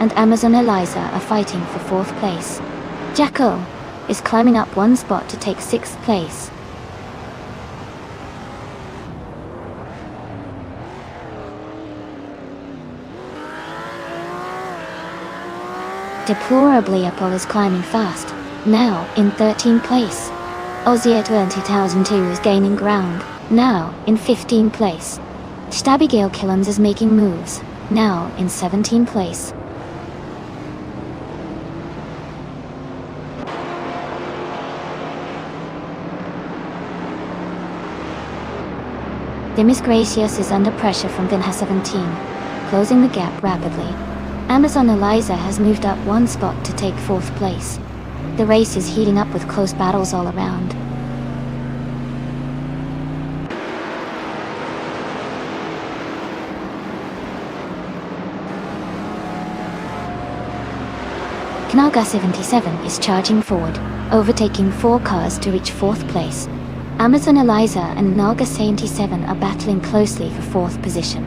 S1: and Amazon Eliza are fighting for 4th place. Jacko is climbing up 1 spot to take 6th place. Deplorably Apple is climbing fast, now in 13th place. Ozia 2002 is gaining ground, now in 15th place. Stabby Gale Killums is making moves, now in 17th place. Demis Gracious is under pressure from Vinha 17, closing the gap rapidly. Amazon Eliza has moved up 1 spot to take 4th place. The race is heating up with close battles all around. Knaga 77 is charging forward, overtaking 4 cars to reach 4th place. Amazon Eliza and Naga 77 are battling closely for 4th position.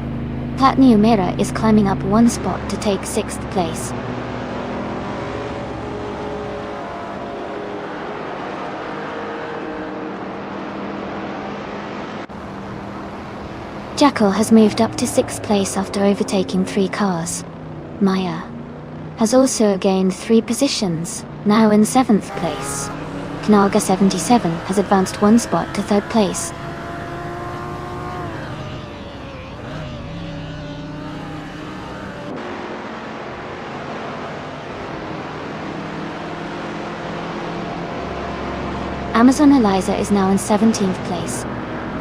S1: Platinum Mera is climbing up 1 spot to take 6th place. Jackal has moved up to 6th place after overtaking 3 cars. Maya has also gained 3 positions, now in 7th place. Knaga 77 has advanced 1 spot to 3rd place. Amazon Eliza is now in 17th place.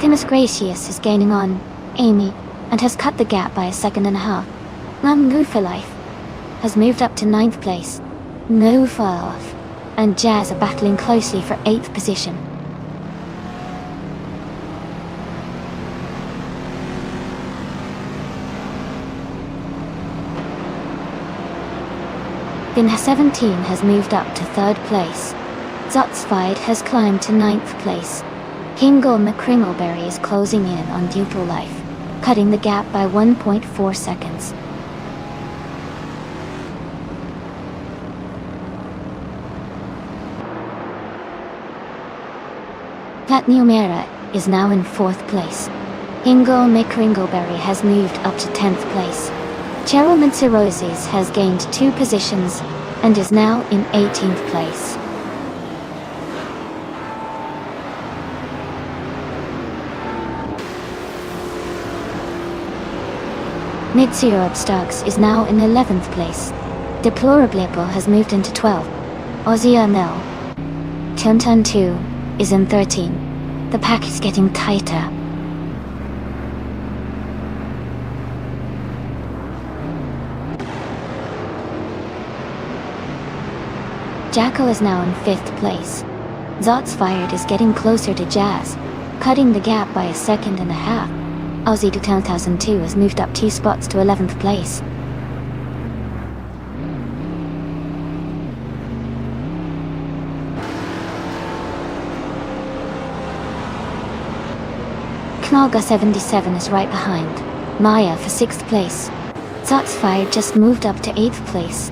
S1: Timus Gracious is gaining on Amy and has cut the gap by a second and a half. Good for Life has moved up to 9th place. No far off. And Jazz are battling closely for 8th position. Bin 17 has moved up to 3rd place. Zotsfied has climbed to 9th place. Kingle McCringleberry is closing in on Duple Life, cutting the gap by 1.4 seconds. Pat Numera is now in 4th place. Kingle McCringleberry has moved up to 10th place. Cheryl Mitsiroses has gained 2 positions and is now in 18th place. Mitsuro Starks is now in 11th place. Deplorablable has moved into 12th. Ozzy Arnell Tuntun 2 is in 13. The pack is getting tighter. Jackal is now in 5th place. Zotsfired is getting closer to Jazz, cutting the gap by a second and a half. Aussie 2002 has moved up 2 spots to 11th place. Knalga 77 is right behind. Maya for 6th place. Zotsfired just moved up to 8th place.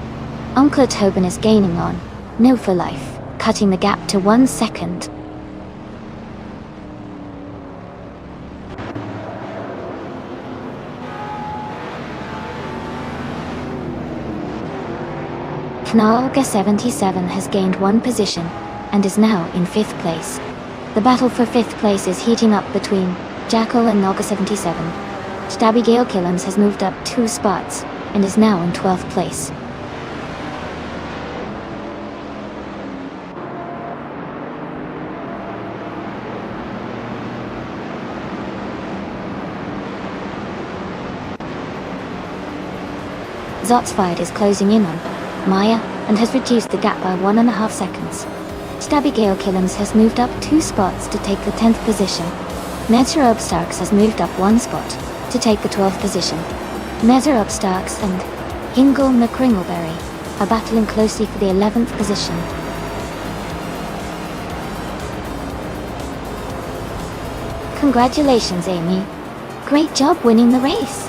S1: Uncle Tobin is gaining on No for Life, cutting the gap to 1 second. Knalga 77 has gained 1 position and is now in 5th place. The battle for 5th place is heating up between Jackal and Knalga 77. Stabby Gale Killams has moved up 2 spots and is now in 12th place. Zotsfied is closing in on Maya and has reduced the gap by 1.5 seconds. Stabby Gale Killams has moved up 2 spots to take the 10th position. Nezzer Starks has moved up 1 spot to take the 12th position. Nezzer Starks and Kingle McCringleberry are battling closely for the 11th position. Congratulations, Amy. Great job winning the race.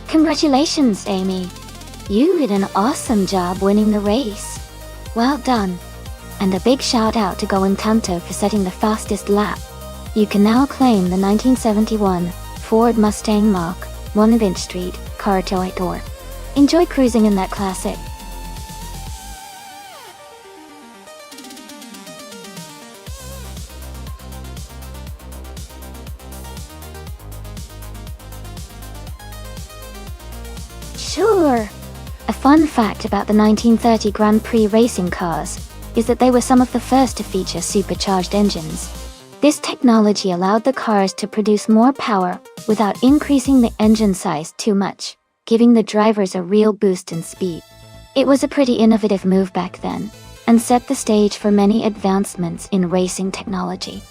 S1: Congratulations, Amy. You did an awesome job winning the race. Well done. And a big shout out to Goin Tanto for setting the fastest lap. You can now claim the 1971 Ford Mustang Mach 1 Vinch Street car tour. Enjoy cruising in that classic. Sure. A fun fact about the 1930 Grand Prix racing cars is that they were some of the first to feature supercharged engines. This technology allowed the cars to produce more power without increasing the engine size too much, giving the drivers a real boost in speed. It was a pretty innovative move back then, and set the stage for many advancements in racing technology.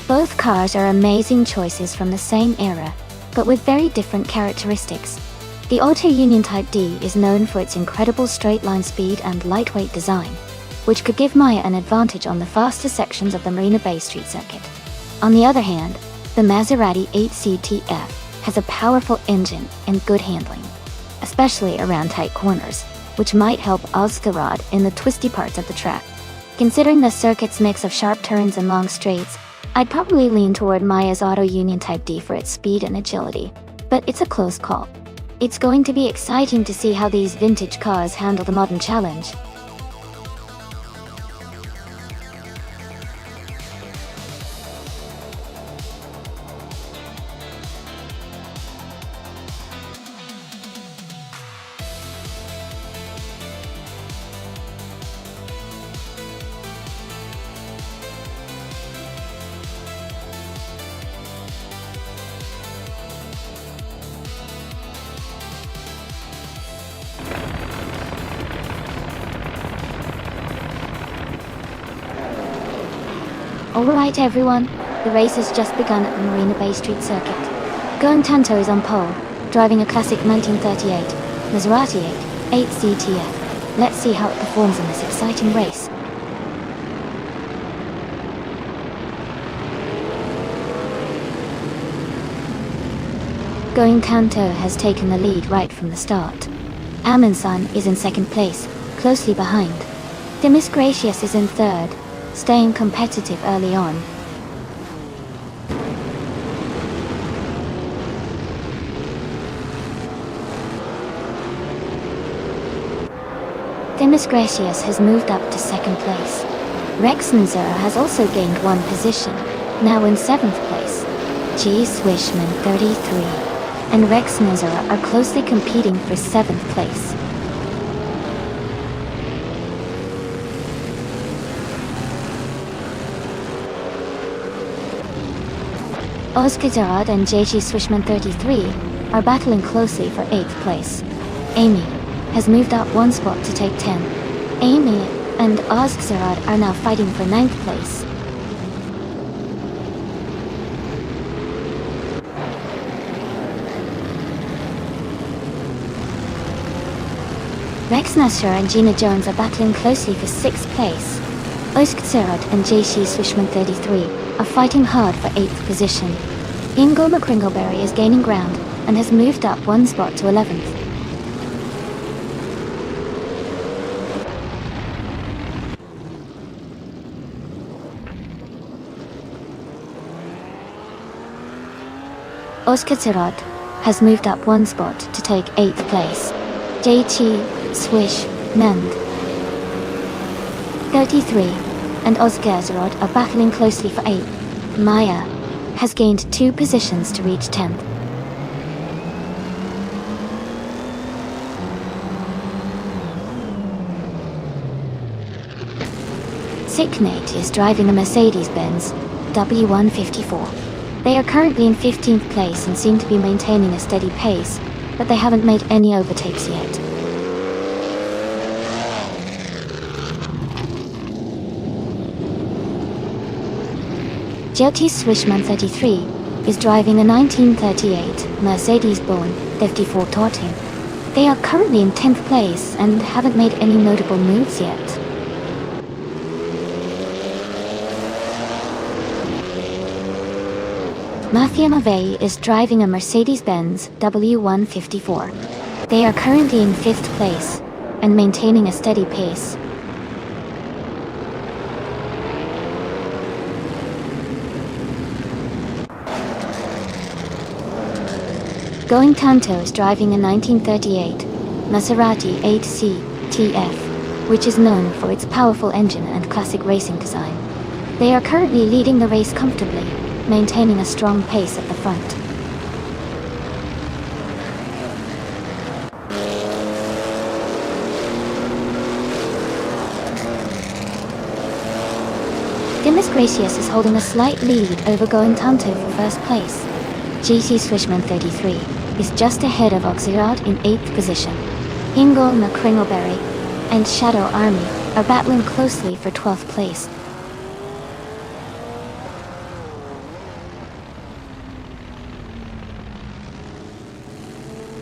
S1: Both cars are amazing choices from the same era, but with very different characteristics. The Auto Union Type D is known for its incredible straight-line speed and lightweight design, which could give Maya an advantage on the faster sections of the Marina Bay Street circuit. On the other hand, the Maserati 8CTF has a powerful engine and good handling, especially around tight corners, which might help Ozgerod in the twisty parts of the track. Considering the circuit's mix of sharp turns and long straights, I'd probably lean toward Maya's Auto Union Type D for its speed and agility, but it's a close call. It's going to be exciting to see how these vintage cars handle the modern challenge. Alright everyone, the race has just begun at the Marina Bay Street circuit. Goin Tanto is on pole, driving a classic 1938 Maserati 8CTF. Let's see how it performs in this exciting race. Goin Tanto has taken the lead right from the start. Amunsan is in second place, closely behind. Demis Gracious is in third, staying competitive early on. Demis Gracious has moved up to second place. Rex Nzura has also gained one position, now in seventh place. G. Swishman 33 and Rex Nzura are closely competing for seventh place. Ozgerod and JG Swishman 33 are battling closely for 8th place. Amy has moved up one spot to take 10. Amy and Ozgerod are now fighting for 9th place. Rex Nasser and Gina Jones are battling closely for 6th place. Ozgerod and JG Swishman 33 are fighting hard for 8th position. Ingo McCringleberry is gaining ground and has moved up one spot to 11th. Ozgerod has moved up one spot to take 8th place. JT Swish Nand 33 and Ozgerod are battling closely for 8th. Maya has gained 2 positions to reach 10th. Sicknate is driving a Mercedes-Benz W154. They are currently in 15th place and seem to be maintaining a steady pace, but they haven't made any overtakes yet. Jyoti Swishman 33 is driving a 1938 Mercedes-Benz 54 Torting. They are currently in 10th place and haven't made any notable moves yet. Mafia Mavei is driving a Mercedes-Benz W154. They are currently in 5th place and maintaining a steady pace. Going Tanto is driving a 1938 Maserati 8C TF, which is known for its powerful engine and classic racing design. They are currently leading the race comfortably, maintaining a strong pace at the front. Demis Gracious is holding a slight lead over Going Tanto for first place. GT Swishman 33 is just ahead of Ozgerod in 8th position. Ingo McCringleberry and Shadow Army are battling closely for 12th place.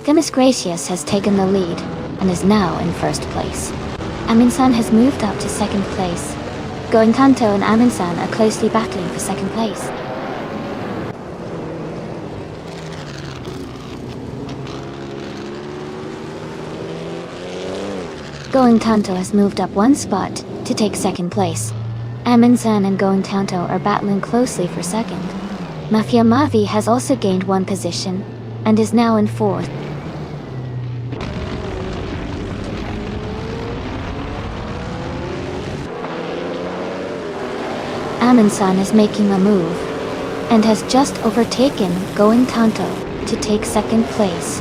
S1: Themis Gracious has taken the lead and is now in first place. Aminsan has moved up to second place. Going Tanto and Aminsan are closely battling for second place. Going Tanto has moved up one spot to take second place. Aminsan and Going Tanto are battling closely for second. Mafia Mavi has also gained one position and is now in fourth. Aminsan is making a move and has just overtaken Going Tanto to take second place.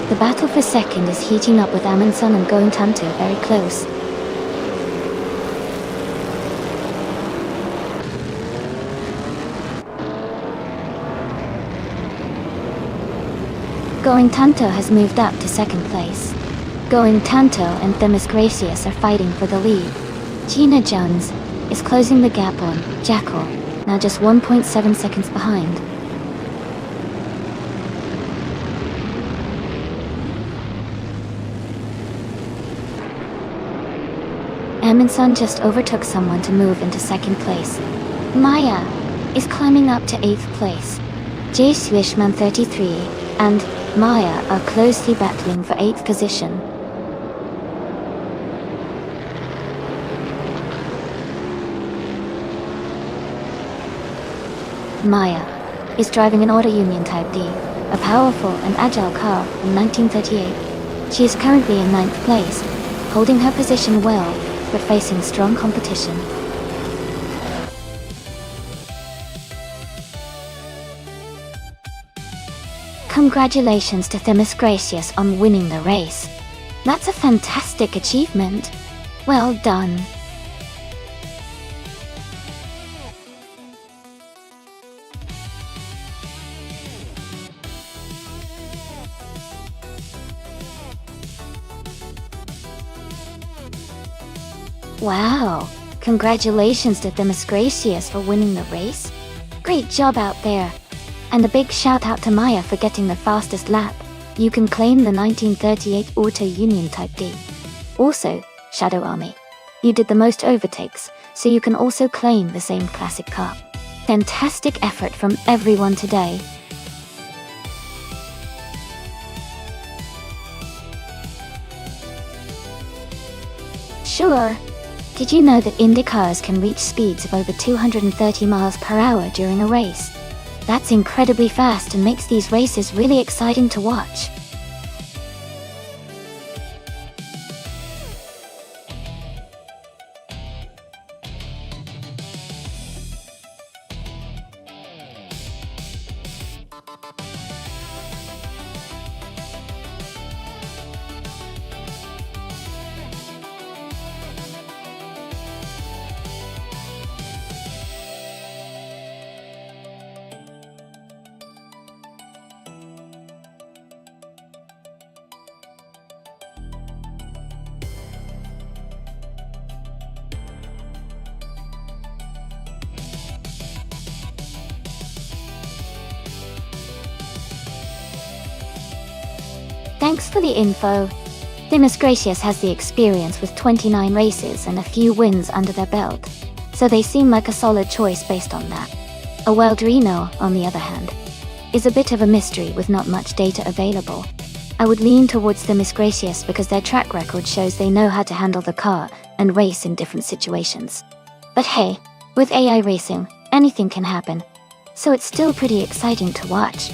S1: The battle for second is heating up with Aminsan and Going Tanto very close. Going Tanto has moved up to second place. Going Tanto and Themis Gracious are fighting for the lead. Gina Jones is closing the gap on Jackal, now just 1.7 seconds behind. Aminsan just overtook someone to move into second place. Maya is climbing up to 8th place. Jay Swishman 33 and Maya are closely battling for 8th position. Maya is driving an Auto Union Type D, a powerful and agile car from 1938. She is currently in 9th place, holding her position well, but facing strong competition. Congratulations to Themis Gracious on winning the race. That's a fantastic achievement. Well done. Wow! Congratulations to Themis Gracious for winning the race. Great job out there. And a big shout out to Maya for getting the fastest lap. You can claim the 1938 Auto Union Type D. Also, Shadow Army, you did the most overtakes, so you can also claim the same classic car. Fantastic effort from everyone today. Sure. Did you know that Indy cars can reach speeds of over 230 miles per hour during a race? That's incredibly fast and makes these races really exciting to watch. Thanks for the info. Themis Gracious has the experience with 29 races and a few wins under their belt, so they seem like a solid choice based on that. A Wildrino, on the other hand, is a bit of a mystery with not much data available. I would lean towards Themis Gracious because their track record shows they know how to handle the car and race in different situations. But hey, with AI racing, anything can happen, so it's still pretty exciting to watch.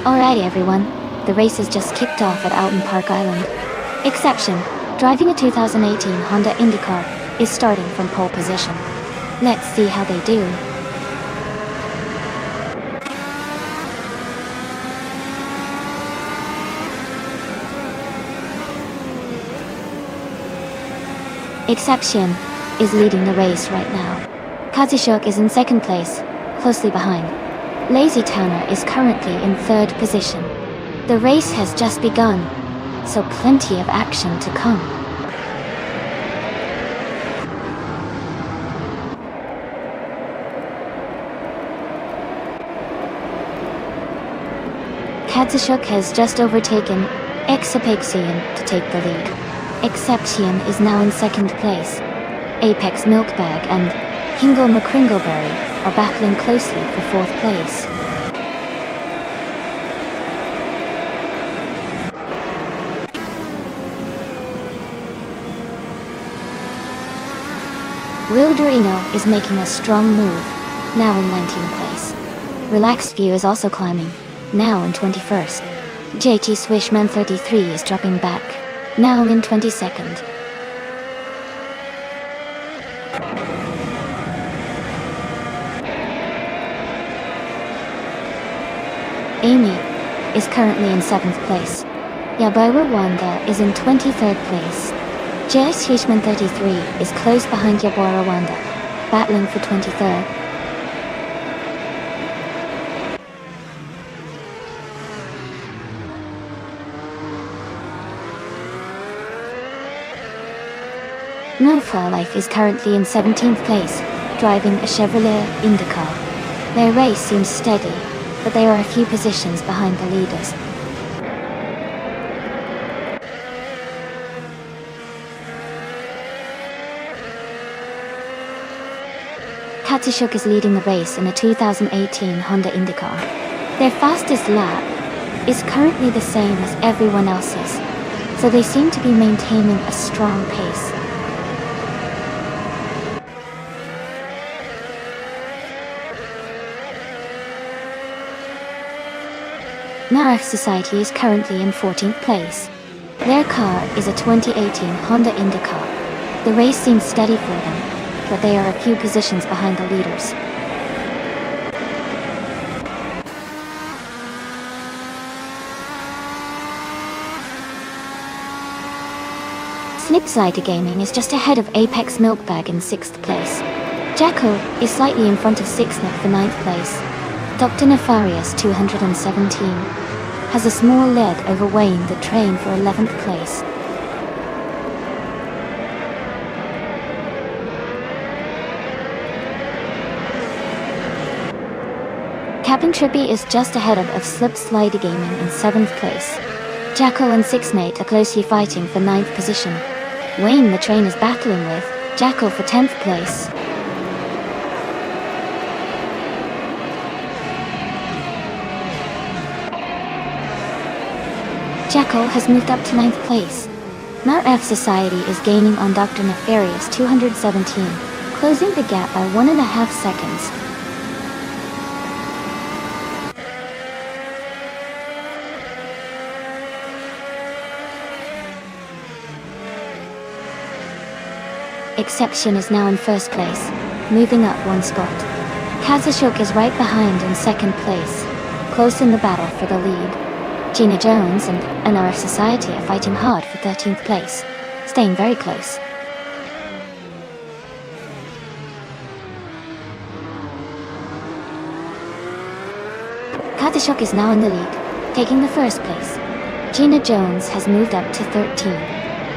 S1: Alrighty everyone, the race has just kicked off at Alton Park Island. Exception, driving a 2018 Honda IndyCar, is starting from pole position. Let's see how they do. Exception is leading the race right now. Kazushuk is in second place, closely behind. Lazy Towner is currently in third position. The race has just begun, so plenty of action to come. Kazushuk has just overtaken Exapexian to take the lead. Exception is now in second place. Apex Milkbag and Hingle McCringleberry are battling closely for fourth place. Will Dorino is making a strong move, now in 19th place. Relaxed View is also climbing, now in 21st. JT Swishman 33 is dropping back, now in 22nd. Amy is currently in 7th place. Yabaira Wanda is in 23rd place. JS Fishman 33 is close behind Yabaira Wanda, battling for 23rd. No For Life is currently in 17th place, driving a Chevrolet IndyCar. Their race seems steady, but they are a few positions behind the leaders. Kazushuk is leading the race in a 2018 Honda IndyCar. Their fastest lap is currently the same as everyone else's, so they seem to be maintaining a strong pace. Naraf Society is currently in 14th place. Their car is a 2018 Honda IndyCar. The race seems steady for them, but they are a few positions behind the leaders. Slipslider Gaming is just ahead of Apex Milkbag in 6th place. Jacko is slightly in front of 6net for 9th place. Dr. Nefarious 217 has a small lead over Wayne the Train for 11th place. Cabin Trippy is just ahead of Slipslider Gaming in 7th place. Jacko and 6nate are closely fighting for 9th position. Wayne the Train is battling with Jacko for 10th place. Jacko has moved up to 9th place. Narf Society is gaining on Dr. Nefarious 217, closing the gap by 1.5 seconds. Exception is now in 1st place, moving up 1 spot. Kazushuk is right behind in 2nd place, close in the battle for the lead. Gina Jones and NRF Society are fighting hard for 13th place, staying very close. Kazushuk is now in the lead, taking the 1st place. Gina Jones has moved up to 13.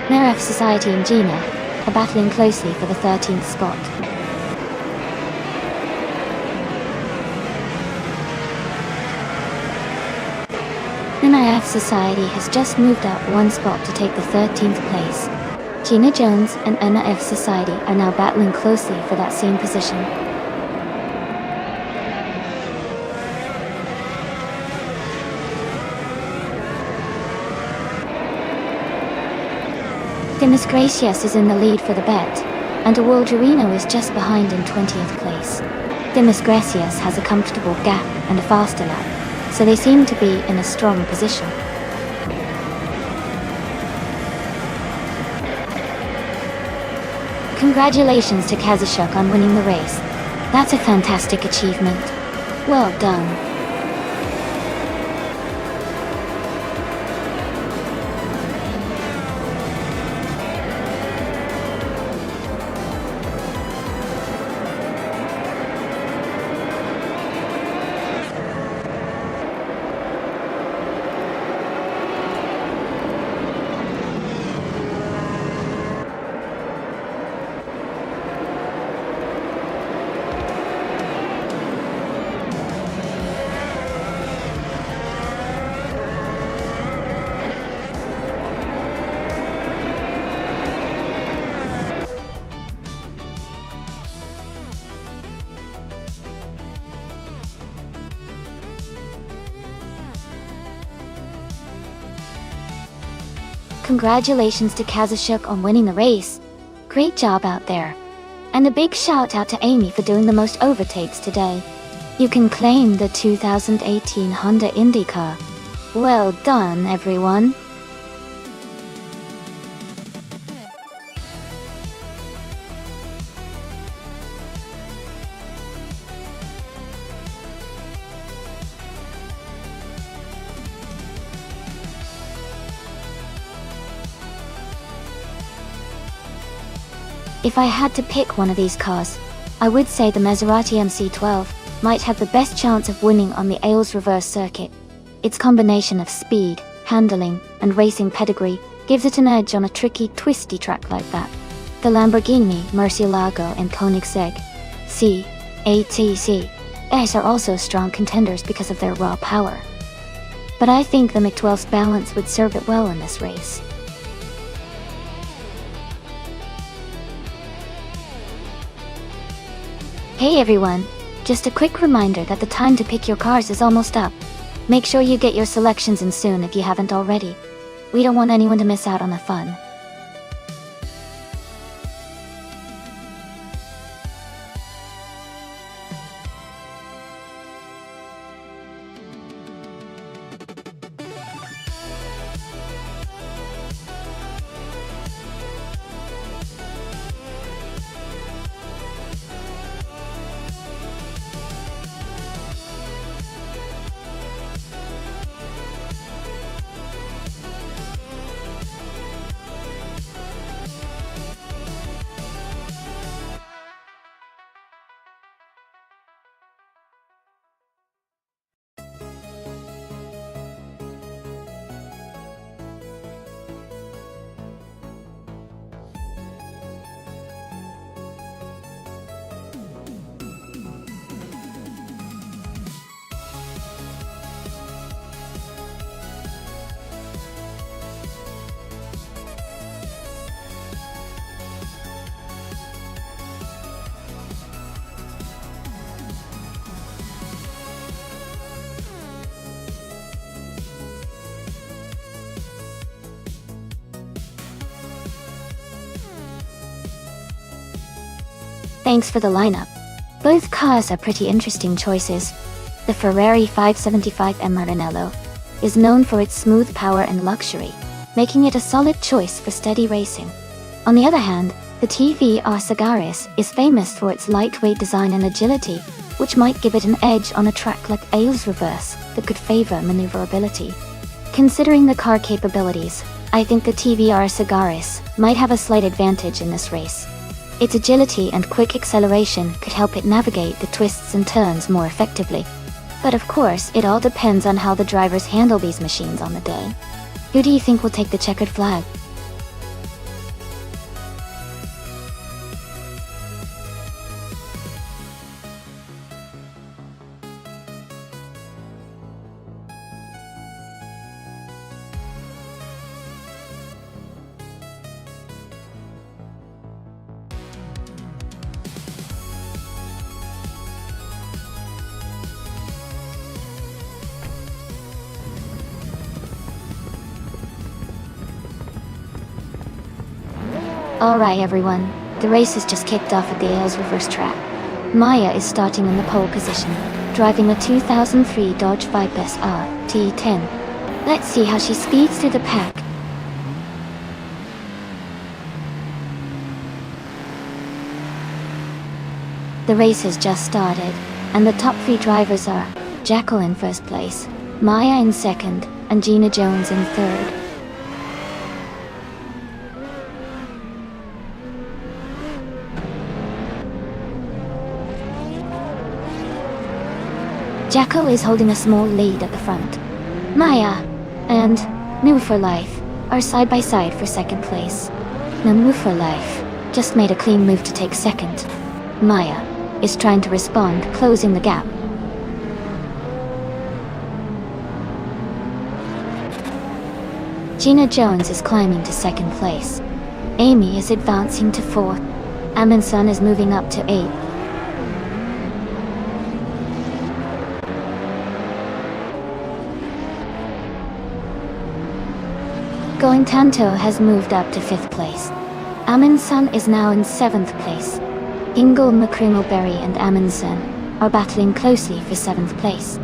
S1: NRF Society and Gina are battling closely for the 13th spot. NIF Society has just moved up 1 spot to take the 13th place. Gina Jones and NIF Society are now battling closely for that same position. Demis Gracias is in the lead for the bet, and Awolgerino is just behind in 20th place. Demis Gracias has a comfortable gap and a faster lap, so they seem to be in a strong position. Congratulations to Kazushuk on winning the race. That's a fantastic achievement. Well done. Congratulations to Kazushuk on winning the race. Great job out there. And a big shout out to Amy for doing the most overtakes today. You can claim the 2018 Honda IndyCar. Well done, everyone. If I had to pick one of these cars, I would say the Maserati MC12 might have the best chance of winning on the Ailes reverse circuit. Its combination of speed, handling, and racing pedigree gives it an edge on a tricky, twisty track like that. The Lamborghini, Murcielago, and Koenigsegg C/ATC/S are also strong contenders because of their raw power. But I think the McTwelve's balance would serve it well in this race. Hey everyone, just a quick reminder that the time to pick your cars is almost up. Make sure you get your selections in soon if you haven't already. We don't want anyone to miss out on the fun. Thanks for the lineup. Both cars are pretty interesting choices. The Ferrari 575M Maranello is known for its smooth power and luxury, making it a solid choice for steady racing. On the other hand, the TVR Sagaris is famous for its lightweight design and agility, which might give it an edge on a track like Ailes Reverse that could favor maneuverability. Considering the car capabilities, I think the TVR Sagaris might have a slight advantage in this race. Its agility and quick acceleration could help it navigate the twists and turns more effectively. But of course, it all depends on how the drivers handle these machines on the day. Who do you think will take the checkered flag? Alright everyone, the race has just kicked off at the Ailes Reverse track. Maya is starting in the pole position, driving a 2003 Dodge Viper RT10. Let's see how she speeds through the pack. The race has just started, and the top 3 drivers are Jackal in first place, Maya in second, and Gina Jones in third. Jackal is holding a small lead at the front. Maya and New for Life are side by side for second place. Now New for Life just made a clean move to take second. Maya is trying to respond, closing the gap. Gina Jones is climbing to second place. Amy is advancing to fourth. Amundsen is moving up to 8th. Going Tanto has moved up to 5th place. Amundsen is now in 7th place. Ingle McCringleberry and Amundsen are battling closely for 7th place.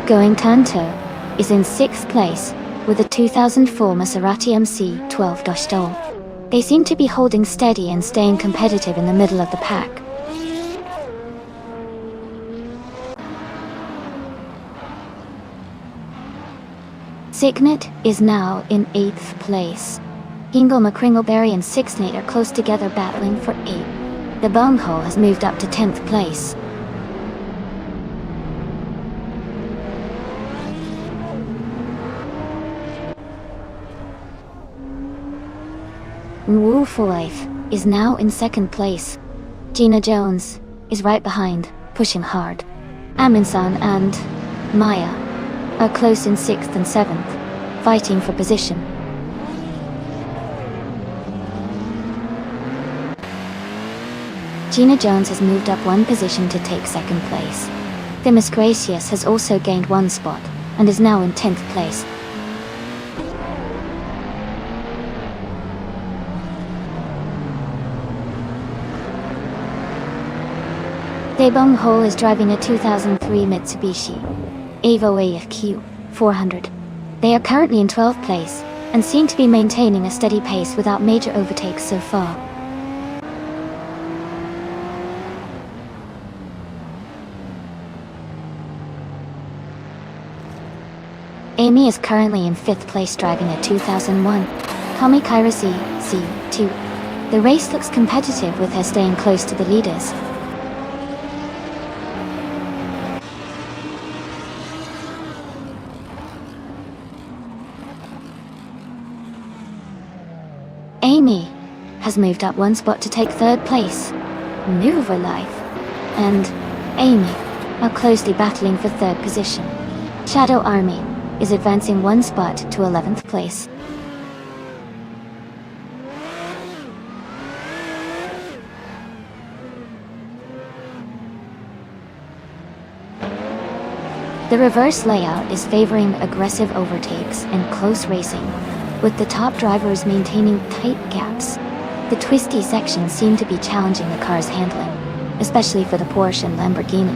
S1: Going Tanto is in 6th place with a 2004 Maserati MC 12-Stol. They seem to be holding steady and staying competitive in the middle of the pack. Signet is now in 8th place. Ingle McCringleberry and Sixnate are close together battling for 8th. The Bunghole has moved up to 10th place. Wu for Life is now in 2nd place. Gina Jones is right behind, pushing hard. Amundsen and Maya are close in 6th and 7th, fighting for position. Gina Jones has moved up 1 position to take 2nd place. Themis Gracious has also gained 1 spot, and is now in 10th place. Daebong Ho is driving a 2003 Mitsubishi Evo AFQ 400. They are currently in 12th place, and seem to be maintaining a steady pace without major overtakes so far. Amy is currently in 5th place driving a 2001 Tommy Kyra C2. The race looks competitive with her staying close to the leaders. Amy has moved up 1 spot to take 3rd place. New for Life and Amy are closely battling for 3rd position. Shadow Army is advancing 1 spot to 11th place. The reverse layout is favoring aggressive overtakes and close racing, with the top drivers maintaining tight gaps. The twisty sections seem to be challenging the car's handling, especially for the Porsche and Lamborghini.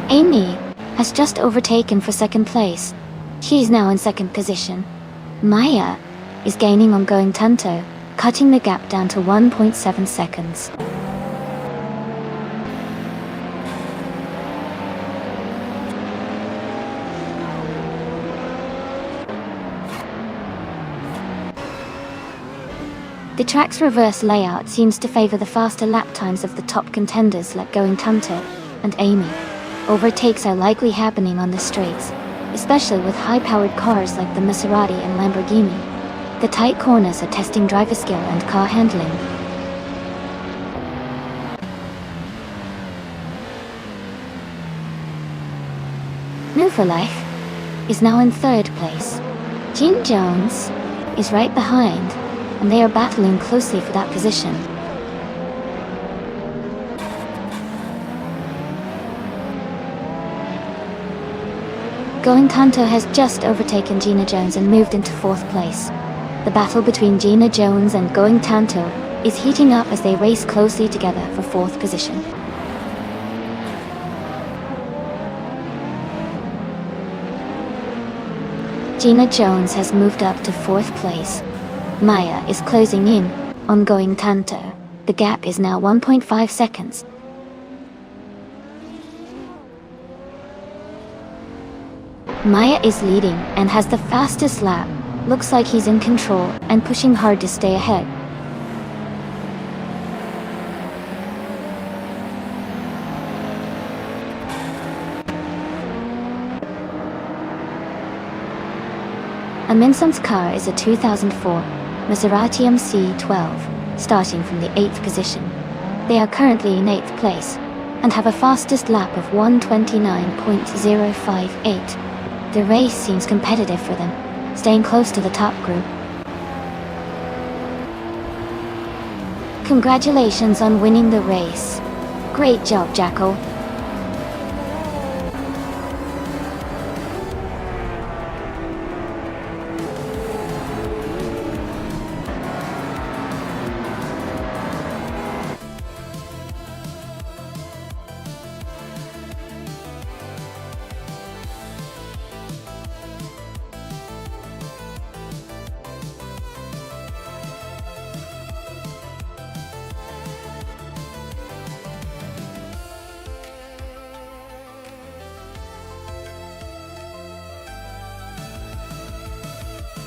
S1: Amy has just overtaken for 2nd place. She's now in 2nd position. Maya is gaining on Going Tanto, cutting the gap down to 1.7 seconds. The track's reverse layout seems to favor the faster lap times of the top contenders like Going Tanto and Amy. Overtakes are likely happening on the straights, especially with high-powered cars like the Maserati and Lamborghini. The tight corners are testing driver skill and car handling. New for Life is now in 3rd place. Gina Jones is right behind, and they are battling closely for that position. Going Tanto has just overtaken Gina Jones and moved into 4th place. The battle between Gina Jones and Going Tanto is heating up as they race closely together for 4th position. Gina Jones has moved up to 4th place. Maya is closing in on Going Tanto. The gap is now 1.5 seconds. Maya is leading and has the fastest lap. Looks like he's in control and pushing hard to stay ahead. Aminson's car is a 2004 Maserati MC12, starting from the 8th position. They are currently in 8th place and have a fastest lap of 1:29.058. The race seems competitive for them, staying close to the top group. Congratulations on winning the race. Great job, Jackal.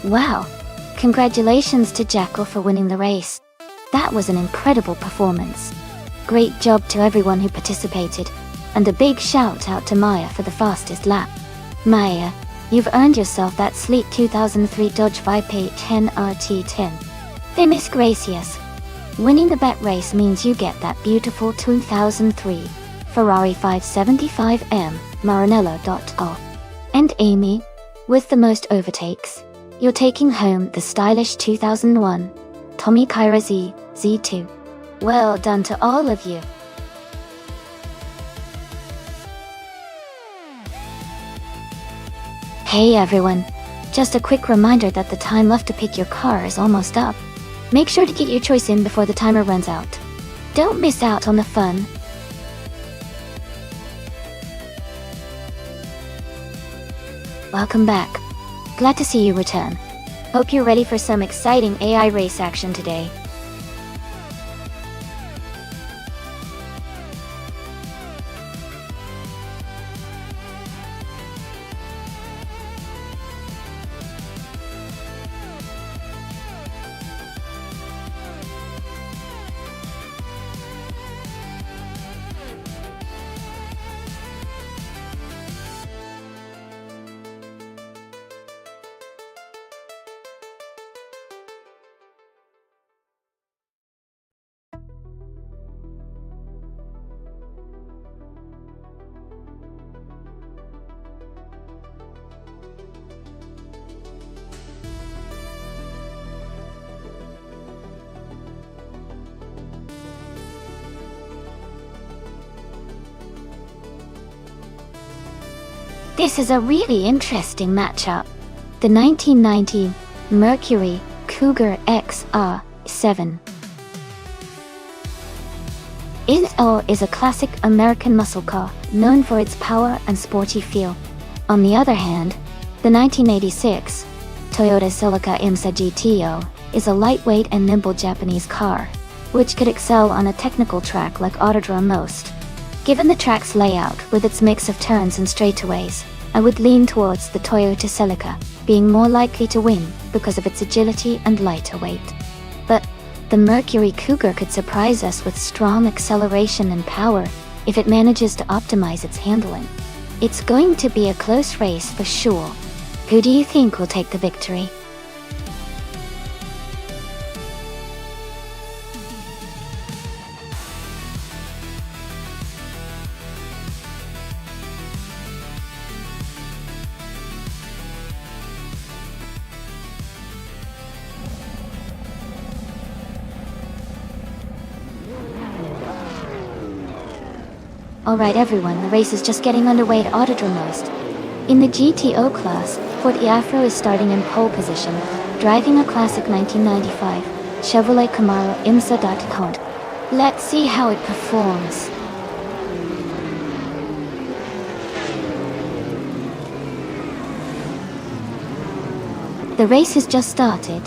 S1: Wow! Congratulations to Jackal for winning the race. That was an incredible performance. Great job to everyone who participated, and a big shout out to Maya for the fastest lap. Maya, you've earned yourself that sleek 2003 Dodge Viper 10 RT10. Famous gracias. Winning the bet race means you get that beautiful 2003 Ferrari 575M Maranello.com. And Amy, with the most overtakes, you're taking home the stylish 2001 Tommy Kyra Z2. Well done to all of you. Hey everyone, just a quick reminder that the time left to pick your car is almost up. Make sure to get your choice in before the timer runs out. Don't miss out on the fun. Welcome back. Glad to see you return. Hope you're ready for some exciting AI race action today. This is a really interesting matchup. The 1990 Mercury Cougar XR7 is a classic American muscle car known for its power and sporty feel. On the other hand, the 1986 Toyota Celica IMSA GTO is a lightweight and nimble Japanese car, which could excel on a technical track like Autodrome most. Given the track's layout with its mix of turns and straightaways, I would lean towards the Toyota Celica being more likely to win because of its agility and lighter weight. But the Mercury Cougar could surprise us with strong acceleration and power if it manages to optimize its handling. It's going to be a close race for sure. Who do you think will take the victory? Alright everyone, the race is just getting underway at Autodrome most. In the GTO class, Ford Afro is starting in pole position, driving a classic 1995 Chevrolet Camaro IMSA Count. Let's see how it performs. The race has just started,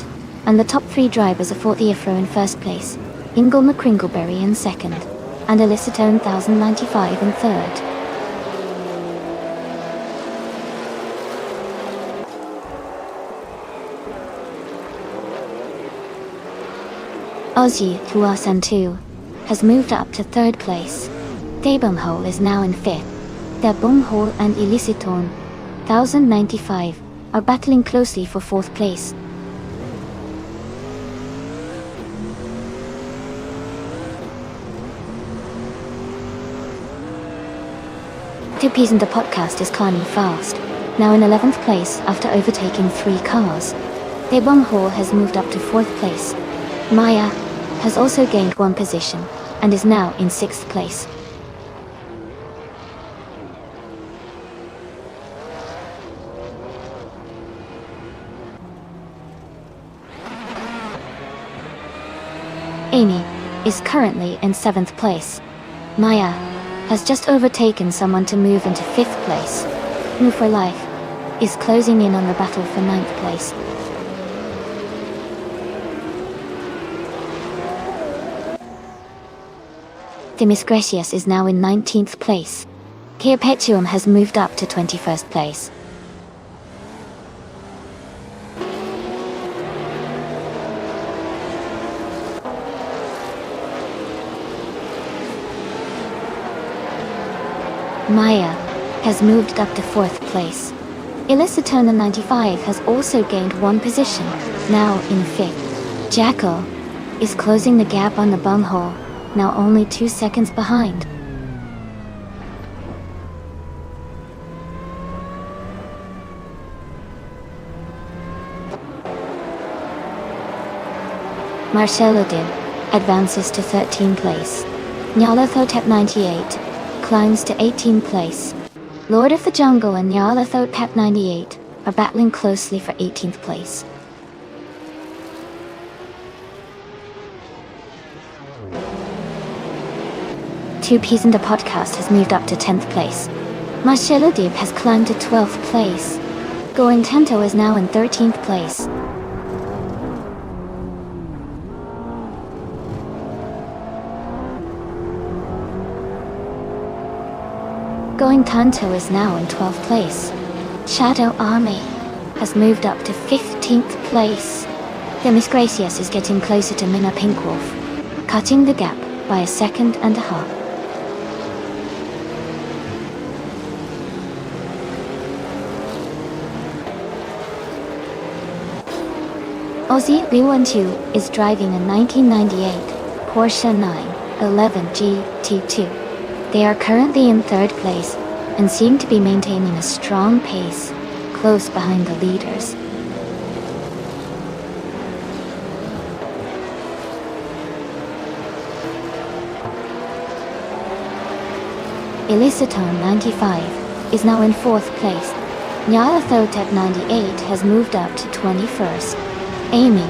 S1: and the top 3 drivers are Ford Afro in first place, Ingle McCringleberry in second, and Elicitone 1095 in third. Aussie Tuasan 2 has moved up to third place. Debumhole is now in fifth. Debumhole and Elicitone 1095 are battling closely for fourth place. Two Peas in the Podcast is climbing fast, now in 11th place after overtaking 3 cars. Debumhole has moved up to 4th place. Maya has also gained 1 position and is now in 6th place. Amy is currently in 7th place. Maya has just overtaken someone to move into 5th place. Move for Life is closing in on the battle for 9th place. Demis Gracias is now in 19th place. Perpetuum has moved up to 21st place. Maya has moved up to 4th place. Elicitone 95 has also gained 1 position, now in 5th. Jackal is closing the gap on the bunghole, now only 2 seconds behind. Marcelo Dib advances to 13th place. Nyalathotep 98 climbs to 18th place. Lord of the Jungle and Nyalathotep 98 are battling closely for 18th place. Two Peas in the Podcast has moved up to 10th place. Marcelo Dib has climbed to 12th place. Going Tanto is now in 13th place. Going Tanto is now in 12th place. Shadow Army has moved up to 15th place. Demis Gracias is getting closer to Minna Pinkwolf, cutting the gap by 1.5 seconds. Aussie Liu12 is driving a 1998 Porsche 911 GT2. They are currently in 3rd place and seem to be maintaining a strong pace, close behind the leaders. Elicitone 95 is now in 4th place. Nyalathotep 98 has moved up to 21st. Amy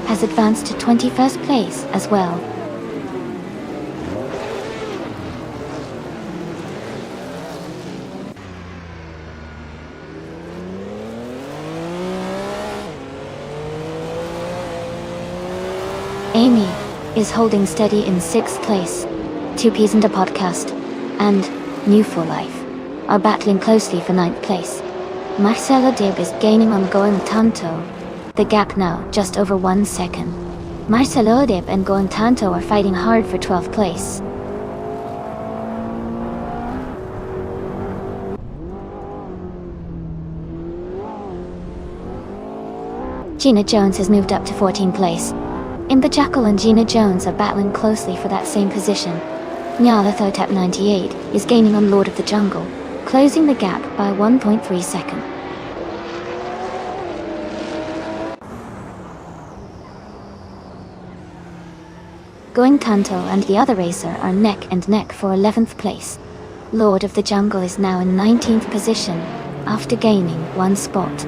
S1: has advanced to 21st place as well. Amy is holding steady in 6th place. Two Peas in the Podcast and New for Life are battling closely for 9th place. Marcelo Dib is gaining on Going Tanto. The gap now just over 1 second. Marcelo Dib and Going Tanto are fighting hard for 12th place. Gina Jones has moved up to 14th place. Impa Jackal and Gina Jones are battling closely for that same position. Nyalathotep 98 is gaining on Lord of the Jungle, closing the gap by 1.3 seconds. Going Tanto and the other racer are neck and neck for 11th place. Lord of the Jungle is now in 19th position after gaining 1 spot.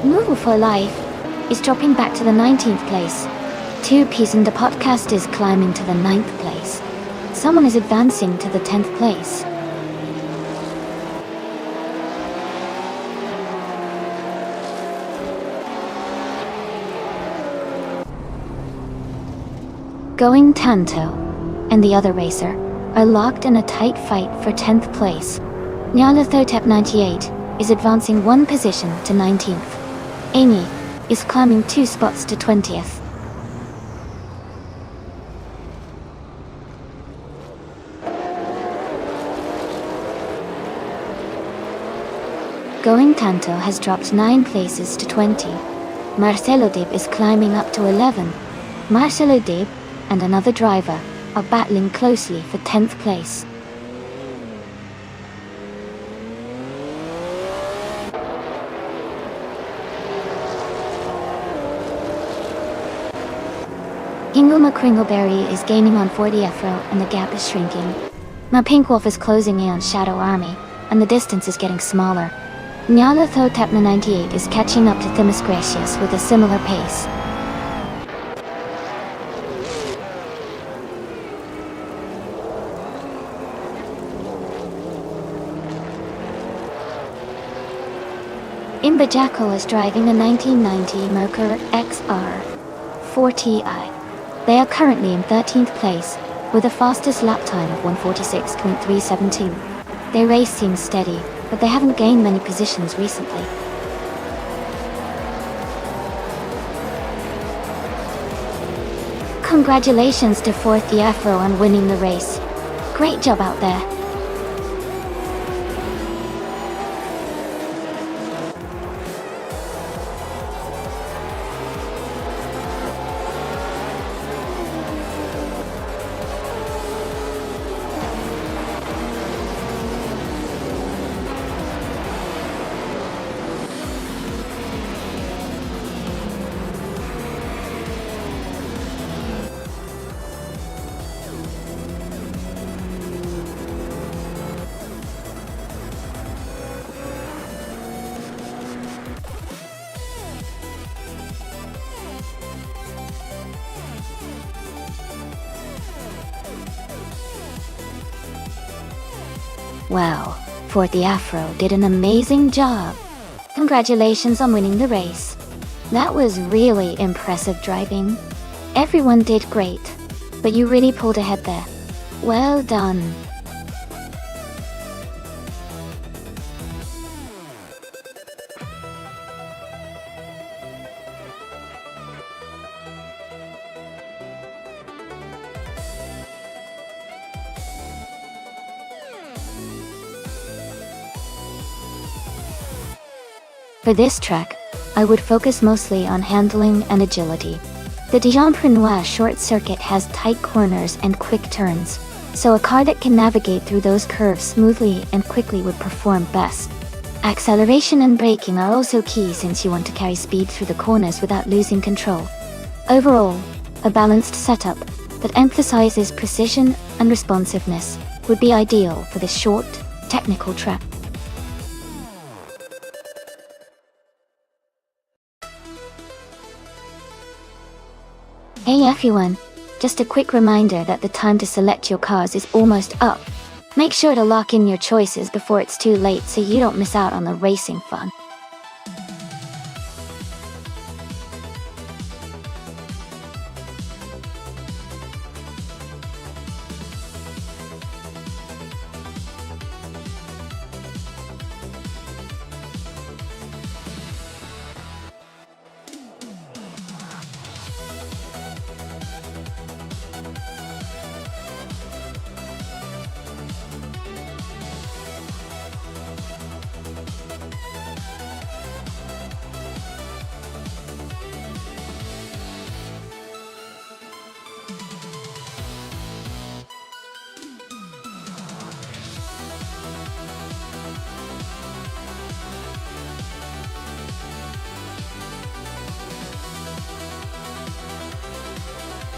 S1: Move for Life is dropping back to the 19th place. 2 Peas and the podcast is climbing to the 9th place. Someone is advancing to the 10th place. Going Tanto and the other racer are locked in a tight fight for 10th place. Nyalathotep 98 is advancing 1 position to 19th. Amy is climbing 2 spots to 20th. Going Tanto has dropped 9 places to 20. Marcelo Dib is climbing up to 11. Marcelo Dib and another driver are battling closely for 10th place. Ingoma Kringleberry is gaining on 40 Afro and the gap is shrinking. Ma Pinkwolf is closing in on Shadow Army and the distance is getting smaller. Nyalathotepna 98 is catching up to Themis Gracious with a similar pace. Imba Jackal is driving a 1990 Merkur XR 4Ti. They are currently in 13th place, with the fastest lap time of 146.372. Their race seems steady, but they haven't gained many positions recently. Congratulations to 4th the Afro on winning the race. Great job out there. Wow, 4th the Afro did an amazing job. Congratulations on winning the race. That was really impressive driving. Everyone did great, but you really pulled ahead there. Well done. For this track, I would focus mostly on handling and agility. The Dijon-Prenois short circuit has tight corners and quick turns, so a car that can navigate through those curves smoothly and quickly would perform best. Acceleration and braking are also key since you want to carry speed through the corners without losing control. Overall, a balanced setup that emphasizes precision and responsiveness would be ideal for this short, technical track. Hey everyone, just a quick reminder that the time to select your cars is almost up. Make sure to lock in your choices before it's too late so you don't miss out on the racing fun.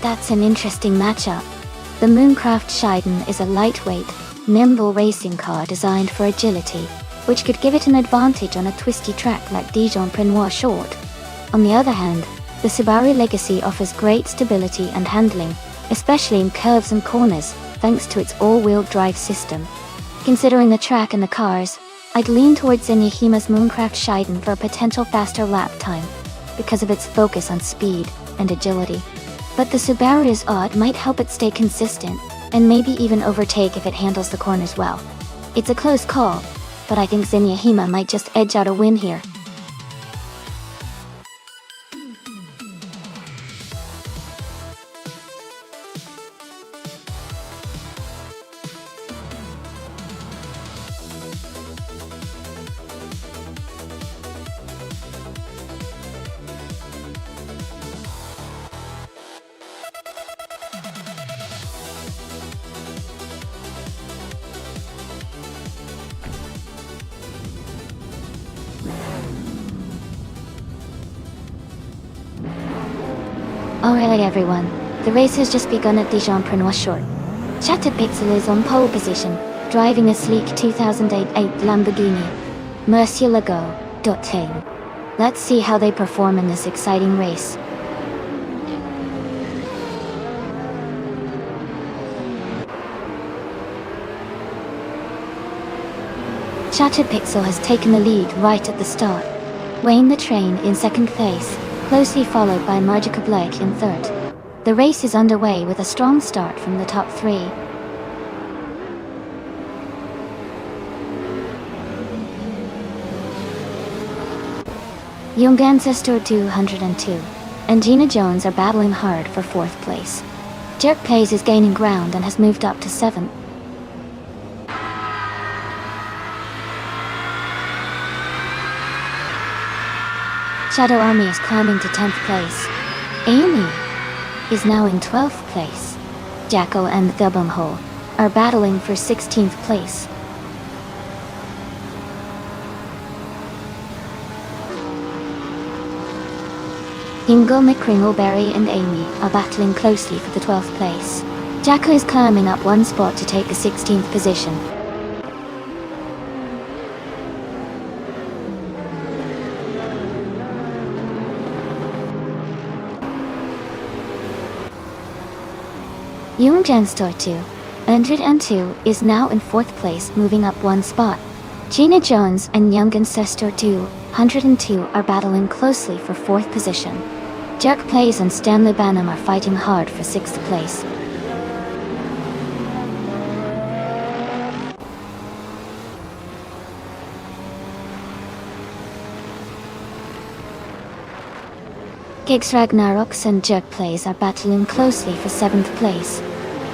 S1: That's an interesting matchup. The Mooncraft Shiden is a lightweight, nimble racing car designed for agility, which could give it an advantage on a twisty track like Dijon-Prenois Short. On the other hand, the Subaru Legacy offers great stability and handling, especially in curves and corners, thanks to its all-wheel drive system. Considering the track and the cars, I'd lean towards Zenyahima's Mooncraft Shiden for a potential faster lap time, because of its focus on speed and agility. But the Subaru's odd might help it stay consistent, and maybe even overtake if it handles the corners well. It's a close call, but I think Zenyahima might just edge out a win here. Alright everyone, the race has just begun at Dijon-Prenois Short. Shattered Pixel is on pole position, driving a sleek 2008 Lamborghini Murcielago.Tame. Let's see how they perform in this exciting race. Shattered Pixel has taken the lead right at the start. Wayne the Train in second place, closely followed by Magica Blake in third. The race is underway with a strong start from the top three. Young Ancestor 202 and Gina Jones are battling hard for fourth place. Jerk Plays is gaining ground and has moved up to seventh. Shadow Army is climbing to 10th place. Amy is now in 12th place. Jacko and the Bumhole are battling for 16th place. Ingo McCringleberry and Amy are battling closely for the 12th place. Jacko is climbing up one spot to take the 16th position. Young Genstor 202 is now in 4th place, moving up one spot. Gina Jones and Young Ancestor 202 are battling closely for 4th position. Jerk Plays and Stanley Banham are fighting hard for 6th place. Gigs Ragnaroks and Jerk Plays are battling closely for 7th place.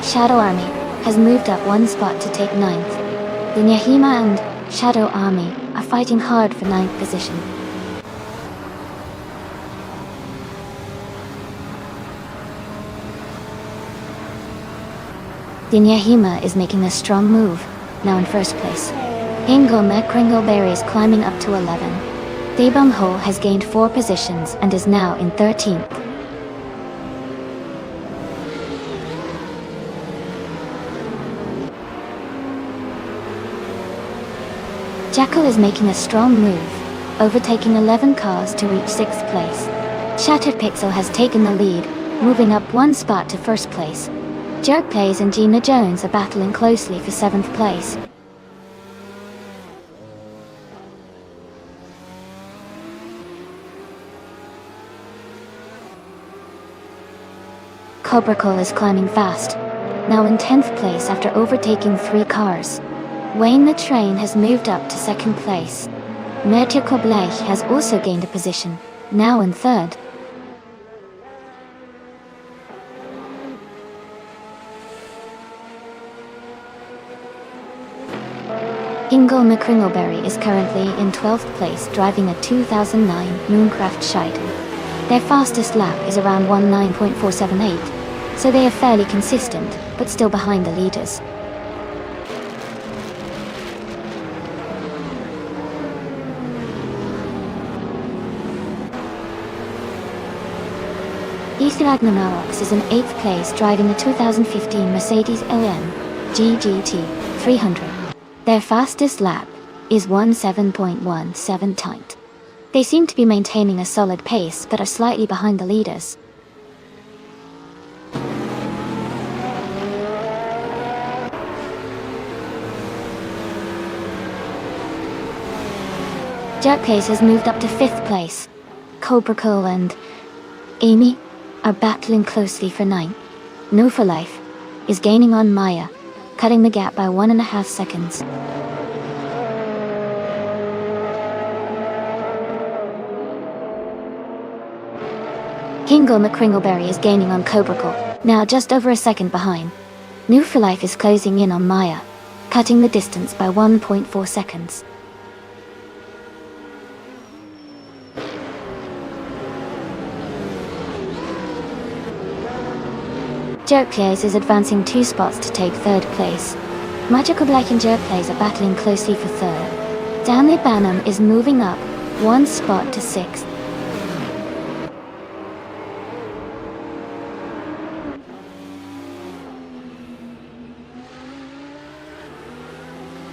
S1: Shadow Army has moved up one spot to take 9th. Zenyahima and Shadow Army are fighting hard for 9th position. Zenyahima is making a strong move, now in 1st place. Ingo McCringleberry is climbing up to 11. Daebum Ho has gained 4 positions and is now in 13th. Jacko is making a strong move, overtaking 11 cars to reach 6th place. Shattered Pixel has taken the lead, moving up one spot to 1st place. Jerk Plays and Gina Jones are battling closely for 7th place. Cobracol is climbing fast, now in 10th place after overtaking 3 cars. Wayne the Train has moved up to 2nd place. Magica Blake has also gained a position, now in 3rd. Ingo McCringleberry is currently in 12th place, driving a 2009 Mooncraft Shiden. Their fastest lap is around 19.478, so they are fairly consistent, but still behind the leaders. Ragnarok is in 8th place driving a 2015 Mercedes-AMG GT 300. Their fastest lap is 17.17 times. They seem to be maintaining a solid pace but are slightly behind the leaders. Jerkplace has moved up to 5th place. Cobra Cole and Amy are battling closely for 9th. No for Life is gaining on Maya, cutting the gap by 1.5 seconds. Kingle McCringleberry is gaining on Cobra Cole, now just over a second behind. New for Life is closing in on Maya, cutting the distance by 1.4 seconds. Jerkplace is advancing 2 spots to take 3rd place. Magical Black and Jerkplace are battling closely for 3rd. Stanley Banham is moving up 1 spot to 6th.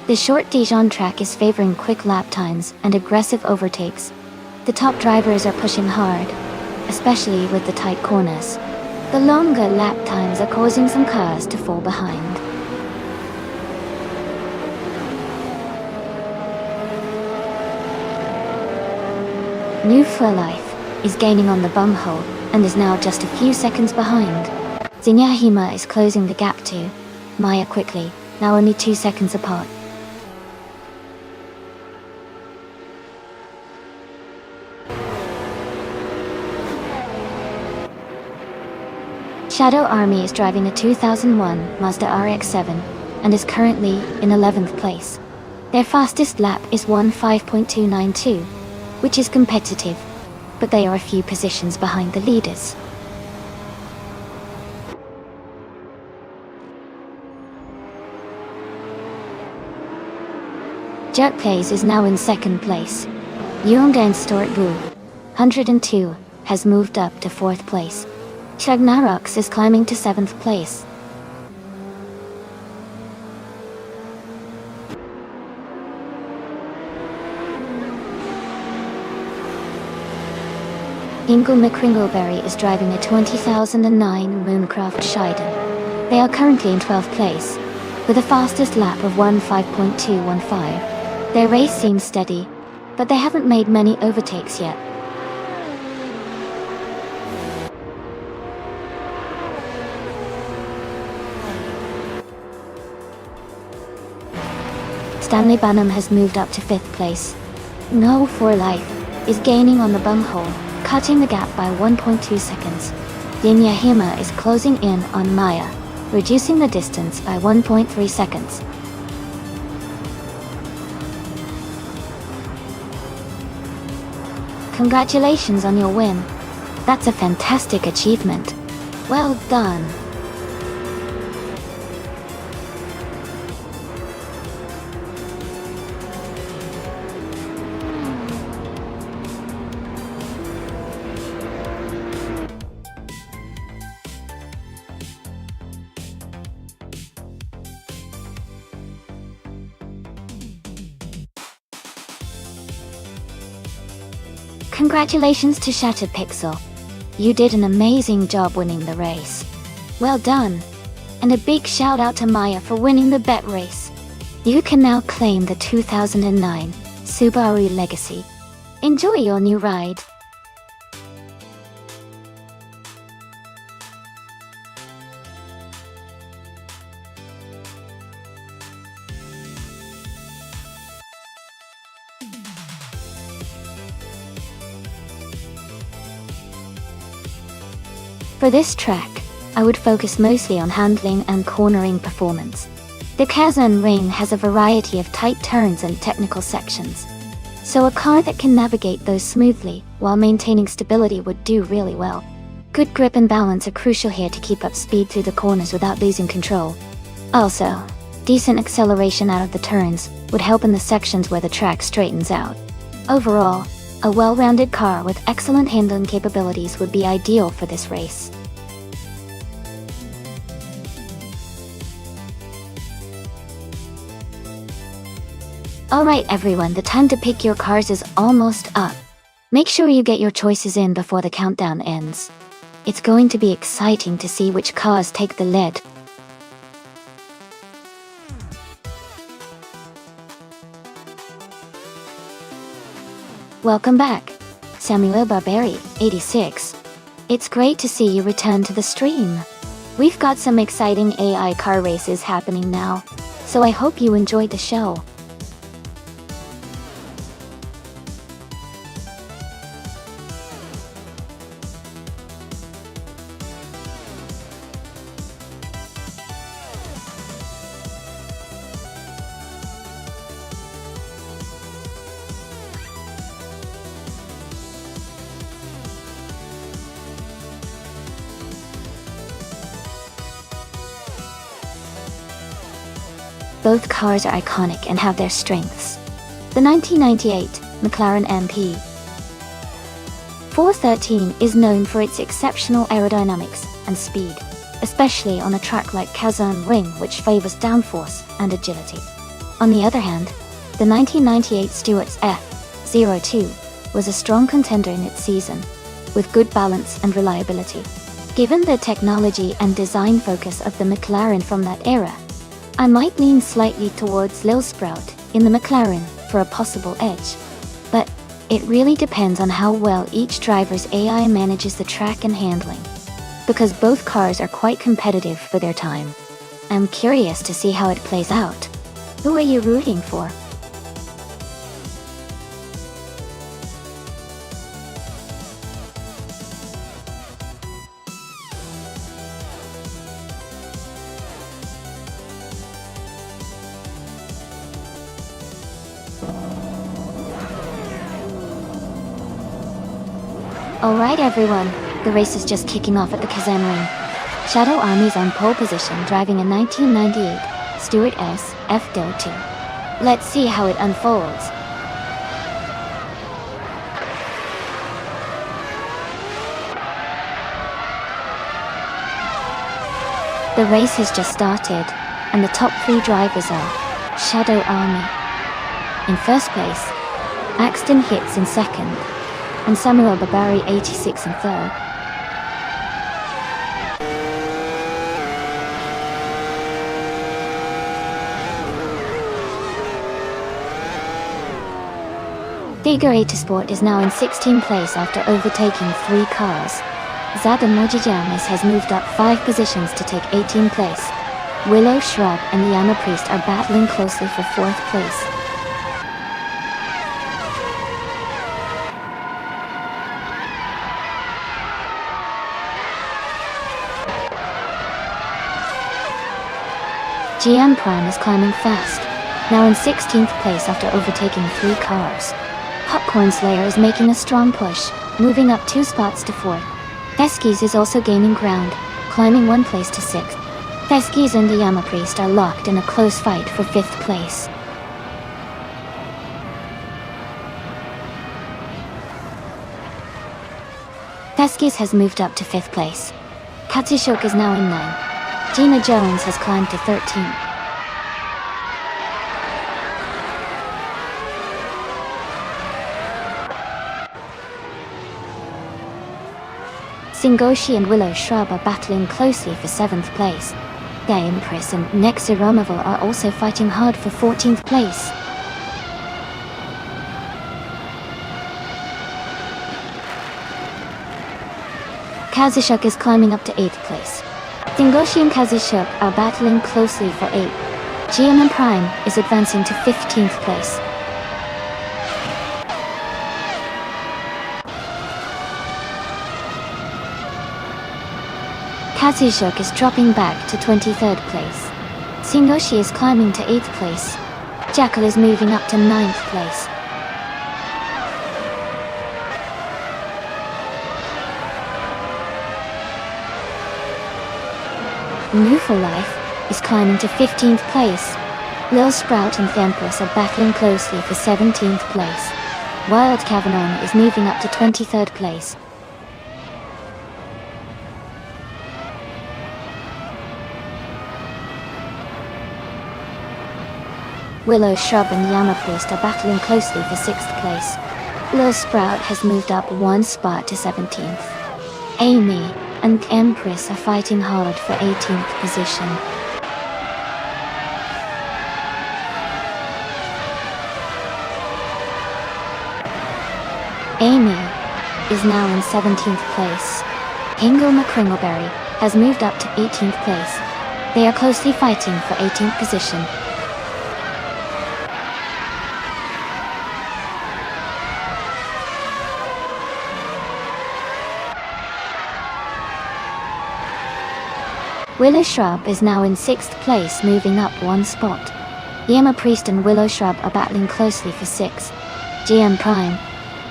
S1: The short Dijon track is favoring quick lap times and aggressive overtakes. The top drivers are pushing hard, especially with the tight corners. The longer lap times are causing some cars to fall behind. New for Life is gaining on the bumhole and is now just a few seconds behind. Zinyahima is closing the gap to Maya quickly, now only 2 seconds apart. Shadow Army is driving a 2001 Mazda RX-7 and is currently in 11th place. Their fastest lap is 15.292, which is competitive, but they are a few positions behind the leaders. Jerkplace is now in 2nd place. Yongdan Stort Wu, 102, has moved up to 4th place. Ragnarok is climbing to 7th place. Kingle McCringleberry is driving a 2009 Mooncraft Shiden. They are currently in 12th place, with a fastest lap of 15.215. Their race seems steady, but they haven't made many overtakes yet. Stanley Banham has moved up to 5th place. No for Life is gaining on the bumhole, cutting the gap by 1.2 seconds. Zinyahima is closing in on Maya, reducing the distance by 1.3 seconds. Congratulations on your win. That's a fantastic achievement. Well done. Congratulations to Shattered Pixel. You did an amazing job winning the race. Well done. And a big shout out to Maya for winning the bet race. You can now claim the 2009 Subaru Legacy. Enjoy your new ride. For this track, I would focus mostly on handling and cornering performance. The Kazan Ring has a variety of tight turns and technical sections, so a car that can navigate those smoothly while maintaining stability would do really well. Good grip and balance are crucial here to keep up speed through the corners without losing control. Also, decent acceleration out of the turns would help in the sections where the track straightens out. Overall, A well-rounded car with excellent handling capabilities would be ideal for this race. Alright everyone, the time to pick your cars is almost up. Make sure you get your choices in before the countdown ends. It's going to be exciting to see which cars take the lead. Welcome back, Samuel Barberi, 86. It's great to see you return to the stream. We've got some exciting AI car races happening now, so I hope you enjoyed the show. Both cars are iconic and have their strengths. The 1998 McLaren MP 413 is known for its exceptional aerodynamics and speed, especially on a track like Kazan Ring, which favors downforce and agility. On the other hand, the 1998 Stewart's F02 was a strong contender in its season, with good balance and reliability. Given the technology and design focus of the McLaren from that era, I might lean slightly towards Lil Sprout in the McLaren for a possible edge. But it really depends on how well each driver's AI manages the track and handling, because both cars are quite competitive for their time. I'm curious to see how it plays out. Who are you rooting for? Alright everyone, the race is just kicking off at the Kazan Ring. Shadow Army's on pole position driving a 1998 Stewart S F02. Let's see how it unfolds. The race has just started, and the top 3 drivers are Shadow Army in first place, Axton Hits in second, and Samuel Barberi 86 in third. Figure 8 Sport is now in 16th place after overtaking 3 cars. Zada Mojijamis has moved up 5 positions to take 18th place. Willow Shrub and the Yama Priest are battling closely for 4th place. GM Prime is climbing fast, now in 16th place after overtaking 3 cars. Popcorn Slayer is making a strong push, moving up 2 spots to 4th. Theskis is also gaining ground, climbing 1 place to 6th. Theskis and the Yama Priest are locked in a close fight for 5th place. Theskis has moved up to 5th place. Katsushok is now in 9th. Gina Jones has climbed to 13th. Singoshi and Willow Shrub are battling closely for 7th place. The Empress and Nexiromoval are also fighting hard for 14th place. Kazushuk is climbing up to 8th place. Singoshi and Kazushuk are battling closely for 8th. GM Prime is advancing to 15th place. Kazushuk is dropping back to 23rd place. Singoshi is climbing to 8th place. Jackal is moving up to 9th place. Newful Life is climbing to 15th place. Lil Sprout and Thempress are battling closely for 17th place. Wild Cavanon is moving up to 23rd place. Willow Shrub and Llama Priest are battling closely for 6th place. Lil Sprout has moved up 1 spot to 17th. Amy and Empress are fighting hard for 18th position. Amy is now in 17th place. Ingle McCringleberry has moved up to 18th place. They are closely fighting for 18th position. Willow Shrub is now in 6th place, moving up 1 spot. Llama Priest and Willow Shrub are battling closely for 6th. GM Prime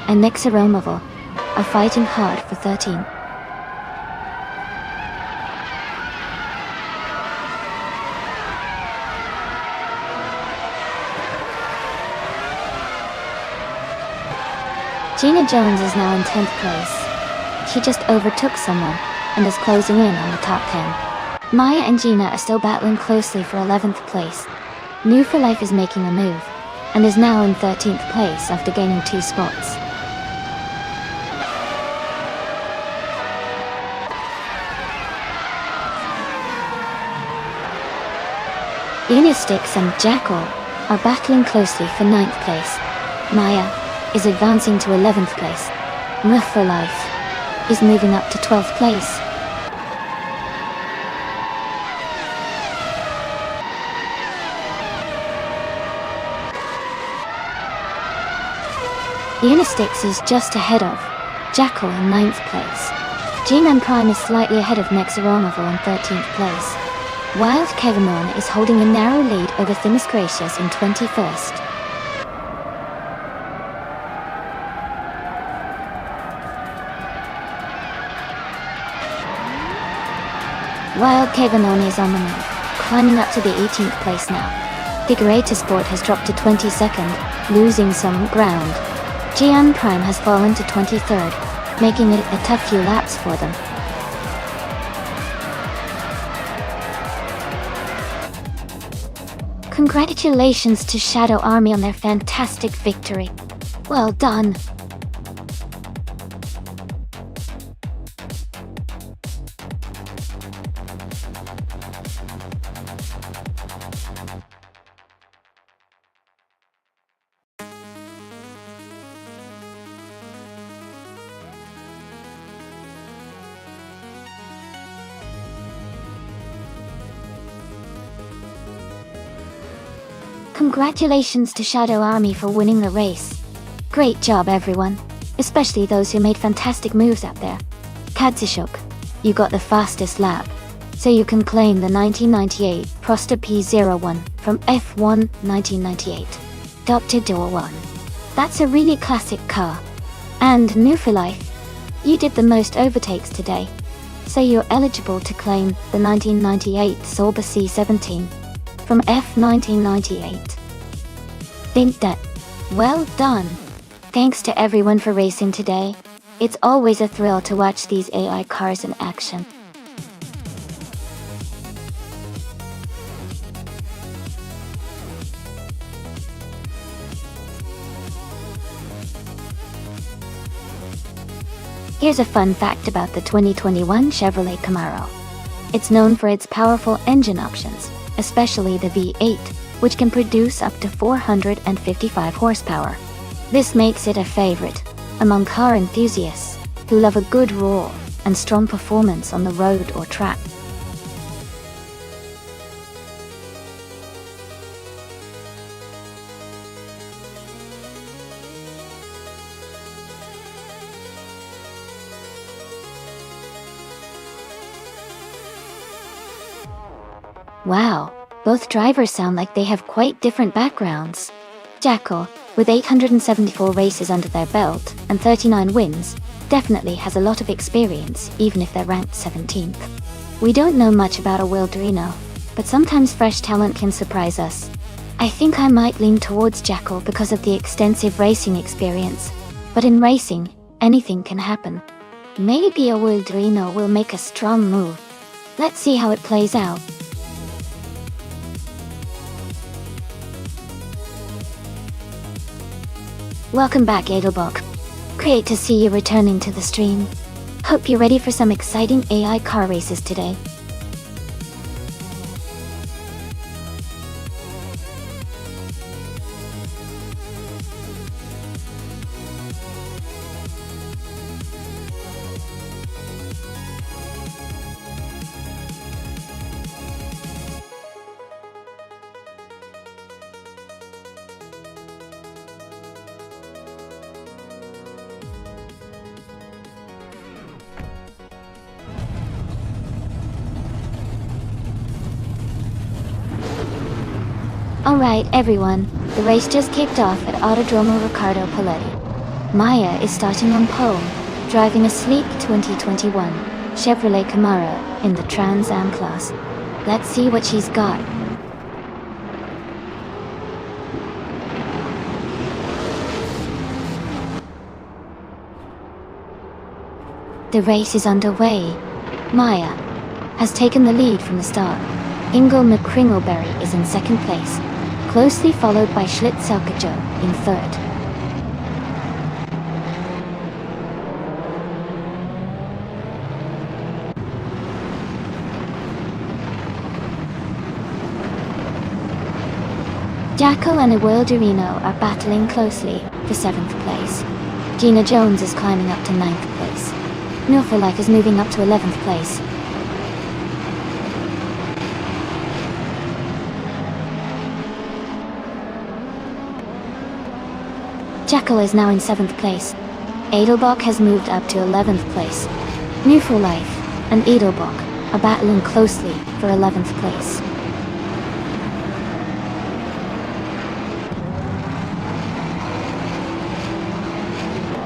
S1: and Nixaromoval are fighting hard for 13th. Gina Jones is now in 10th place. She just overtook someone and is closing in on the top 10. Maya and Gina are still battling closely for 11th place. New for Life is making a move and is now in 13th place after gaining 2 spots. Unistix and Jackal are battling closely for 9th place. Maya is advancing to 11th place. New for Life is moving up to 12th place. Unistix is just ahead of Jackal in 9th place. G-Man Prime is slightly ahead of Nexaronoval in 13th place. Wild Kevamon is holding a narrow lead over Themis Gracious in 21st. Wild Kevamon is on the move, climbing up to the 18th place now. Figurator Sport has dropped to 22nd, losing some ground. Gian Prime has fallen to 23rd, making it a tough few laps for them. Congratulations to Shadow Army on their fantastic victory. Well done. Congratulations to Shadow Army for winning the race. Great job everyone, especially those who made fantastic moves out there. Katsishok, you got the fastest lap, so you can claim the 1998 Prosta P01 from F1 1998. Dr. Door1. That's a really classic car. And New for Life, you did the most overtakes today, so you're eligible to claim the 1998 Sorba C17 from F 1998. Think that. Well done. Thanks to everyone for racing today. It's always a thrill to watch these AI cars in action. Here's a fun fact about the 2021 Chevrolet Camaro. It's known for its powerful engine options, especially the V8, which can produce up to 455 horsepower. This makes it a favorite among car enthusiasts who love a good roar and strong performance on the road or track. Wow, both drivers sound like they have quite different backgrounds. Jackal, with 874 races under their belt and 39 wins, definitely has a lot of experience, even if they're ranked 17th. We don't know much about a Wildrino, but sometimes fresh talent can surprise us. I think I might lean towards Jackal because of the extensive racing experience. But in racing, anything can happen. Maybe a Wilderino will make a strong move. Let's see how it plays out. Welcome back, Edelbach. Great to see you returning to the stream. Hope you're ready for some exciting AI car races today. Alright everyone, the race just kicked off at Autodromo Riccardo Paletti. Maya is starting on pole, driving a sleek 2021 Chevrolet Camaro in the Trans Am class. Let's see what she's got. The race is underway. Maya has taken the lead from the start. Ingle McCringleberry is in second place, closely followed by Schlitzelke in third. Jackal and Wilderino are battling closely for 7th place. Gina Jones is climbing up to 9th place. Milferlike is moving up to 11th place. Jackal is now in 7th place. Edelbach has moved up to 11th place. New for Life and Edelbach are battling closely for 11th place.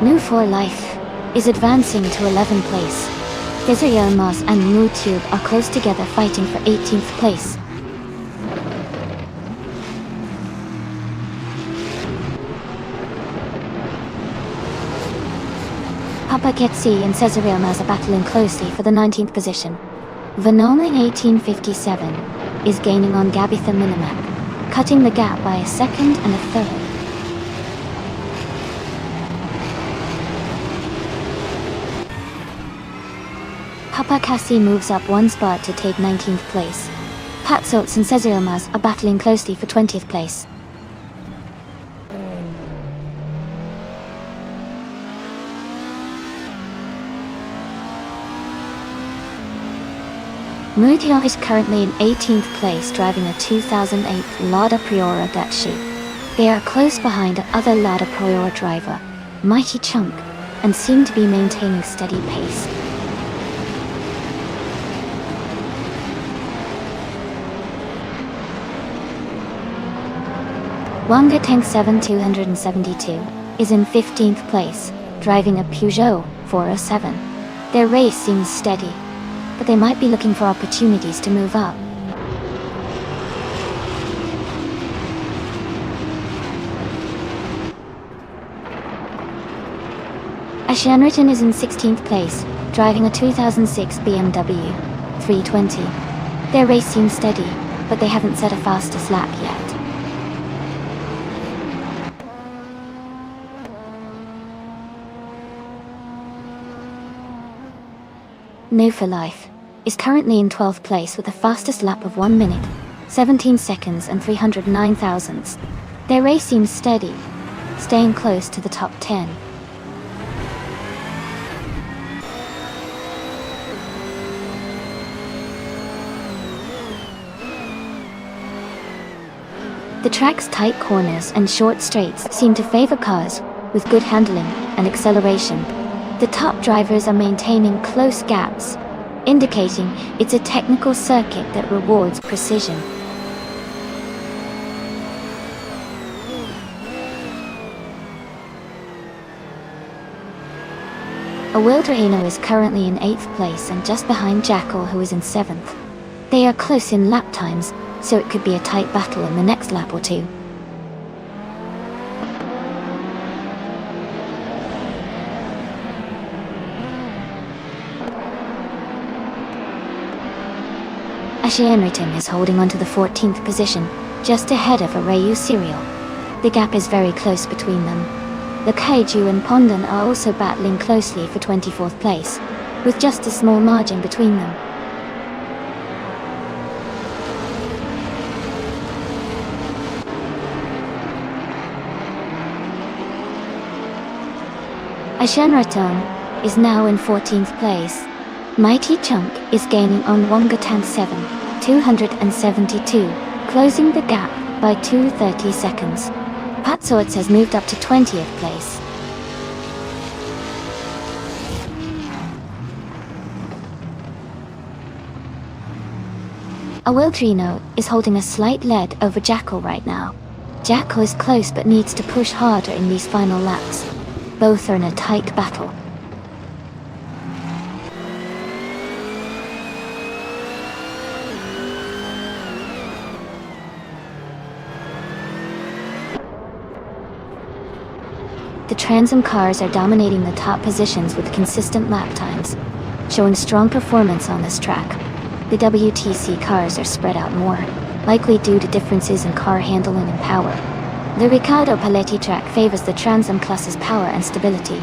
S1: New for Life is advancing to 11th place. Desiree Moss and Mutube are close together fighting for 18th place. Papa Ketsi and Cesare Almaz are battling closely for the 19th position. Vanoma in 1857 is gaining on Gabitha Minimac, cutting the gap by a second and a third. Papa Cassie moves up one spot to take 19th place. Pat Sultz and Cesare Almaz are battling closely for 20th place. Murillo is currently in 18th place driving a 2008 Lada Priora dirt sheet. They are close behind other Lada Priora driver, Mighty Chunk, and seem to be maintaining steady pace. Wanga Tank 7272 is in 15th place, driving a Peugeot 407. Their race seems steady, but they might be looking for opportunities to move up. Ashanriton is in 16th place, driving a 2006 BMW 320. Their race seems steady, but they haven't set a fastest lap yet. New for Life is currently in 12th place with the fastest lap of 1 minute, 17 seconds and 309 thousandths. Their race seems steady, staying close to the top 10. The track's tight corners and short straights seem to favor cars with good handling and acceleration. The top drivers are maintaining close gaps, indicating it's a technical circuit that rewards precision. A Wilderino is currently in 8th place and just behind Jackal, who is in 7th. They are close in lap times, so it could be a tight battle in the next lap or two. Ashley Henryton is holding onto the 14th position, just ahead of Arayu Serial. The gap is very close between them. The Kaiju and Pondan are also battling closely for 24th place, with just a small margin between them. Ashenraton is now in 14th place. Mighty Chunk is gaining on Wongatan 7, 272, closing the gap by 230 seconds. Patsorts has moved up to 20th place. Awiltrino is holding a slight lead over Jackal right now. Jackal is close but needs to push harder in these final laps. Both are in a tight battle. The Transom cars are dominating the top positions with consistent lap times, showing strong performance on this track. The WTC cars are spread out more, likely due to differences in car handling and power. The Riccardo Paletti track favors the Transom class's power and stability.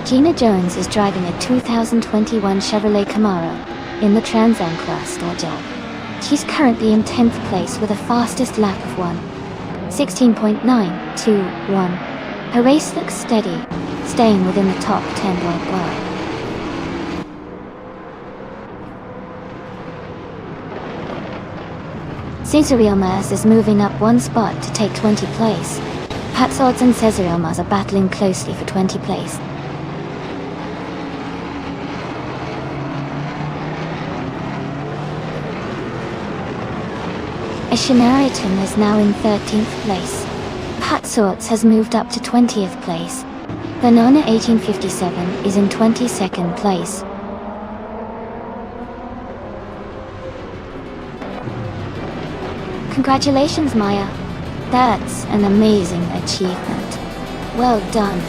S1: Gina Jones is driving a 2021 Chevrolet Camaro in the Trans Am class Dodge. She's currently in 10th place with a fastest lap of 16.921. Her race looks steady, staying within the top 10 worldwide. Cesar Yilmaz is moving up one spot to take 20th place. Patsorts and Cesar Yilmaz are battling closely for 20th place. Ashenariton is now in 13th place. Patsorts has moved up to 20th place. Banana 1857 is in 22nd place. Congratulations, Maya. That's an amazing achievement. Well done.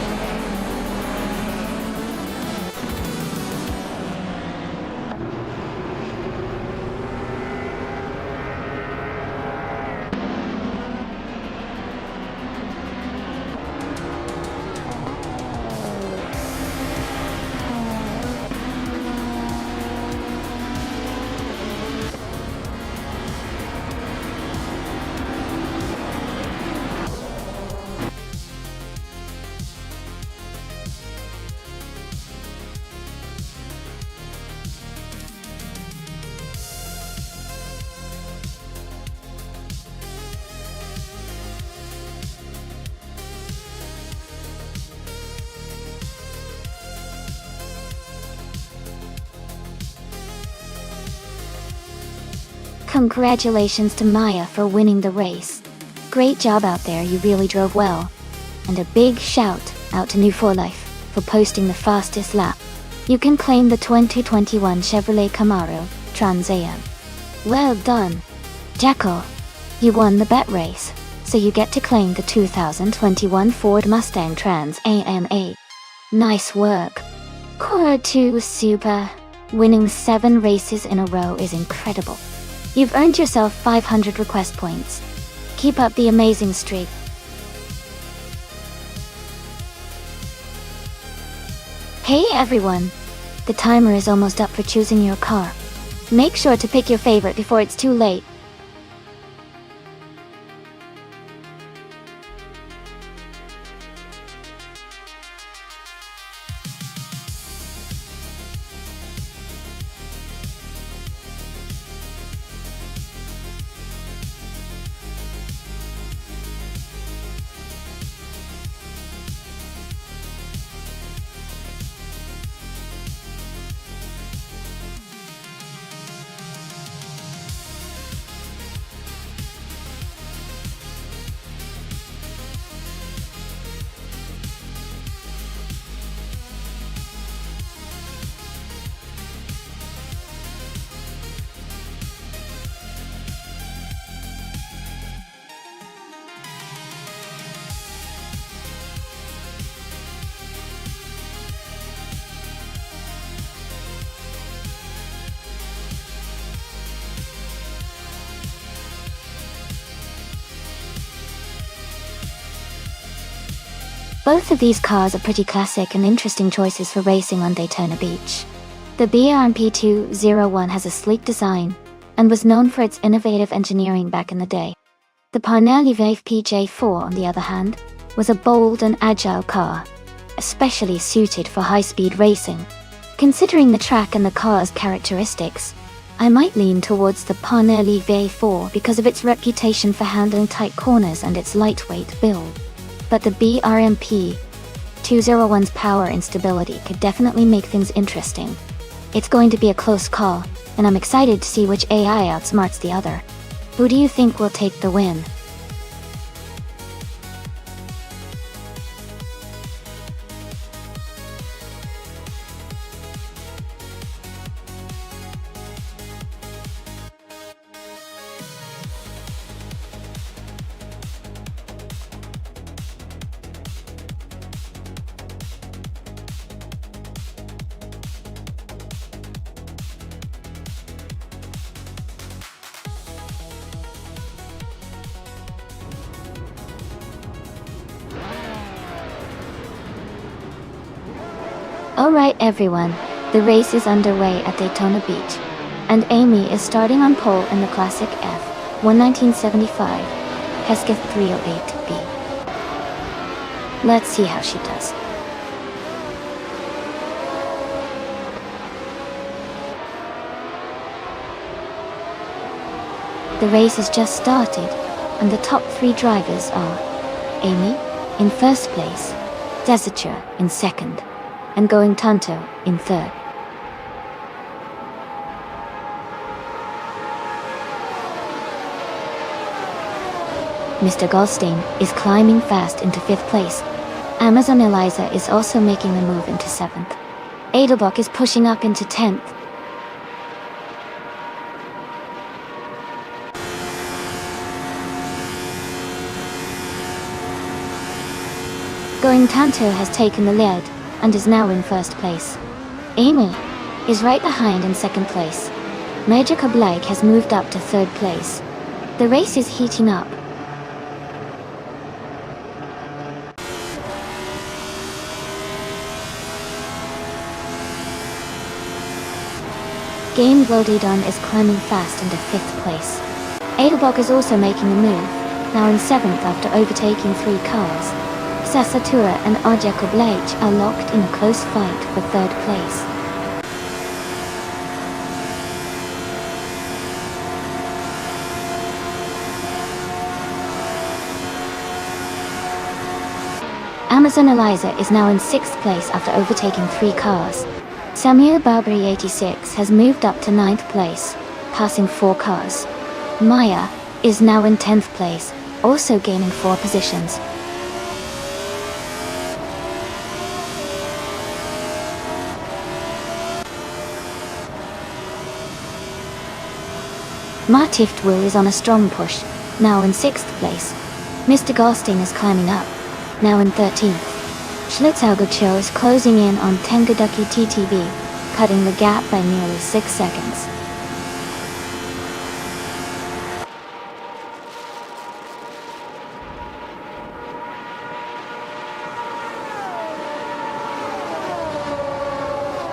S1: Congratulations to Maya for winning the race. Great job out there, you really drove well. And a big shout out to New4Life for posting the fastest lap. You can claim the 2021 Chevrolet Camaro Trans Am. Well done. Jackal, you won the bet race, so you get to claim the 2021 Ford Mustang Trans Am 8. Nice work. Core 2 was super. Winning 7 races in a row is incredible. You've earned yourself 500 request points. Keep up the amazing streak. Hey everyone! The timer is almost up for choosing your car. Make sure to pick your favorite before it's too late. Both of these cars are pretty classic and interesting choices for racing on Daytona Beach. The BRMP 201 has a sleek design and was known for its innovative engineering back in the day. The Parnelli VFP J4, on the other hand, was a bold and agile car, especially suited for high-speed racing. Considering the track and the car's characteristics, I might lean towards the Parnelli VA4 because of its reputation for handling tight corners and its lightweight build. But the BRMP 201's power and stability could definitely make things interesting. It's going to be a close call, and I'm excited to see which AI outsmarts the other. Who do you think will take the win? Alright everyone, the race is underway at Daytona Beach, and Amy is starting on pole in the Classic F 1975 Hesketh 308B. Let's see how she does. The race has just started, and the top 3 drivers are Amy in first place, Desature in second, and Going Tanto in third. Mr. Goldstein is climbing fast into 5th place. Amazon Eliza is also making the move into 7th. Adelbach is pushing up into 10th. Going Tanto has taken the lead and is now in 1st place. Amy is right behind in 2nd place. Major Blake has moved up to 3rd place. The race is heating up. Game Glodidon is climbing fast into 5th place. Adelbach is also making a move, now in 7th after overtaking 3 cars. Sasatura and Arja Koblage are locked in a close fight for 3rd place. Amazon Eliza is now in 6th place after overtaking 3 cars. Samuel Barbary 86 has moved up to 9th place, passing 4 cars. Maya is now in 10th place, also gaining 4 positions. Martiftwil is on a strong push, now in 6th place. Mr. Goldstein is climbing up, now in 13th. Schlitzaugucho is closing in on Tengadaki TTV, cutting the gap by nearly 6 seconds.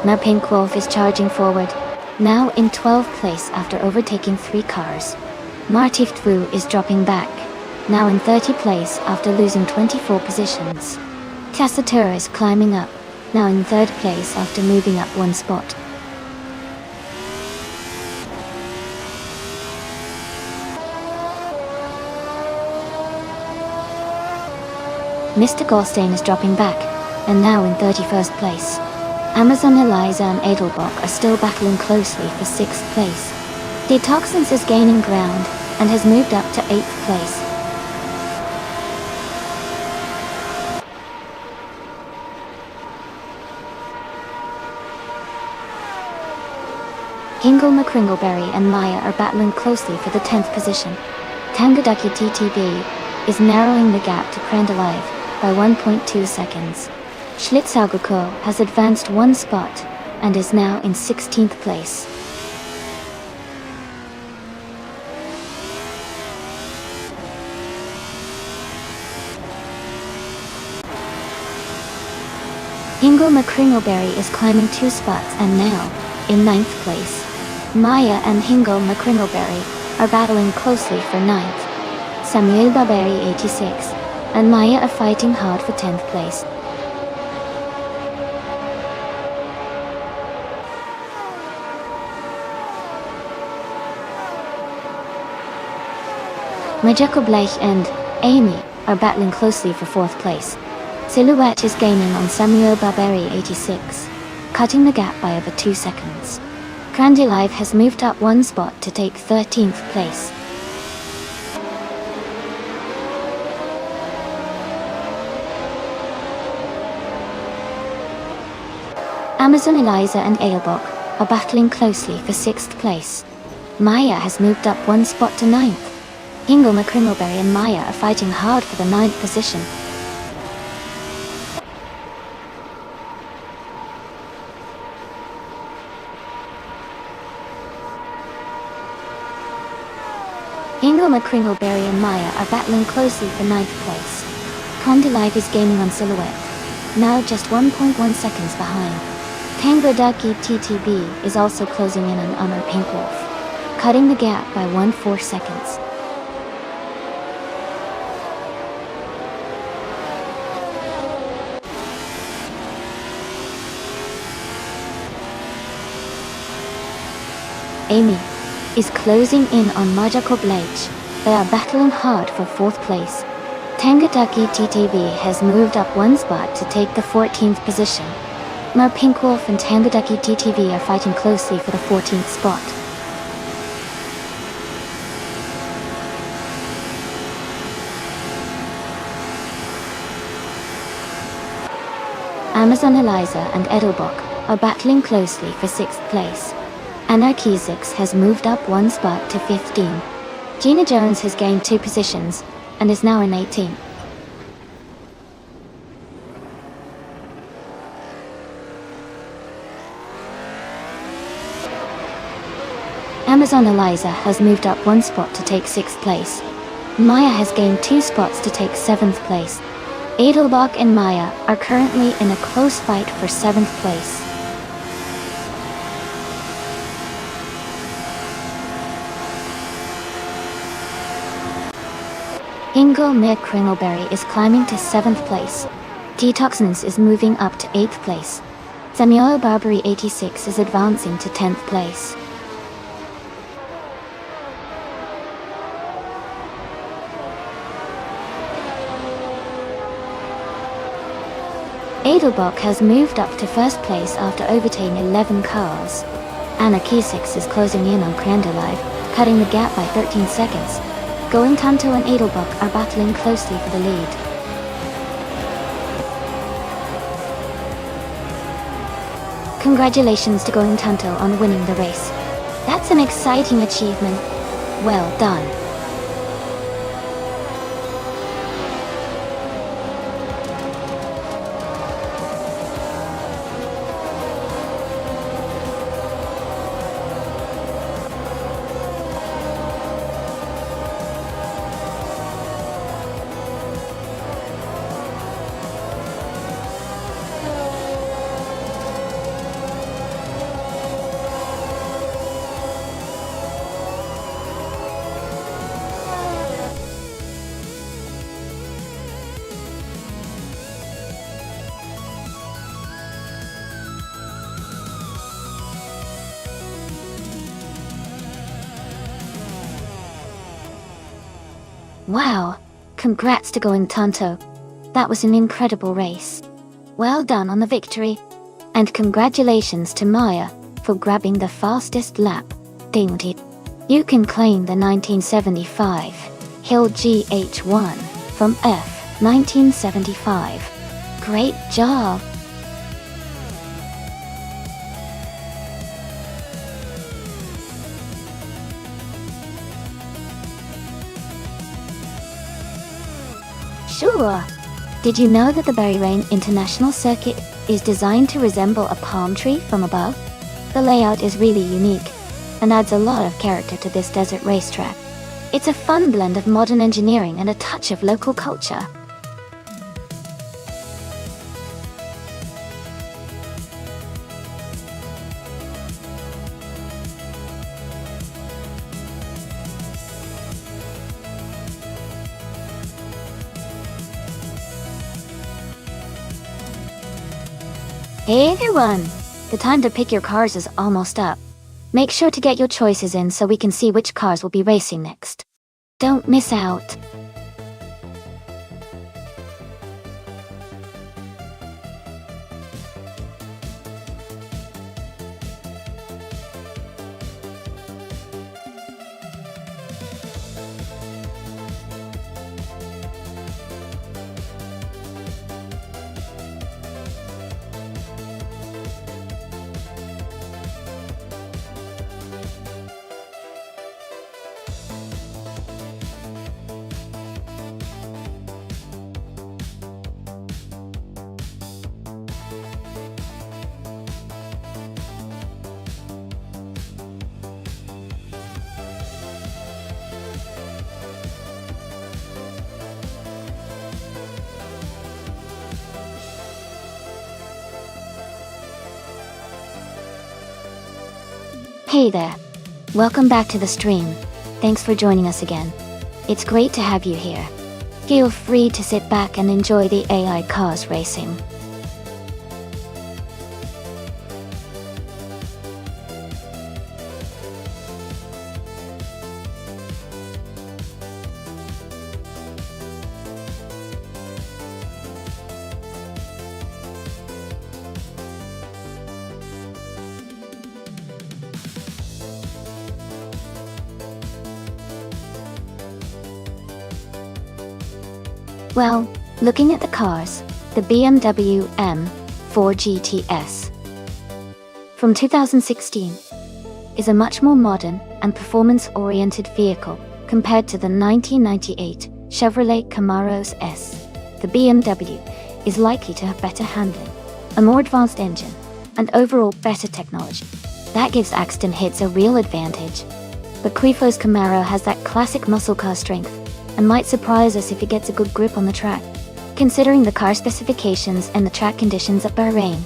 S1: Now Pink Wolf is charging forward, now in 12th place after overtaking 3 cars. Martiftwu is dropping back, now in 30th place after losing 24 positions. Tasatura is climbing up, now in 3rd place after moving up 1 spot. Mr. Goldstein is dropping back, and now in 31st place. Amazon Eliza and Adelbach are still battling closely for 6th place. Detoxins is gaining ground, and has moved up to 8th place. Hingle McCringleberry and Maya are battling closely for the 10th position. Tangadaki TTB is narrowing the gap to Crandalive by 1.2 seconds. Schlitzauguko has advanced 1 spot and is now in 16th place. Hingle McCringleberry is climbing 2 spots and now, in 9th place. Maya and Hingle McCringleberry are battling closely for 9th. Samuel Barberry 86 and Maya are fighting hard for 10th place. Majeko Bleich and Amy are battling closely for 4th place. Silhouette is gaining on Samuel Barberry 86, cutting the gap by over 2 seconds. Crandy Live has moved up 1 spot to take 13th place. Amazon Eliza and Ailbok are battling closely for 6th place. Maya has moved up 1 spot to 9th. Hingle McCringleberry and Maya are fighting hard for the 9th position. Hingle McCringleberry and Maya are battling closely for 9th place. Conde Live is gaining on Silhouette, now just 1.1 seconds behind. Tango Ducky TTB is also closing in on Honor Pink Wolf, cutting the gap by 1.4 seconds. Amy is closing in on Majako Bleich. They are battling hard for 4th place. Tangataki TTV has moved up 1 spot to take the 14th position. Mer Pink Wolf and Tangataki TTV are fighting closely for the 14th spot. Amazon Eliza and Edelbok are battling closely for 6th place. Anarchisix has moved up 1 spot to 15. Gina Jones has gained 2 positions and is now in 18th. Amazon Eliza has moved up 1 spot to take 6th place. Maya has gained 2 spots to take 7th place. Edelbach and Maya are currently in a close fight for 7th place. Hingle McCringleberry is climbing to 7th place. Detoxins is moving up to 8th place. Samuel Barberry 86 is advancing to 10th place. Edelbach has moved up to 1st place after overtaking 11 cars. Anna Kisix is closing in on Crandalive, cutting the gap by 13 seconds. Going Tanto and Edelbach are battling closely for the lead. Congratulations to Going Tanto on winning the race. That's an exciting achievement. Well done. Wow, congrats to Going Tanto. That was an incredible race. Well done on the victory. And congratulations to Maya for grabbing the fastest lap. Dinged it. You can claim the 1975 Hill GH1 from F 1975. Great job. Sure. Did you know that the Bahrain International Circuit is designed to resemble a palm tree from above? The layout is really unique and adds a lot of character to this desert racetrack. It's a fun blend of modern engineering and a touch of local culture. Hey everyone! The time to pick your cars is almost up. Make sure to get your choices in so we can see which cars will be racing next. Don't miss out. Hey there. Welcome back to the stream. Thanks for joining us again. It's great to have you here. Feel free to sit back and enjoy the AI cars racing. Well, looking at the cars, the BMW M4 GTS from 2016 is a much more modern and performance-oriented vehicle compared to the 1998 Chevrolet Camaro's S. The BMW is likely to have better handling, a more advanced engine, and overall better technology. That gives Axton Hits a real advantage. But Clifo's Camaro has that classic muscle car strength and might surprise us if it gets a good grip on the track. Considering the car specifications and the track conditions at Bahrain,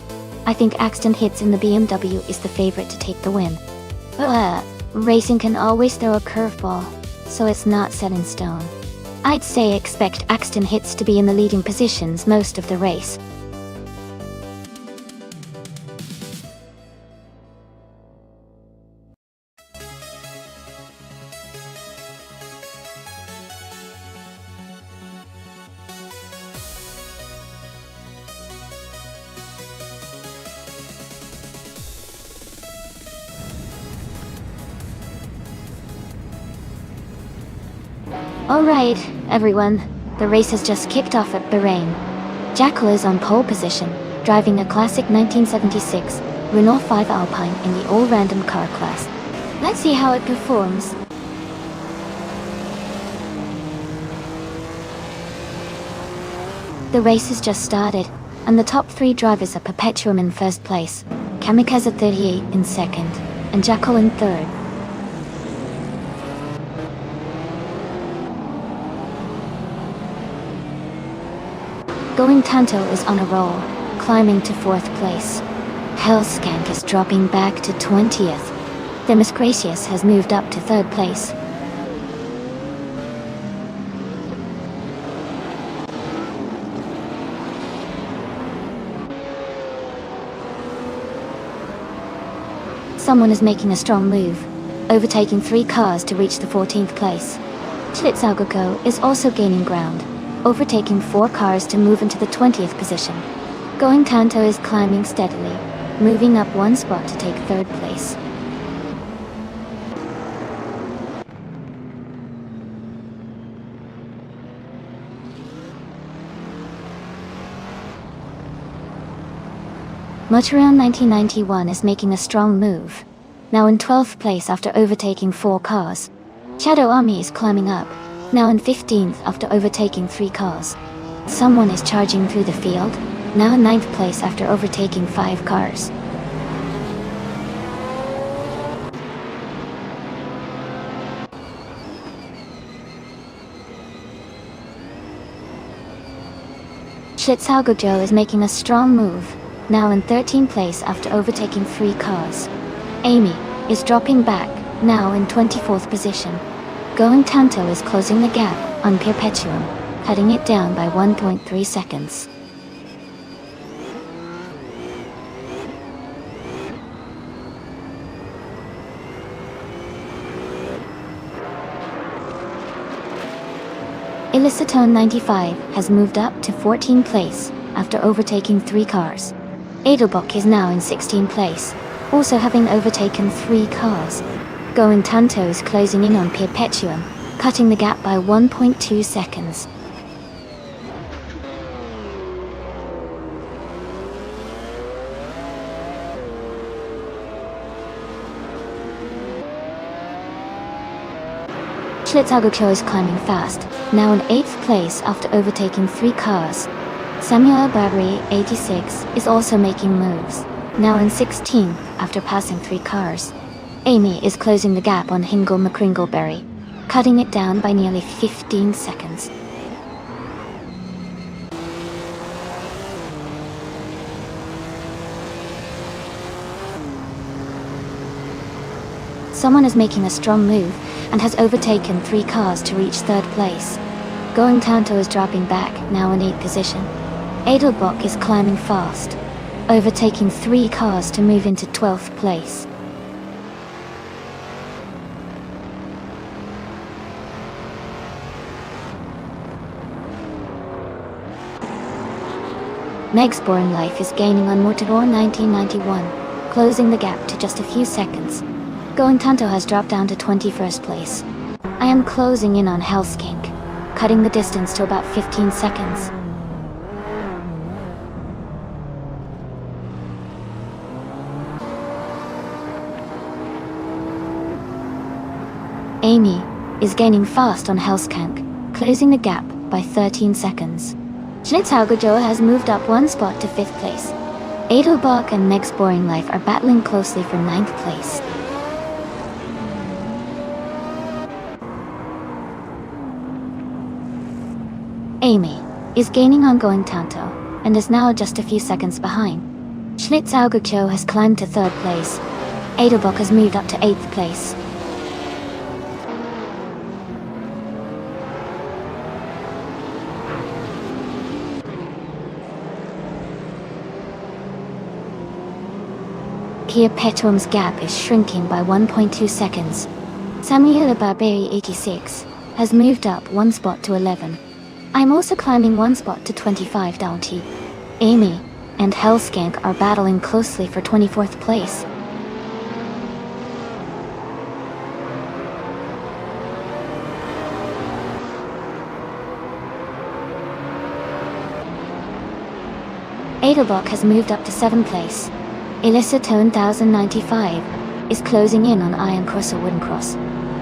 S1: I think Axton Hits in the BMW is the favorite to take the win. But racing can always throw a curveball, so it's not set in stone. I'd say expect Axton Hits to be in the leading positions most of the race. Alright, everyone, the race has just kicked off at Bahrain. Jackal is on pole position, driving a classic 1976 Renault 5 Alpine in the all-random car class. Let's see how it performs. The race has just started, and the top three drivers are Perpetuum in first place, Kamikaze 38 in second, and Jackal in third. Going Tanto is on a roll, climbing to 4th place. Hellskank is dropping back to 20th. Themis Gracious has moved up to 3rd place. Someone is making a strong move, overtaking 3 cars to reach the 14th place. Schlitzauguko is also gaining ground, overtaking 4 cars to move into the 20th position. Going Tanto is climbing steadily, moving up 1 spot to take 3rd place. Motoreon 1991 is making a strong move, now in 12th place after overtaking 4 cars. Shadow Army is climbing up, now in 15th after overtaking 3 cars. Someone is charging through the field, now in 9th place after overtaking 5 cars. Schlitzaugujo is making a strong move, now in 13th place after overtaking 3 cars. Amy is dropping back, now in 24th position. Going Tanto is closing the gap on Perpetuum, cutting it down by 1.3 seconds. Illicitone 95 has moved up to 14th place after overtaking 3 cars. Edelbock is now in 16th place, also having overtaken 3 cars. Going Tanto is closing in on Perpetuum, cutting the gap by 1.2 seconds. Schlitzaugerklo is climbing fast, now in 8th place after overtaking 3 cars. Samuel Barbary, 86, is also making moves, now in 16th after passing 3 cars. Amy is closing the gap on Hingle McCringleberry, cutting it down by nearly 15 seconds. Someone is making a strong move and has overtaken 3 cars to reach 3rd place. Going Tanto is dropping back, now in 8th position. Edelbock is climbing fast, overtaking 3 cars to move into 12th place. Meg's Boring Life is gaining on Mortador 1991, closing the gap to just a few seconds. Going Tanto has dropped down to 21st place. I am closing in on Hellskink, cutting the distance to about 15 seconds. Amy is gaining fast on Hellskink, closing the gap by 13 seconds. Schlitzaugerjo has moved up 1 spot to 5th place. Edelbach and Meg's Boring Life are battling closely for 9th place. Amy is gaining on Going Tanto, and is now just a few seconds behind. Schlitzaugerjo has climbed to 3rd place. Edelbach has moved up to 8th place. Perpetuum's gap is shrinking by 1.2 seconds. Samuel Barberi 86 has moved up 1 spot to 11. I'm also climbing 1 spot to 25 down T. Amy and Hellskink are battling closely for 24th place. Edelbach has moved up to 7th place. Illicitone 1095 is closing in on Iron Cross or Wooden Cross.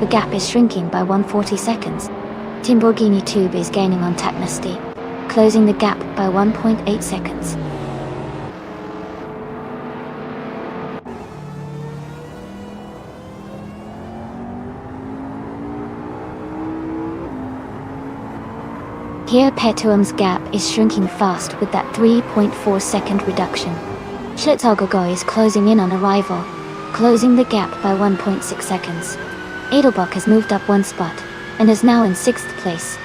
S1: The gap is shrinking by 140 seconds. Timborghini Tube is gaining on Tacnesty, closing the gap by 1.8 seconds. Perpetuum's gap is shrinking fast with that 3.4 second reduction. Schlitzaugergo is closing in on arrival, closing the gap by 1.6 seconds. Edelbach has moved up 1 spot, and is now in 6th place.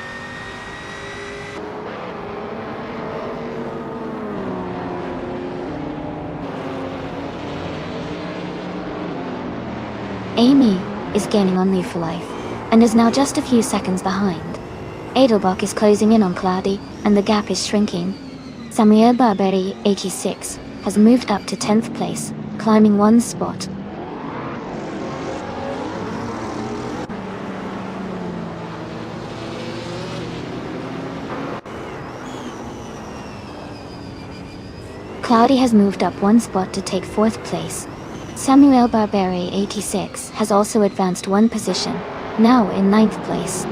S1: Amy is gaining on Leaf for Life, and is now just a few seconds behind. Edelbach is closing in on Cloudy, and the gap is shrinking. Samuel Barberi 86 has moved up to 10th place, climbing 1 spot. Cloudy has moved up 1 spot to take 4th place. Samuel Barberi 86 has also advanced 1 position, now in 9th place.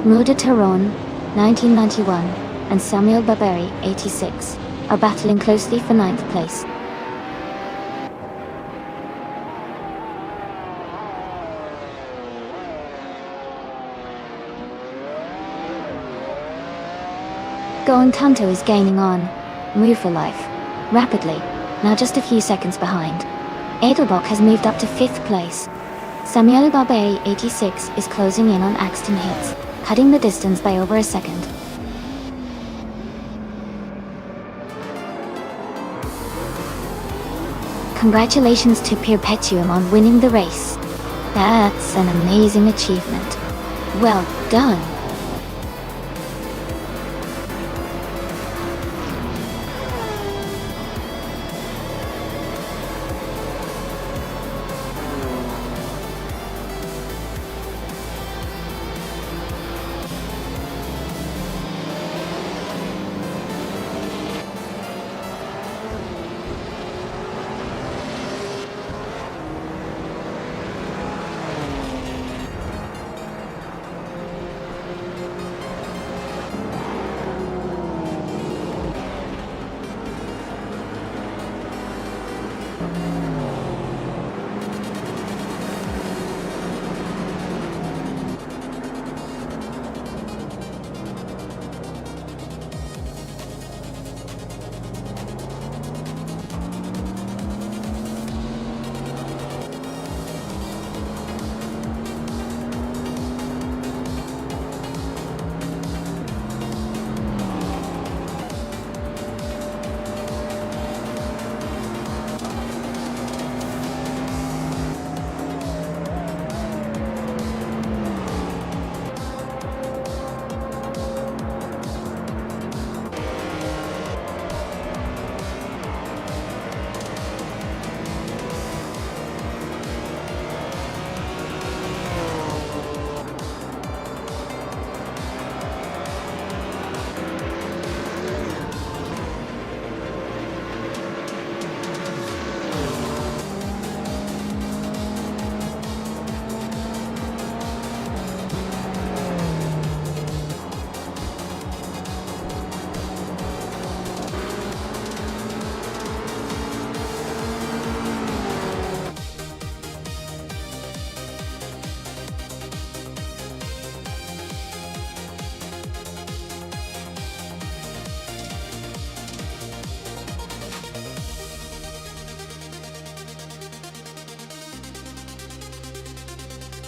S1: Muda Taron 1991 and Samuel Barberi 86 are battling closely for 9th place. Going Tanto is gaining on Move for Life rapidly, now just a few seconds behind. Edelbach has moved up to 5th place. Samuel Barberi 86 is closing in on Axton Hits, cutting the distance by over a second. Congratulations to Perpetuum on winning the race. That's an amazing achievement. Well done.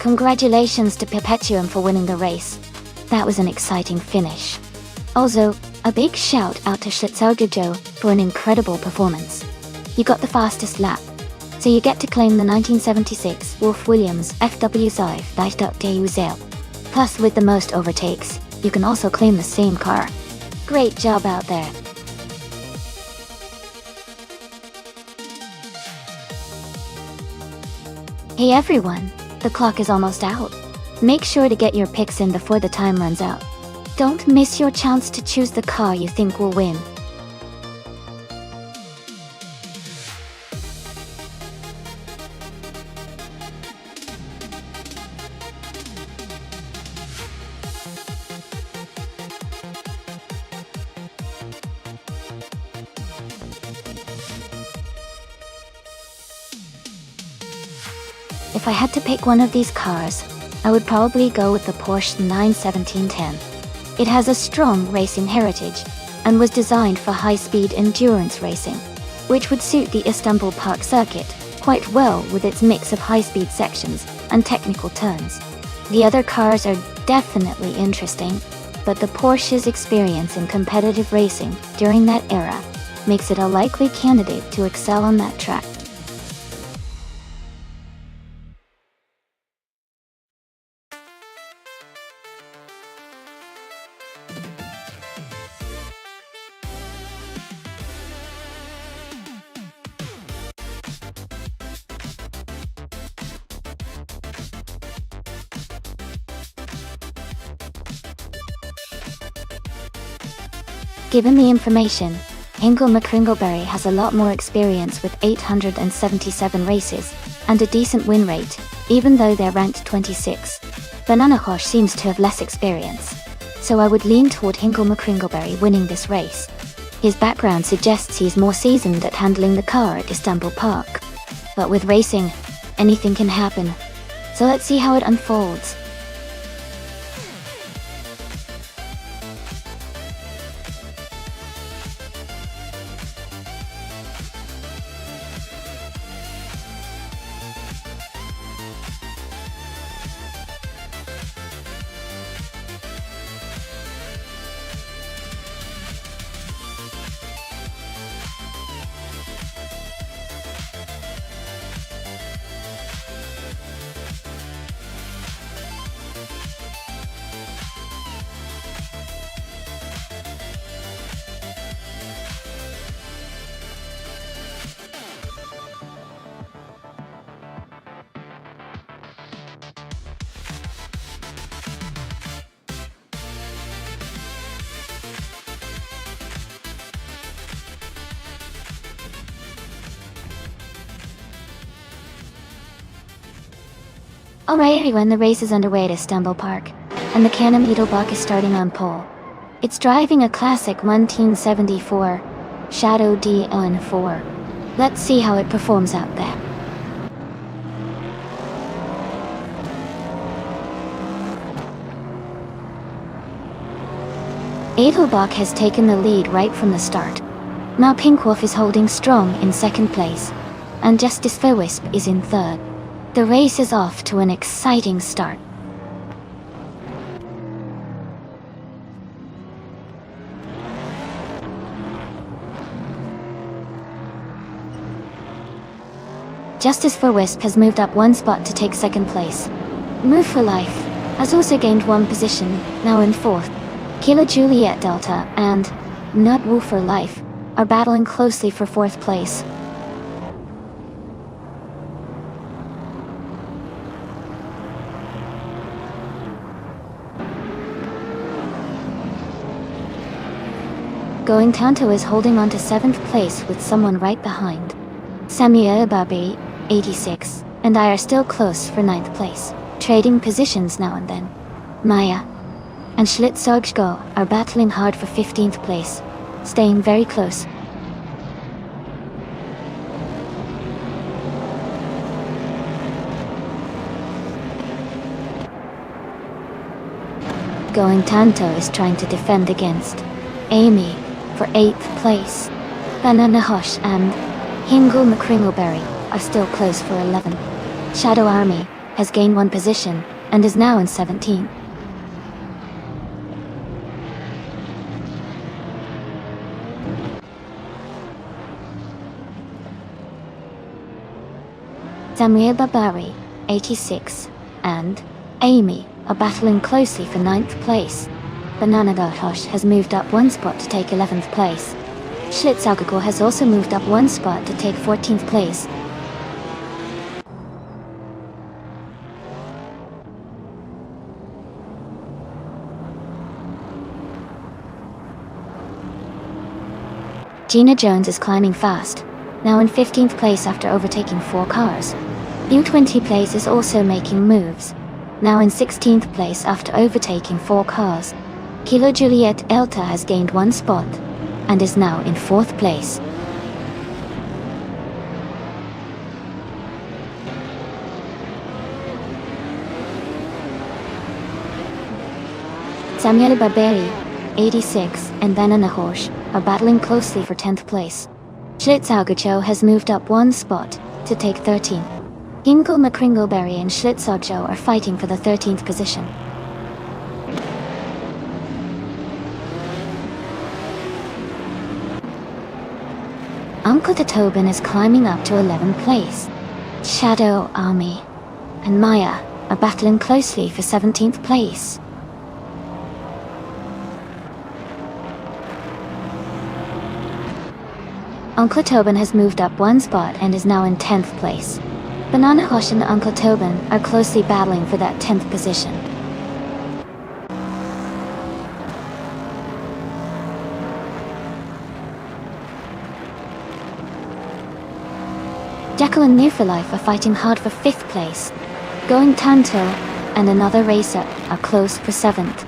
S1: Congratulations to Perpetuum for winning the race. That was an exciting finish. Also, a big shout out to Shitsugijo for an incredible performance. You got the fastest lap, so you get to claim the 1976 Wolf Williams FW5 Light.Deuzel. Plus, with the most overtakes, you can also claim the same car. Great job out there. Hey everyone, the clock is almost out. Make sure to get your picks in before the time runs out. Don't miss your chance to choose the car you think will win. If I had to pick one of these cars, I would probably go with the Porsche 91710. It has a strong racing heritage and was designed for high-speed endurance racing, which would suit the Istanbul Park circuit quite well with its mix of high-speed sections and technical turns. The other cars are definitely interesting, but the Porsche's experience in competitive racing during that era makes it a likely candidate to excel on that track. Given the information, Hingle McCringleberry has a lot more experience with 877 races and a decent win rate, even though they're ranked 26. Banana Hosh seems to have less experience, so I would lean toward Hingle McCringleberry winning this race. His background suggests he's more seasoned at handling the car at Istanbul Park. But with racing, anything can happen, so let's see how it unfolds. Alright everyone, the race is underway at Istanbul Park, and the Canam Edelbach is starting on pole. It's driving a classic 1974 Shadow DN4. Let's see how it performs out there. Edelbach has taken the lead right from the start. Now Pink Wolf is holding strong in second place, and Justice for Wisp is in third. The race is off to an exciting start. Justice for Wisp has moved up one spot to take second place. Move for Life has also gained one position, now in fourth. Kilo Juliet Delta and Nut Wolf for Life are battling closely for fourth place. Going Tanto is holding on to 7th place with someone right behind. Samuel Babi, 86, and I are still close for 9th place, trading positions now and then. Maya and Schlitzogschgo are battling hard for 15th place, staying very close. Going Tanto is trying to defend against Amy for 8th place. Banana Hush and Hingle McCringleberry are still close for 11th. Shadow Army has gained one position and is now in 17th. Samuel Babari, 86, and Amy are battling closely for 9th place. Banana Hush has moved up one spot to take 11th place. Schlitzaugekur has also moved up one spot to take 14th place. Gina Jones is climbing fast, now in 15th place after overtaking 4 cars. U20 Place is also making moves, now in 16th place after overtaking 4 cars. Kilo Juliet Elta has gained one spot, and is now in 4th place. Samuel Barberi, 86, and Banana Horsch are battling closely for 10th place. Schlitzaugecho has moved up one spot to take 13th. Hinkle McCringleberry and Schlitzaugecho are fighting for the 13th position. Uncle Tobin is climbing up to 11th place. Shadow Army and Maya are battling closely for 17th place. Uncle Tobin has moved up one spot and is now in 10th place. Banana Hush and Uncle Tobin are closely battling for that 10th position. Jackal and New for Life are fighting hard for 5th place. Going Tanto and another racer are close for 7th.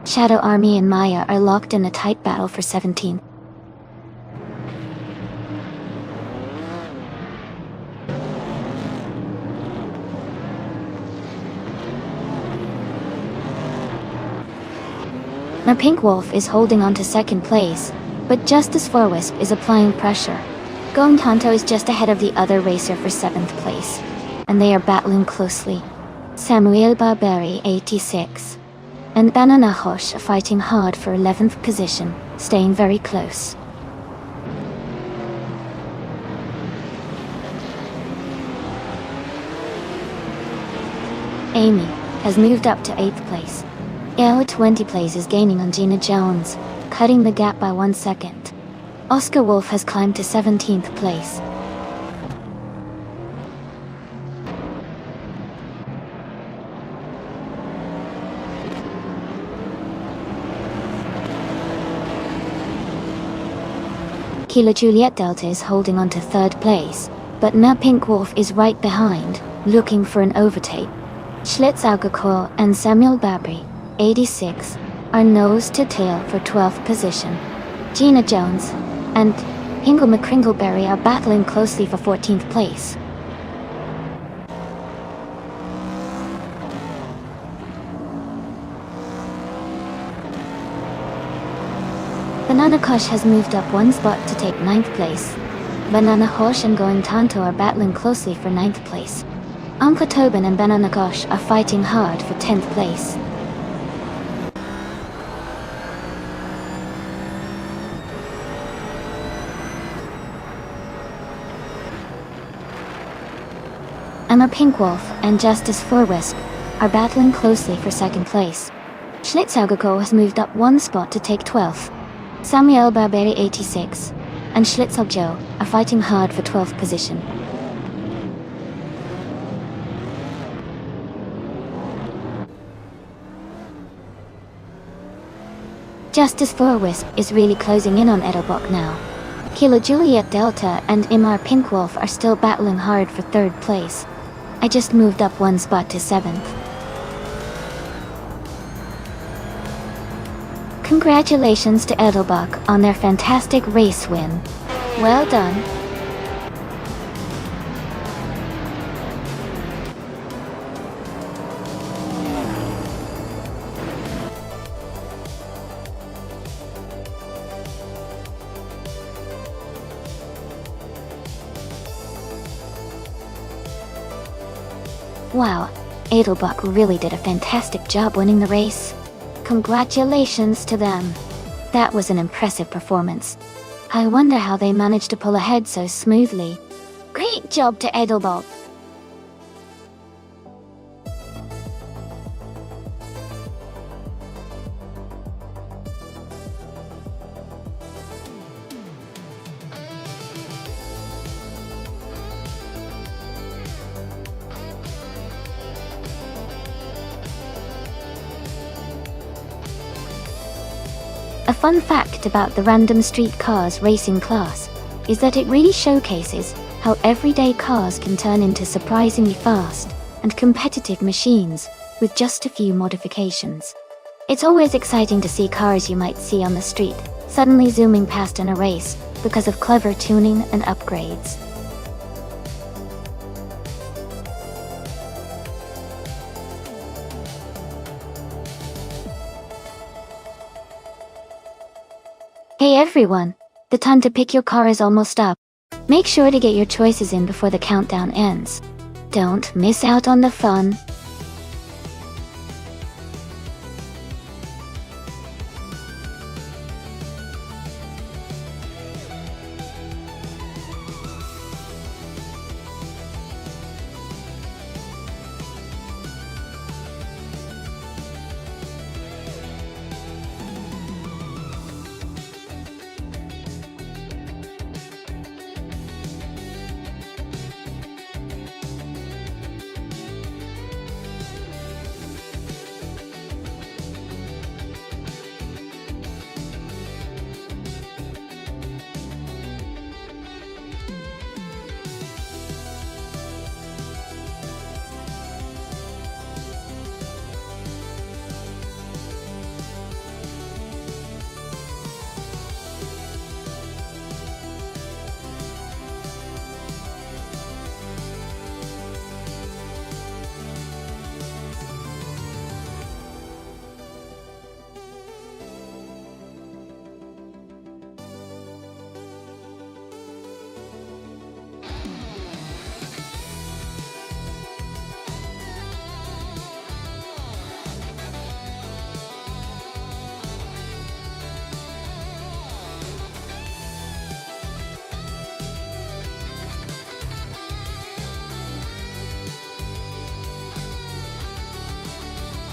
S1: Shadow Army and Maya are locked in a tight battle for 17th. Now Pink Wolf is holding on to 2nd place, but Justice for Wisp is applying pressure. Going Tanto is just ahead of the other racer for 7th place, and they are battling closely. Samuel Barberi, 86, and Banana Hush are fighting hard for 11th position, staying very close. Amy has moved up to 8th place. L20 Place is gaining on Gina Jones, cutting the gap by 1 second. Oscar Wolf has climbed to 17th place. Kilo Juliet Delta is holding on to 3rd place, but now Pink Wolf is right behind, looking for an overtake. Schlitzaugekur and Samuel Babri, 86, are nose to tail for 12th position. Gina Jones and Hingle McCringleberry are battling closely for 14th place. Banana Kush has moved up one spot to take 9th place. Banana Hosh and Going Tanto are battling closely for 9th place. Uncle Tobin and Banana Kush are fighting hard for 10th place. Emma Pinkwolf and Justice Forwisp are battling closely for 2nd place. Schlitzaugerko has moved up one spot to take 12th. Samuel Barberi 86 and Schlitzog Joe are fighting hard for 12th position. Justice Forwisp is really closing in on Edelbach now. Kilo Juliet Delta and Imar Pinkwolf are still battling hard for 3rd place. I just moved up one spot to 7th. Congratulations to Edelbach on their fantastic race win. Well done. Wow, Edelbach really did a fantastic job winning the race. Congratulations to them. That was an impressive performance. I wonder how they managed to pull ahead so smoothly. Great job to Edelbach. A fun fact about the Random Street Cars racing class is that it really showcases how everyday cars can turn into surprisingly fast and competitive machines with just a few modifications. It's always exciting to see cars you might see on the street suddenly zooming past in a race because of clever tuning and upgrades. Hey everyone, the time to pick your car is almost up. Make sure to get your choices in before the countdown ends. Don't miss out on the fun.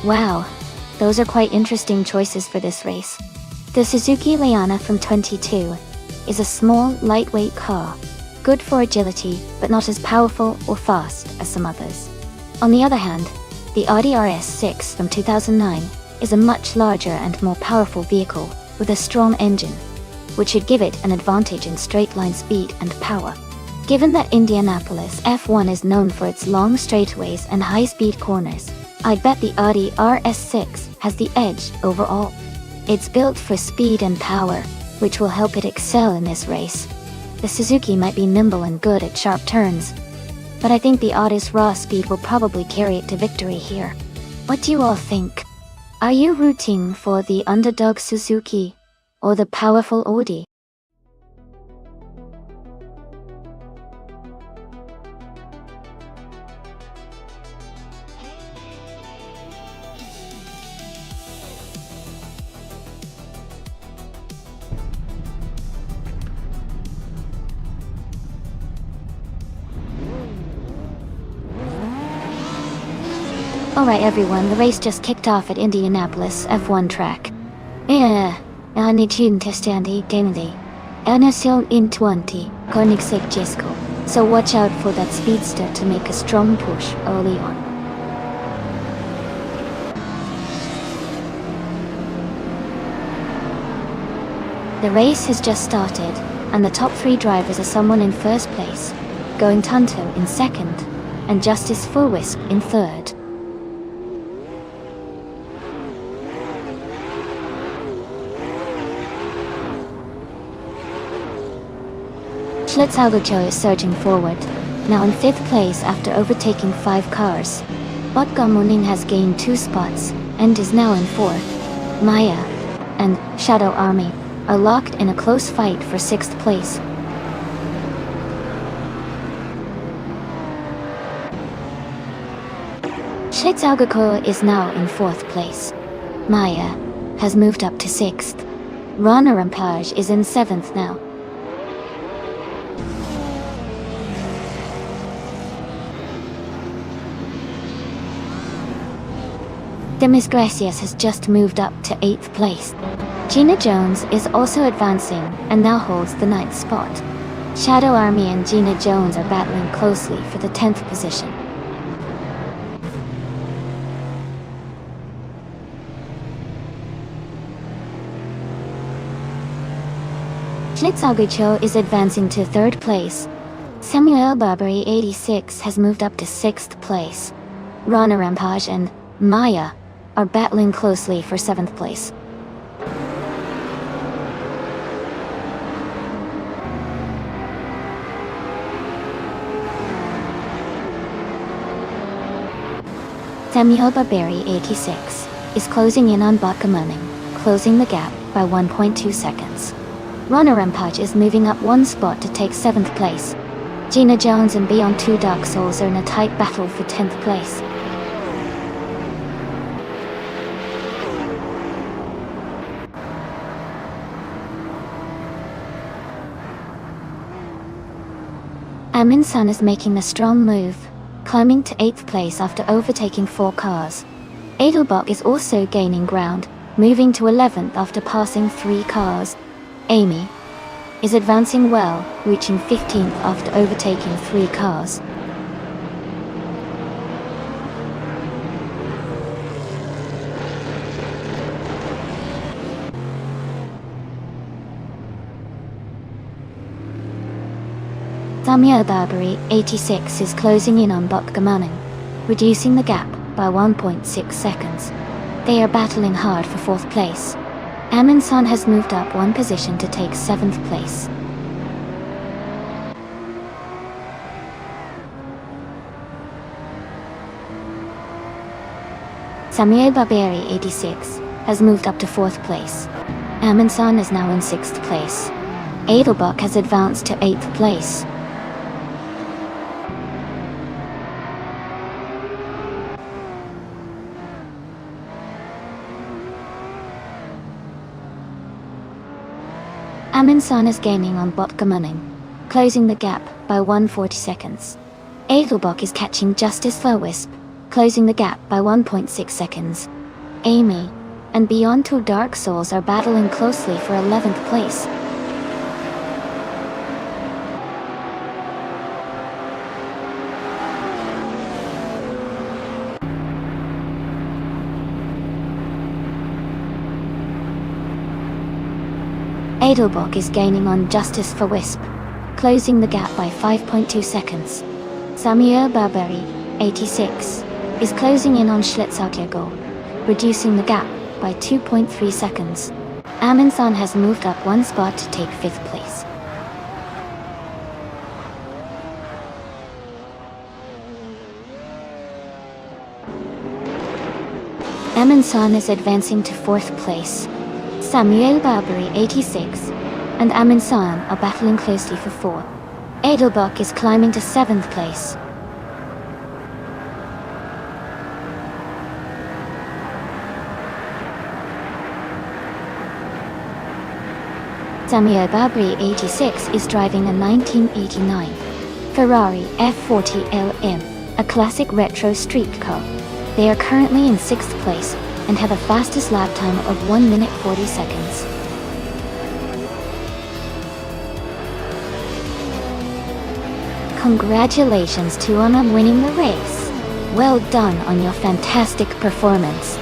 S1: Wow, those are quite interesting choices for this race. The Suzuki Leana from 22 is a small, lightweight car, good for agility but not as powerful or fast as some others. On the other hand, the Audi RS6 from 2009 is a much larger and more powerful vehicle with a strong engine, which should give it an advantage in straight-line speed and power. Given that Indianapolis F1 is known for its long straightaways and high-speed corners, I'd bet the Audi RS6 has the edge overall. It's built for speed and power, which will help it excel in this race. The Suzuki might be nimble and good at sharp turns, but I think the Audi's raw speed will probably carry it to victory here. What do you all think? Are you rooting for the underdog Suzuki or the powerful Audi? Alright everyone, the race just kicked off at Indianapolis F1 track. I need to understand the National in 20, Koenigsegg. So watch out for that speedster to make a strong push early on. The race has just started, and the top 3 drivers are someone in first place, going Tonto in second, and Justice Fullwisp in third. Schlitzaugucho is surging forward, now in 5th place after overtaking 5 cars. Botgamuning has gained 2 spots, and is now in 4th. Maya and Shadow Army are locked in a close fight for 6th place. Schlitzaugucho is now in 4th place. Maya has moved up to 6th. Rana Rampage is in 7th now. Demis Gracias has just moved up to 8th place. Gina Jones is also advancing and now holds the 9th spot. Shadow Army and Gina Jones are battling closely for the 10th position. Schlitzaugucho is advancing to 3rd place. Samuel Barbary 86 has moved up to 6th place. Rana Rampage and Maya are battling closely for 7th place. Samuel Barbary 86 is closing in on Botgamuning, closing the gap by 1.2 seconds. Rana Rampage is moving up 1 spot to take 7th place. Gina Jones and Beyond 2 Dark Souls are in a tight battle for 10th place. Amin-san is making a strong move, climbing to 8th place after overtaking 4 cars. Edelbach is also gaining ground, moving to 11th after passing 3 cars. Amy is advancing well, reaching 15th after overtaking 3 cars. Samuel Barbary 86 is closing in on Botgamuning, reducing the gap by 1.6 seconds. They are battling hard for 4th place. Amin-san has moved up 1 position to take 7th place. Samuel Barbary 86 has moved up to 4th place. Amin-san is now in 6th place. Edelbach has advanced to 8th place. Amin-san is gaining on Botgamuning, closing the gap by 140 seconds. Edelbach is catching Justice Fullwisp, closing the gap by 1.6 seconds. Amy and Beyond 2 Dark Souls are battling closely for 11th place. Edelbach is gaining on Justice Fullwisp, closing the gap by 5.2 seconds. Samuel Barbary 86 is closing in on Schlitzaugucho, reducing the gap by 2.3 seconds. Amin-san has moved up 1 spot to take 5th place. Amin is advancing to 4th place. Samuel Barbary 86 and Amin are battling closely for 4. Edelbach is climbing to 7th place. Samuel Barbary 86 is driving a 1989 Ferrari F40 LM, a classic retro street car. They are currently in 6th place and have a fastest lap time of 1 minute 40 seconds. Congratulations to on winning the race. Well done on your fantastic performance.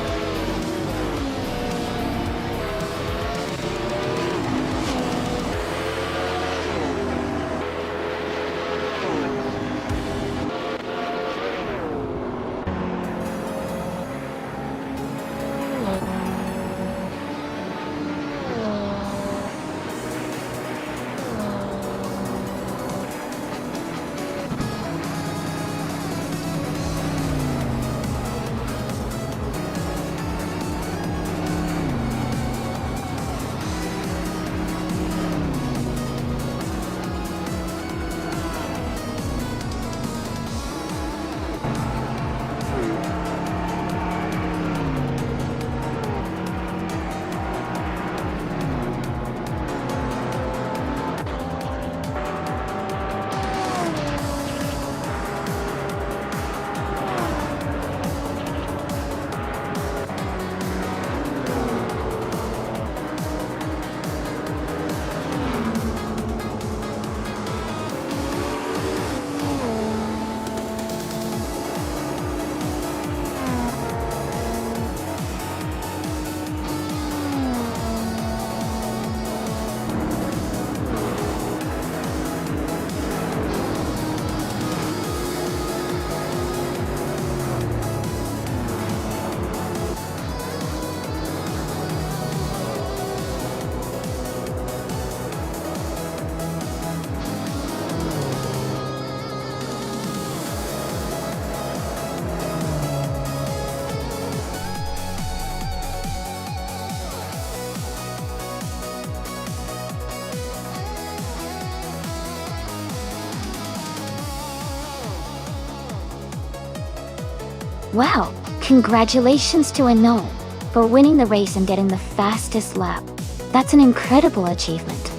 S1: Wow, congratulations to Anon for winning the race and getting the fastest lap. That's an incredible achievement.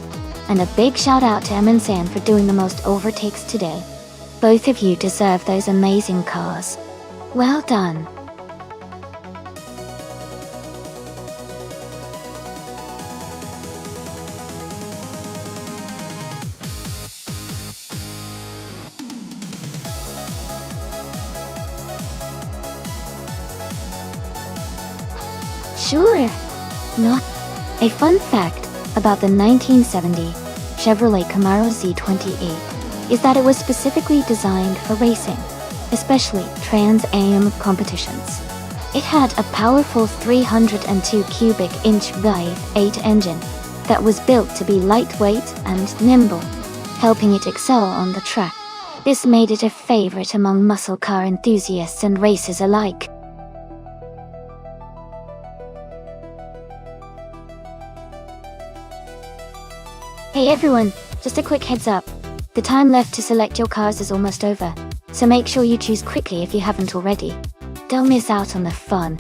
S1: And a big shout out to Amin for doing the most overtakes today. Both of you deserve those amazing cars. Well done. Sure. Not a fun fact about the 1970 Chevrolet Camaro Z28 is that it was specifically designed for racing, especially Trans Am competitions. It had a powerful 302 cubic inch V8 engine that was built to be lightweight and nimble, helping it excel on the track. This made it a favorite among muscle car enthusiasts and racers alike. Hey everyone, just a quick heads up. The time left to select your cars is almost over, so make sure you choose quickly if you haven't already. Don't miss out on the fun.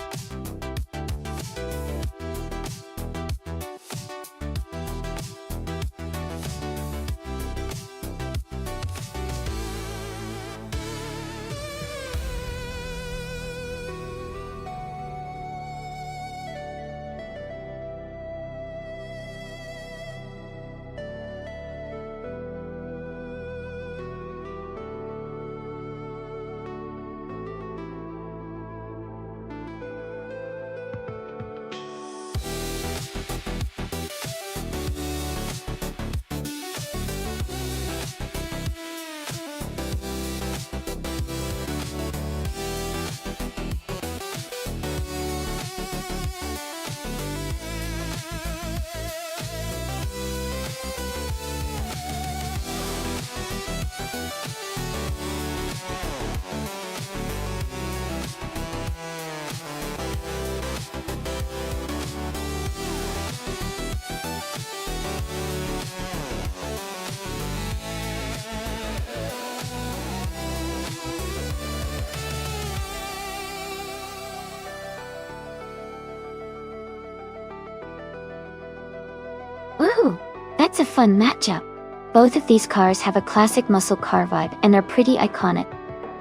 S1: That's a fun matchup. Both of these cars have a classic muscle car vibe and are pretty iconic.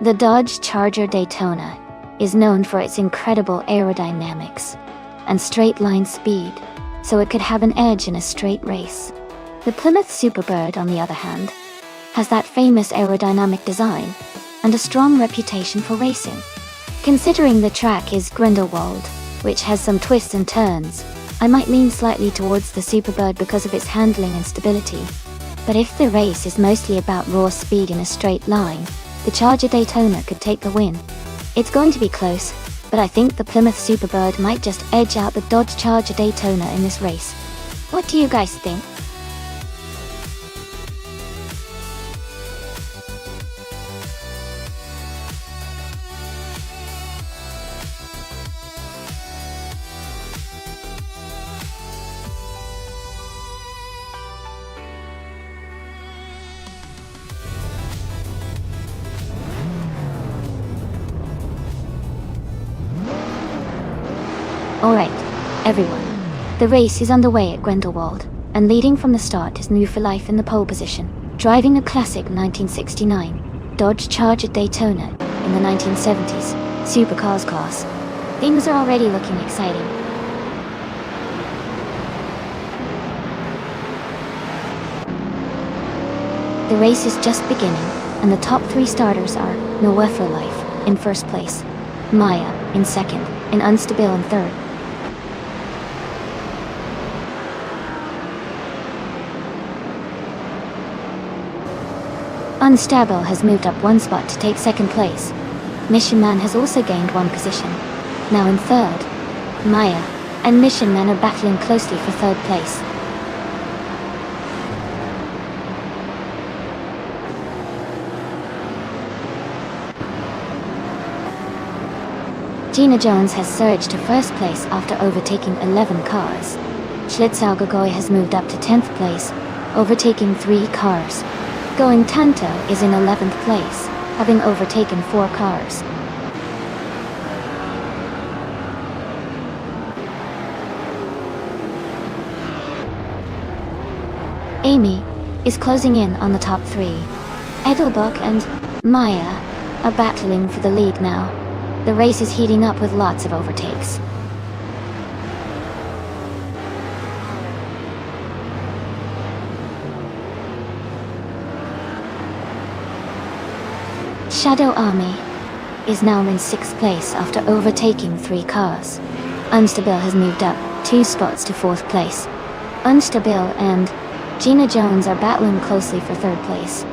S1: The Dodge Charger Daytona is known for its incredible aerodynamics and straight-line speed, so it could have an edge in a straight race. The Plymouth Superbird, on the other hand, has that famous aerodynamic design and a strong reputation for racing. Considering the track is Grindelwald, which has some twists and turns, I might lean slightly towards the Superbird because of its handling and stability. But if the race is mostly about raw speed in a straight line, the Charger Daytona could take the win. It's going to be close, but I think the Plymouth Superbird might just edge out the Dodge Charger Daytona in this race. What do you guys think? Alright, everyone. The race is underway at Grindelwald, and leading from the start is New for Life in the pole position, driving a classic 1969 Dodge Charger Daytona in the 1970s supercars class. Things are already looking exciting. The race is just beginning, and the top 3 starters are New for Life in first place, Maya in second, and Unstable in third. Unstable has moved up 1 spot to take second place. Mission Man has also gained 1 position, now in third. Maya and Mission Man are battling closely for third place. Gina Jones has surged to first place after overtaking 11 cars. Schlitzau Gogoy has moved up to 10th place, overtaking 3 cars. Going Tanto is in 11th place, having overtaken 4 cars. Amy is closing in on the top 3. Edelbach and Maya are battling for the lead now. The race is heating up with lots of overtakes. Shadow Army is now in 6th place after overtaking 3 cars. Unstable has moved up 2 spots to 4th place. Unstable and Gina Jones are battling closely for 3rd place.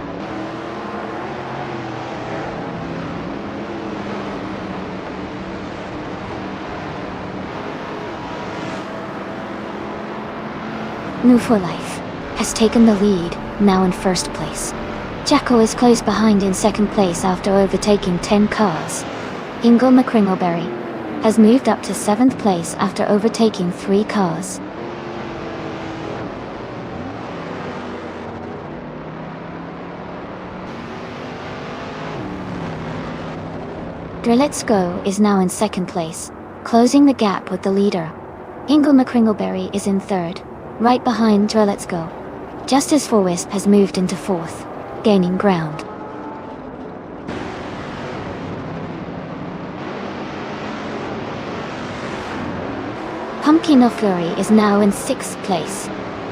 S1: New for Life has taken the lead, now in 1st place. Jacko is close behind in 2nd place after overtaking 10 cars. Ingle McCringleberry has moved up to 7th place after overtaking 3 cars. Let's Go is now in 2nd place, closing the gap with the leader. Ingle McCringleberry is in 3rd, right behind Let's Go. Justice for Wisp has moved into 4th, gaining ground. Pumpkin of Fury is now in 6th place.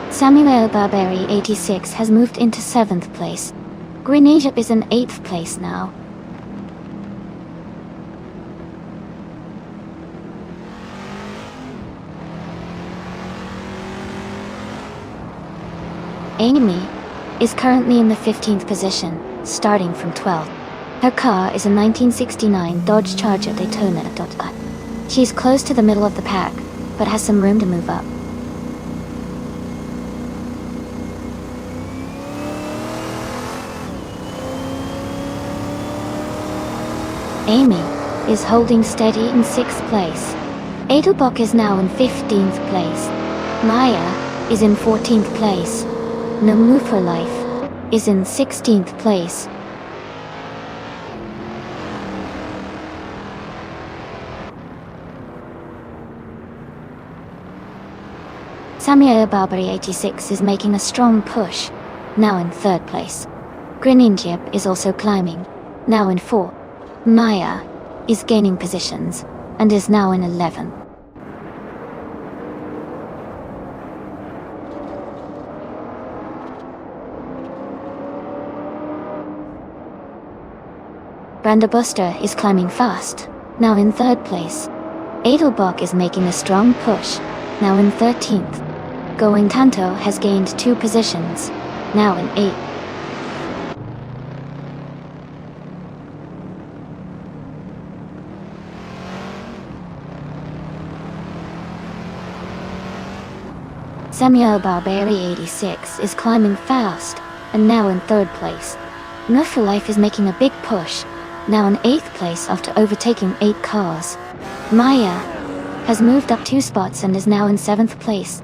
S1: Samuel Barberi 86 has moved into 7th place. Grenade is in 8th place now. Amy is currently in the 15th position, starting from 12th. Her car is a 1969 Dodge Charger Daytona. She's close to the middle of the pack, but has some room to move up. Amy is holding steady in 6th place. Edelbach is now in 15th place. Maya is in 14th place. No for Life is in 16th place. Samuel Barbary 86 is making a strong push, now in 3rd place. Greninjib is also climbing, now in 4th. Maya is gaining positions, and is now in 11th. Brandabuster is climbing fast, now in 3rd place. Adelbach is making a strong push, now in 13th. Going Tanto has gained 2 positions, now in 8th. Samuel Barbary 86 is climbing fast, and now in 3rd place. Life is making a big push, now in 8th place after overtaking 8 cars. Maya has moved up 2 spots and is now in 7th place.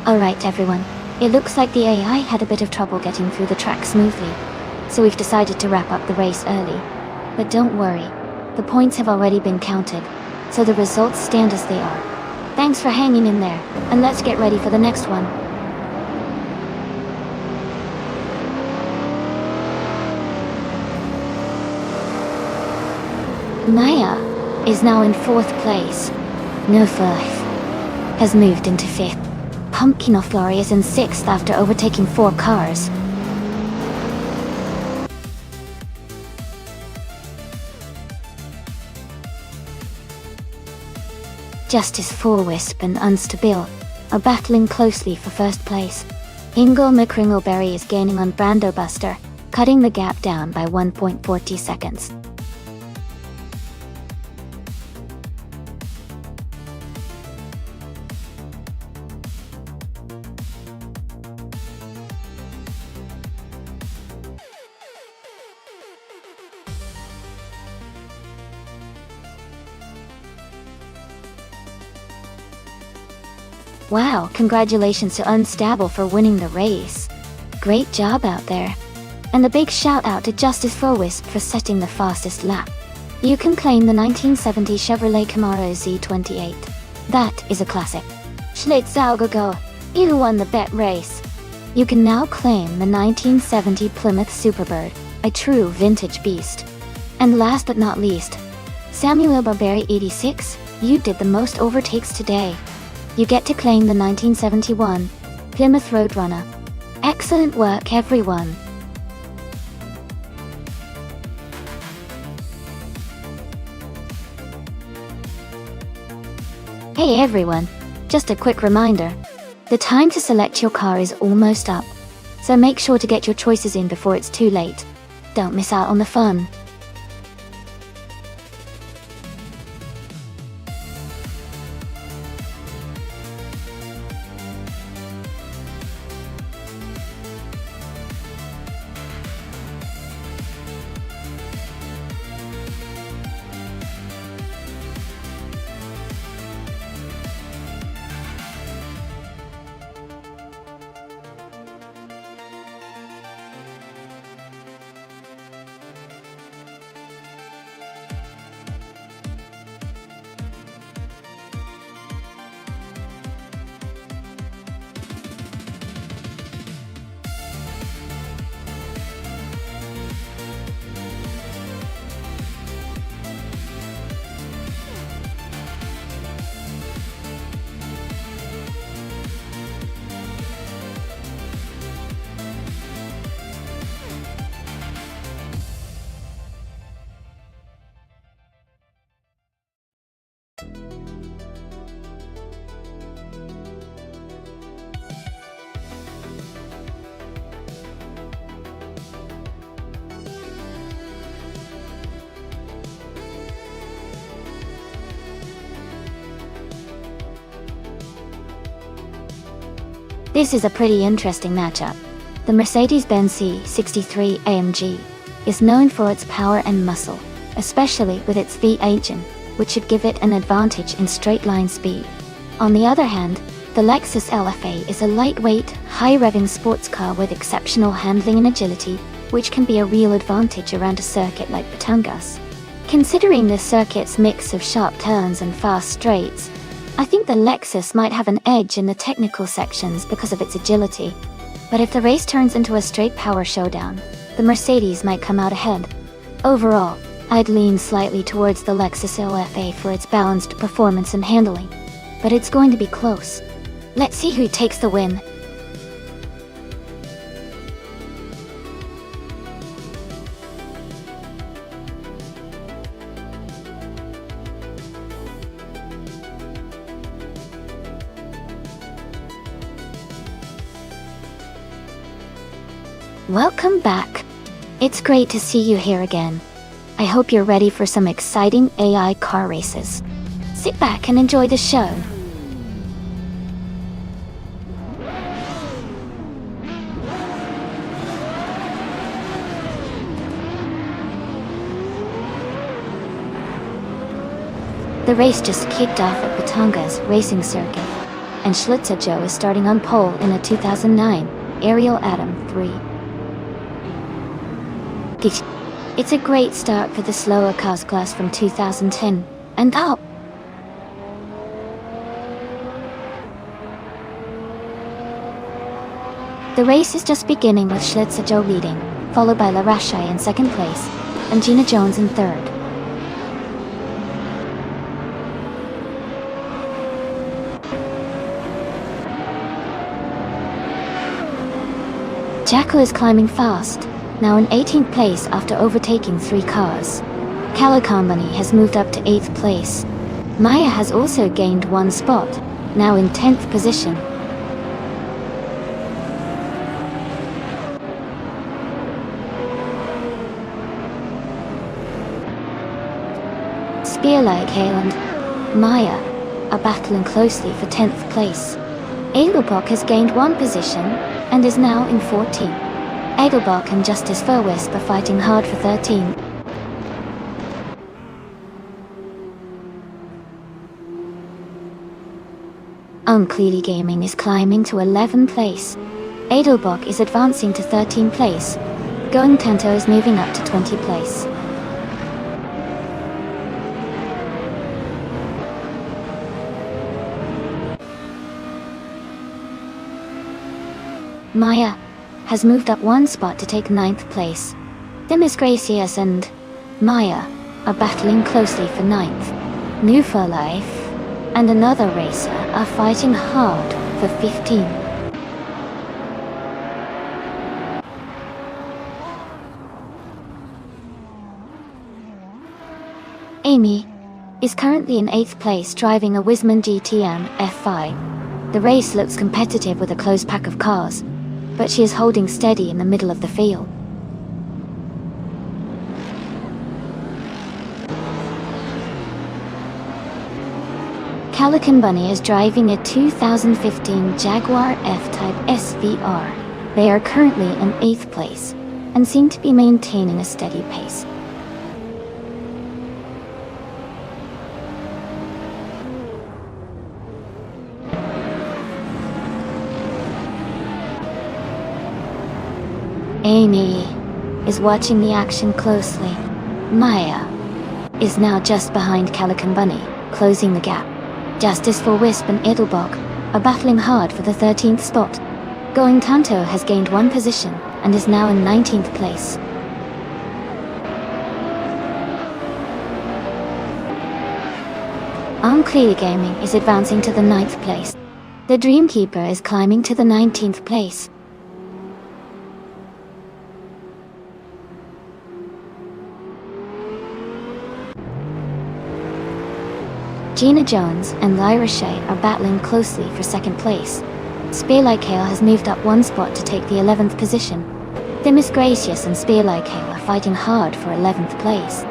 S1: Alright everyone, it looks like the AI had a bit of trouble getting through the track smoothly, so we've decided to wrap up the race early. But don't worry, the points have already been counted, so the results stand as they are. Thanks for hanging in there, and let's get ready for the next one. Maya is now in 4th place. Nonstop has moved into 5th. Pumpkinflory is in 6th after overtaking 4 cars. Justice Forwisp and Unstable are battling closely for 1st place. Ingle McCringleberry is gaining on Brandobuster, cutting the gap down by 1.40 seconds. Wow, congratulations to Unstable for winning the race. Great job out there. And a big shout out to Justice Forwisp for setting the fastest lap. You can claim the 1970 Chevrolet Camaro Z28. That is a classic. Schlitzaugago, you won the bet race. You can now claim the 1970 Plymouth Superbird, a true vintage beast. And last but not least, Samuel Barbary 86, you did the most overtakes today. You get to claim the 1971 Plymouth Roadrunner. Excellent work, everyone. Hey everyone, just a quick reminder. The time to select your car is almost up, so make sure to get your choices in before it's too late. Don't miss out on the fun. This is a pretty interesting matchup. The Mercedes-Benz C63 AMG is known for its power and muscle, especially with its V8 engine, which should give it an advantage in straight-line speed. On the other hand, the Lexus LFA is a lightweight, high-revving sports car with exceptional handling and agility, which can be a real advantage around a circuit like Batangas. Considering the circuit's mix of sharp turns and fast straights, I think the Lexus might have an edge in the technical sections because of its agility. But if the race turns into a straight power showdown, the Mercedes might come out ahead. Overall, I'd lean slightly towards the Lexus LFA for its balanced performance and handling. But it's going to be close. Let's see who takes the win. Welcome back. It's great to see you here again. I hope you're ready for some exciting AI car races. Sit back and enjoy the show. The race just kicked off at Batangas racing circuit, and Schlitzer Joe is starting on pole in a 2009 Ariel Atom 3. It's a great start for the slower cars class from 2010 and up. The race is just beginning with Schlitzer Joe leading, followed by Larachai in second place, and Gina Jones in third. Jacko is climbing fast, now in 18th place after overtaking 3 cars. Company has moved up to 8th place. Maya has also gained 1 spot, now in 10th position. Spearlike and Maya are battling closely for 10th place. Edelbach has gained 1 position and is now in 14th. Edelbach and Justice Furwisp are fighting hard for 13. Uncleely Gaming is climbing to 11th place. Edelbach is advancing to 13th place. Going Tanto is moving up to 20th place. Maya has moved up 1 spot to take 9th place. Demis Gracias and Maya are battling closely for 9th. New for Life and another racer are fighting hard for 15. Amy is currently in 8th place driving a Wisman GTM F5. The race looks competitive with a close pack of cars, but she is holding steady in the middle of the field. Calican Bunny is driving a 2015 Jaguar F-Type SVR. They are currently in 8th place, and seem to be maintaining a steady pace. Amy is watching the action closely. Maya is now just behind Calican Bunny, closing the gap. Justice for Wisp and Edelbach are battling hard for the 13th spot. Going Tanto has gained 1 position and is now in 19th place. Unclear Gaming is advancing to the 9th place. The Dreamkeeper is climbing to the 19th place. Gina Jones and Lyra Shea are battling closely for 2nd place. Spearlike Hale has moved up 1 spot to take the 11th position. Demis Gracious and Spearlike Hale are fighting hard for 11th place.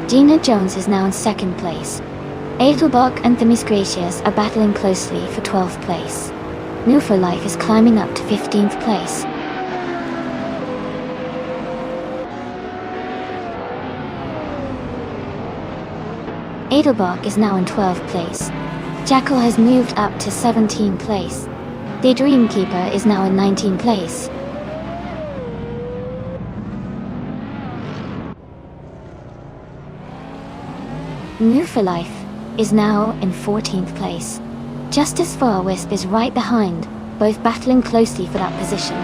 S1: Gina Jones is now in 2nd place. Edelbach and Demis Gracious are battling closely for 12th place. New for Life is climbing up to 15th place. Edelbach is now in 12th place. Jackal has moved up to 17th place. The Dreamkeeper is now in 19th place. New for Life is now in 14th place. Justice for a Wisp is right behind, both battling closely for that position.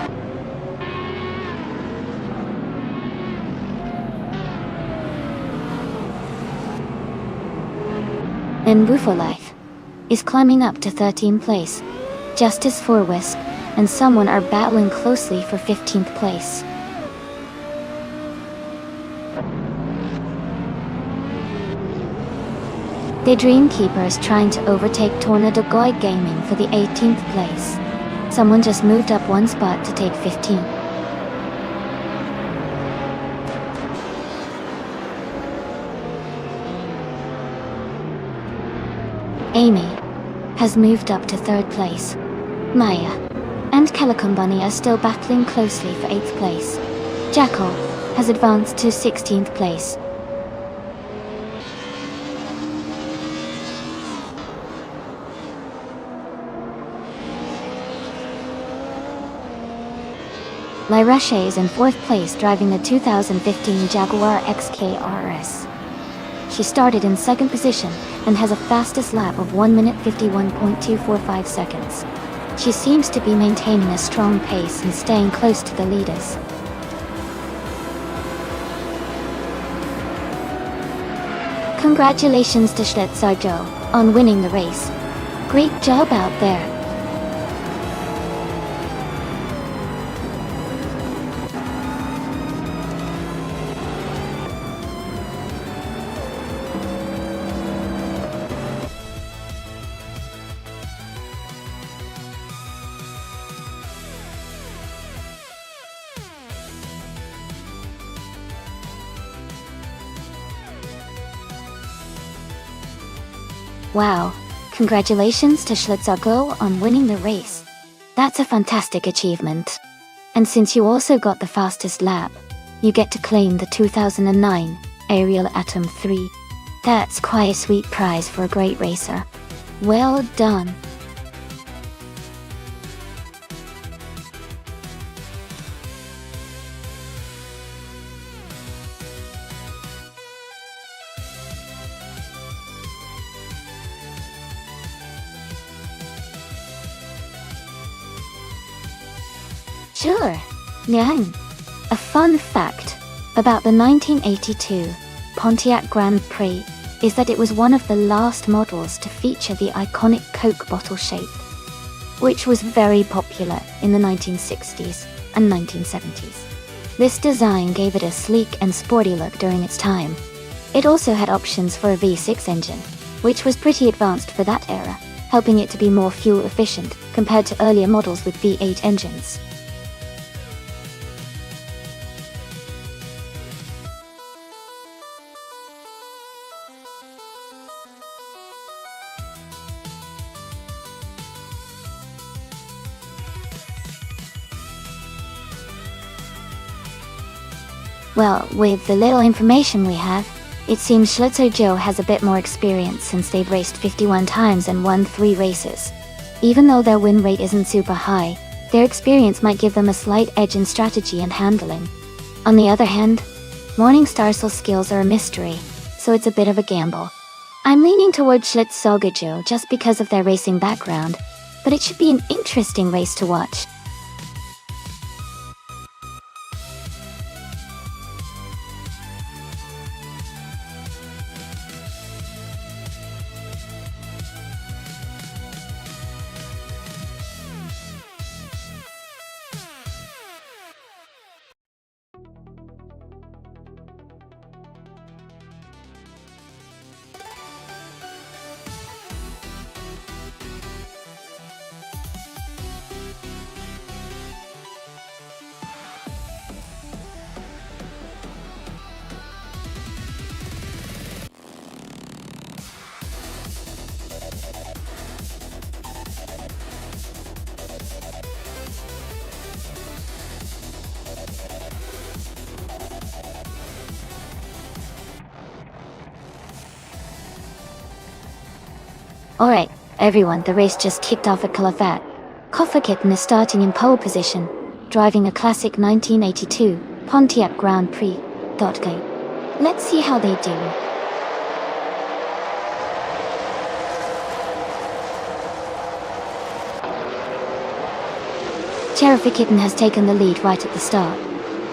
S1: And Woo for Life is climbing up to 13th place. Justice for a Wisp and someone are battling closely for 15th place. The Dreamkeeper is trying to overtake Tornado Guide Gaming for the 18th place. Someone just moved up one spot to take 15. Amy has moved up to 3rd place. Maya and Calico Bunny are still battling closely for 8th place. Jackal has advanced to 16th place. Lyrache is in 4th place driving the 2015 Jaguar XKRS. She started in 2nd position and has a fastest lap of 1 minute 51.245 seconds. She seems to be maintaining a strong pace and staying close to the leaders. Congratulations to Schlitzer Joe on winning the race. Great job out there. Wow, congratulations to Schlitzergo on winning the race. That's a fantastic achievement. And since you also got the fastest lap, you get to claim the 2009 Aerial Atom 3. That's quite a sweet prize for a great racer. Well done. Sure. Nyang. A fun fact about the 1982 Pontiac Grand Prix is that it was one of the last models to feature the iconic Coke bottle shape, which was very popular in the 1960s and 1970s. This design gave it a sleek and sporty look during its time. It also had options for a V6 engine, which was pretty advanced for that era, helping it to be more fuel efficient compared to earlier models with V8 engines. Well, with the little information we have, it seems Schlitzer Joe has a bit more experience since they've raced 51 times and won 3 races. Even though their win rate isn't super high, their experience might give them a slight edge in strategy and handling. On the other hand, Morningstar's skills are a mystery, so it's a bit of a gamble. I'm leaning towards Schlitzer Joe just because of their racing background, but it should be an interesting race to watch. Alright, everyone, the race just kicked off at Calafat. Coffer Kitten is starting in pole position, driving a classic 1982 Pontiac Grand Prix. Go. Let's see how they do. Cherokee Kitten has taken the lead right at the start.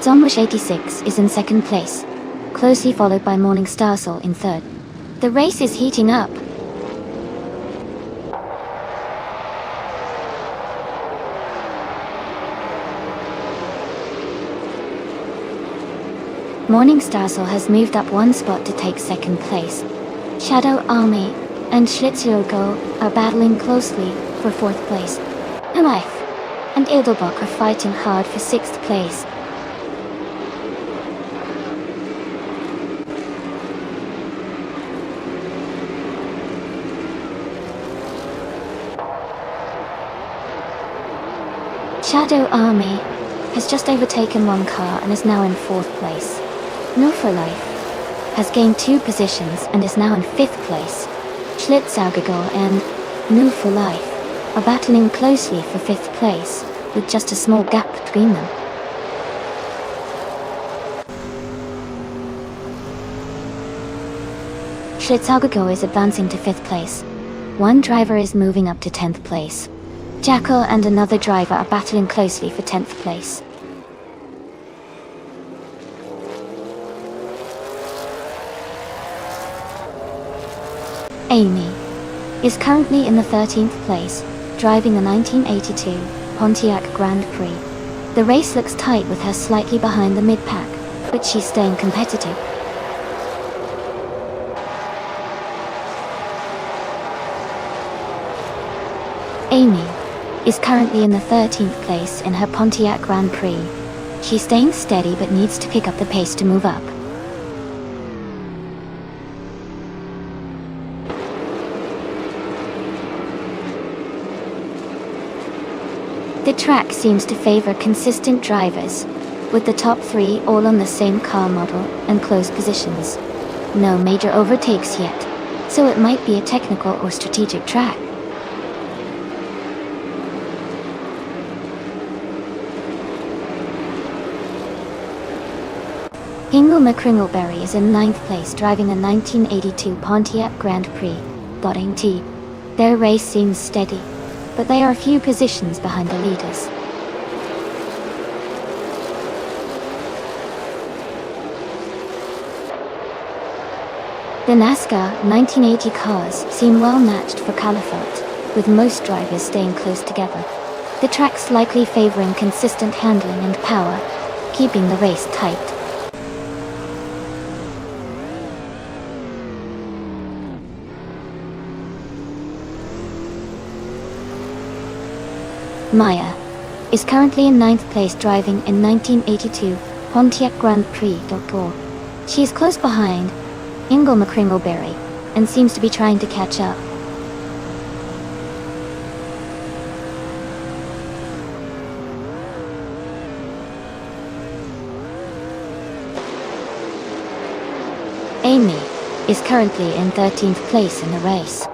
S1: Zomwish 86 is in second place, closely followed by Morning Starsol in third. The race is heating up. Morning Starsol has moved up one spot to take second place. Shadow Army and Schlitzogo are battling closely for fourth place. Life and Edelbach are fighting hard for sixth place. Shadow Army has just overtaken one car and is now in fourth place. No for Life has gained 2 positions and is now in 5th place. Schlitzogo and No for Life are battling closely for 5th place, with just a small gap between them. Schlitzogo is advancing to 5th place. One driver is moving up to 10th place. Jackal and another driver are battling closely for 10th place. Amy is currently in the 13th place, driving a 1982 Pontiac Grand Prix. The race looks tight with her slightly behind the mid-pack, but she's staying competitive. Amy is currently in the 13th place in her Pontiac Grand Prix. She's staying steady but needs to pick up the pace to move up. The track seems to favor consistent drivers, with the top 3 all on the same car model and close positions. No major overtakes yet, so it might be a technical or strategic track. Hingle McCringleberry is in 9th place driving a 1982 Pontiac Grand Prix. Their race seems steady, but they are a few positions behind the leaders. The NASCAR 1980 cars seem well matched for Calafat, with most drivers staying close together. The track's likely favoring consistent handling and power, keeping the race tight. Maya is currently in 9th place driving in 1982 Pontiac Grand Prix. She is close behind Ingle McCringleberry and seems to be trying to catch up. Amy is currently in 13th place in the race.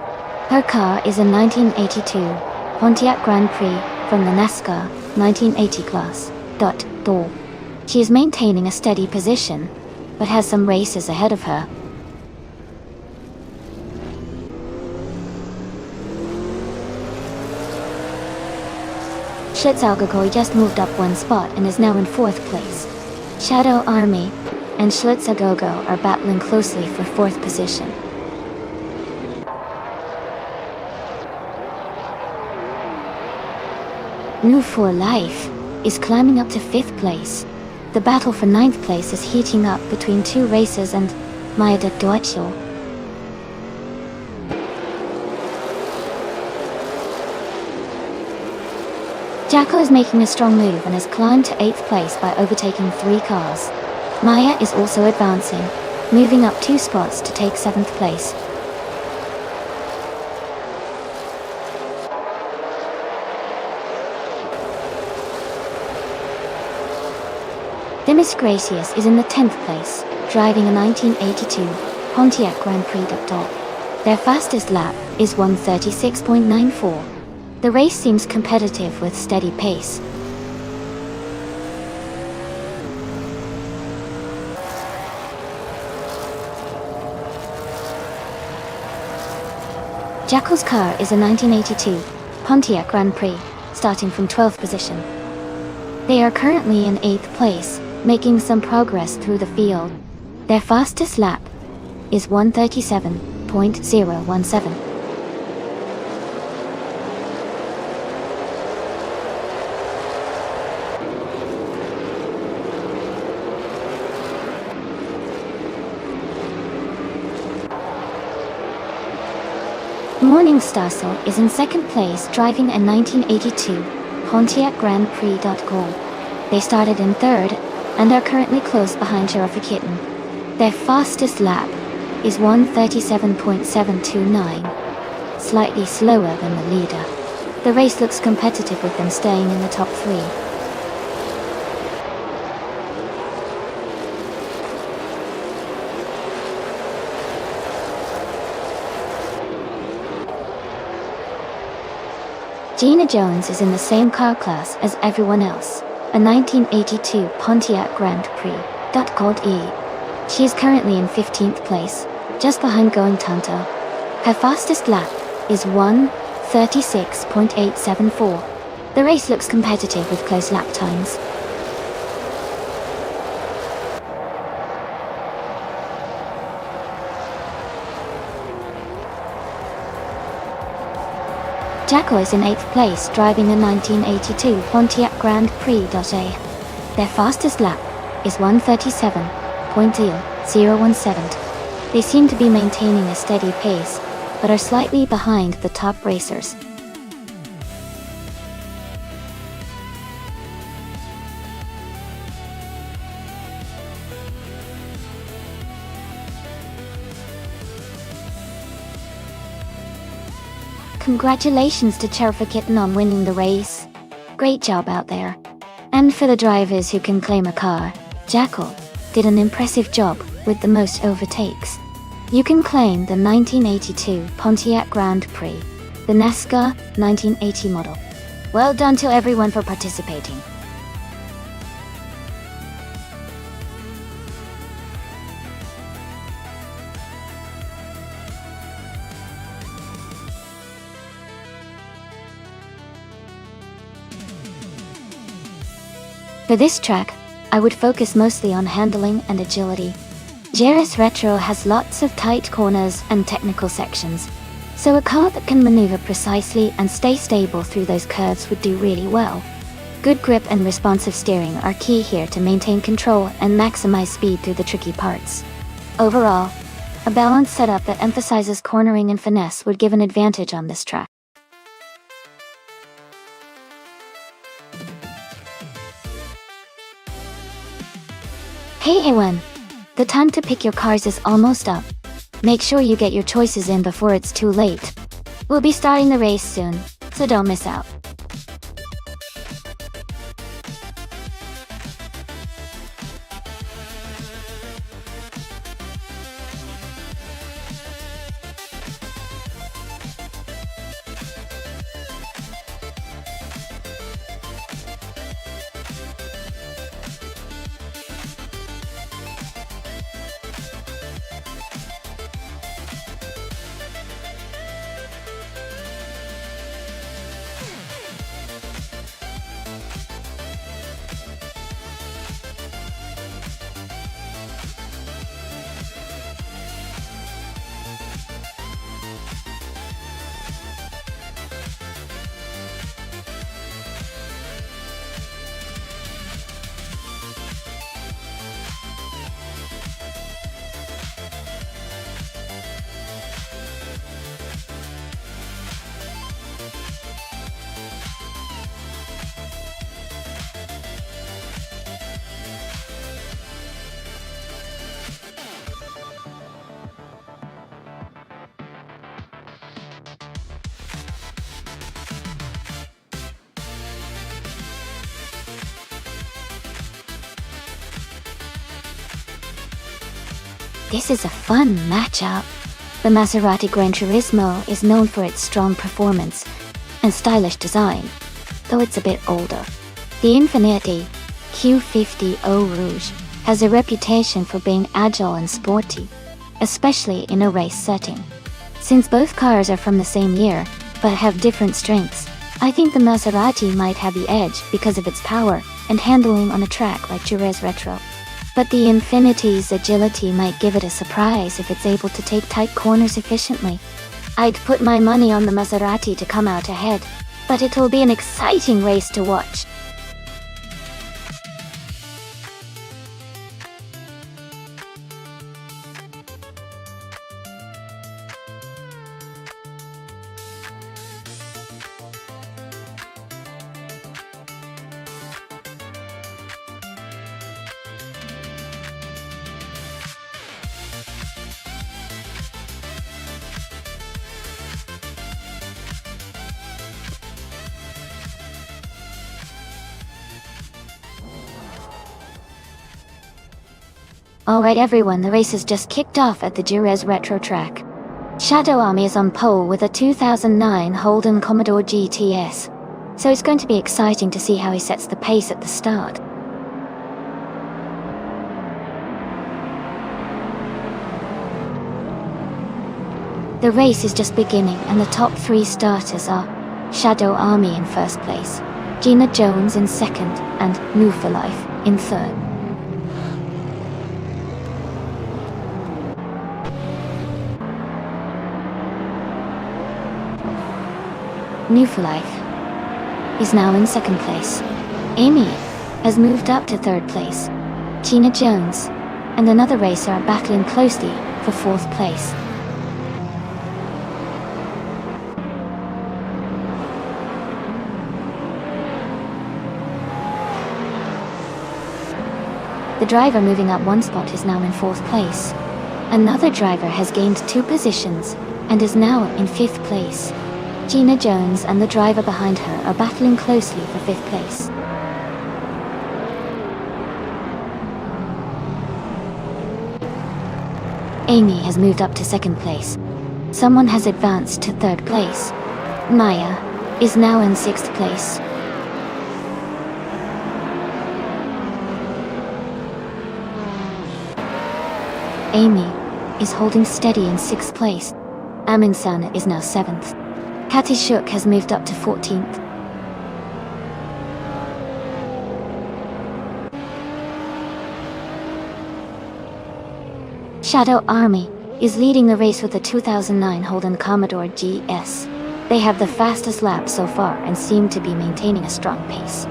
S1: Her car is a 1982 Pontiac Grand Prix from the NASCAR 1980 class. She is maintaining a steady position, but has some races ahead of her. Schlitzogo just moved up one spot and is now in 4th place. Shadow Army and Schlitzogo are battling closely for 4th position. New for Life is climbing up to 5th place. The battle for 9th place is heating up between 2 racers and Maya de Deutschel. Jackal is making a strong move and has climbed to 8th place by overtaking 3 cars. Maya is also advancing, moving up 2 spots to take 7th place. Demis Gracious is in the 10th place, driving a 1982 Pontiac Grand Prix. Their fastest lap is 1:36.94. The race seems competitive with steady pace. Jackal's car is a 1982 Pontiac Grand Prix, starting from 12th position. They are currently in 8th place, making some progress through the field. Their fastest lap is 1:37.017. Nonstop is in second place, driving a 1982 Pontiac Grand Prix. They started in third and are currently close behind Cherokee Kitten. Their fastest lap is 1:37.729, slightly slower than the leader. The race looks competitive with them staying in the top three. Gina Jones is in the same car class as everyone else, a 1982 Pontiac Grand Prix. E. She is currently in 15th place, just behind Going Tonto. Her fastest lap is 1:36.874. The race looks competitive with close lap times. Jackal is in 8th place, driving a 1982 Pontiac Grand Prix. Their fastest lap is 1:37.017. They seem to be maintaining a steady pace, but are slightly behind the top racers. Congratulations to Cherokee Kitten on winning the race. Great job out there. And for the drivers who can claim a car, Jackal did an impressive job with the most overtakes. You can claim the 1982 Pontiac Grand Prix, the NASCAR 1980 model. Well done to everyone for participating. For this track, I would focus mostly on handling and agility. JRS Retro has lots of tight corners and technical sections, so a car that can maneuver precisely and stay stable through those curves would do really well. Good grip and responsive steering are key here to maintain control and maximize speed through the tricky parts. Overall, a balanced setup that emphasizes cornering and finesse would give an advantage on this track. Hey everyone! The time to pick your cars is almost up. Make sure you get your choices in before it's too late. We'll be starting the race soon, so don't miss out. This is a fun matchup. The Maserati Gran Turismo is known for its strong performance and stylish design, though it's a bit older. The Infiniti Q50 Eau Rouge has a reputation for being agile and sporty, especially in a race setting. Since both cars are from the same year, but have different strengths, I think the Maserati might have the edge because of its power and handling on a track like Jerez Retro. But the Infiniti's agility might give it a surprise if it's able to take tight corners efficiently. I'd put my money on the Maserati to come out ahead, but it'll be an exciting race to watch. Alright everyone, the race has just kicked off at the Jerez Retro track. Shadow Army is on pole with a 2009 Holden Commodore GTS, so it's going to be exciting to see how he sets the pace at the start. The race is just beginning and the top 3 starters are Shadow Army in first place, Gina Jones in second, and New for Life in third. New for Life is now in second place. Amy has moved up to third place. Gina Jones and another racer are battling closely for fourth place. The driver moving up 1 spot is now in 4th place. Another driver has gained 2 positions and is now in 5th place. Gina Jones and the driver behind her are battling closely for 5th place. Amy has moved up to 2nd place. Someone has advanced to 3rd place. Maya is now in 6th place. Amy is holding steady in 6th place. Amin-san is now 7th. Katy Shook has moved up to 14th. Shadow Army is leading the race with the 2009 Holden Commodore GS. They have the fastest lap so far and seem to be maintaining a strong pace.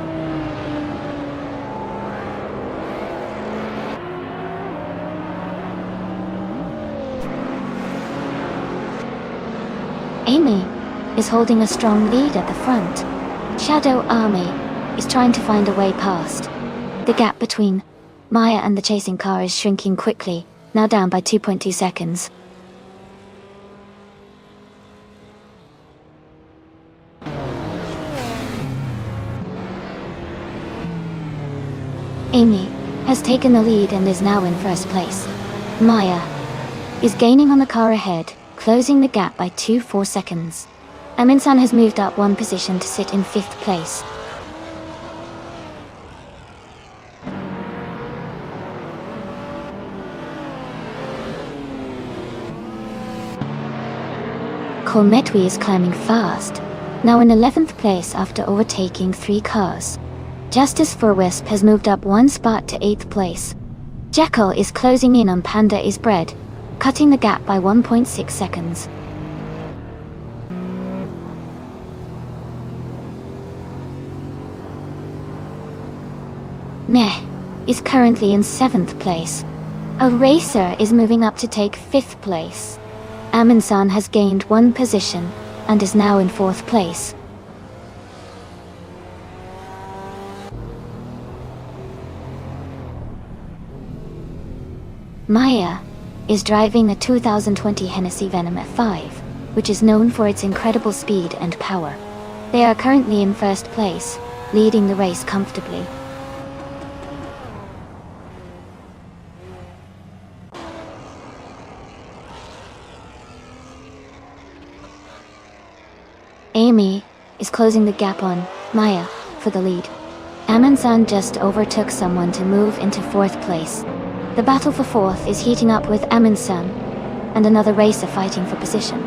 S1: Amy is holding a strong lead at the front. Shadow Army is trying to find a way past. The gap between Maya and the chasing car is shrinking quickly, now down by 2.2 seconds. Amy has taken the lead and is now in 1st place. Maya is gaining on the car ahead, closing the gap by 2.4 seconds. Amin-san has moved up 1 position to sit in 5th place. Kolmetwi is climbing fast, now in 11th place after overtaking 3 cars. Justice for Wisp has moved up 1 spot to 8th place. Jekyll is closing in on Panda is Bread, cutting the gap by 1.6 seconds. Meh is currently in 7th place. A racer is moving up to take 5th place. Amin-san has gained 1 position and is now in 4th place. Maya is driving the 2020 Hennessy Venom F5, which is known for its incredible speed and power. They are currently in 1st place, leading the race comfortably. Amy is closing the gap on Maya for the lead. Amin-san just overtook someone to move into 4th place. The battle for 4th is heating up with Amin-san and another racer fighting for position.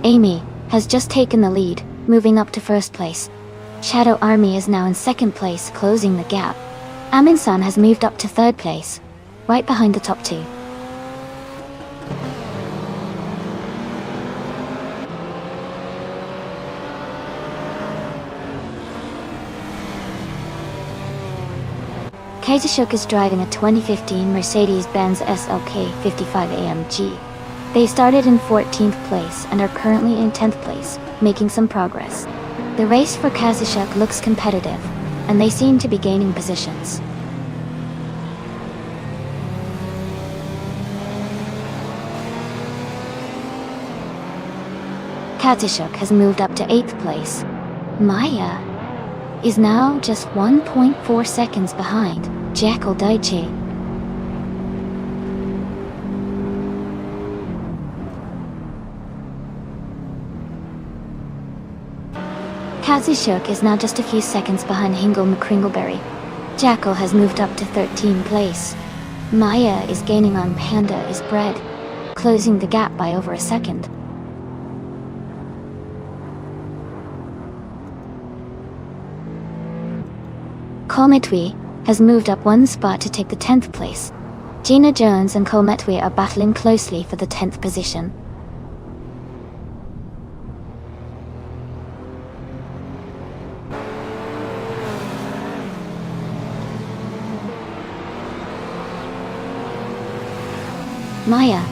S1: Amy has just taken the lead, moving up to 1st place. Shadow Army is now in 2nd place, closing the gap. Amin-san has moved up to 3rd place, right behind the top 2. Kazushuk is driving a 2015 Mercedes-Benz SLK 55 AMG. They started in 14th place and are currently in 10th place, making some progress. The race for Kazushuk looks competitive, and they seem to be gaining positions. Kazushuk has moved up to 8th place. Maya is now just 1.4 seconds behind Jackal Daichi. Kazushuk is now just a few seconds behind Hingle McCringleberry. Jackal has moved up to 13th place. Maya is gaining on Panda is Bread, closing the gap by over a second. Kometwi has moved up 1 spot to take the 10th place. Gina Jones and Kometwi are battling closely for the 10th position. Maya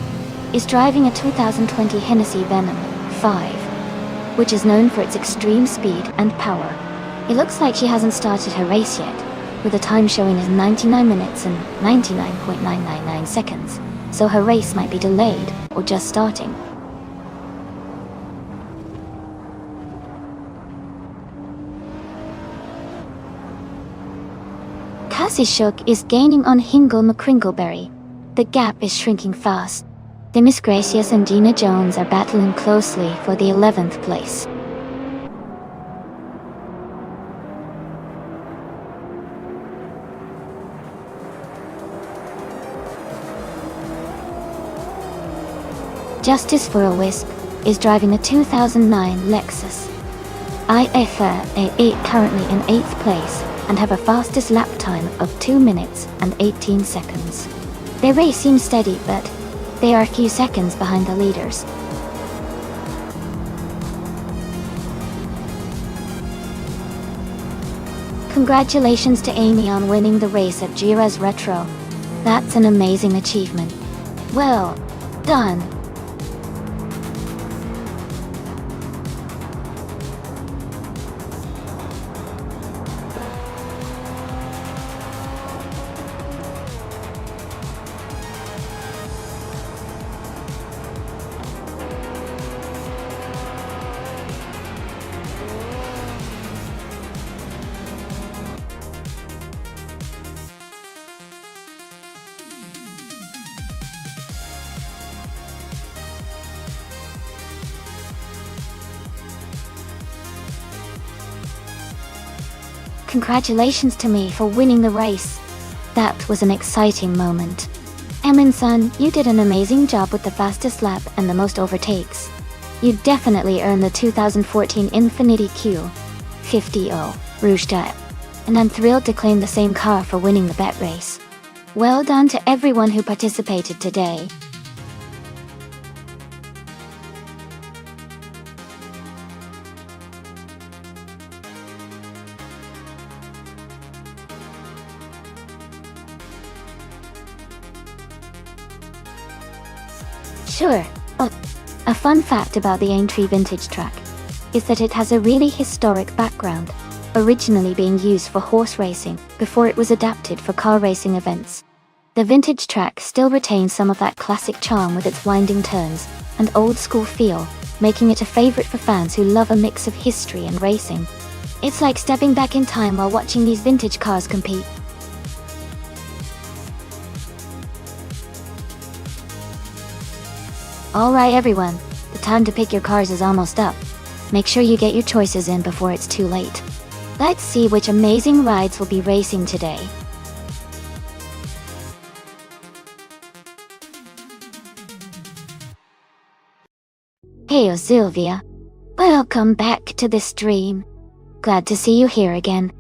S1: is driving a 2020 Hennessy Venom 5, which is known for its extreme speed and power. It looks like she hasn't started her race yet, with the time showing as 99 minutes and 99.999 seconds, so her race might be delayed or just starting. Kazushuk is gaining on Hingle McCringleberry. The gap is shrinking fast. The Miss Gracious and Gina Jones are battling closely for the 11th place. Justice for a Wisp is driving a 2009 Lexus IFA A8 currently in 8th place and have a fastest lap time of 2 minutes and 18 seconds. Their race seems steady, but they are a few seconds behind the leaders. Congratulations to Amy on winning the race at Jira's Retro. That's an amazing achievement. Well done. Congratulations to me for winning the race. That was an exciting moment. Emin-san, you did an amazing job with the fastest lap and the most overtakes. You definitely earned the 2014 Infiniti Q50 Rouge Type, and I'm thrilled to claim the same car for winning the bet race. Well done to everyone who participated today. Sure. Oh, a fun fact about the Aintree vintage track is that it has a really historic background, originally being used for horse racing before it was adapted for car racing events. The vintage track still retains some of that classic charm with its winding turns and old-school feel, making it a favorite for fans who love a mix of history and racing. It's like stepping back in time while watching these vintage cars compete. Alright everyone, the time to pick your cars is almost up. Make sure you get your choices in before it's too late. Let's see which amazing rides will be racing today. Hey Sylvia. Welcome back to the stream. Glad to see you here again.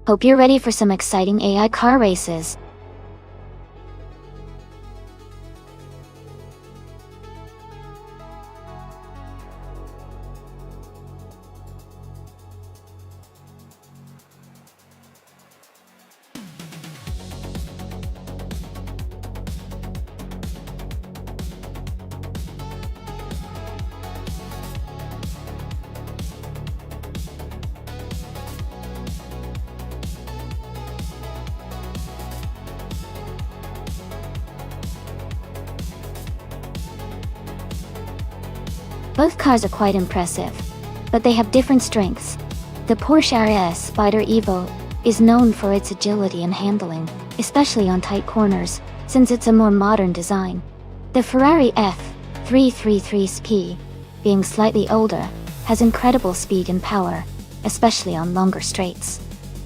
S1: Hope you're ready for some exciting AI car races. Both cars are quite impressive, but they have different strengths. The Porsche RS Spider Evo is known for its agility and handling, especially on tight corners, since it's a more modern design. The Ferrari F333SP, being slightly older, has incredible speed and power, especially on longer straights.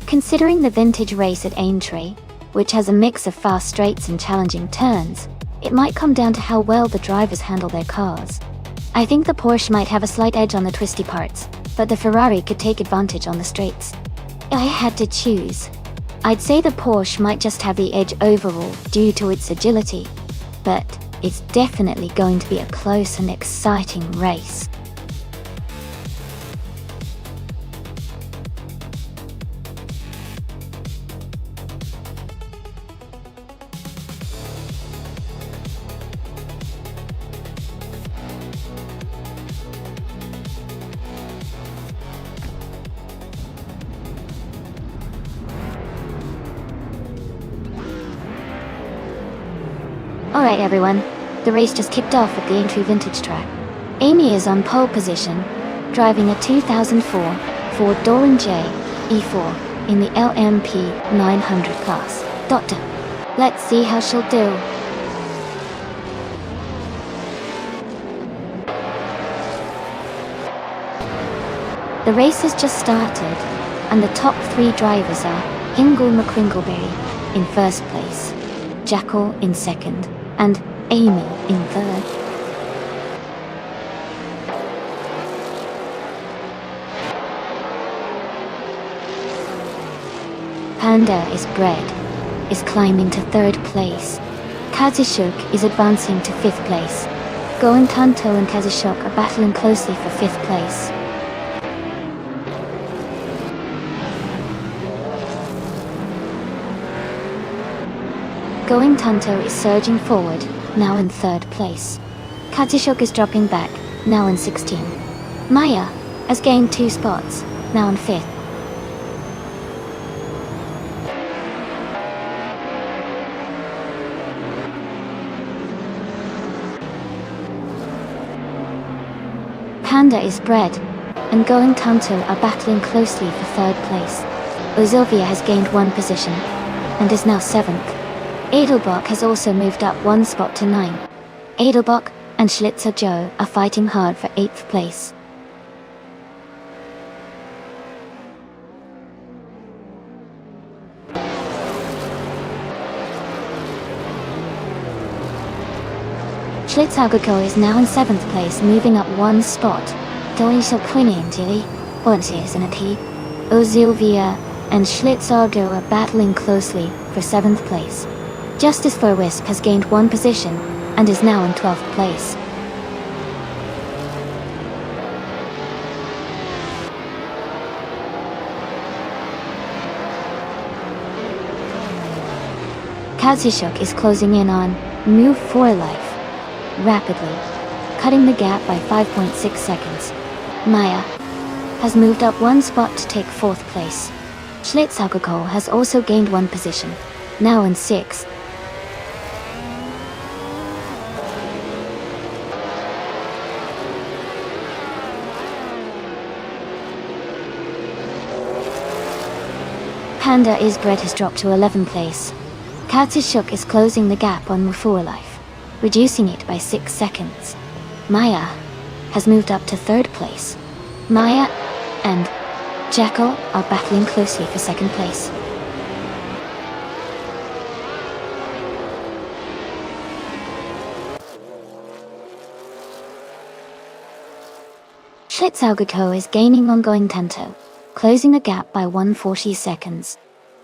S1: Considering the vintage race at Aintree, which has a mix of fast straights and challenging turns, it might come down to how well the drivers handle their cars. I think the Porsche might have a slight edge on the twisty parts, but the Ferrari could take advantage on the straights. If I had to choose, I'd say the Porsche might just have the edge overall due to its agility, but it's definitely going to be a close and exciting race. Alright everyone, the race just kicked off at the Aintree Vintage track. Amy is on pole position, driving a 2004 Ford Doran J E4 in the LMP 900 class. Doctor, let's see how she'll do. The race has just started, and the top 3 drivers are Hingle McCringleberry in first place, Jackal in second, and Amy in third. Panda is bred, is climbing to third place. Kazishuk is advancing to fifth place. Goen Tanto and Kazishuk are battling closely for fifth place. Going Tanto is surging forward, now in third place. Kazishuk is dropping back, now in 16. Maya has gained 2 spots, now in 5th. Panda is bred, and Going Tanto are battling closely for third place. Ozilvia has gained 1 position, and is now 7th. Edelbach has also moved up 1 spot to 9. Edelbach and Schlitzer Joe are fighting hard for 8th place. Schlitzaugerko is now in 7th place, moving up 1 spot. Doisel Quinintili, Onsiasanati, Ozilvia and Schlitzauger are battling closely for 7th place. Justice for Wisp has gained 1 position, and is now in 12th place. Kazishuk is closing in on Move for Life rapidly, cutting the gap by 5.6 seconds. Maya has moved up 1 spot to take 4th place. Schlitzaugerko has also gained 1 position, now in 6th. Panda Isbred has dropped to 11th place. Kazishuk is closing the gap on Move for Life, reducing it by 6 seconds. Maya has moved up to 3rd place. Maya and Jekyll are battling closely for 2nd place. Schlitzaugeco is gaining on Going Tanto, closing the gap by 140 seconds.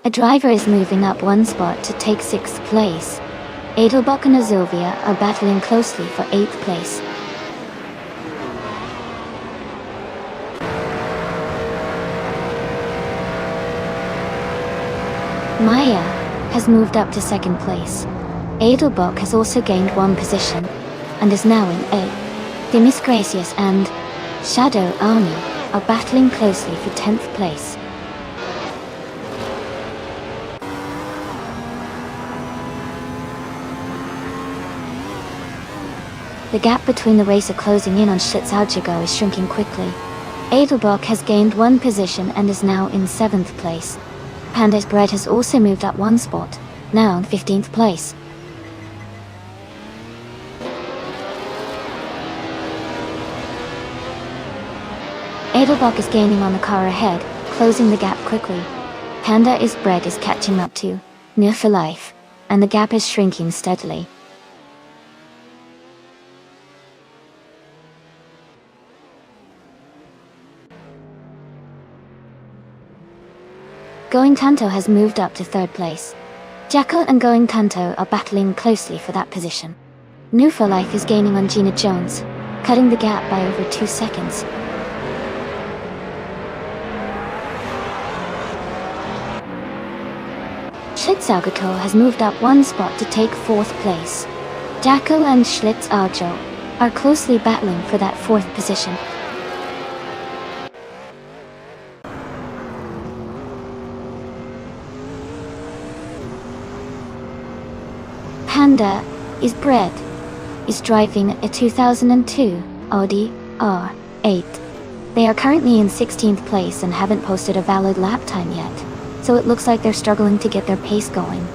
S1: A driver is moving up 1 spot to take 6th place. Edelbach and Azovia are battling closely for 8th place. Maya has moved up to 2nd place. Edelbach has also gained 1 position and is now in 8th. Demis Gracias and Shadow Army are battling closely for 10th place. The gap between the racer closing in on Schlitzaugeco is shrinking quickly. Edelbach has gained 1 position and is now in 7th place. Panda's Bread has also moved up 1 spot, now in 15th place. Edelbach is gaining on the car ahead, closing the gap quickly. Panda's Bread is catching up to Near for Life, and the gap is shrinking steadily. Going Tanto has moved up to 3rd place. Jekyll and Going Tanto are battling closely for that position. New for Life is gaining on Gina Jones, cutting the gap by over 2 seconds. Schlitzaugeco has moved up 1 spot to take 4th place. Jekyll and Schlitzaugeco are closely battling for that 4th position. Panda's Bread is driving a 2002 Audi R8. They are currently in 16th place and haven't posted a valid lap time yet, so it looks like they're struggling to get their pace going.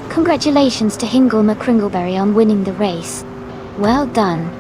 S1: Congratulations to Hingle McCringleberry on winning the race. Well done.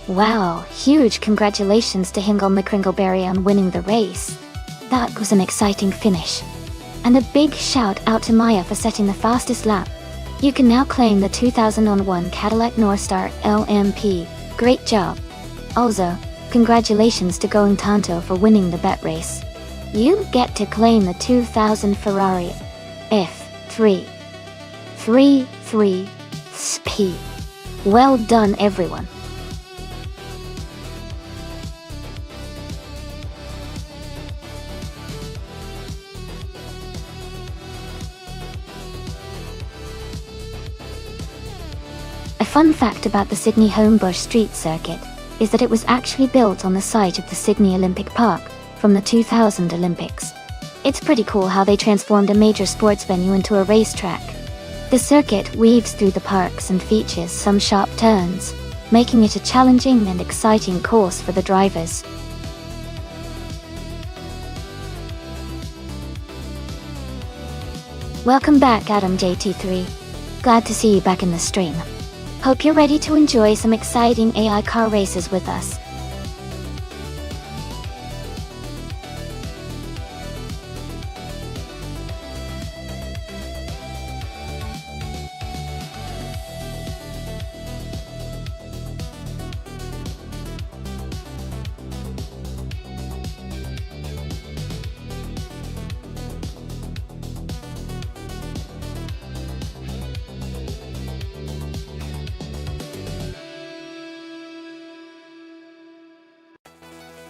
S1: Wow, huge congratulations to Hingle McCringleberry on winning the race. That was an exciting finish. And a big shout out to Maya for setting the fastest lap. You can now claim the 2001 Cadillac Northstar LMP. Great job. Also, congratulations to Going Tanto for winning the bet race. You get to claim the 2000 Ferrari F3 33 SP. Well done, everyone. A fun fact about the Sydney Homebush Street Circuit is that it was actually built on the site of the Sydney Olympic Park from the 2000 Olympics. It's pretty cool how they transformed a major sports venue into a racetrack. The circuit weaves through the parks and features some sharp turns, making it a challenging and exciting course for the drivers. Welcome back, Adam JT3. Glad to see you back in the stream. Hope you're ready to enjoy some exciting AI car races with us.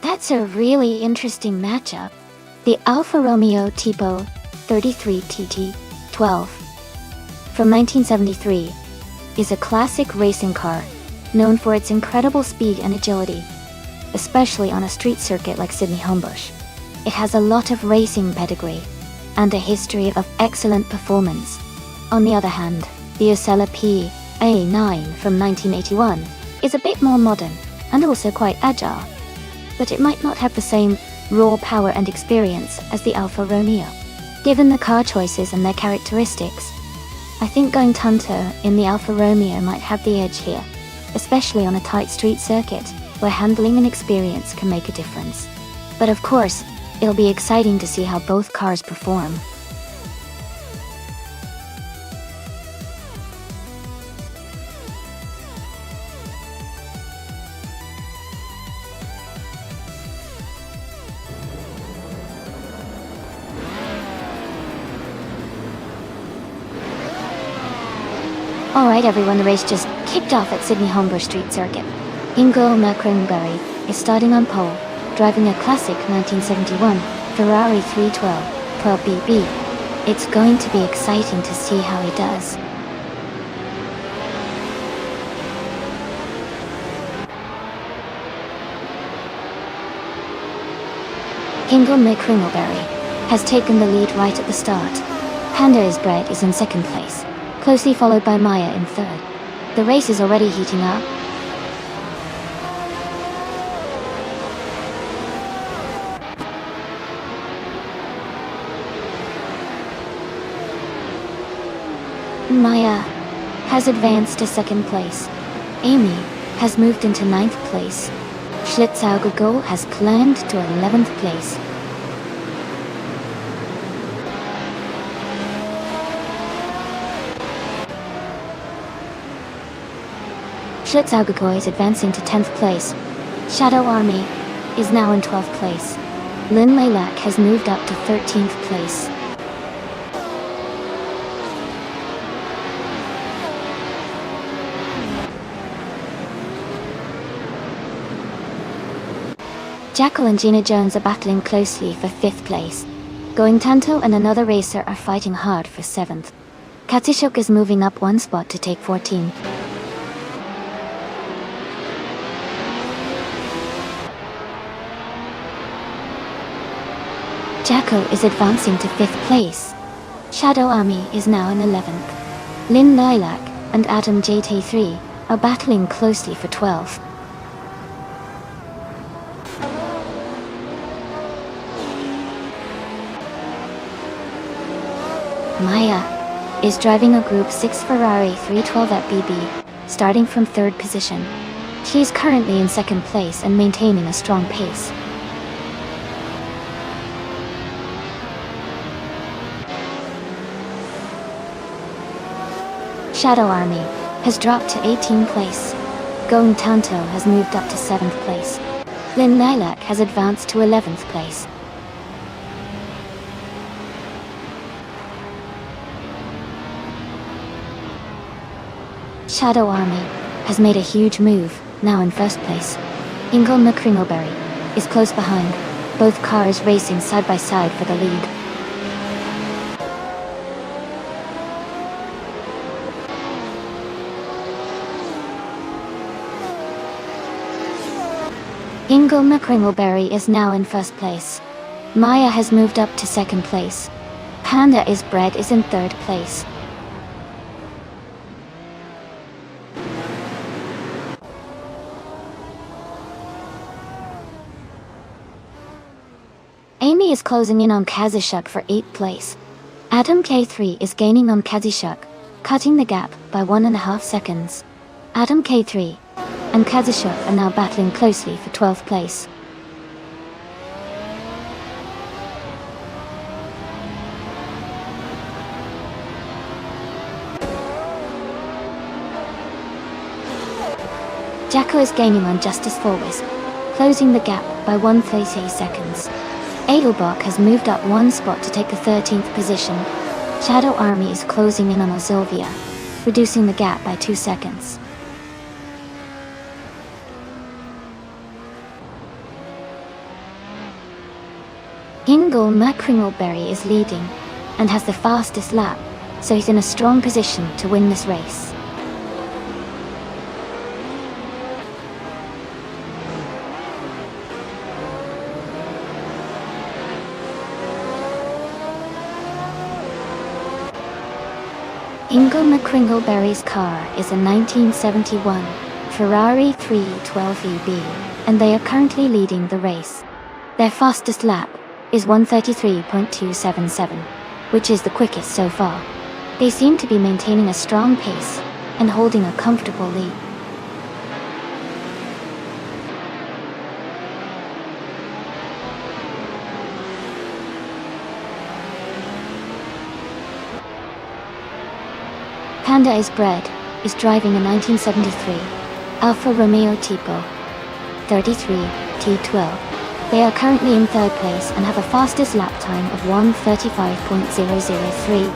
S1: That's a really interesting matchup. The Alfa Romeo Tipo 33 TT12 from 1973 is a classic racing car known for its incredible speed and agility, especially on a street circuit like Sydney Homebush. It has a lot of racing pedigree and a history of excellent performance. On the other hand, the Osella PA9 from 1981 is a bit more modern and also quite agile, but it might not have the same raw power and experience as the Alfa Romeo. Given the car choices and their characteristics, I think going Tunto in the Alfa Romeo might have the edge here, especially on a tight street circuit where handling and experience can make a difference. But of course, it'll be exciting to see how both cars perform. Alright everyone, the race just kicked off at Sydney Homebush Street Circuit. Ingo Macronberry is starting on pole, driving a classic 1971 Ferrari 312 Pro BB. It's going to be exciting to see how he does. Ingo Macronberry has taken the lead right at the start. Panda is Bread is in second place, closely followed by Maya in third. The race is already heating up. Maya has advanced to second place. Amy has moved into ninth place. Schlitzaugegoal has climbed to 11th place. Schlitzaugegoal is advancing to 10th place. Shadow Army is now in 12th place. Lynn Laylak has moved up to 13th place. Jackal and Gina Jones are battling closely for 5th place. Going Tanto and another racer are fighting hard for 7th. Katishok is moving up one spot to take 14. Jackal is advancing to 5th place. Shadow Army is now in 11th. Lynn Lilac and Adam JT3 are battling closely for 12th. Maya is driving a Group 6 Ferrari 312 at BB, starting from 3rd position. She is currently in 2nd place and maintaining a strong pace. Shadow Army has dropped to 18th place. Going Tanto has moved up to 7th place. Lynn Lilac has advanced to 11th place. Shadow Army has made a huge move, now in 1st place. Ingo McCringleberry is close behind, both cars racing side by side for the lead. Ingo McCringleberry is now in 1st place. Maya has moved up to 2nd place. Panda is Bread is in 3rd place. Amy is closing in on Kazashuk for 8th place. Adam K3 is gaining on Kazushuk, cutting the gap by 1.5 seconds. Adam K3 and Kazushuk are now battling closely for 12th place. Jacko is gaining on Justice Forwis, closing the gap by 1.38 seconds. Adelbach has moved up 1 spot to take the 13th position. Shadow Army is closing in on Ozilvia, reducing the gap by 2 seconds. Hingle McCringleberry is leading, and has the fastest lap, so he's in a strong position to win this race. Ingo McCringleberry's car is a 1971 Ferrari 312 EB, and they are currently leading the race. Their fastest lap is 1:33.277, which is the quickest so far. They seem to be maintaining a strong pace and holding a comfortable lead. Panda is Bread is driving a 1973 Alfa Romeo Tipo 33 T12. They are currently in 3rd place and have a fastest lap time of 1:35.003.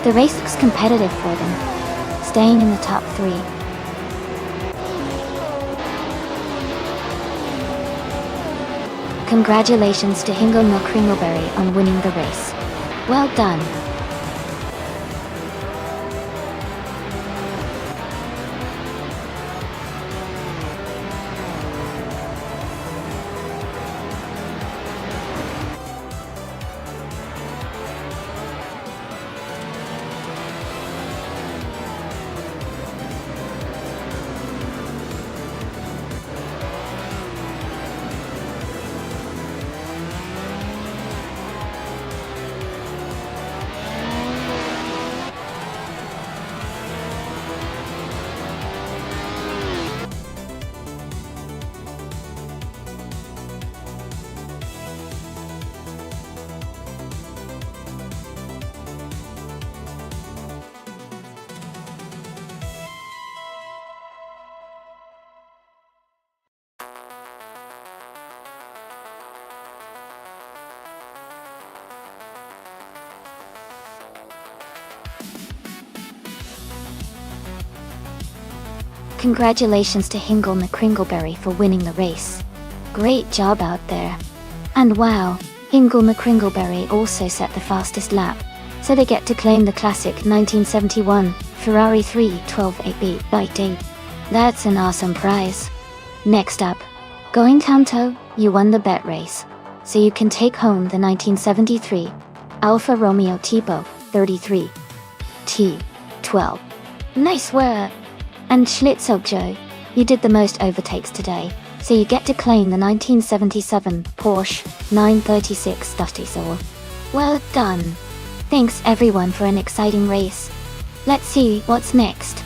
S1: The race looks competitive for them, staying in the top 3. Congratulations to Hingo McCringleberry on winning the race. Well done. Congratulations to Hingle McCringleberry for winning the race. Great job out there. And wow, Hingle McCringleberry also set the fastest lap, so they get to claim the classic 1971 Ferrari 312 AB by date. That's an awesome prize. Next up, going Tanto, you won the bet race, so you can take home the 1973 Alfa Romeo Tipo 33 T12. Nice work! And Schlitzogjo, you did the most overtakes today, so you get to claim the 1977 Porsche 936 Dusty. Well done. Thanks everyone for an exciting race. Let's see what's next.